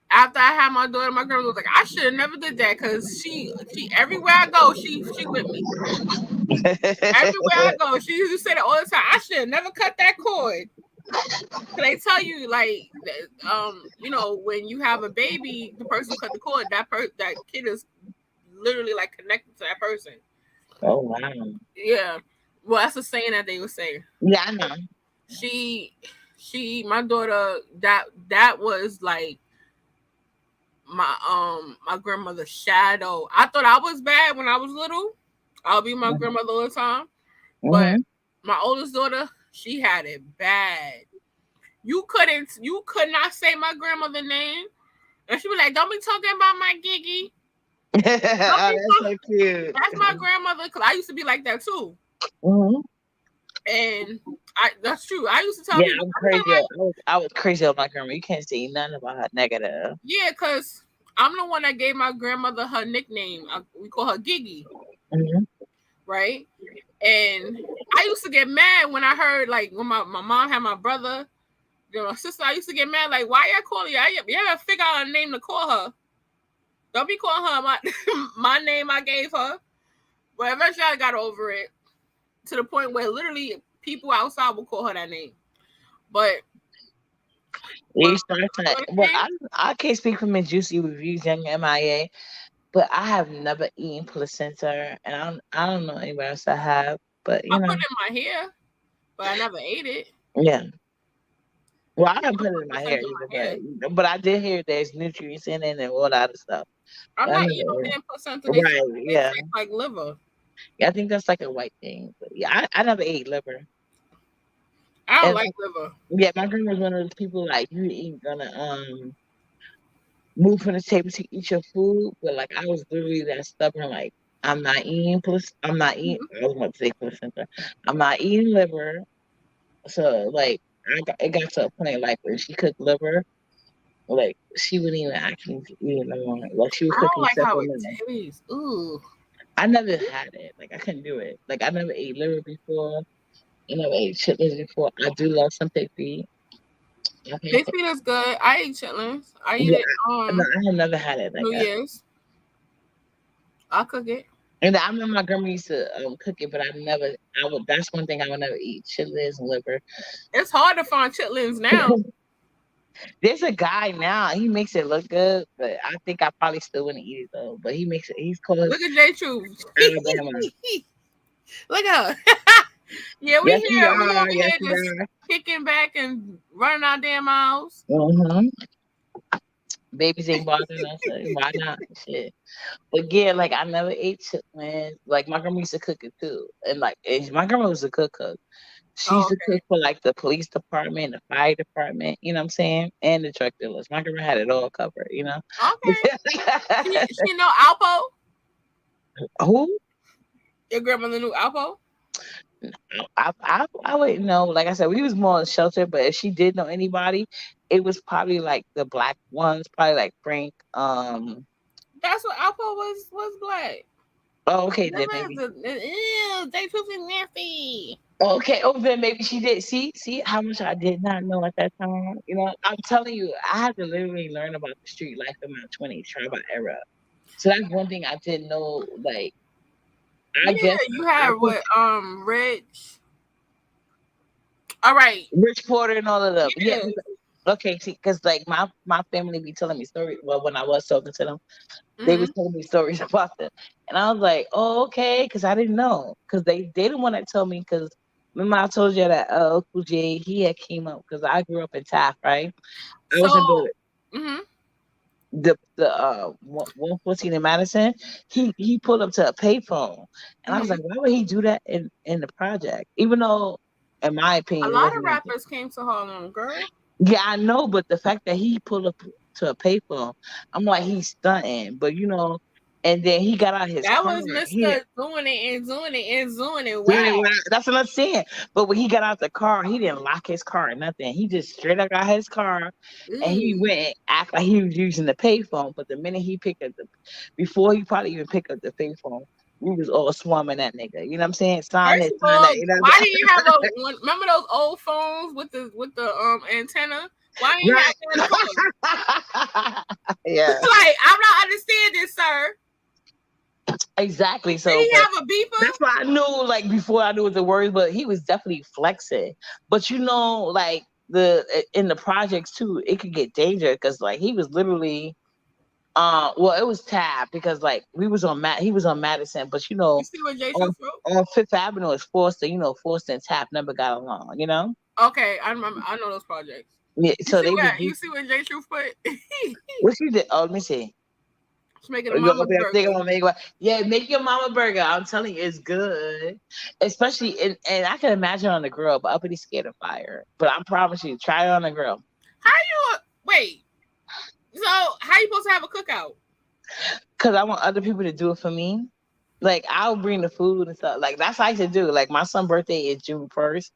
After I had my daughter, my grandmother was like, "I should have never did that because she everywhere I go, she with me. Everywhere I go, she used to say that all the time. I should have never cut that cord." They tell you like, you know, when you have a baby, the person who cut the cord, that kid is literally like connected to that person. Oh wow. Yeah. Well, that's a saying that they would say. Yeah, I know. My daughter, that was like my grandmother's shadow. I thought I was bad when I was little. I'll be my grandmother all the time. But my oldest daughter, she had it bad. You could not say my grandmother's name. And she'd be like, "Don't be talking about my Gigi." That's so cute. That's my grandmother, because I used to be like that too. And that's true. I used to tell people. I'm crazy. I was crazy about my grandma. You can't say nothing about her negative. Yeah, because I'm the one that gave my grandmother her nickname. We call her Gigi. Right? And I used to get mad when I heard, like, when my mom had my brother, My sister, I used to get mad, like, why y'all calling you? You ever figure out a name to call her? Don't be calling her my my name I gave her. But eventually I got over it to the point where literally people outside will call her that name. But You start to, well, I can't speak for Miss Juicy Reviews, Young MIA, but I have never eaten placenta, and I don't know anybody else that have, but I put it in my hair, but I never ate it. yeah. Well, I I didn't put it put in my hair placenta in either, my hair. but I did hear there's nutrients in it and all that other stuff. I'm I not never eating no ate it. damn placenta. Right, They yeah. taste like liver. Yeah, I think that's like a white thing. But yeah, I never ate liver. I don't And like liver. yeah, my grandma's one of those people like you ain't gonna move from the table to eat your food, but like I was literally that stubborn. Like I'm not eating. Mhm. I was about to say placenta. I'm not eating liver. So like it got to a point like when she cooked liver, like she wouldn't even actually eat it no more. Like she was I don't cooking like stuff how on it the. tastes. Ooh. I never had it. Like I couldn't do it. Like I never ate liver before. I never ate chitlins before. I do love some pig feet. Okay. Pig feet is good. I eat chitlins. I eat Yeah, it no, I have never had it like New that. Year's. I cook it. And I remember my grandma used to cook it, but I never. I would. That's one thing I would never eat: chitlins and liver. It's hard to find chitlins now. There's a guy now. He makes it look good, but I think I probably still wouldn't eat it though. But he makes it. He's called Look at J Truth. Alabama. Look at her. Yeah, Yes, we we are. over Yes, here we just are. kicking back and running our damn mouths. Mm-hmm. Babies ain't bothering us. So why not? Shit. But yeah, like I never ate chitlins. Like my grandma used to cook it too, and my grandma was a cook. She used Oh, to cook for like the police department, the fire department. You know what I'm saying? And the drug dealers. My grandma had it all covered. You know. okay. She know Alpo. Who? Your grandmother knew Alpo. I wouldn't know. Like I said, we was more sheltered, but if she did know anybody, it was probably like the black ones, probably like Frank. That's what Alpo was black. Oh, okay, then That maybe. man's ew, J Truth is nasty. Okay, oh then maybe she did. See how much I did not know at that time. You know, I'm telling you, I had to literally learn about the street life in my 20s, tribal era. So that's one thing I didn't know. Like, I Yeah, guess you I have think what Rich. All right. Rich Porter and all of them. Yeah. Yeah. Okay, see, because like my family be telling me stories. Well, when I was talking to them, they was Hmm. telling me stories about them, and I was like, "Oh, okay," because I didn't know, because they didn't want to tell me. Because remember I told you that Uncle Jay he had came up because I grew up in Taft, right? I So, was in hmm the 114 in Madison. He pulled up to a payphone, and I was hmm like, "Why would he do that in the project?" Even though, in my a opinion, it lot of wasn't like that. rappers came to Harlem, girl. Yeah, I know, but the fact that he pulled up to a payphone, I'm like, he's stunting. But and then he got out his That car. was He Mr. Doing it and doing it and doing it. Yeah, Wow. well, that's what I'm saying. But when he got out the car, he didn't lock his car or nothing. He just straight up got his car and he Ooh. went and act like he was using the payphone. But the minute he picked up before he probably even picked up the payphone, we was all swarming that nigga. You know what I'm saying? Sign First this, of sign that. all, You know why what did you have a one? Remember those old phones with the antenna? Why didn't you have that phone? I'm saying? Right. Yeah, Like, I'm not understanding, sir. exactly. Did So, he but have a beeper? that's why I knew, like, before I knew the words, but he was definitely flexing. But like in the projects too, it could get dangerous because like he was literally, well, it was Tab because like he was on Madison, but You see what J on Truth wrote? on Fifth Avenue is Forster. Forster and Tab never got along. Okay, I remember. I know those projects. Yeah, You so see they was what J Truth put? what she did. Oh, let me see. She's making a You gonna mama's be think I'm burger. gonna make one? Yeah, make your mama burger. I'm telling you, it's good. Especially and I can imagine on the grill, but I'm pretty scared of fire. But I promise you, try it on the grill. How you wait? So how you supposed to have a cookout? Cause I want other people to do it for me. Like I'll bring the food and stuff. Like that's what I used to do. Like my son's birthday is June 1st.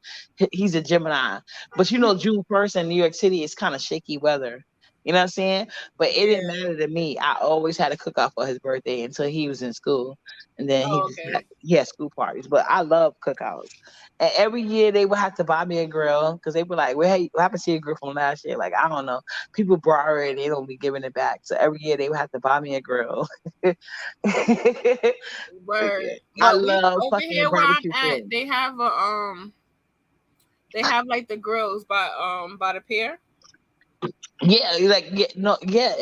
He's a Gemini, but June 1st in New York City is kind of shaky weather. You know what I'm saying? But it Yeah. didn't matter to me. I always had a cookout for his birthday until he was in school, and then Oh, okay. he had school parties. But I love cookouts, and every year they would have to buy me a grill because they were like, "Well, hey, what happened to your grill from last year?" Like I don't know. People borrow it and they don't be giving it back. So every year they would have to buy me a grill. But Word. yeah, I Look, we love over fucking here where I'm barbecue at. food. They have they have like the grills by the pier. Yeah, like yeah, no, yeah.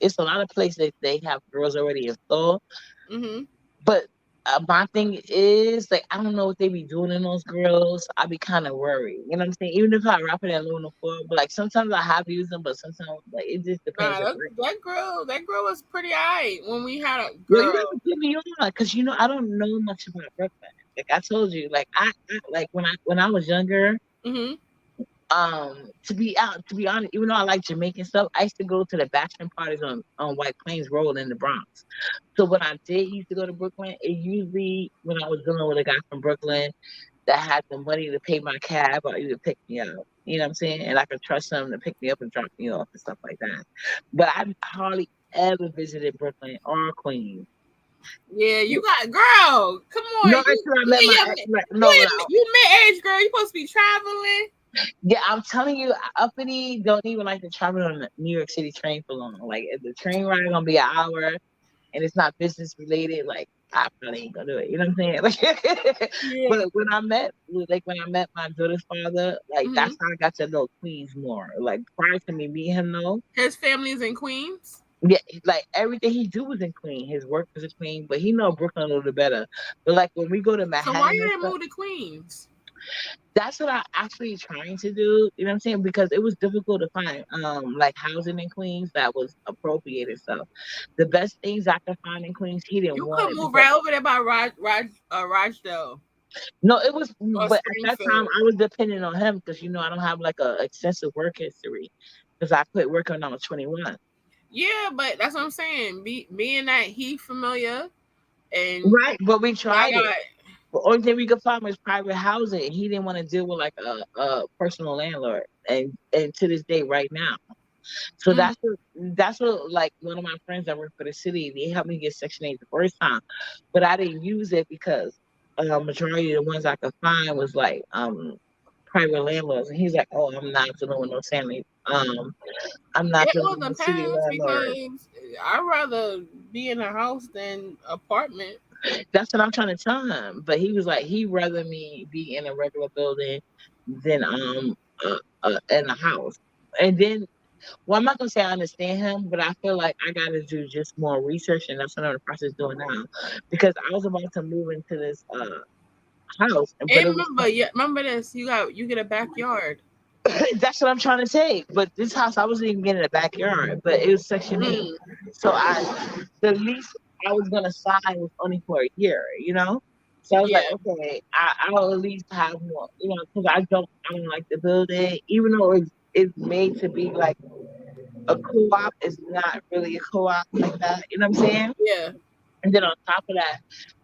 It's a lot of places they have grills already installed, Mhm. but my thing is like I don't know what they be doing in those grills. I be kind of worried. You know what I'm saying? Even if I wrap it in aluminum foil, but like sometimes I have used them, but sometimes like it just depends Nah, on the. that grill was pretty alright when we had a Well, you girl. have to put me on because I don't know much about Brooklyn. Like I told you, like I like when I was younger. Mhm. To be honest, even though I like Jamaican stuff, I used to go to the bachelor parties on White Plains Road in the Bronx. So when I did used to go to Brooklyn, it usually when I was dealing with a guy from Brooklyn that had the money to pay my cab or either pick me up. You know what I'm saying? And I could trust him to pick me up and drop me off and stuff like that. But I hardly ever visited Brooklyn or Queens. Yeah, you got girl. Come on, No, until I you met in my your ex. Like, no, you mid age girl. You supposed to be traveling. yeah, I'm telling you, uppity don't even like to travel on the New York City train for long. Like, if the train ride gonna be an hour and it's not business related, like I probably ain't gonna do it. You know what I'm saying? Like, Yeah. but when I met my daughter's father, like Mhm. that's how I got to know Queens more. Like prior to me meeting him, though, His family is in Queens. yeah, like everything he do was in Queens. His work was in Queens, but he know Brooklyn a little bit better. But like when we go to So why Manhattan you and didn't stuff. move to Queens? That's what I actually trying to do. You know what I'm saying? Because it was difficult to find like housing in Queens that was appropriate and stuff. The best things I could find in Queens, he didn't You want could it move because right over there by Rochdale no, it was or but at that time Springfield. I was depending on him because I don't have like a extensive work history because I quit working when I was 21. Yeah, but that's what I'm saying. Being that he familiar and Right, but we y'all tried it. got The only thing we could find was private housing. He didn't want to deal with like a personal landlord, and to this day, right now. So mm, that's what like one of my friends that work for the city, they helped me get Section 8 the first time. But I didn't use it because majority of the ones I could find was like private landlords. And he's like, oh, I'm not dealing with no family. I'm not it dealing all with no city depends landlord. because I'd rather be in a house than apartment. That's what I'm trying to tell him. But he was like, he'd rather me be in a regular building than in a house. And then well, I'm not gonna say I understand him, but I feel like I gotta do just more research, and that's what I'm in the process doing now. Because I was about to move into this house, but And it was remember this. You get a backyard. that's what I'm trying to say. But this house, I wasn't even getting a backyard, but it was Section 8, Mm, so the lease I was gonna sign was only for a year, you know. So I was like, yeah, okay, I'll at least have more, because I don't like the building, even though it's made to be like a co-op is not really a co-op like that. You know what I'm saying? yeah. And then on top of that,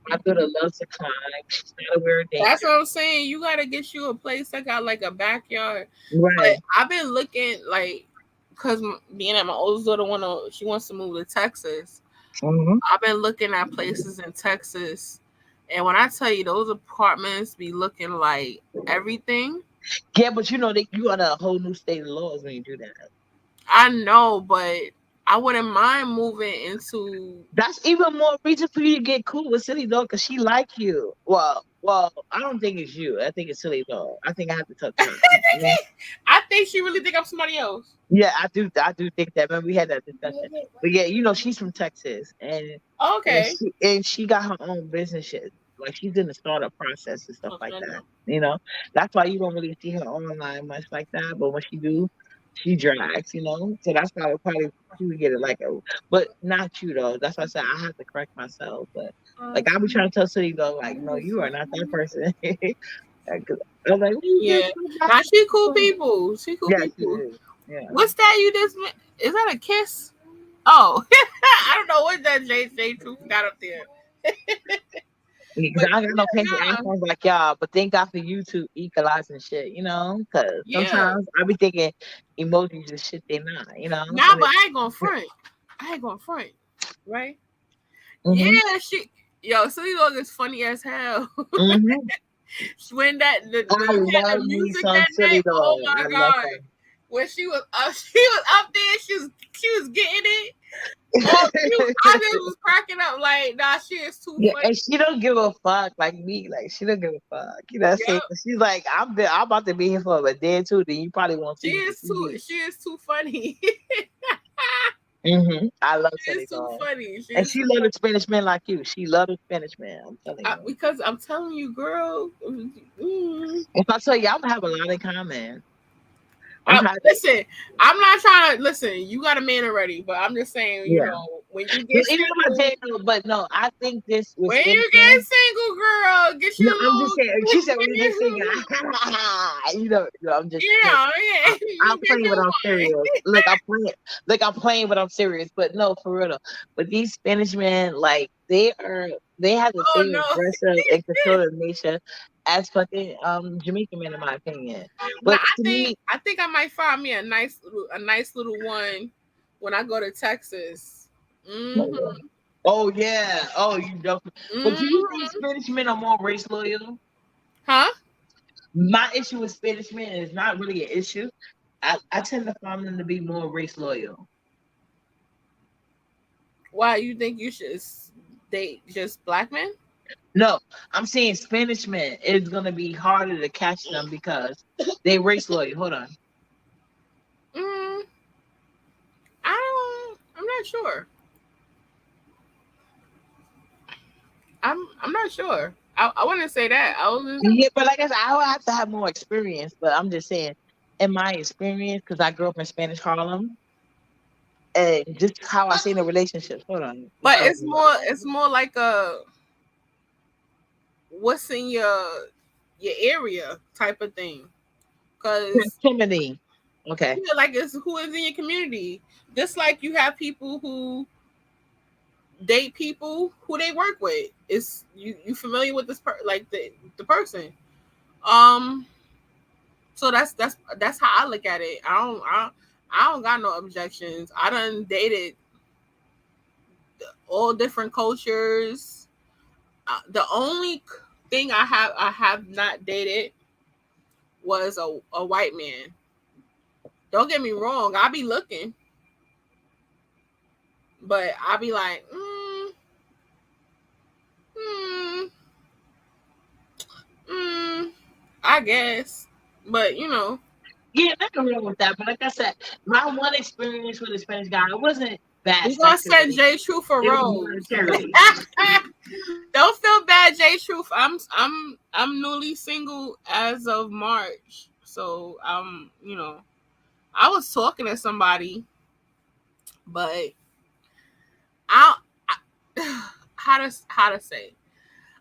my daughter loves to climb. She's not aware of That's danger. what I'm saying. You gotta get you a place that got like a backyard. But Right. I've been looking like, cause being that my oldest daughter she wants to move to Texas. Hmm. I've been looking at places in Texas, and when I tell you those apartments be looking like everything, Yeah, but you on a whole new state of laws when you do that. I know, but I wouldn't mind moving into. That's even more reason for you to get cool with Silly Dog because she like you. Well, I don't think it's you. I think it's Silly Dog. I think I have to talk to her. I think she really think I'm somebody else. Yeah, I do. I do think that. Remember, we had that discussion. But yeah, she's from Texas, Okay. and she got her own businesses. Like she's in the startup process and stuff Oh, like I that. know. That's why you don't really see her online much like that. But when she do, she drags. So that's why probably she would get it like a. But not you though. That's why I said I have to correct myself. But like I be trying to tell City though, like no, you are not that person. 'Cause I was like, what you Yeah. just Now she cool people. She cool yeah, she people. is. Yeah. What's that you just is that a kiss? Oh, I don't know what that J Truth got up there. Because But I ain't got no patience yeah, assholes like y'all, but thank God for YouTube equalizing shit, you know? Because yeah. sometimes I be thinking emojis is shit they not, you know? Nah, And but I ain't gonna front. I ain't gonna front. Right? Yeah, mm-hmm, she. Yo, Silly Dog is funny as hell. mm-hmm. When I when you had the love me music some that night, silly oh dog. my I love god! When she was up, she was getting it. Oh, her. I just was cracking up like, nah, she is too Yeah, funny. and she don't give a fuck like me. Like she don't give a fuck. You know what I'm saying? Yep, She's like, I'm about to be here for a day or two. Then you probably won't see me on TV. she is too funny. I love She is Silly too Dog, funny. She and is she too love funny. the Spanish men like you. She love the Spanish man. I'm telling you. Because I'm telling you, girl. If I tell you, I'm gonna have a lot in common. I'm happy. Listen, I'm not trying to listen. You got a man already, but I'm just saying, Yeah. when you No, get even if I single, did, no, but no, I think this with when Spanish you get men. single, girl, get No, your I'm just little, saying. She said when you get single, I'm just joking. yeah, I'm you get playing, but your I'm one. serious. Look, I'm playing. Look, I'm playing, but I'm serious. But no, for real. Though. But these Spanish men, like they have the Oh same no, aggressive and controlling nature as fucking Jamaican men, in my opinion. no, But to me, I think I might find me a nice little one when I go to Texas. Mm-hmm. oh yeah, oh you don't. But do you think Mm-hmm. Spanish men are more race loyal? Huh? My issue with Spanish men is not really an issue. I tend to find them to be more race loyal. Why you think you should date just black men? No, I'm saying Spanish men. It's gonna be harder to catch them because they race loyal. Hold on. Mm, I'm not sure. I'm not sure. I wouldn't say that. I was Yeah, but like I said, I would have to have more experience. But I'm just saying, in my experience, because I grew up in Spanish Harlem, and just how I seen the relationships. Hold on. but Before I it's more like a what's in your area type of thing. Cause proximity. Okay. yeah, like it's who is in your community. Just like you have people who date people who they work with. It's you familiar with this like the person. Um so that's how I look at it. I don't got no objections. I done dated all different cultures. The only thing I have not dated was a white man. Don't get me wrong, I be looking, but I be like, mm, mm, I guess. But Yeah, nothing wrong with that. But like I said, my one experience with a Spanish guy, it wasn't bad we gonna send sexually. J True for It was Rose. monetarily. Don't feel bad, J Truth. I'm newly single as of March. So I was talking to somebody, but I, how to say,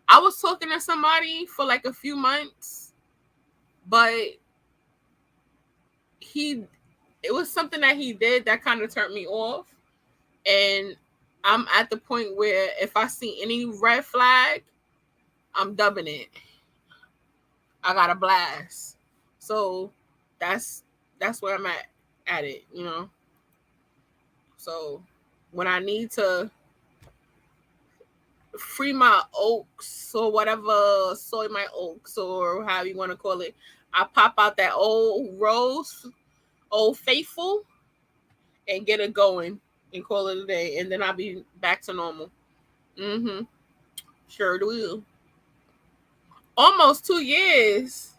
I was talking to somebody for like a few months, but he it was something that he did that kind of turned me off, and I'm at the point where if I see any red flag, I'm dubbing it. I got a blast. So that's where I'm at it. So when I need to free my oaks or whatever, soy my oaks or however you want to call it, I pop out that old rose, old faithful, and get it going and call it a day, and then I'll be back to normal. Mm-hmm. Sure will. Almost 2 years.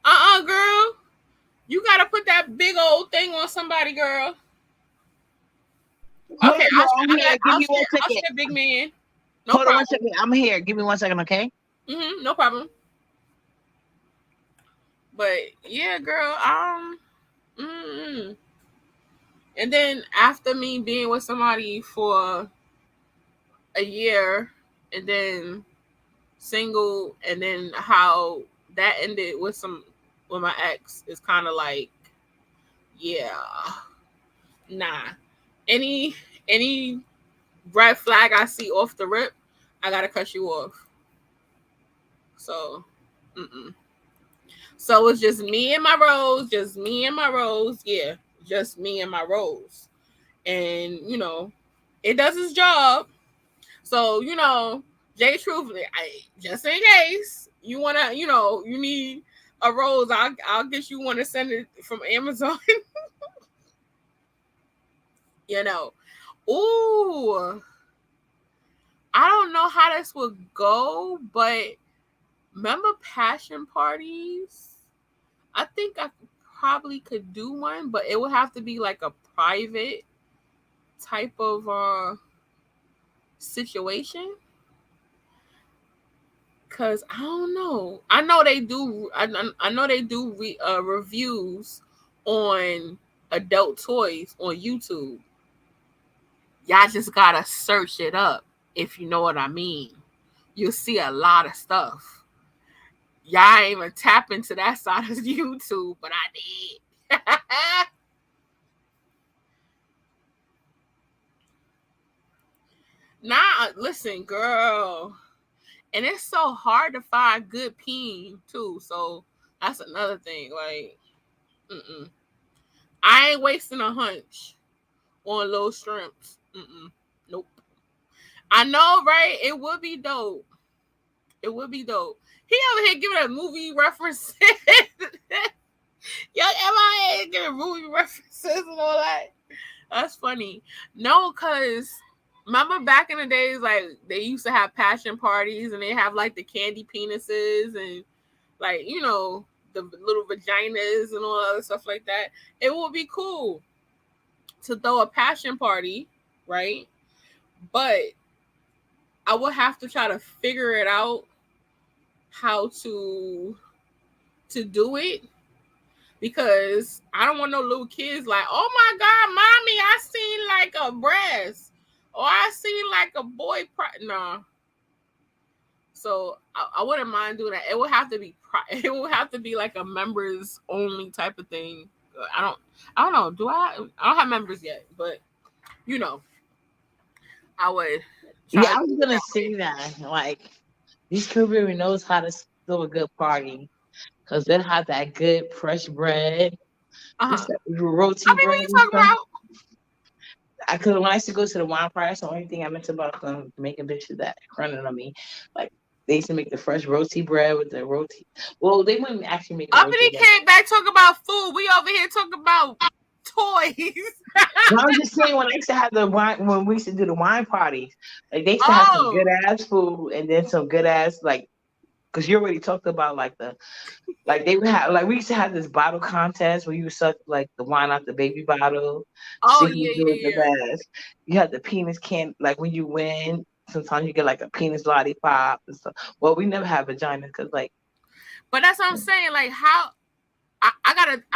Girl. You gotta put that big old thing on somebody, girl. Hold Okay, on, girl. I'm here. Give me one I'll second. share big man. No Hold on one problem. second. I'm here. Give me 1 second, okay? No problem. But yeah, girl. Mm. And then after me being with somebody for a year, and then single, and then how that ended with my ex is kind of like, yeah, nah. Any red flag I see off the rip, I gotta cut you off. So, mm-mm. So it's just me and my rose, just me and my rose. Yeah, just me and my rose. And, it does its job. So, Jay Truth, just in case you want to, you need a rose, I'll get you one to send it from Amazon. you know. Ooh, I don't know how this would go, but remember passion parties? I think I probably could do one, but it would have to be like a private type of situation. Cause I don't know. I know they do. I know they do reviews on adult toys on YouTube. Y'all just gotta search it up if you know what I mean. You'll see a lot of stuff. Y'all ain't even tap into that side of YouTube, but I did. Nah, listen, girl. And it's so hard to find good peen too. So that's another thing. Like, mm-mm. I ain't wasting a hunch on little shrimps. Mm-mm. Nope. I know, right? It would be dope. It would be dope. He over here giving a movie references. Young MIA giving movie references and all that. That's funny. No, cause remember back in the days, like they used to have passion parties and they have like the candy penises and like the little vaginas and all other stuff like that. It would be cool to throw a passion party, right? But I would have to try to figure it out how to do it because I don't want no little kids like, oh my God, mommy, I seen like a breast or I seen like a boy. Nah. So I wouldn't mind doing that. It would have to be it would have to be like a members only type of thing. I don't know. I don't have members yet, but I would try Yeah, to I was do it gonna that say way. that. Like, these Caribbean knows how to throw a good party because they have that good fresh bread, Uh-huh. this I roti mean, bread what you and talking stuff. about? Because when I used to go to the wine party, that's the only thing I meant about them making bitches that running on me. Like, they used to make the fresh roti bread with the roti. Well, they wouldn't actually make the roti Uppity bread. came back talking about food. We over here talking about toys. But I'm just saying, when I used to have the wine, when we used to do the wine parties, like they used to have some good Oh, ass food and then some good ass like, because you already talked about like they would have like we used to have this bottle contest where you would suck like the wine out the baby bottle, oh see who yeah, do yeah, it the yeah. best. You had the penis can like when you win. Sometimes you get like a penis lollipop and stuff. Well, we never had vagina because like But that's what I'm saying. Like how I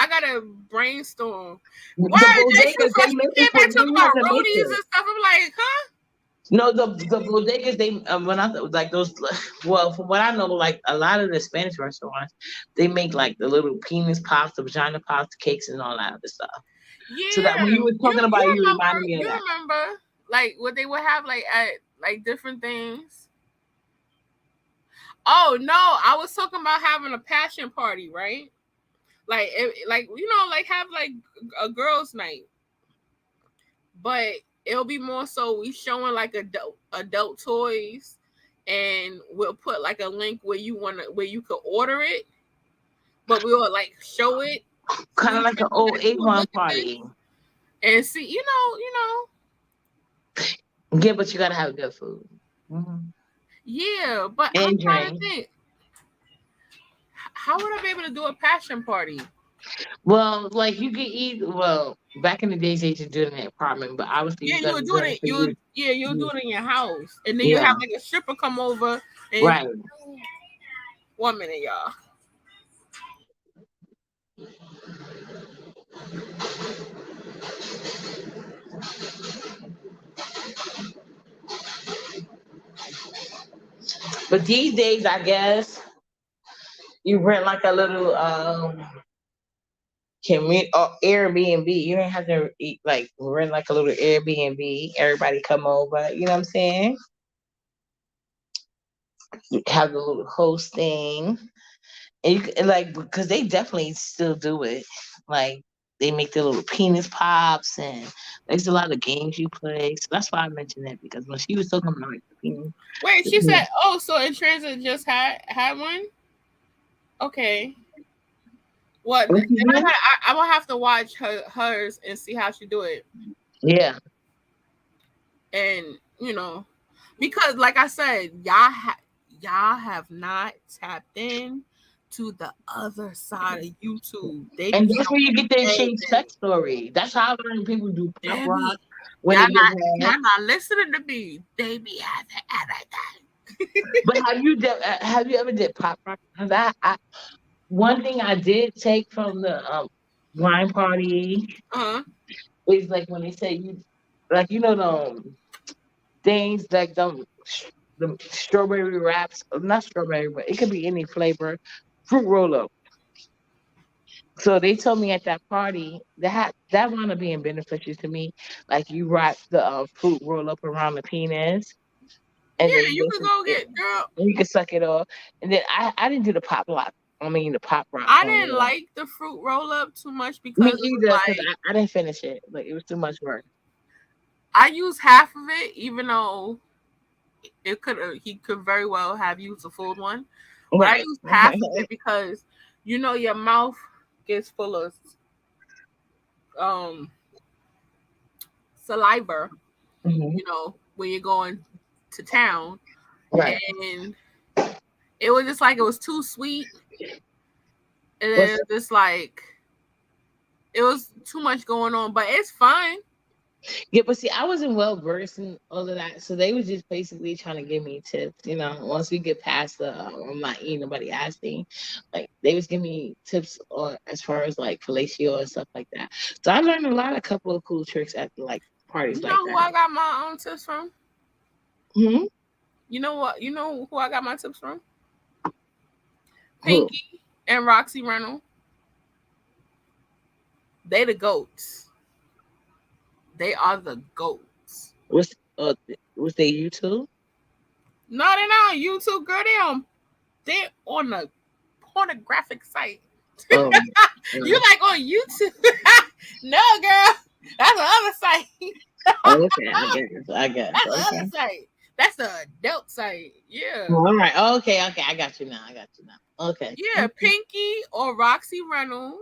gotta brainstorm. Why the Jay True bodegas they Fresh? You make it came for back you talking don't have about to make roadies it. and stuff. I'm like, huh? No, the bodegas they when I like those well from what I know like a lot of the Spanish restaurants they make like the little penis pops, the vagina pops, the cakes and all that other stuff. So that when Yeah, you were talking about it, you reminded me of you that. remember like what they would have like at like different things. Oh no, I was talking about having a passion party, right? Like like like have like a girls' night, but it'll be more so we showing like adult toys, and we'll put like a link where you could order it, but we'll like show it so Kind you of like an old can Avon look at party. this and see, Yeah, but you gotta have good food. Mhm. yeah. But I'm And trying to drink. think, how would I be able to do a passion party? Well, like you could eat. Well, back in the days they used to do it in the apartment, but obviously Yeah, you're you gonna would be do doing it it. for you. You'll do it in your house, and then you Yeah, have like a stripper come over. And right. 1 minute, y'all. But these days, I guess you rent like a little or Airbnb. You don't have to eat like rent like a little Airbnb. Everybody come over. You know what I'm saying? You have the little host thing, and you can, like, because they definitely still do it. Like they make the little penis pops, and there's a lot of games you play. So that's why I mentioned that because when she was talking about like Wait, the she penis said, "Oh, so in transit just had one." Okay. What? what Then you doing? I will have to watch hers and see how she do it. Yeah, And because like I said, y'all have not tapped in to the other side of YouTube. They and be that's where showing you get their shade everything. sex story. That's how I learned people do pop They rock be when they get mad. y'all not listening to me. They be having everything. But have you ever did pop rock? Because one thing I did take from the wine party Uh-huh. is like when they say you like the things like the strawberry wraps, not strawberry, but it could be any flavor, fruit roll up. So they told me at that party that wound up being beneficial to me. Like you wrap the fruit roll up around the penis, and Yeah, then you could go it, get girl. you can suck it off. And then I didn't do the pop lock. I mean the pop rock I part. didn't like the fruit roll up too much Me because it was either, because like I didn't finish it. Like it was too much work. I used half of it, even though he could very well have used a full one. But I Right. used half of it because your mouth gets full of um saliva, Mhm. when you're going to town. Right. And it was just like it was too sweet. And then What's it was just like it was too much going on. But it's fine. Yeah, but see, I wasn't well versed in all of that, so they was just basically trying to give me tips. Once we get past the I'm not eating nobody ass thing, like they was giving me tips on as far as like fellatio and stuff like that. So I learned a couple of cool tricks at like parties You like know who that. I got my own tips from? Hmm. You know what? You know who I got my tips from? Who? Pinky and Roxy Reynolds. They the goats. They are the goats. What's was they you too? No, they're not on YouTube, girl. They're on a pornographic site. Oh, You like on YouTube? No, girl. That's the other site. okay, I guess. That's the Okay. other site. That's the adult site. Yeah. All right. Okay. I got you now. Okay. Yeah, Pinky or Roxy Reynolds.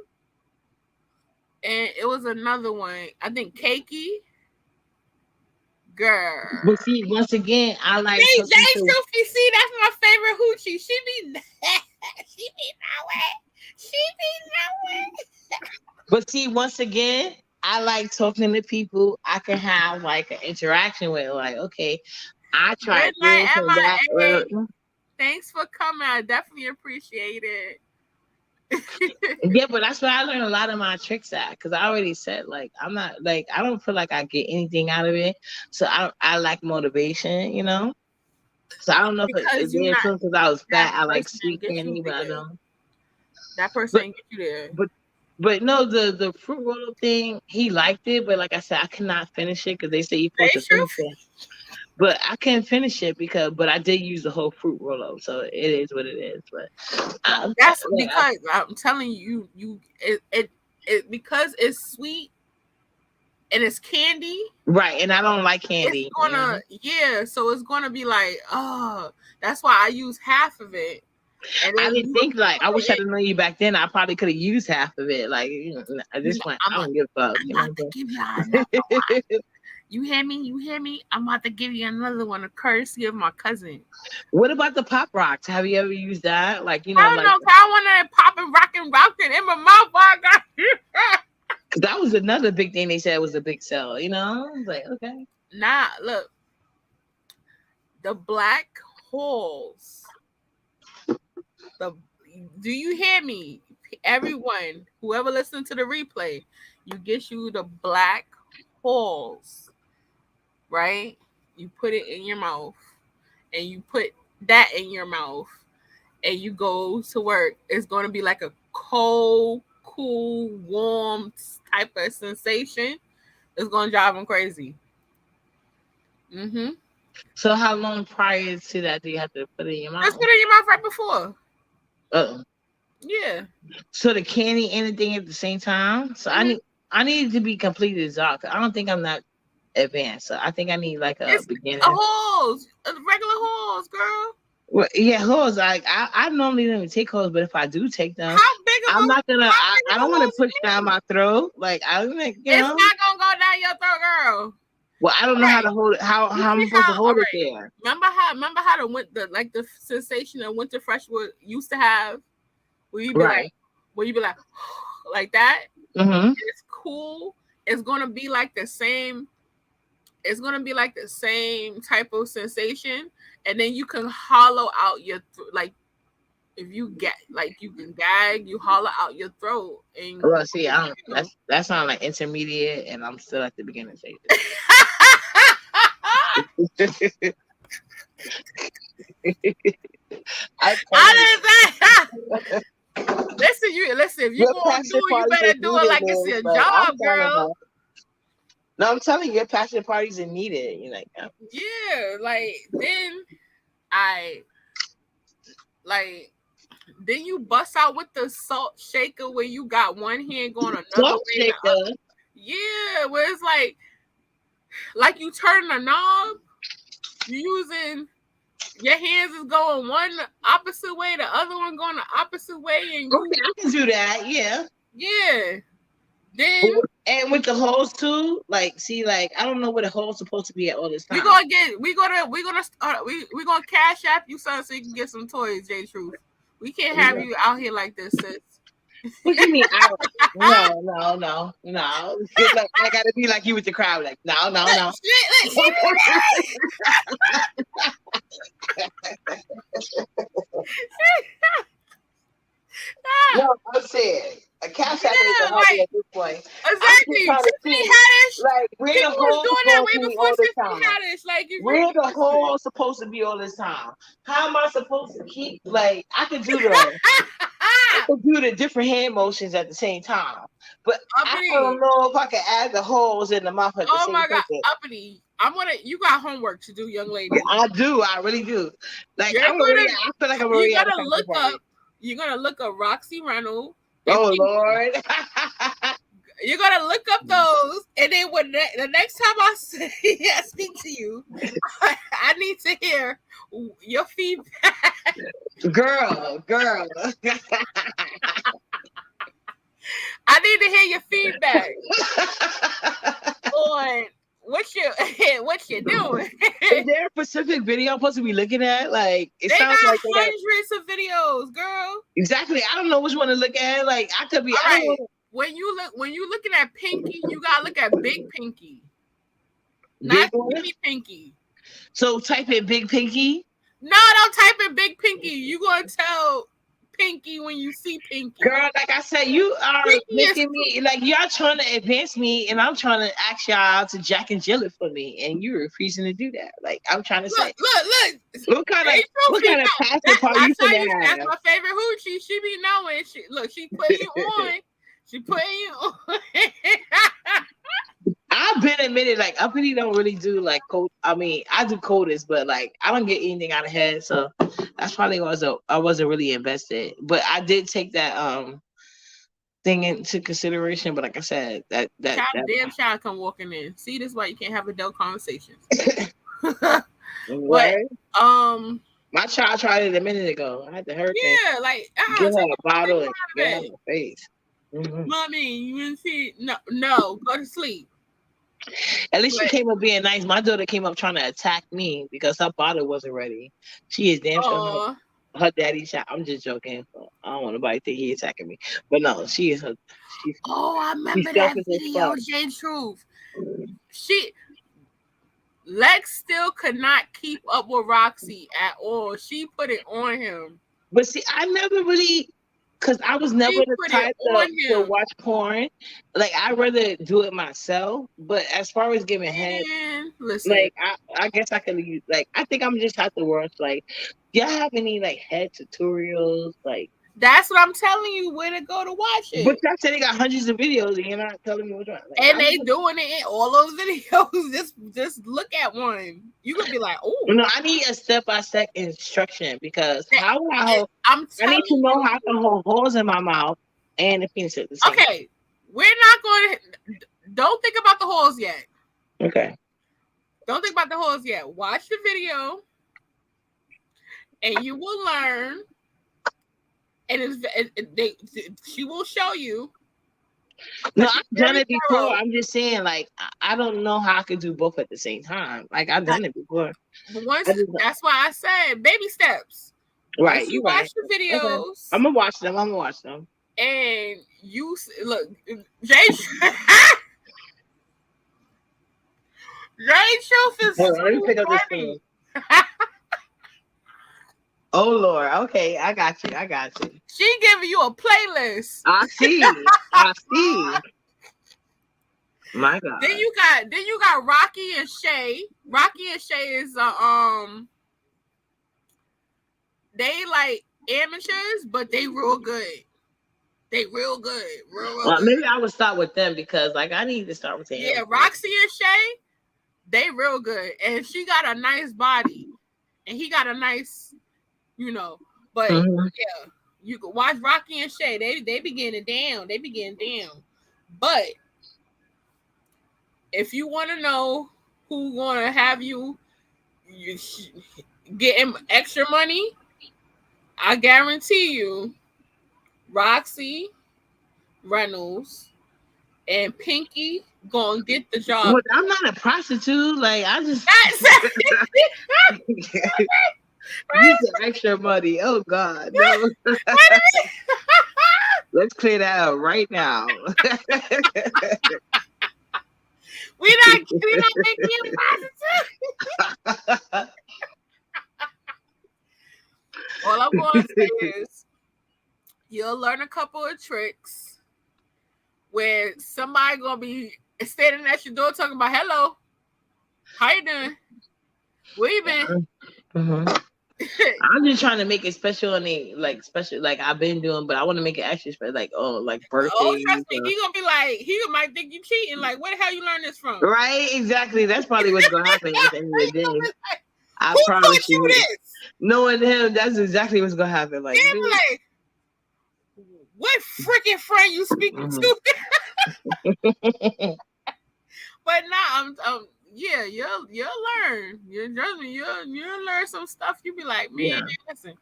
And it was another one. I think Cakey. Girl. But see, once again, I like See, talking Jay to. Sophie, see, that's my favorite hoochie. She be nowhere. She be nowhere. But see, once again, I like talking to people I can have like an interaction with. Like, okay, I tried Good night, this and that. MIA. Thanks for coming. I definitely appreciate it. Yeah, but that's where I learned a lot of my tricks at. Because I already said, like, I'm not like I don't feel like I get anything out of it. So I like motivation. So I don't know if Because you they're not because I was that fat, I like person didn't sweet get you candy, but I there. don't. That person But didn't get you there. but but no, the fruit roll thing, he liked it, but like I said, I could not finish it because they say you're supposed Say to finish truth. it. But I couldn't finish it but I did use the whole fruit roll up, so it is what it is. But That's because I'm telling you, it because it's sweet and it's candy. right, and I don't like It's candy. gonna so it's gonna be like, oh, that's why I use half of it. And I then didn't think like I wish put I'd it have known you back then. I probably could have used half of it. Like at this point, I don't give a fuck. I'm about to give you another one. You hear me? You hear me? I'm about to give you another one, a courtesy of my cousin. What about the pop rocks? Have you ever used that? Like I don't like know, 'cause I want to pop and rocking in my mouth while I got you. cause that was another big thing they said was a big sell. I was like, okay. Nah, look, the black holes. Do you hear me? Everyone, whoever listened to the replay, you get you the black holes, right? You put it in your mouth, and you put that in your mouth, and you go to work. It's going to be like a cold, cool, warm type of sensation. It's going to drive them crazy. So how long prior to that do you have to put it in your Just mouth? put it in your mouth right before. Uh, Yeah. so the candy and the thing at the same time. So Mhm. I need it to be completely exhausted. I don't think I'm not advanced. So I think I need like a It's a beginner. horse, a regular horse, girl. Well, yeah, hoes. Like I normally don't even take hoes, but if I do take them, How big of I'm a not gonna. how big I of a don't want to horse you push down need? my throat. Like I'm like, It's not gonna go down your throat, girl. Well, I don't know how Right. to hold it. You How I'm see supposed to how? All hold it right. there? Remember how the sensation of winter fresh would used to have, where you be Right. like, like that. Mm-hmm. It's cool. It's gonna be like the same. It's gonna be like the same type of sensation, and then you can hollow out your like if you get like you can gag, you hollow out your throat, and Well, see, I don't. you know. That sounds like intermediate, and I'm still at the beginning stages. I I tell didn't say. Listen. If you your gonna do passion it, you parties better is do it needed, like it's man. your Like I'm job, trying to. girl. No, I'm telling you, your passion parties are needed. You're like, Yeah, like I like then you bust out with the salt shaker where you got one hand going another salt way. shaker. Yeah, where it's like you turn the knob, you using your hands is going one opposite way, the other one going the opposite way, and you Okay, I can do that. Yeah. yeah. Then And with the holes too, like, see, like, I don't know where the hole's supposed to be at all this time. we gonna cash app you something so you can get some toys, J Truth. We can't have you out here like this, sis. What you mean? No. Like, I gotta be like you with the crowd. Like, no. Look, No, I'm saying a cash app ain't gonna help me at this point. I'm just exactly. trying to Tiffany see, Haddish. like, where the People was hole's doing that supposed way to be before all this Tiffany time. Haddish. Like, if Where the you hole's supposed to be all this time? How am I supposed to keep? Like, I could do the different hand motions at the same time, but I don't know if I can add the holes in the mouth at the oh same my God, time. uppity. You got homework to do, young lady. I do. I really do. Like I feel like I'm you're already at a gonna look party. up. You're gonna look up Roxy Reynolds. Oh Lord. You're gonna look up those, and then when the next time I speak to you, I need to hear your feedback. Girl. I need to hear your feedback on what you doing. Is there a specific video I'm supposed to be looking at? Like it they sounds got like hundreds of videos, girl. Exactly. I don't know which one to look at. Like I could be. All right. When you looking at Pinky, you gotta look at Big Pinky, not Skinny Pinky. So type in Big Pinky. No, don't type in Big Pinky. You gonna tell Pinky when you see Pinky. Girl, like I said, you are making me like y'all trying to advance me, and I'm trying to ask y'all to Jack and Jill it for me, and you're refusing to do that. Like I'm trying to say, look. What kind of passion party you finna have? That's my favorite hoochie. She be knowing. She putting you on. She putting you on. I've been admitted, like uppity don't really do like code. I mean, I do coders, but like I don't get anything out of head, so that's probably why I wasn't really invested. But I did take that thing into consideration. But like I said, that damn child come walking in. See, this is why you can't have adult conversations. What? But my child tried it a minute ago. I had to hurt her. Yeah, like get her a bottle and get her in the face. Mm-hmm. Mommy, you want to see? No, go to sleep. At least she came up being nice. My daughter came up trying to attack me because her bottle wasn't ready. She is damn sure her daddy shot. I'm just joking. I don't want nobody to think he attacking me. But no, she is her. I remember that video, J Truth. Lex still could not keep up with Roxy at all. She put it on him. But see, I never really, because I was never the type to watch porn. Like, I'd rather do it myself. But as far as giving head, like, I guess I can use, like, I think I'm just have to watch, like, do y'all have any, like, head tutorials? Like, That's what I'm telling you. Where to go to watch But it? y'all said they got hundreds of videos, and you're not telling me which one. Like, And they doing it in all those videos. Just look at one. You could be like, oh. no, I need a step-by-step instruction because how would I hold? I'm I need telling to know you. how to hold holes in my mouth and the penis at the same time. Okay, we're not going to. Don't think about the holes yet. Okay. Don't think about the holes yet. Watch the video, and you will learn. And she will show you. No, I've done it before. I'm just saying, like, I don't know how I could do both at the same time. Like, I've done it before. But that's why I said baby steps. Right, once you watch the videos, okay. I'm gonna watch them. And you look, Jay. Jay Truth is Hold on, let me pick up this funny. Oh Lord, okay, I got you. She giving you a playlist. I see. My God. Then you got Rocky and Shay. Rocky and Shay is they like amateurs, but they real good. They real good. Real good. Maybe I would start with them because like I need to start with them. Yeah, Roxy and Shay, they real good. And she got a nice body. And he got a nice, but yeah, you can watch Rocky and Shay. They be getting down. But if you want to know who gonna have you getting extra money, I guarantee you, Roxy Reynolds and Pinky gonna get the job. Well, I'm not a prostitute. Like I just need the extra money. Oh God, no. Let's clear that out right now. We're not making you a prostitute. All I'm going to say is you'll learn a couple of tricks where somebody gonna be standing at your door talking about, hello, how you doing? Where you been? I'm just trying to make it special and special like I've been doing, but I want to make it extra special, like birthdays. Oh, trust me, he gonna be like, he might think you cheating. Like, where the hell you learn this from? Right, exactly. That's probably what's gonna happen at the end of the day. I promise you this. Knowing him, that's exactly what's gonna happen. Like, like what freaking friend you speaking to? But nah, yeah, you'll learn. You'll learn some stuff. You'll be like, man, listen.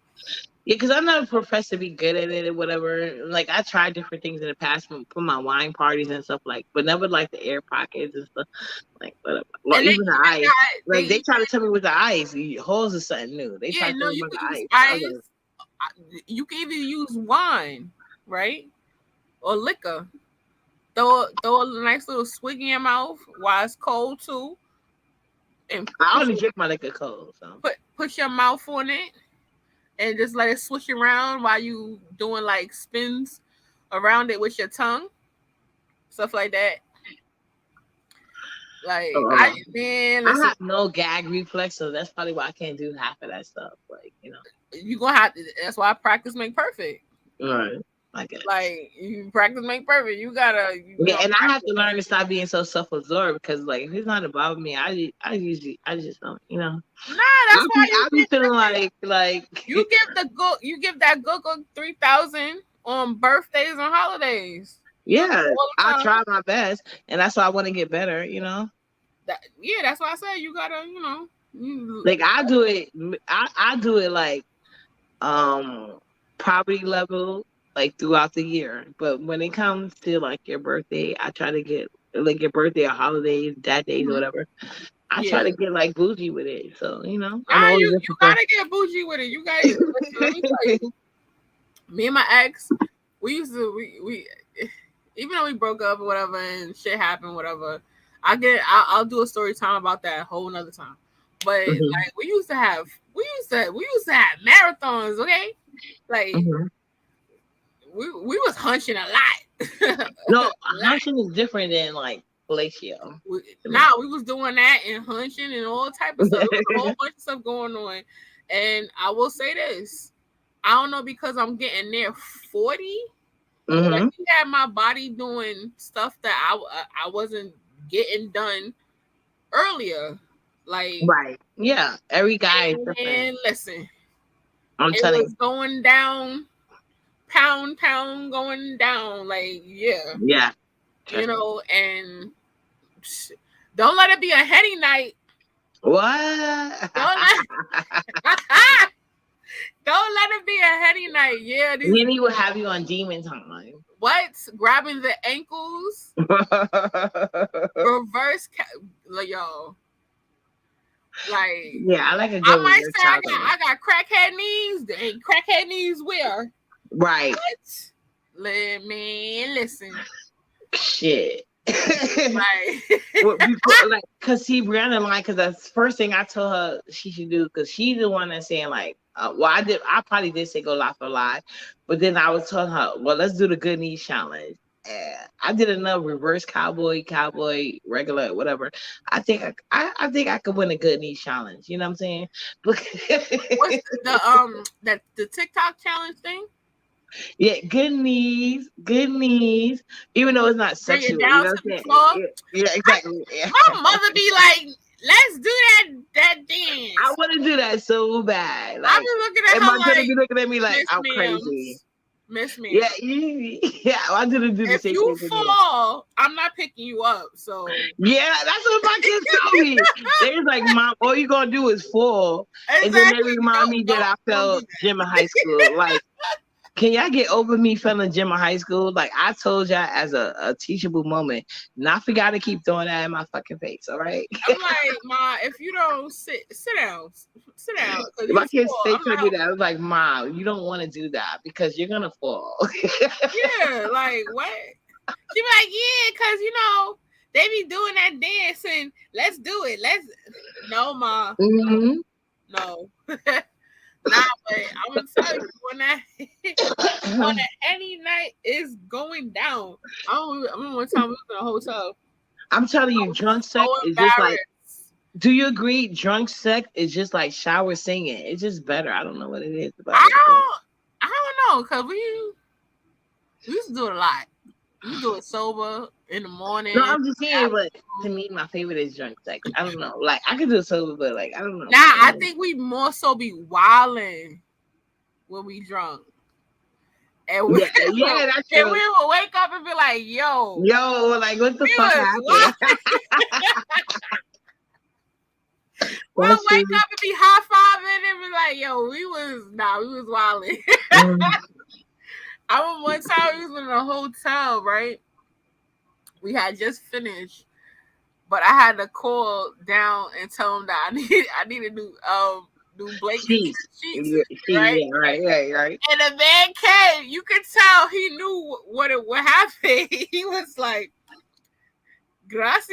Yeah, because I'm not a professor to be good at it or whatever. Like I tried different things in the past for my wine parties and stuff but never like the air pockets and stuff. Like whatever. Well, even the ice. They try to tell me with the ice, holes is something new. They try to tell me about the ice. You can either use wine, right? Or liquor. Throw a nice little swig in your mouth while it's cold too. And I only drink my liquor cold. So put your mouth on it and just let it swish around while you doing like spins around it with your tongue. Stuff like that. Like I have no gag reflex, so that's probably why I can't do half of that stuff. Like, you're gonna have to, that's why practice make perfect. Right. I guess. Like you practice make perfect. You gotta. And I have to learn to stop being so self-absorbed because, like, if it's not about me, I just don't, Nah, that's why I be feeling like you give that Google 3,000 on birthdays and holidays. Yeah, I try my best, and that's why I want to get better. That's why I say you gotta, like I do it. I do it like poverty level. Like throughout the year, but when it comes to like your birthday, I try to get like your birthday or holidays, dad days or whatever. I try to get like bougie with it. So you gotta get bougie with it. You guys, let me tell you. Me and my ex, we used to we even though we broke up or whatever and shit happened, whatever. I'll do a story time about that a whole another time. But like we used to have marathons, okay? Like. We was hunching a lot. No, hunching is different than like fellatio. We was doing that and hunching and all type of stuff. There was a whole bunch of stuff going on. And I will say this: I don't know because I'm getting near 40. Mm-hmm. Like, he had my body doing stuff that I wasn't getting done earlier. Like, Right. Yeah. Every guy is different. and listen, I'm it telling was going down, pound going down. Like, yeah, you. Yeah. you know, and don't let it be a heady night. What? Don't let don't let it be a heady night. Yeah, these Then he would have you on demon time. what? Grabbing the ankles, reverse, like, y'all. Like, Yeah, I like a I good might reverse say cowgirl. I got crackhead knees. They ain't crackhead knees where? Right. What? Let me listen. Shit. Like, Well, before, like, cause he ran in line. Cause that's the first thing I told her she should do. Cause she's the one that's saying like, well, I probably did say go lie for lie, but then I was telling her, well, let's do the good knees challenge. And I did enough reverse cowboy, regular, whatever. I think I think I could win a good knees challenge. You know what I'm saying? what's the TikTok challenge thing? Yeah, good knees, even though it's not Bring it sexual, down you know to what the I'm floor. saying? Yeah, exactly. Yeah. My mother be like, "Let's do that dance." I want to do that so bad. I Like, be looking at am her I gonna like, be looking at me like Miss I'm Ma'am, crazy? Miss Ma'am. Yeah, yeah. I didn't do the If same you thing. fall, I'm not picking you up. So Yeah, that's what my kids tell me. They was like, "Mom, all you gonna do is fall," and then they exactly. remind me that I Don't do felt gym in high school. Like, can y'all get over me failing gym in high school? Like I told y'all as a teachable moment, not forgot to keep throwing that in my fucking face. All right. I'm like, Ma, if you don't sit down, sit down. My kids fall. they I'm tell not me that I was like, Mom, you don't want to do that because you're gonna fall. Yeah, like what? She be like, yeah, because they be doing that dance and let's do it. No, Ma. Mm-hmm. No. Nah, but I'm gonna tell you when any night is going down. I remember one time we was in a hotel. I'm telling you, drunk sex So is just like. embarrassed. Do you agree? Drunk sex is just like shower singing. It's just better. I don't know what it is about I it. don't know, cause we used to do it a lot. We used to do it sober in the morning. No, I'm just saying, but to me, my favorite is drunk sex. I don't know. Like I could do it sober, but like I don't know. Nah, I think we more so be wilding when we drunk. And we, yeah, that's true. and we will wake up and be like, yo, like what the fuck happened? We'll wake up and be high-fiving and be like, yo, we was wilding. I remember one time we was in a hotel, right? We had just finished, but I had to call down and tell them that I needed new blankets, sheets, right? Yeah, right. And the man came. You could tell he knew what happened. He was like, "Gracias,"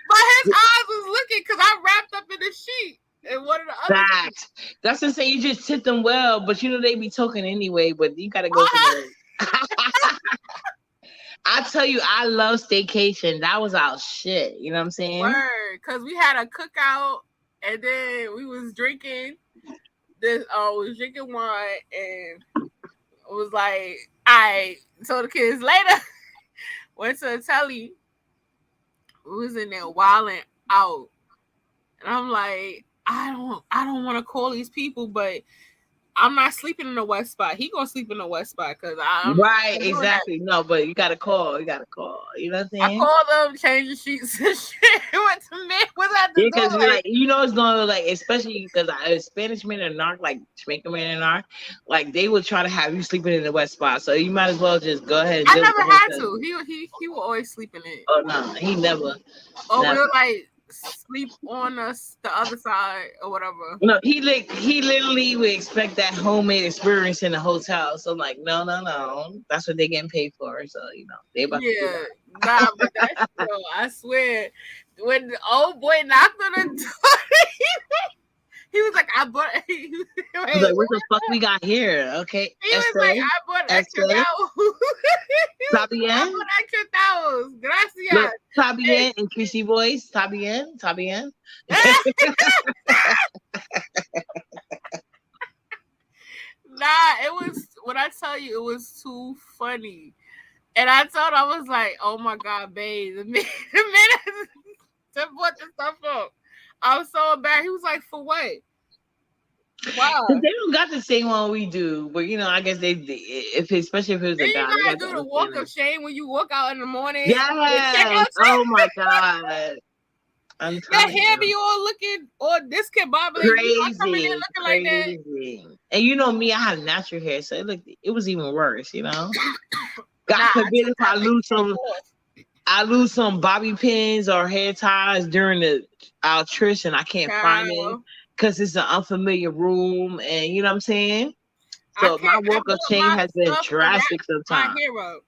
but his eyes was looking because I wrapped up in the sheet. And one of the other Facts. That's to say you just tip them well, but they be talking anyway. But you gotta go to the. I tell you, I love staycation. That was our shit. You know what I'm saying? Word, because we had a cookout and then we was drinking was drinking wine and it was like, I told the kids later, went to the telly, we was in there wilding out. And I'm like, I don't want to call these people, but I'm not sleeping in the west spot. He gonna sleep in the west spot because I'm right, exactly. No, but you gotta call. You know what I'm saying? I called them, changed the sheets and shit. Went to me, was at the door. Because like it's gonna like, especially because Spanish men and narc, like Jamaican men and narc, like they would try to have you sleeping in the west spot. So you might as well just go ahead. And I never had to. He will always sleep in it. Oh no, he never. Oh, we'll like sleep on the other side or whatever. No, he literally would expect that homemade experience in the hotel. So I'm like, no, that's what they're getting paid for. So they about to do that. Nah, but that's I swear, when the old boy knocked on the door, he was like, I bought. He was like, what the fuck we got here? Okay, he was like, I bought extra towels. Está bien. I bought extra towels. Gracias. Está bien in QC voice. Está bien. Nah, it was when I tell you it was too funny. And I told her, I was like, oh my God, babe, the minute to put the stuff up. I was so embarrassed. He was like, for what? Cause Why? they don't got the same one we do, but I guess if especially if it was Then a you guy, they gotta got to do the understand walk that. of shame when you walk out in the morning. The Yes. checkout Oh my God. I'm your telling hair you. be all looking or discombobulated. You not coming in Crazy, looking like that. crazy. And me, I have natural hair, so it was even worse. God Nah, I forbid took if I that big lose shame some, off. bobby pins or hair ties during our trish, and I can't find them Child, because it's an unfamiliar room, and you know what I'm saying. I So my can't. I walk of bought shame my has been stuff to wrap drastic my sometimes. hair up.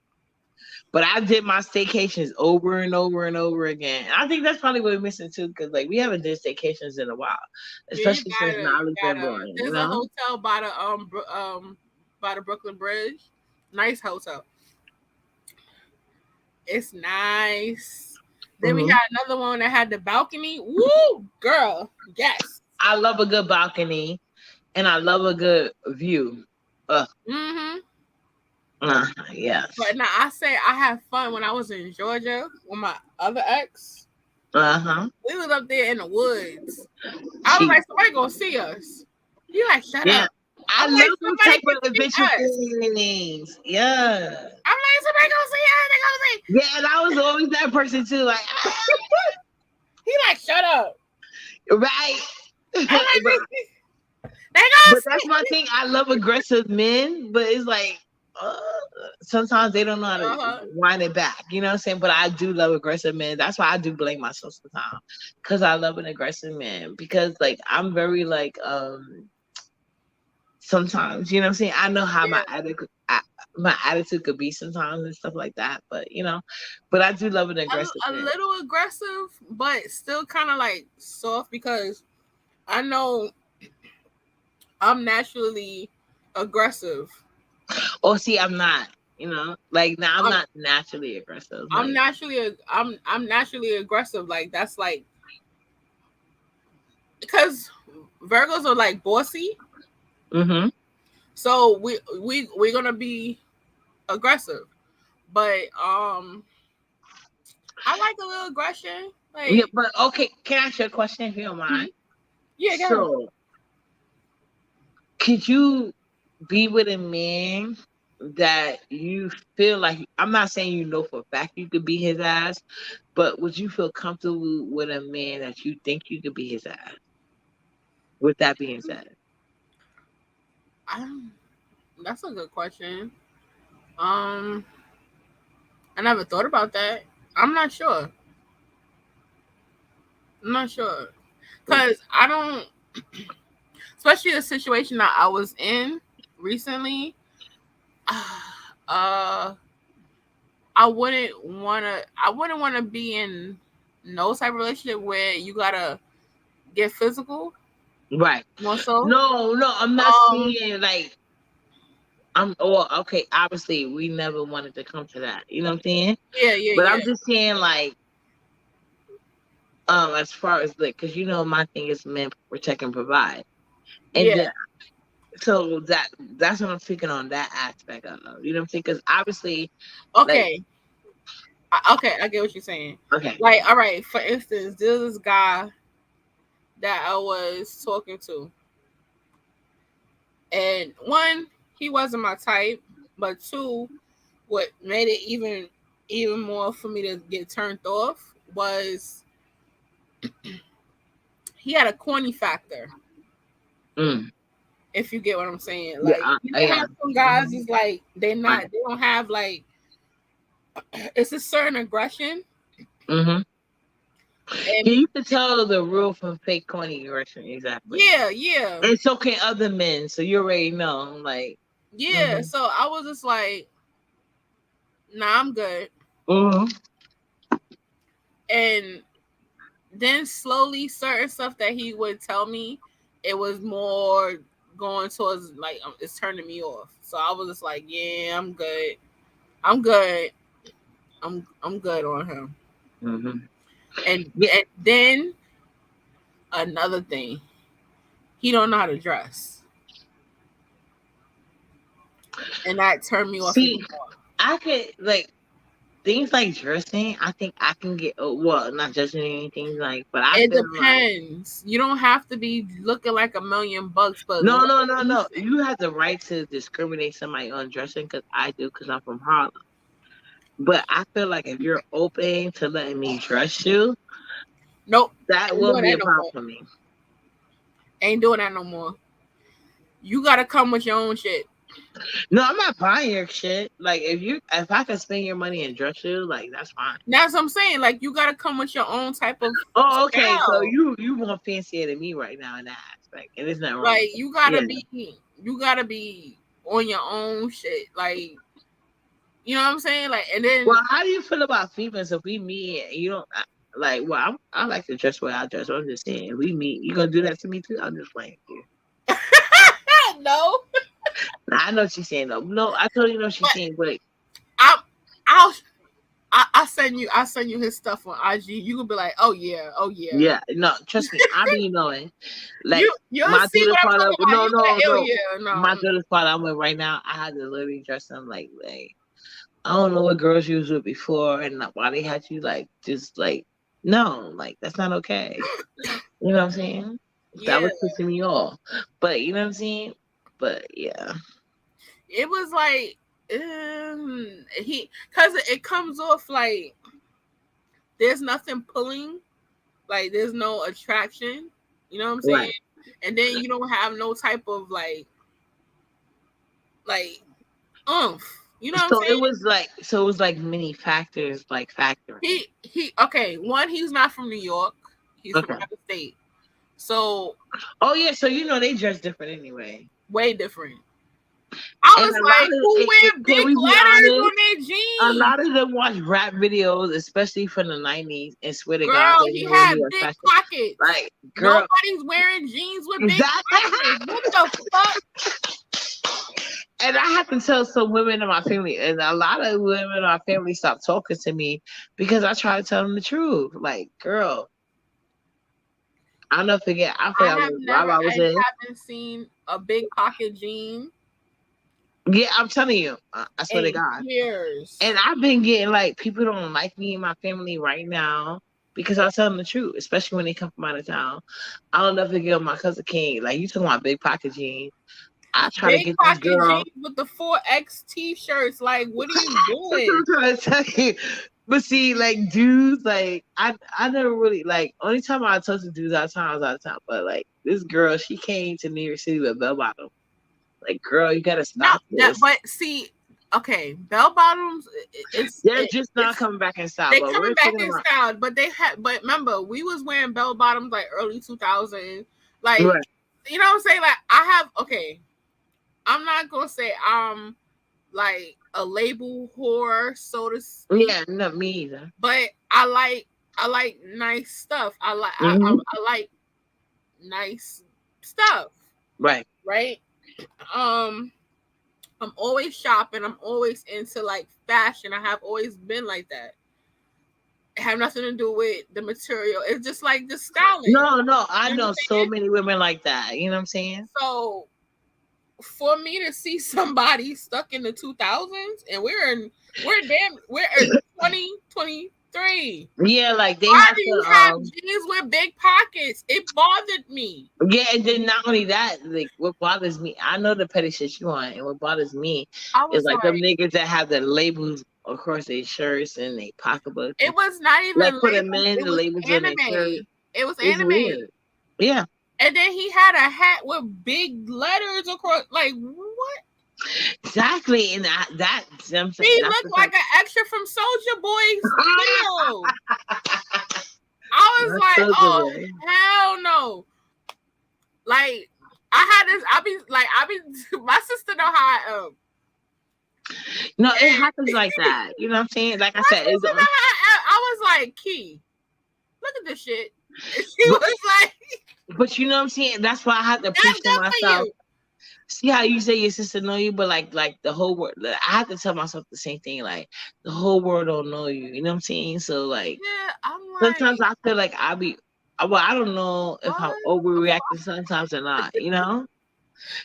But I did my staycations over and over and over again. And I think that's probably what we're missing too, because we haven't did staycations in a while, Yeah, you especially since Nolly's been gotta. born. There's a hotel by the Brooklyn Bridge. Nice hotel. It's nice. Then we Mhm. had another one that had the balcony. Woo, girl, yes. I love a good balcony, and I love a good view. Mm-hmm. Yes. But now I say I had fun when I was in Georgia with my other ex. Uh-huh. We was up there in the woods. I was She, like, somebody gonna see us. He like, shut yeah. up. I I'm like, love those somebody type can of see adventure us. things. Yeah. I'm like, somebody gonna see us. They gonna see. Yeah, and I was always that person too. Like, He like, shut up. right. I'm but like, they gonna but that's see. my thing. I love aggressive men, but it's like uh, sometimes they don't know how to Uh-huh. wind it back. You know what I'm saying? But I do love aggressive men. That's why I do blame myself sometimes because I love an aggressive man. Because I'm very sometimes you know what I'm saying. I know how Yeah. my attitude could be sometimes and stuff like that. But I do love an aggressive A man. little aggressive, but still kind of like soft because I know I'm naturally aggressive. Oh, see, I'm not. Now I'm I'm not naturally aggressive. I'm naturally I'm naturally aggressive. Like that's like because Virgos are like bossy, Mm-hmm. so we're gonna be aggressive. But I like a little aggression. Yeah, Like but okay, can I ask you a question if you don't mind? yeah, go ahead. So, could you be with a man that you feel like I'm not saying for a fact you could be his ass, but would you feel comfortable with a man that you think you could be his ass? With that being said, I, that's a good question. Um, I never thought about that. I'm not sure. I'm not sure because I don't, especially the situation that I was in recently. Uh, I wouldn't want to be in no type of relationship where you gotta get physical right? more so. No, no, I'm not Um, saying I'm. Oh, okay. Obviously, we never wanted to come to that. You know what I'm saying? yeah, yeah, But yeah, I'm just saying as far as because my thing is men protect and provide, and yeah. then so that's what I'm speaking on that aspect of you know what I'm saying? Because obviously, like Okay, okay, I get what you're saying. okay, Like, all right, for instance, there's this guy that I was talking to, and one, he wasn't my type, but two, what made it even more for me to get turned off was he had a corny factor. mm, If you get what I'm saying, yeah, like you know yeah, how some guys mhm, is like right, they don't have like it's a certain aggression mm-hmm. and Yeah, you can tell the real from fake corny aggression exactly. yeah, yeah, And so can other men, so you already know, yeah. mm-hmm, So I was just like, nah, I'm good. mm-hmm. And then slowly, certain stuff that he would tell me, it was more going towards like it's turning me off. So I was just like, yeah, I'm good. I'm good. I'm good on him. Mm-hmm. And Yeah, then another thing, he don't know how to dress, and that turned me off even See, more. I could like things like dressing. I think I can get well, not judging anything like, but I It feel like depends. You don't have to be looking like $1,000,000, but no, look no, no, no. decent. You have the right to discriminate somebody on dressing because I do because I'm from Harlem. But I feel like if you're open to letting me dress you, Nope, that ain't won't doing be that a no problem more. for me. Ain't doing that no more. You gotta come with your own shit. No, I'm not buying your shit. Like if I can spend your money and dress you, like that's fine. That's what I'm saying. Like you gotta come with your own type of Oh, okay. So style. you more fancier than me right now in that aspect, and there's nothing wrong with Like that. Yeah. you gotta be on your own shit. Like you know what I'm saying? Like and then Well, how do you feel about females if we meet and you don't like? Well, I like to dress where I dress. I'm just saying, if we meet, you gonna do that to me too? I'm just playing with you. no, Now, I know what she's saying though. No, I totally know what she's but saying, but I I'll I send you his stuff on IG. You could be like, oh yeah, oh yeah. yeah, no, trust me, I be knowing. Like You'll my see daughter's what I'm part talking of about. no, You be no, like, oh no. yeah, no. My daughter's part I'm with right now. I had to literally dress them like I don't know what girls you was with before and why they had you like just like no, like that's not okay. You know what I'm saying? That Yeah, was pissing me off. But you know what I'm saying? But yeah. it was like he because it comes off like there's nothing pulling, like there's no attraction. You know what I'm saying? Right. And then you don't have no type of like oomph. You know what I'm So saying? it was like many factors like factoring. He okay. One, he's not from New York. He's from Okay. out of state, so Oh yeah, so you know they dress different anyway. way different. I And was a lot like, of who wear can big we be letters honest? on their A jeans? lot of them watch rap videos, especially from the 90s, and swear to God, Girl, they he know New had York big fashion. pockets. Like, girl, Nobody's wearing jeans with big exactly. pockets. What the fuck? And I have to tell some women in my family, and a lot of women in my family stopped talking to me because I try to tell them the truth. Like, girl, I'll never forget. I forgot what Rob I was I in. haven't seen a big pocket jean Yeah, I'm telling you, I swear to in God. years. And I've been getting like people don't like me and my family right now because I tell them the truth, especially when they come from out of town. I'll never forget my cousin King. Like you talking about big pocket jeans. I try to Big get this pocket girl. jeans with the 4X t-shirts. Like, what are you That's what doing? I'm trying to tell you. But see, like dudes, like I never really like only time I talk to dudes out of town. But like this girl, she came to New York City with bell bottom. Like, girl, you gotta No, stop that this. but see, okay, bell bottoms. They're just not coming back in style. They But coming we're back talking in about style, but they had. But remember, we was wearing bell bottoms like early 2000. right. Like, you know what I'm saying? Like, I have okay. I'm not gonna say I'm like a label whore, so to speak, Yeah, not me either. but I like nice stuff. Hmm. I like nice stuff, Right. right? Um, I'm always shopping. I'm always into like fashion. I have always been like that. It have nothing to do with the material. It's just like the styling. No, no, I You know what know I'm so saying? many women like that. You know what I'm saying? So for me to see somebody stuck in the 2000s and we're in 2023. Yeah, like they Why have do to you have jeans with big pockets? It bothered me. yeah, and then not only that, like what bothers me, I know the petty shit you want, and what bothers me I is was like them like, niggas that have the labels across their shirts and their pocketbooks. it was not Like even for the labels. men, It the was labels on their shirt anime. It was is anime. weird. Yeah. And then he had a hat with big letters across. Like what? Exactly. And that I'm saying He that's looked the like type an extra from Soldier Boy's video. I was that's like, so oh good. hell no. Like I had this. I be. My sister know how I am. No, it happens like that. You know what I'm saying? Like I My said, it's sister know how I was like, Key, look at this shit. And she but was like, but you know what I'm saying? That's why I have to that's preach to good for myself. you. See how you say your sister know you, but like the whole world. I have to tell myself the same thing. Like the whole world don't know you. You know what I'm saying? So like Yeah, I'm sometimes like, I feel like I be. well, I don't know if I'm What? overreacting sometimes or not, you know?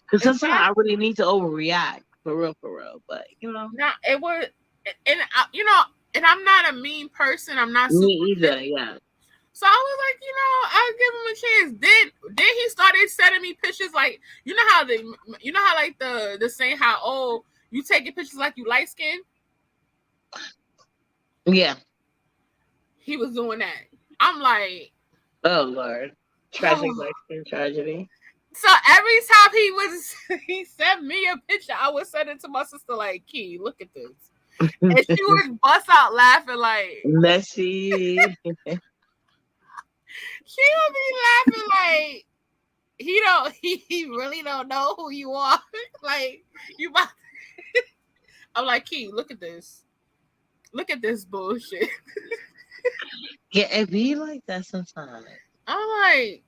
Because sometimes I Exactly. really need to overreact for real. But, Now it was, and and I'm not a mean person. I'm not me super. either, yeah. So I was like, I'll give him a chance. Then he started sending me pictures like, how like the saying how, oh, you taking pictures like you light skin. Yeah. He was doing that. I'm like, Oh, Lord. Tragic oh. life and tragedy. So every time he sent me a picture, I would send it to my sister like, Key, look at this. And she would bust out laughing like, Messy. she would be laughing like, he really don't know who you are. Like, you about I'm like, Key, look at this. Look at this bullshit. Yeah, it be like that sometimes. I'm like,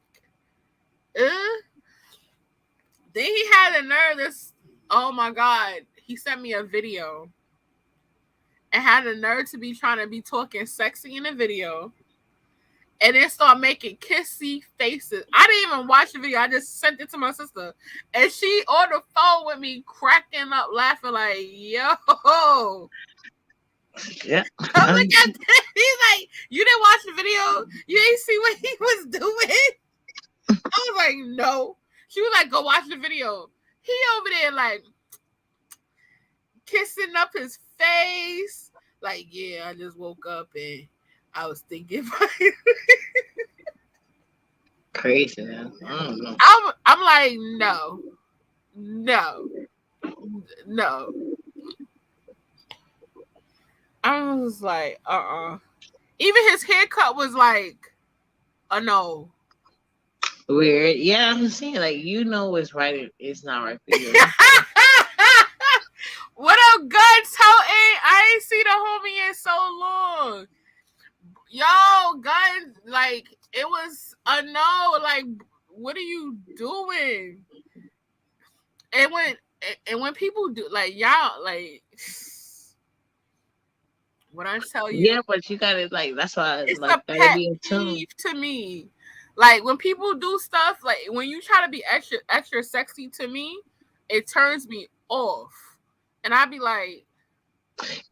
uh? Then he had the nerve this, oh my God. He sent me a video and had the nerve to be trying to be talking sexy in the video. And then start making kissy faces. I didn't even watch the video. I just sent it to my sister. And she on the phone with me, cracking up, laughing like, yo. Yeah. I'm like, he's like, you didn't watch the video? You ain't see what he was doing? I was like, no. She was like, go watch the video. He over there like kissing up his face. Like, yeah, I just woke up and I was thinking about it. Crazy, man. I don't know. I'm like, no. I was like, Even his haircut was like a no. Weird. Yeah, I'm saying, like, it's right, it's not right for you. What up, Guns? I ain't seen the homie in so long. Yo, Guns, like, it was a no. Like, what are you doing? And when people do, like, y'all, like, when I tell you, Yeah, but you gotta, like, that's why, it's like, a gotta pet be in tune. peeve to me. Like, when people do stuff, like, when you try to be extra sexy to me, it turns me off. And I'd be like,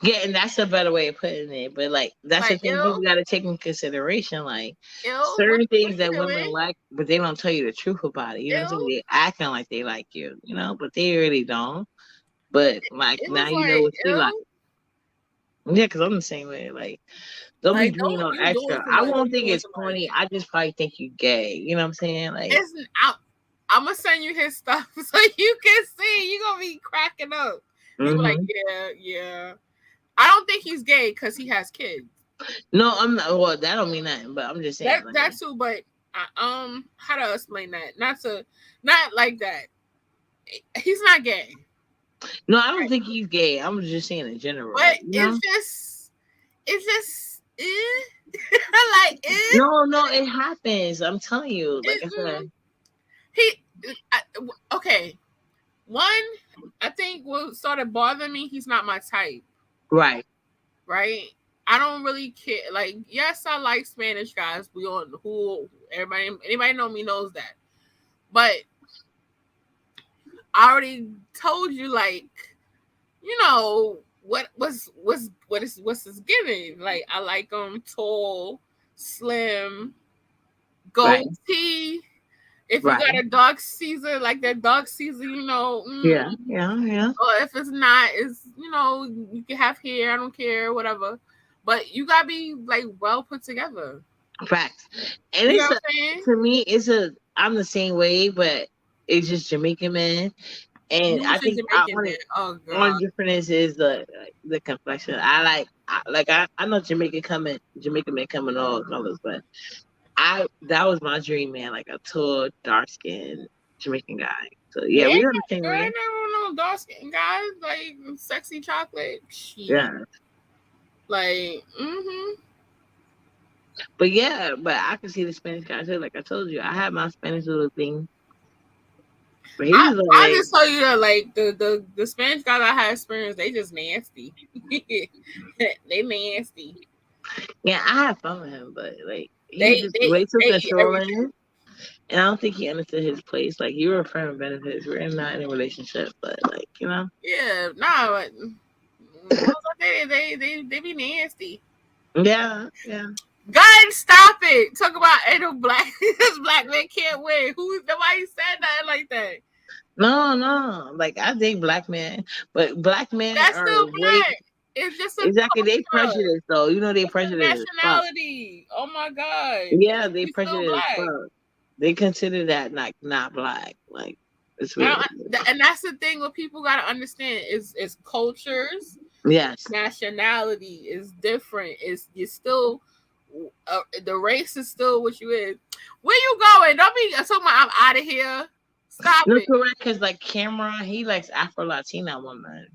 Yeah, and that's a better way of putting it. But, like, that's the thing people ew, gotta take in consideration. Like, ew, certain what things you that women doing? like, but they don't tell you the truth about it. You know what I'm saying? Ew. They acting like they like you, but they really don't. But, like, It now was you know like, what she like. ew. Yeah, because I'm the same way. Like, don't be Like, doing don't no you doing extra. too I much? won't You think doing it's too corny. much? I just probably think you gay. You know what I'm saying? Like, I'm gonna send you his stuff so you can see. You gonna be cracking up. You be like, mm-hmm. yeah. I don't think he's gay because he has kids. No, I'm not. Well, that don't mean nothing. But I'm just saying, like, That too, but how to explain that? Not like that. He's not gay, no, I don't think he's gay. I'm just saying in general. but You know? it's just like No, it happens. I'm telling you. Like I mm, said, he okay. One, I think what started bothering me, he's not my type. right. Right? I don't really care. Like, yes, I like Spanish guys. We all who anybody know me knows that. But I already told you, like, what's his giving. Like, I like him tall, slim, Right. goatee. If you Right. got a dark Caesar, like that dark Caesar, Yeah. or if it's not, it's you can have hair. I don't care, whatever. But you gotta be like well put together. Facts. And You know it's what I'm saying? to me, I'm the same way, but it's just Jamaican men. And You I with your think Jamaican man. Oh one god. difference is the complexion. I know Jamaican men come in all colors, but that was my dream, man. Like a tall, dark skinned Jamaican guy. So yeah, Yeah, we on the same girl, I way. never know dark skin guys like sexy chocolate. Shit. Yeah. Like, But yeah, but I can see the Spanish guy too. Like I told you, I had my Spanish little thing. But he was I like, just tell you that like the Spanish guys I had experience, they just nasty. They nasty. Yeah, I have fun with him, but like They he's just they way too they eat everything. controlling. And I don't think he understood his place. Like you're a friend of benefits. We're not in a relationship, but like, you know. Yeah, nah, but they be nasty. Yeah, yeah. God, stop it! Talk about ain't no black this black man can't win. Who nobody said nothing like that. No, no. Like I date black men, but black men That's are still way black. It's just a exactly they culture. prejudiced though. You know they It's a prejudiced as fuck. nationality. Oh my god. Yeah, they We still prejudiced as black. fuck. They consider that like not black. Like it's weird. And that's the thing what people gotta understand is cultures, Yes. nationality is different. It's you still the race is still what you is. Where you going? Don't be talking about I'm out of here. Stop No, it. correct. Because like Cameron, he likes Afro Latina women.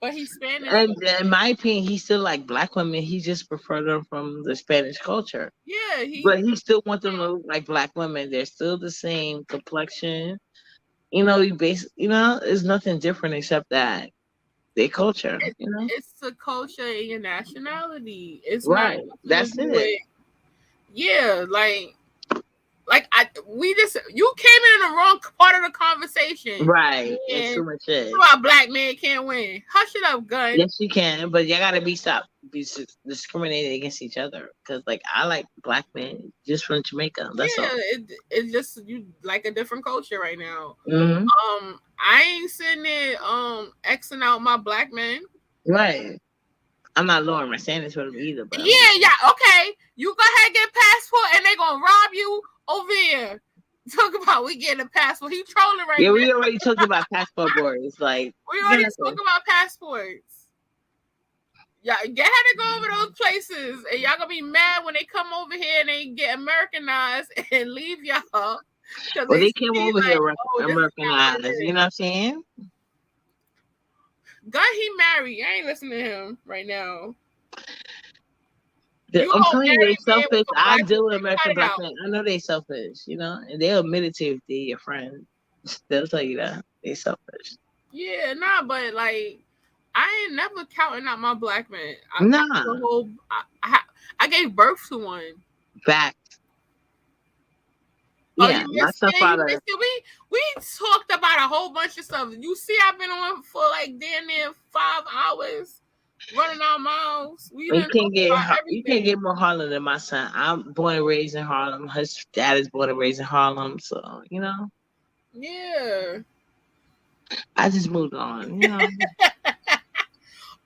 But he's Spanish. And in my opinion, he still like black women. He just prefer them from the Spanish culture. Yeah, But he still want them to look like black women. They're still the same complexion. You know, it's nothing different except that they culture. You know, it's the culture and your nationality. It's not right? nothing to That's do it. with yeah, we just you came in the wrong part of the conversation. Right. It's too And much shit. about black man can't win. Hush it up, gun. Yes, you can, but you gotta be discriminating against each other. Cause like I like black men just from Jamaica. That's all. Yeah, it's just you like a different culture right now. Hmm. I ain't sitting there Xing out my black men. Right. I'm not lowering my standards for them either, but I'm Yeah, just yeah, okay. You go ahead and get a passport and they gonna rob you over here. Talk about we getting a passport. He trolling right yeah. now. We already talked about passport borders. Like, We get already up there. spoke about passports. Yeah, get how to go over those places, and y'all gonna be mad when they come over here and they get Americanized and leave y'all because Well, they they came see over here like, oh, this is not what it Americanized. You know is. what I'm saying? God, he married. I ain't listening to him right now. The- You I'm gonna telling you, marry they a man with selfish. a I black deal with woman? Cut American it black out. men. I know they selfish, you know, and they'll admit it to you if they're your friend. They'll tell you that they selfish. Yeah, nah, but like, I ain't never counting out my black man. I Nah, the whole. I gave birth to one. back. Oh, Yeah, you my missed it. You stepfather. missed it. We talked about a whole bunch of stuff. You see, I've been on for like damn near 5 hours, running our mouths. We didn't talk about You can't everything. get more Harlem than my son. I'm born and raised in Harlem. His dad is born and raised in Harlem. So you know, Yeah. I just moved on. You know,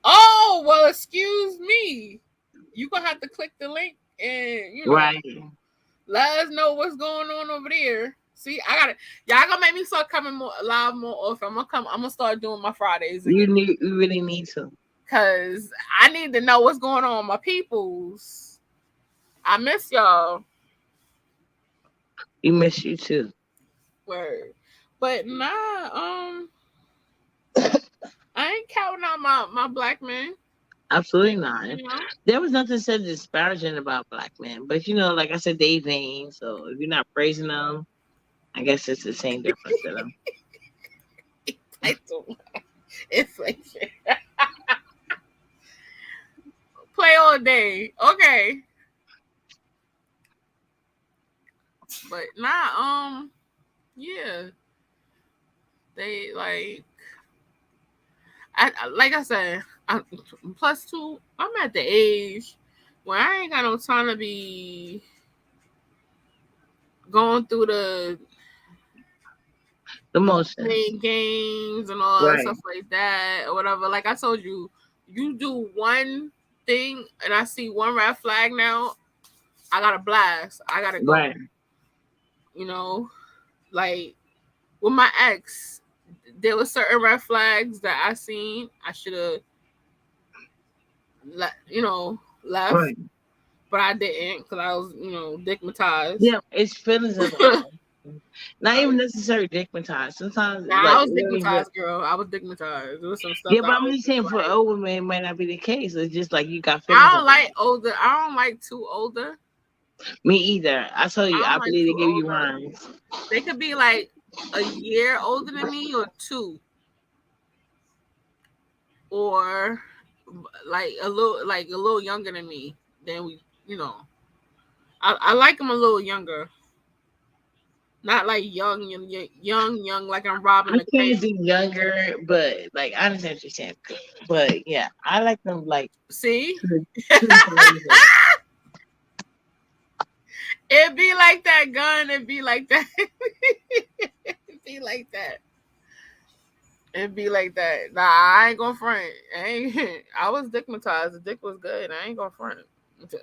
Oh well, excuse me. You gonna have to click the link and right? let us know what's going on over there. See, I got it. Y'all gonna make me start coming more live more often. I'm gonna start doing my Fridays again. You really need to. Cause I need to know what's going on with my peoples. I miss y'all. You miss you too. Word. But nah, I ain't counting out my black man. Absolutely not. You know? There was nothing said disparaging about black men, but you know, like I said, they vain. So if you're not praising them, I guess it's the same difference to them. I don't it's like play all day. Okay. But nah, yeah. They like like I said, plus two, I'm at the age where I ain't got no time to be going through the Emotions, playing games and all that right? stuff like that or whatever. Like I told you, you do one thing and I see one red flag now, I gotta blast. I gotta go. Right. You know, like with my ex, there were certain red flags that I seen. I should have left, Right. but I didn't because I was, digmatized. Yeah, it's feelings involved. Not even necessarily dickmatized. Sometimes, Nah, I like, was digmatized, girl. I was digmatized. There was some stuff yeah, that but I I'm was just just saying for like, older men, it might not be the case. It's just like you got feelings I don't like involved. older. I don't like too older. Me either. I tell you, I I don't like believe they too give you older. worms. They could be like a year older than me or two, or like a little younger than me. Then we, I like him a little younger, not like young, like I'm robbing I the can't cradle. do younger, but like I understand what you're saying. But yeah, I like them like See, 2 to 3 years old. it be like that, gun. It be like that. It be like that. It be like that. Nah, I ain't gonna front. I ain't. I was dickmatized. The dick was good. I ain't gonna front.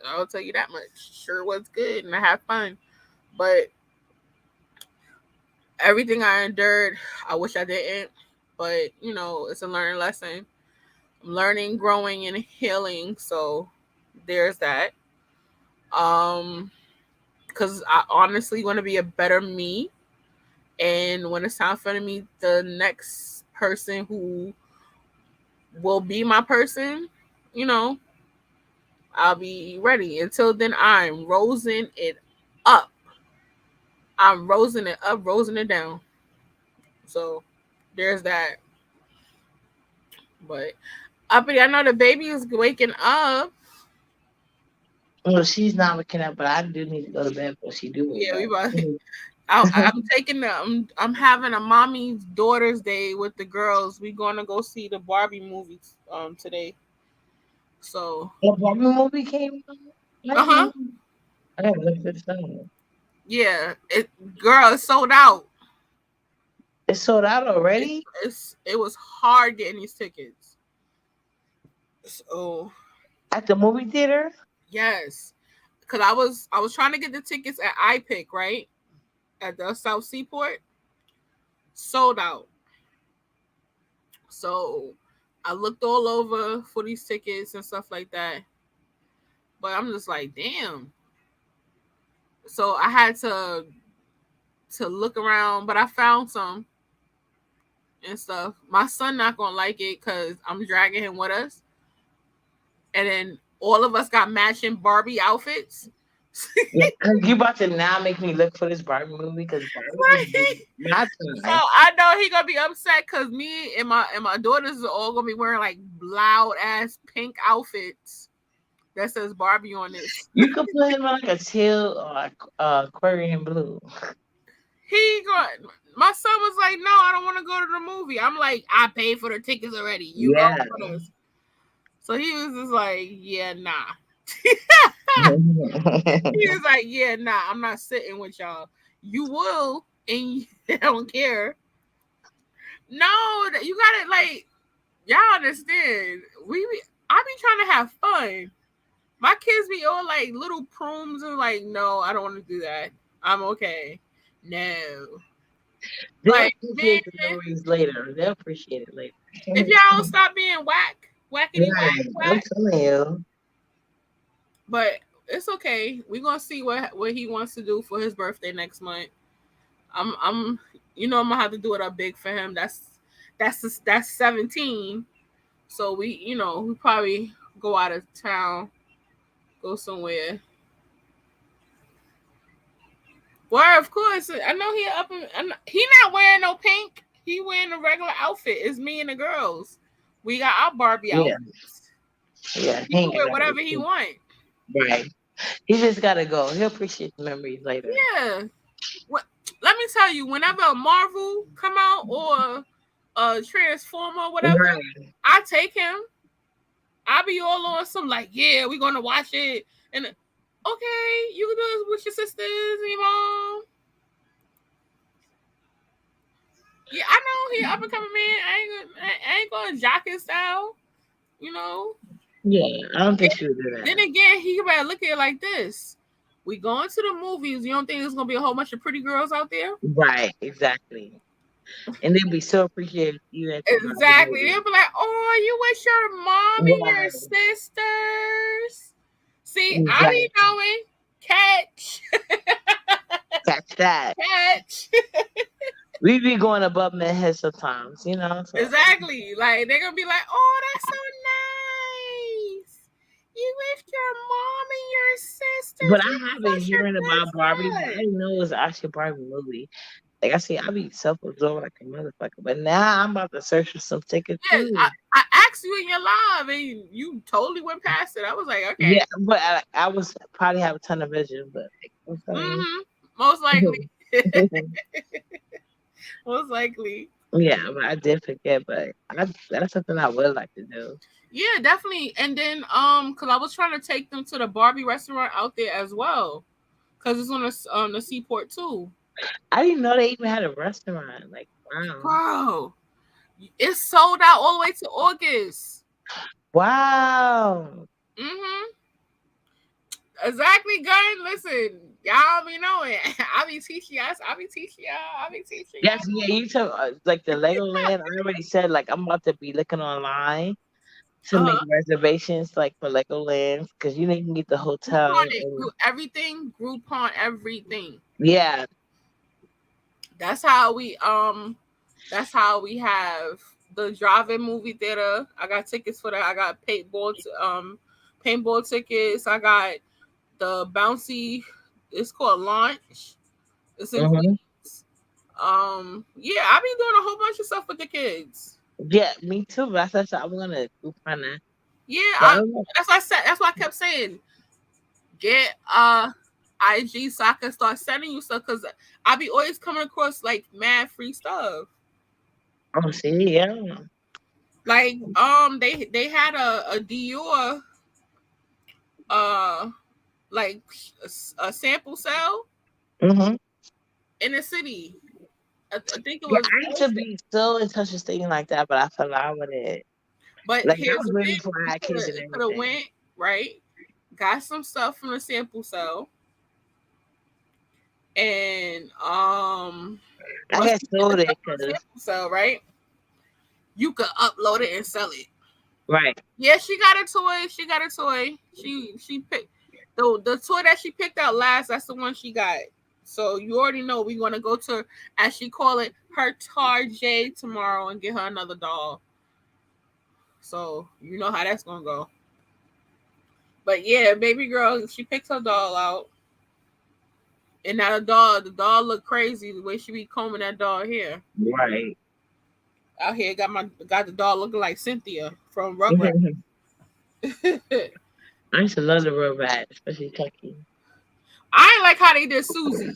I'll tell you that much. Sure was good, and I had fun. But everything I endured, I wish I didn't. But it's a learning lesson. I'm learning, growing, and healing. So there's that. Because I honestly want to be a better me, and when it's time for me to meet the next person who will be my person, you know, I'll be ready. Until then, I'm rosing it up. I'm rosing it up, rosing it down. So there's that. But uppity, I know the baby is waking up. Well, she's not waking up, but I do need to go to bed before she do wake Yeah, we up. about. I'm taking the. I'm having a mommy's daughters day with the girls. We gonna go see the Barbie movie today. So The Barbie movie came out. I uh didn't huh. know. I gotta look this up. Yeah, girl, it's sold out. It's sold out It's, already it was hard getting these tickets. So at the movie theater. yes, because I was trying to get the tickets at iPick, right, at the South Seaport, sold out. So I looked all over for these tickets and stuff like that, but I'm just like, damn. So I had to look around, but I found some and stuff. My son not gonna like it because I'm dragging him with us, and then all of us got matching Barbie outfits. Yeah, cause you about to now make me look for this Barbie movie because Barbie was my So time. I know he gonna be upset because me and my daughters are all gonna be wearing like loud ass pink outfits that says Barbie on this. You could put him on like a teal or Aquarian blue. He going My son was like, no, I don't want to go to the movie. I'm like, I paid for the tickets already. You go Yeah. with us. So he was just like, yeah, nah. He was like, yeah, nah, I'm not sitting with y'all. You will, and you don't care. No, you got it. Like, y'all understand. I be trying to have fun. My kids be all like little prunes and like, no, I don't want to do that. I'm okay. No. They'll Like, man, appreciate the memories later. They'll appreciate it later. if y'all don't stop being whackity Right. I'm whack. telling you. But it's okay. We're gonna see what he wants to do for his birthday next month. I'm I'm gonna have to do it up big for him. That's 17. So we probably go out of town, go somewhere. Well, of course, I know he not wearing no pink. He wearing a regular outfit. It's me and the girls. We got our Barbie Yeah. outfits. Yeah. He He can ain't wear got whatever he nothing. want. Right. He just gotta go. He'll appreciate the memories later. Yeah. What? Let me tell you, whenever a Marvel come out or a Transformer, or whatever, Right. I take him. I be all on some like, yeah, we gonna watch it, and okay, you can do this with your sisters and your mom. Yeah, I know he up and coming man. I ain't gonna jock his style, you know. Yeah. I don't think she would do Then that. again, he better look at it like this: we going to the movies. You don't think there's gonna be a whole bunch of pretty girls out there? Right. Exactly. And they'll be so appreciative you at the Barbie Exactly. movie. They'll be like, "Oh, you with your mom and your Right. sisters?" See, I be Exactly. knowing. Catch, Catch that. catch. We be going above my head sometimes, you know. So, Exactly. Like they're gonna be like, "Oh, that's so nice. You with your mom and your but sisters. I That's have been such a hearing good about Barbie, but I time." didn't know it was actually a Barbie movie. Like I say, I be self-absorbed like a motherfucker. But now I'm about to search for some tickets Yeah, too. I asked you in your live and you totally went past it. I was like, okay. Yeah, but I was probably have a ton of vision, but like, I'm sorry. Mm-hmm. Most likely. Most likely. Yeah, but I did forget. But that's something I would like to do. Yeah, definitely. And then cuz I was trying to take them to the Barbie restaurant out there as well cuz it's on the seaport too. I didn't know they even had a restaurant. Like, wow, Bro, it's sold out all the way to August. wow. Mhm. Exactly, gun. Listen, y'all be knowing. I be teaching y'all. I be teaching y'all. I be teaching Yes, yeah. You took like the Legoland. I already said like I'm about to be looking online to y'all. make reservations like for Legoland because you know you can get the hotel. Groupon it. And, Everything. Groupon everything. yeah. That's how we That's how we have the drive-in movie theater. I got tickets for that. I got paintball tickets. I got the bouncy. It's called Launch. It's in Hmm. Queens. Yeah, I be doing a whole bunch of stuff with the kids. Yeah, me too. But that's what I'm gonna do find that. Yeah, But I don't know. that's why I said. That's why I kept saying get IG so I can start sending you stuff because I be always coming across like mad free stuff. Oh, see, yeah. Like they had a Dior uh like a sample sale Hmm. in the city. I think it Yeah, was I used to be still in touch with things like that, but I fell out with it. but Like that here's was the way thing. before I had kids and You could have everything. went, right? Got some stuff from the sample sale and I once had you get the sold stuff it from the because sample sale, right? You could upload it and sell it. right. Yeah, she got a toy. She got a toy. She picked the toy that she picked out last. That's the one she got. So you already know we're gonna go to, as she call it, her Tarjay tomorrow and get her another doll. So you know how that's gonna go. But yeah, baby girl, she picked her doll out, and now the doll look crazy the way she be combing that doll hair. Right. Out here got the doll looking like Cynthia from Rugrats. I used to love the robot, especially Chucky. I ain't like how they did Susie.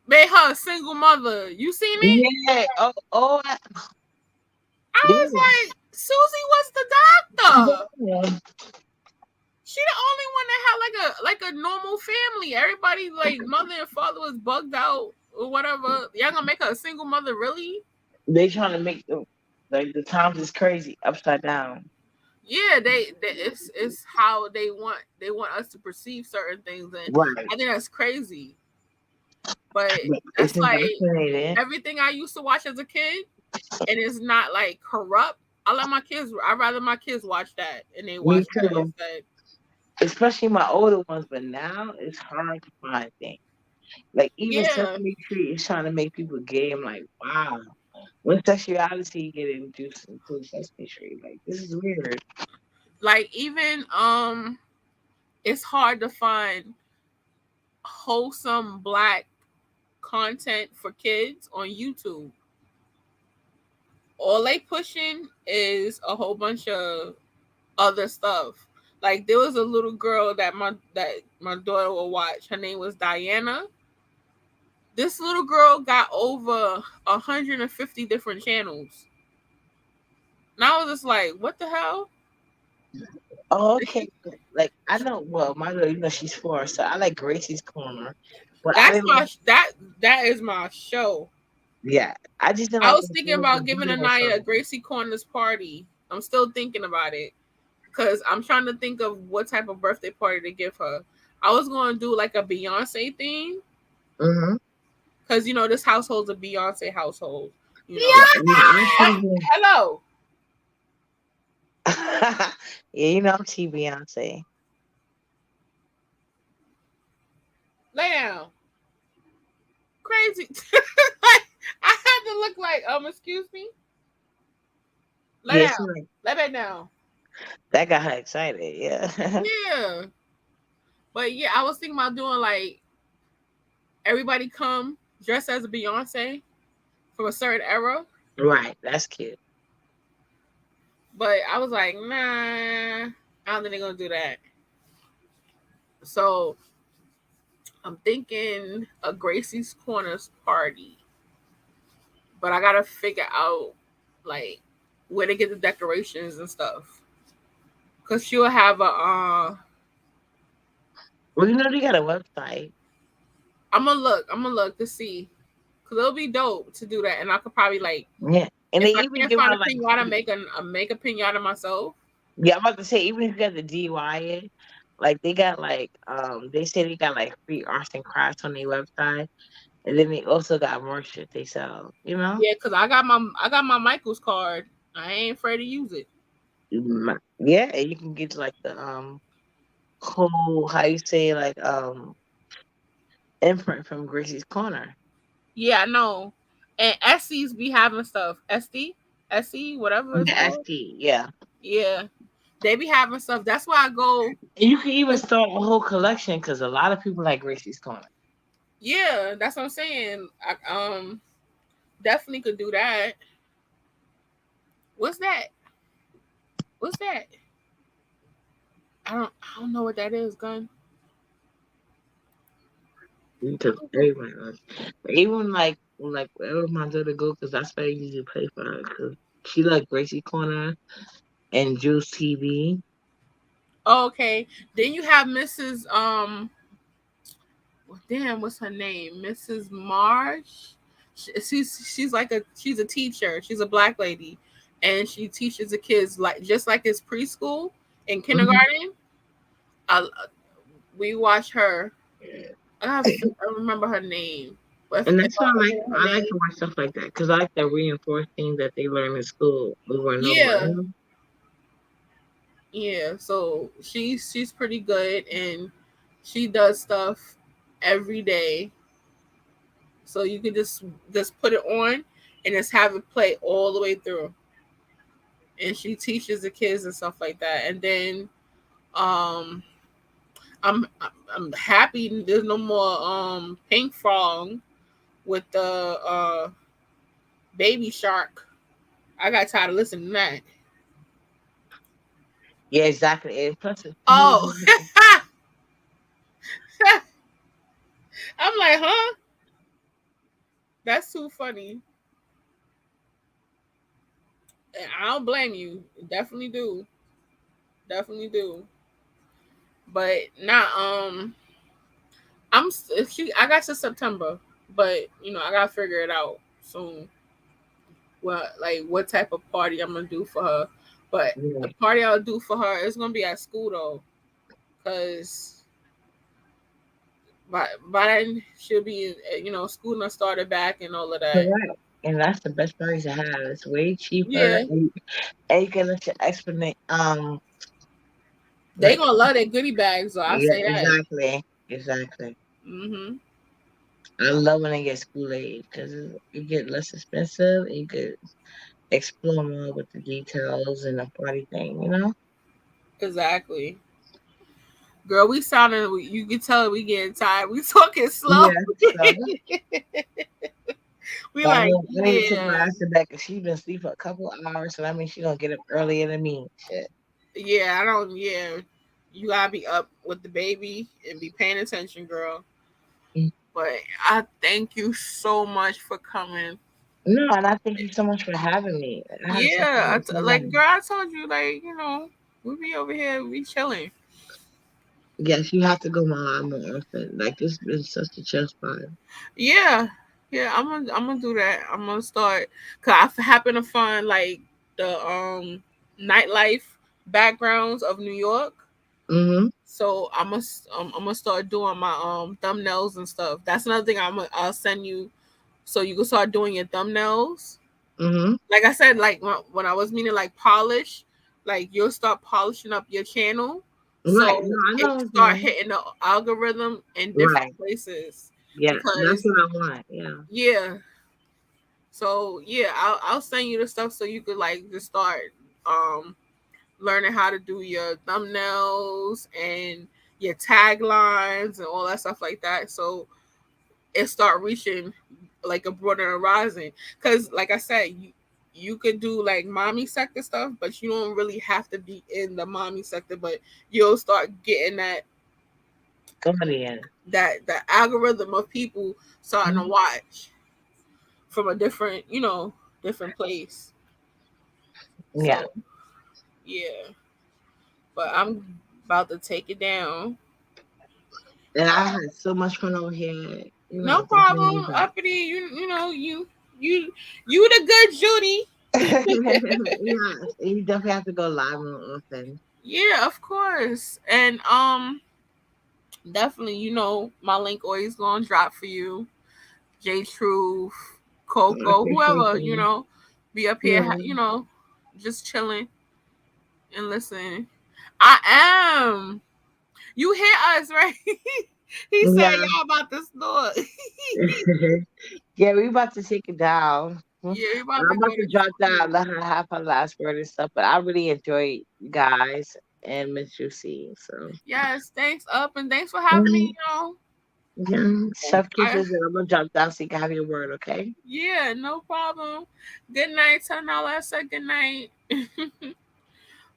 Made her a single mother. You seen it? Yeah. Oh, oh, I was yeah. like, Susie was the doctor. Yeah. She the only one that had like a normal family. Everybody like mother and father was bugged out or whatever. Y'all gonna make her a single mother, really? They trying to make the like the times is crazy upside down. Yeah, it's how they want us to perceive certain things, and Right. I think that's crazy. But But it's that's like indoctrinated. everything I used to watch as a kid, and it's not like corrupt. I'd rather my kids watch that and they Me watch that too. instead. Especially my older ones, but now it's hard to find things. Like even Yeah, Sesame Street is trying to make people gay. I'm like, wow. When sexuality get introduced into Sesame Street, like this is weird. like even it's hard to find wholesome black content for kids on YouTube. All they pushing is a whole bunch of other stuff. Like there was a little girl that my daughter will watch. Her name was Diana. This little girl got over 150 different channels. And I was just like, what the hell? Oh, okay. Like I know. Well, my girl, she's 4, so I like Gracie's Corner, but I That's didn't. my that is my show. Yeah, I just didn't I like was thinking the about giving video Anaya a song. Gracie Corners party. I'm still thinking about it because I'm trying to think of what type of birthday party to give her. I was going to do like a Beyonce theme Mm-hmm. because this household's a Beyonce household. You know. Yeah, I'm team. Hello, Yeah, I'm Team Beyonce. lay down. Crazy. Like, I had to look like excuse me. Lay Yeah, down. Lay back down. that got her excited. Yeah. Yeah. But yeah, I was thinking about doing like everybody come dressed as a Beyonce from a certain era. Right. That's cute. But I was like, nah, I don't think they're gonna do that. So I'm thinking a Gracie's Corners party, but I gotta figure out like where to get the decorations and stuff. Cause she'll have a Well, you know they got a website. I'm gonna look to see. Cause it'll be dope to do that, and I could probably like Yeah. And if they I even can't give find a out like pinata, make a pinata myself. yeah, I'm about to say even if you got the DIY it, like they got like they say they got like free arts and crafts on their website. And then they also got merch that they sell, you know? Yeah, cause I got my Michael's card. I ain't afraid to use it. Yeah, and you can get like the whole how you say like imprint from Gracie's Corner. Yeah, I know. And Essie's be having stuff. Essie, whatever it's The called. SD, yeah. Yeah, they be having stuff. That's why I go. And you can even start a whole collection because a lot of people like Gracie's Corner. Yeah, that's what I'm saying. Definitely could do that. What's that? What's that? I don't know what that is, gun. Because everybody loves even like wherever my daughter go, because that's what I usually pay for her. Because she like Gracie Corner and Juice TV. Oh, okay. Then you have Mrs. Damn, what's her name? Mrs. Marsh. She's like she's a teacher. She's a black lady, and she teaches the kids like just like it's preschool and Hmm. kindergarten. I, we watch her. I remember her name. But And if that's I why forget her I like name, to watch stuff like that because I like to reinforce things that they learn in school over and over. yeah, You know? yeah. So she's pretty good, and she does stuff every day. So you can just put it on and just have it play all the way through. And she teaches the kids and stuff like that. And then um, I'm happy there's no more pink frog with the baby shark. I got tired of listening to that. Yeah, exactly. And plus, Oh, I'm like, huh? That's too funny. And I don't blame you. Definitely do. Definitely do. But not I got to September, but I gotta figure it out soon. What type of party I'm gonna do for her. But yeah. the party I'll do for her is gonna be at school though, cause by then she'll be school done started back and all of that. Correct. And that's the best price to have. It's way cheaper, Yeah, and you can let your exponent they like gonna love their goodie bags. So I yeah, say that. exactly. Hmm. I love when they get school aid because it get less expensive. And you could explore more with the details and the party thing. You know. Exactly. Girl, we sounding. You can tell we getting tired. We talking slow. Yeah. So We but like, I need to take my yeah, ass to bed because she's been asleep for a couple of hours, so that means she's gonna get up earlier than me. Shit. yeah. I don't. Yeah, you gotta be up with the baby and be paying attention, girl. Mm. But I thank you so much for coming. No, and I thank you so much for having me. I had such a Yeah, good like time. girl, I told you, like we be over here, we chilling. Yes, you have to go more often. Like this has been such a chill spot. Yeah, yeah. I'm gonna do that. I'm gonna start. Cause I happen to find like the nightlife backgrounds of New York. Mm-hmm. So I'm gonna start doing my thumbnails and stuff. That's another thing I'll send you so you can start doing your thumbnails. Mm-hmm. Like I said, like when I was meaning like polish, like you'll start polishing up your channel, Right. No, so I know it what you start mean. hitting the algorithm in different Right. places. Yeah, that's Because what I want. Yeah. yeah, so yeah, I'll send you the stuff so you could like just start um learning how to do your thumbnails and your taglines and all that stuff like that. So and start reaching like a broader horizon. Because, like I said, you could do like mommy sector stuff, but you don't really have to be in the mommy sector. But you'll start getting Somebody in. that the algorithm of people starting to watch from a different, different place. Yeah. So yeah, but I'm about to take it down. And I Uh, had so much fun over here. You no have to bring me problem, back. uppity. You the good Judy. Yes, you definitely have to go live more often. Yeah, of course. And definitely, my link always gonna drop for you. J Truth, I Coco, appreciate whoever, you. be up here, Yeah, just chilling and listening. I am. You hear us, right? He said yeah. y'all about to snort. Yeah, we about to take it down. Yeah, we about to I'm go about to to drop sleep. down, let her have her last word and stuff. But I really enjoyed you guys and Miss Juicy. So Yes, thanks up and thanks for having me, mm, yeah, chef I kisses, and I'm gonna drop down so you can have your word, okay? Yeah, no problem. Good night. Tell Nala I said good night.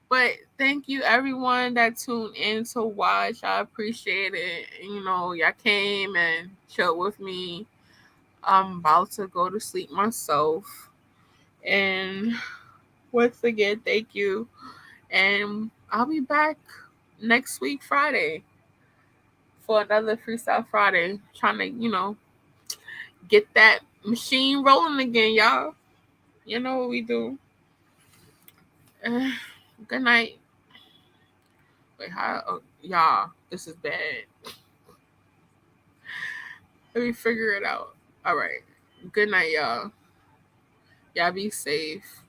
But thank you everyone that tuned in to watch. I appreciate it. Y'all came and chilled with me. I'm about to go to sleep myself. And once again, thank you. And I'll be back next week, Friday, for another Freestyle Friday. Trying to, get that machine rolling again, y'all. You know what we do. Good night. Wait, how? Oh, y'all, this is bad. Let me figure it out. All right. Good night, y'all. Y'all be safe.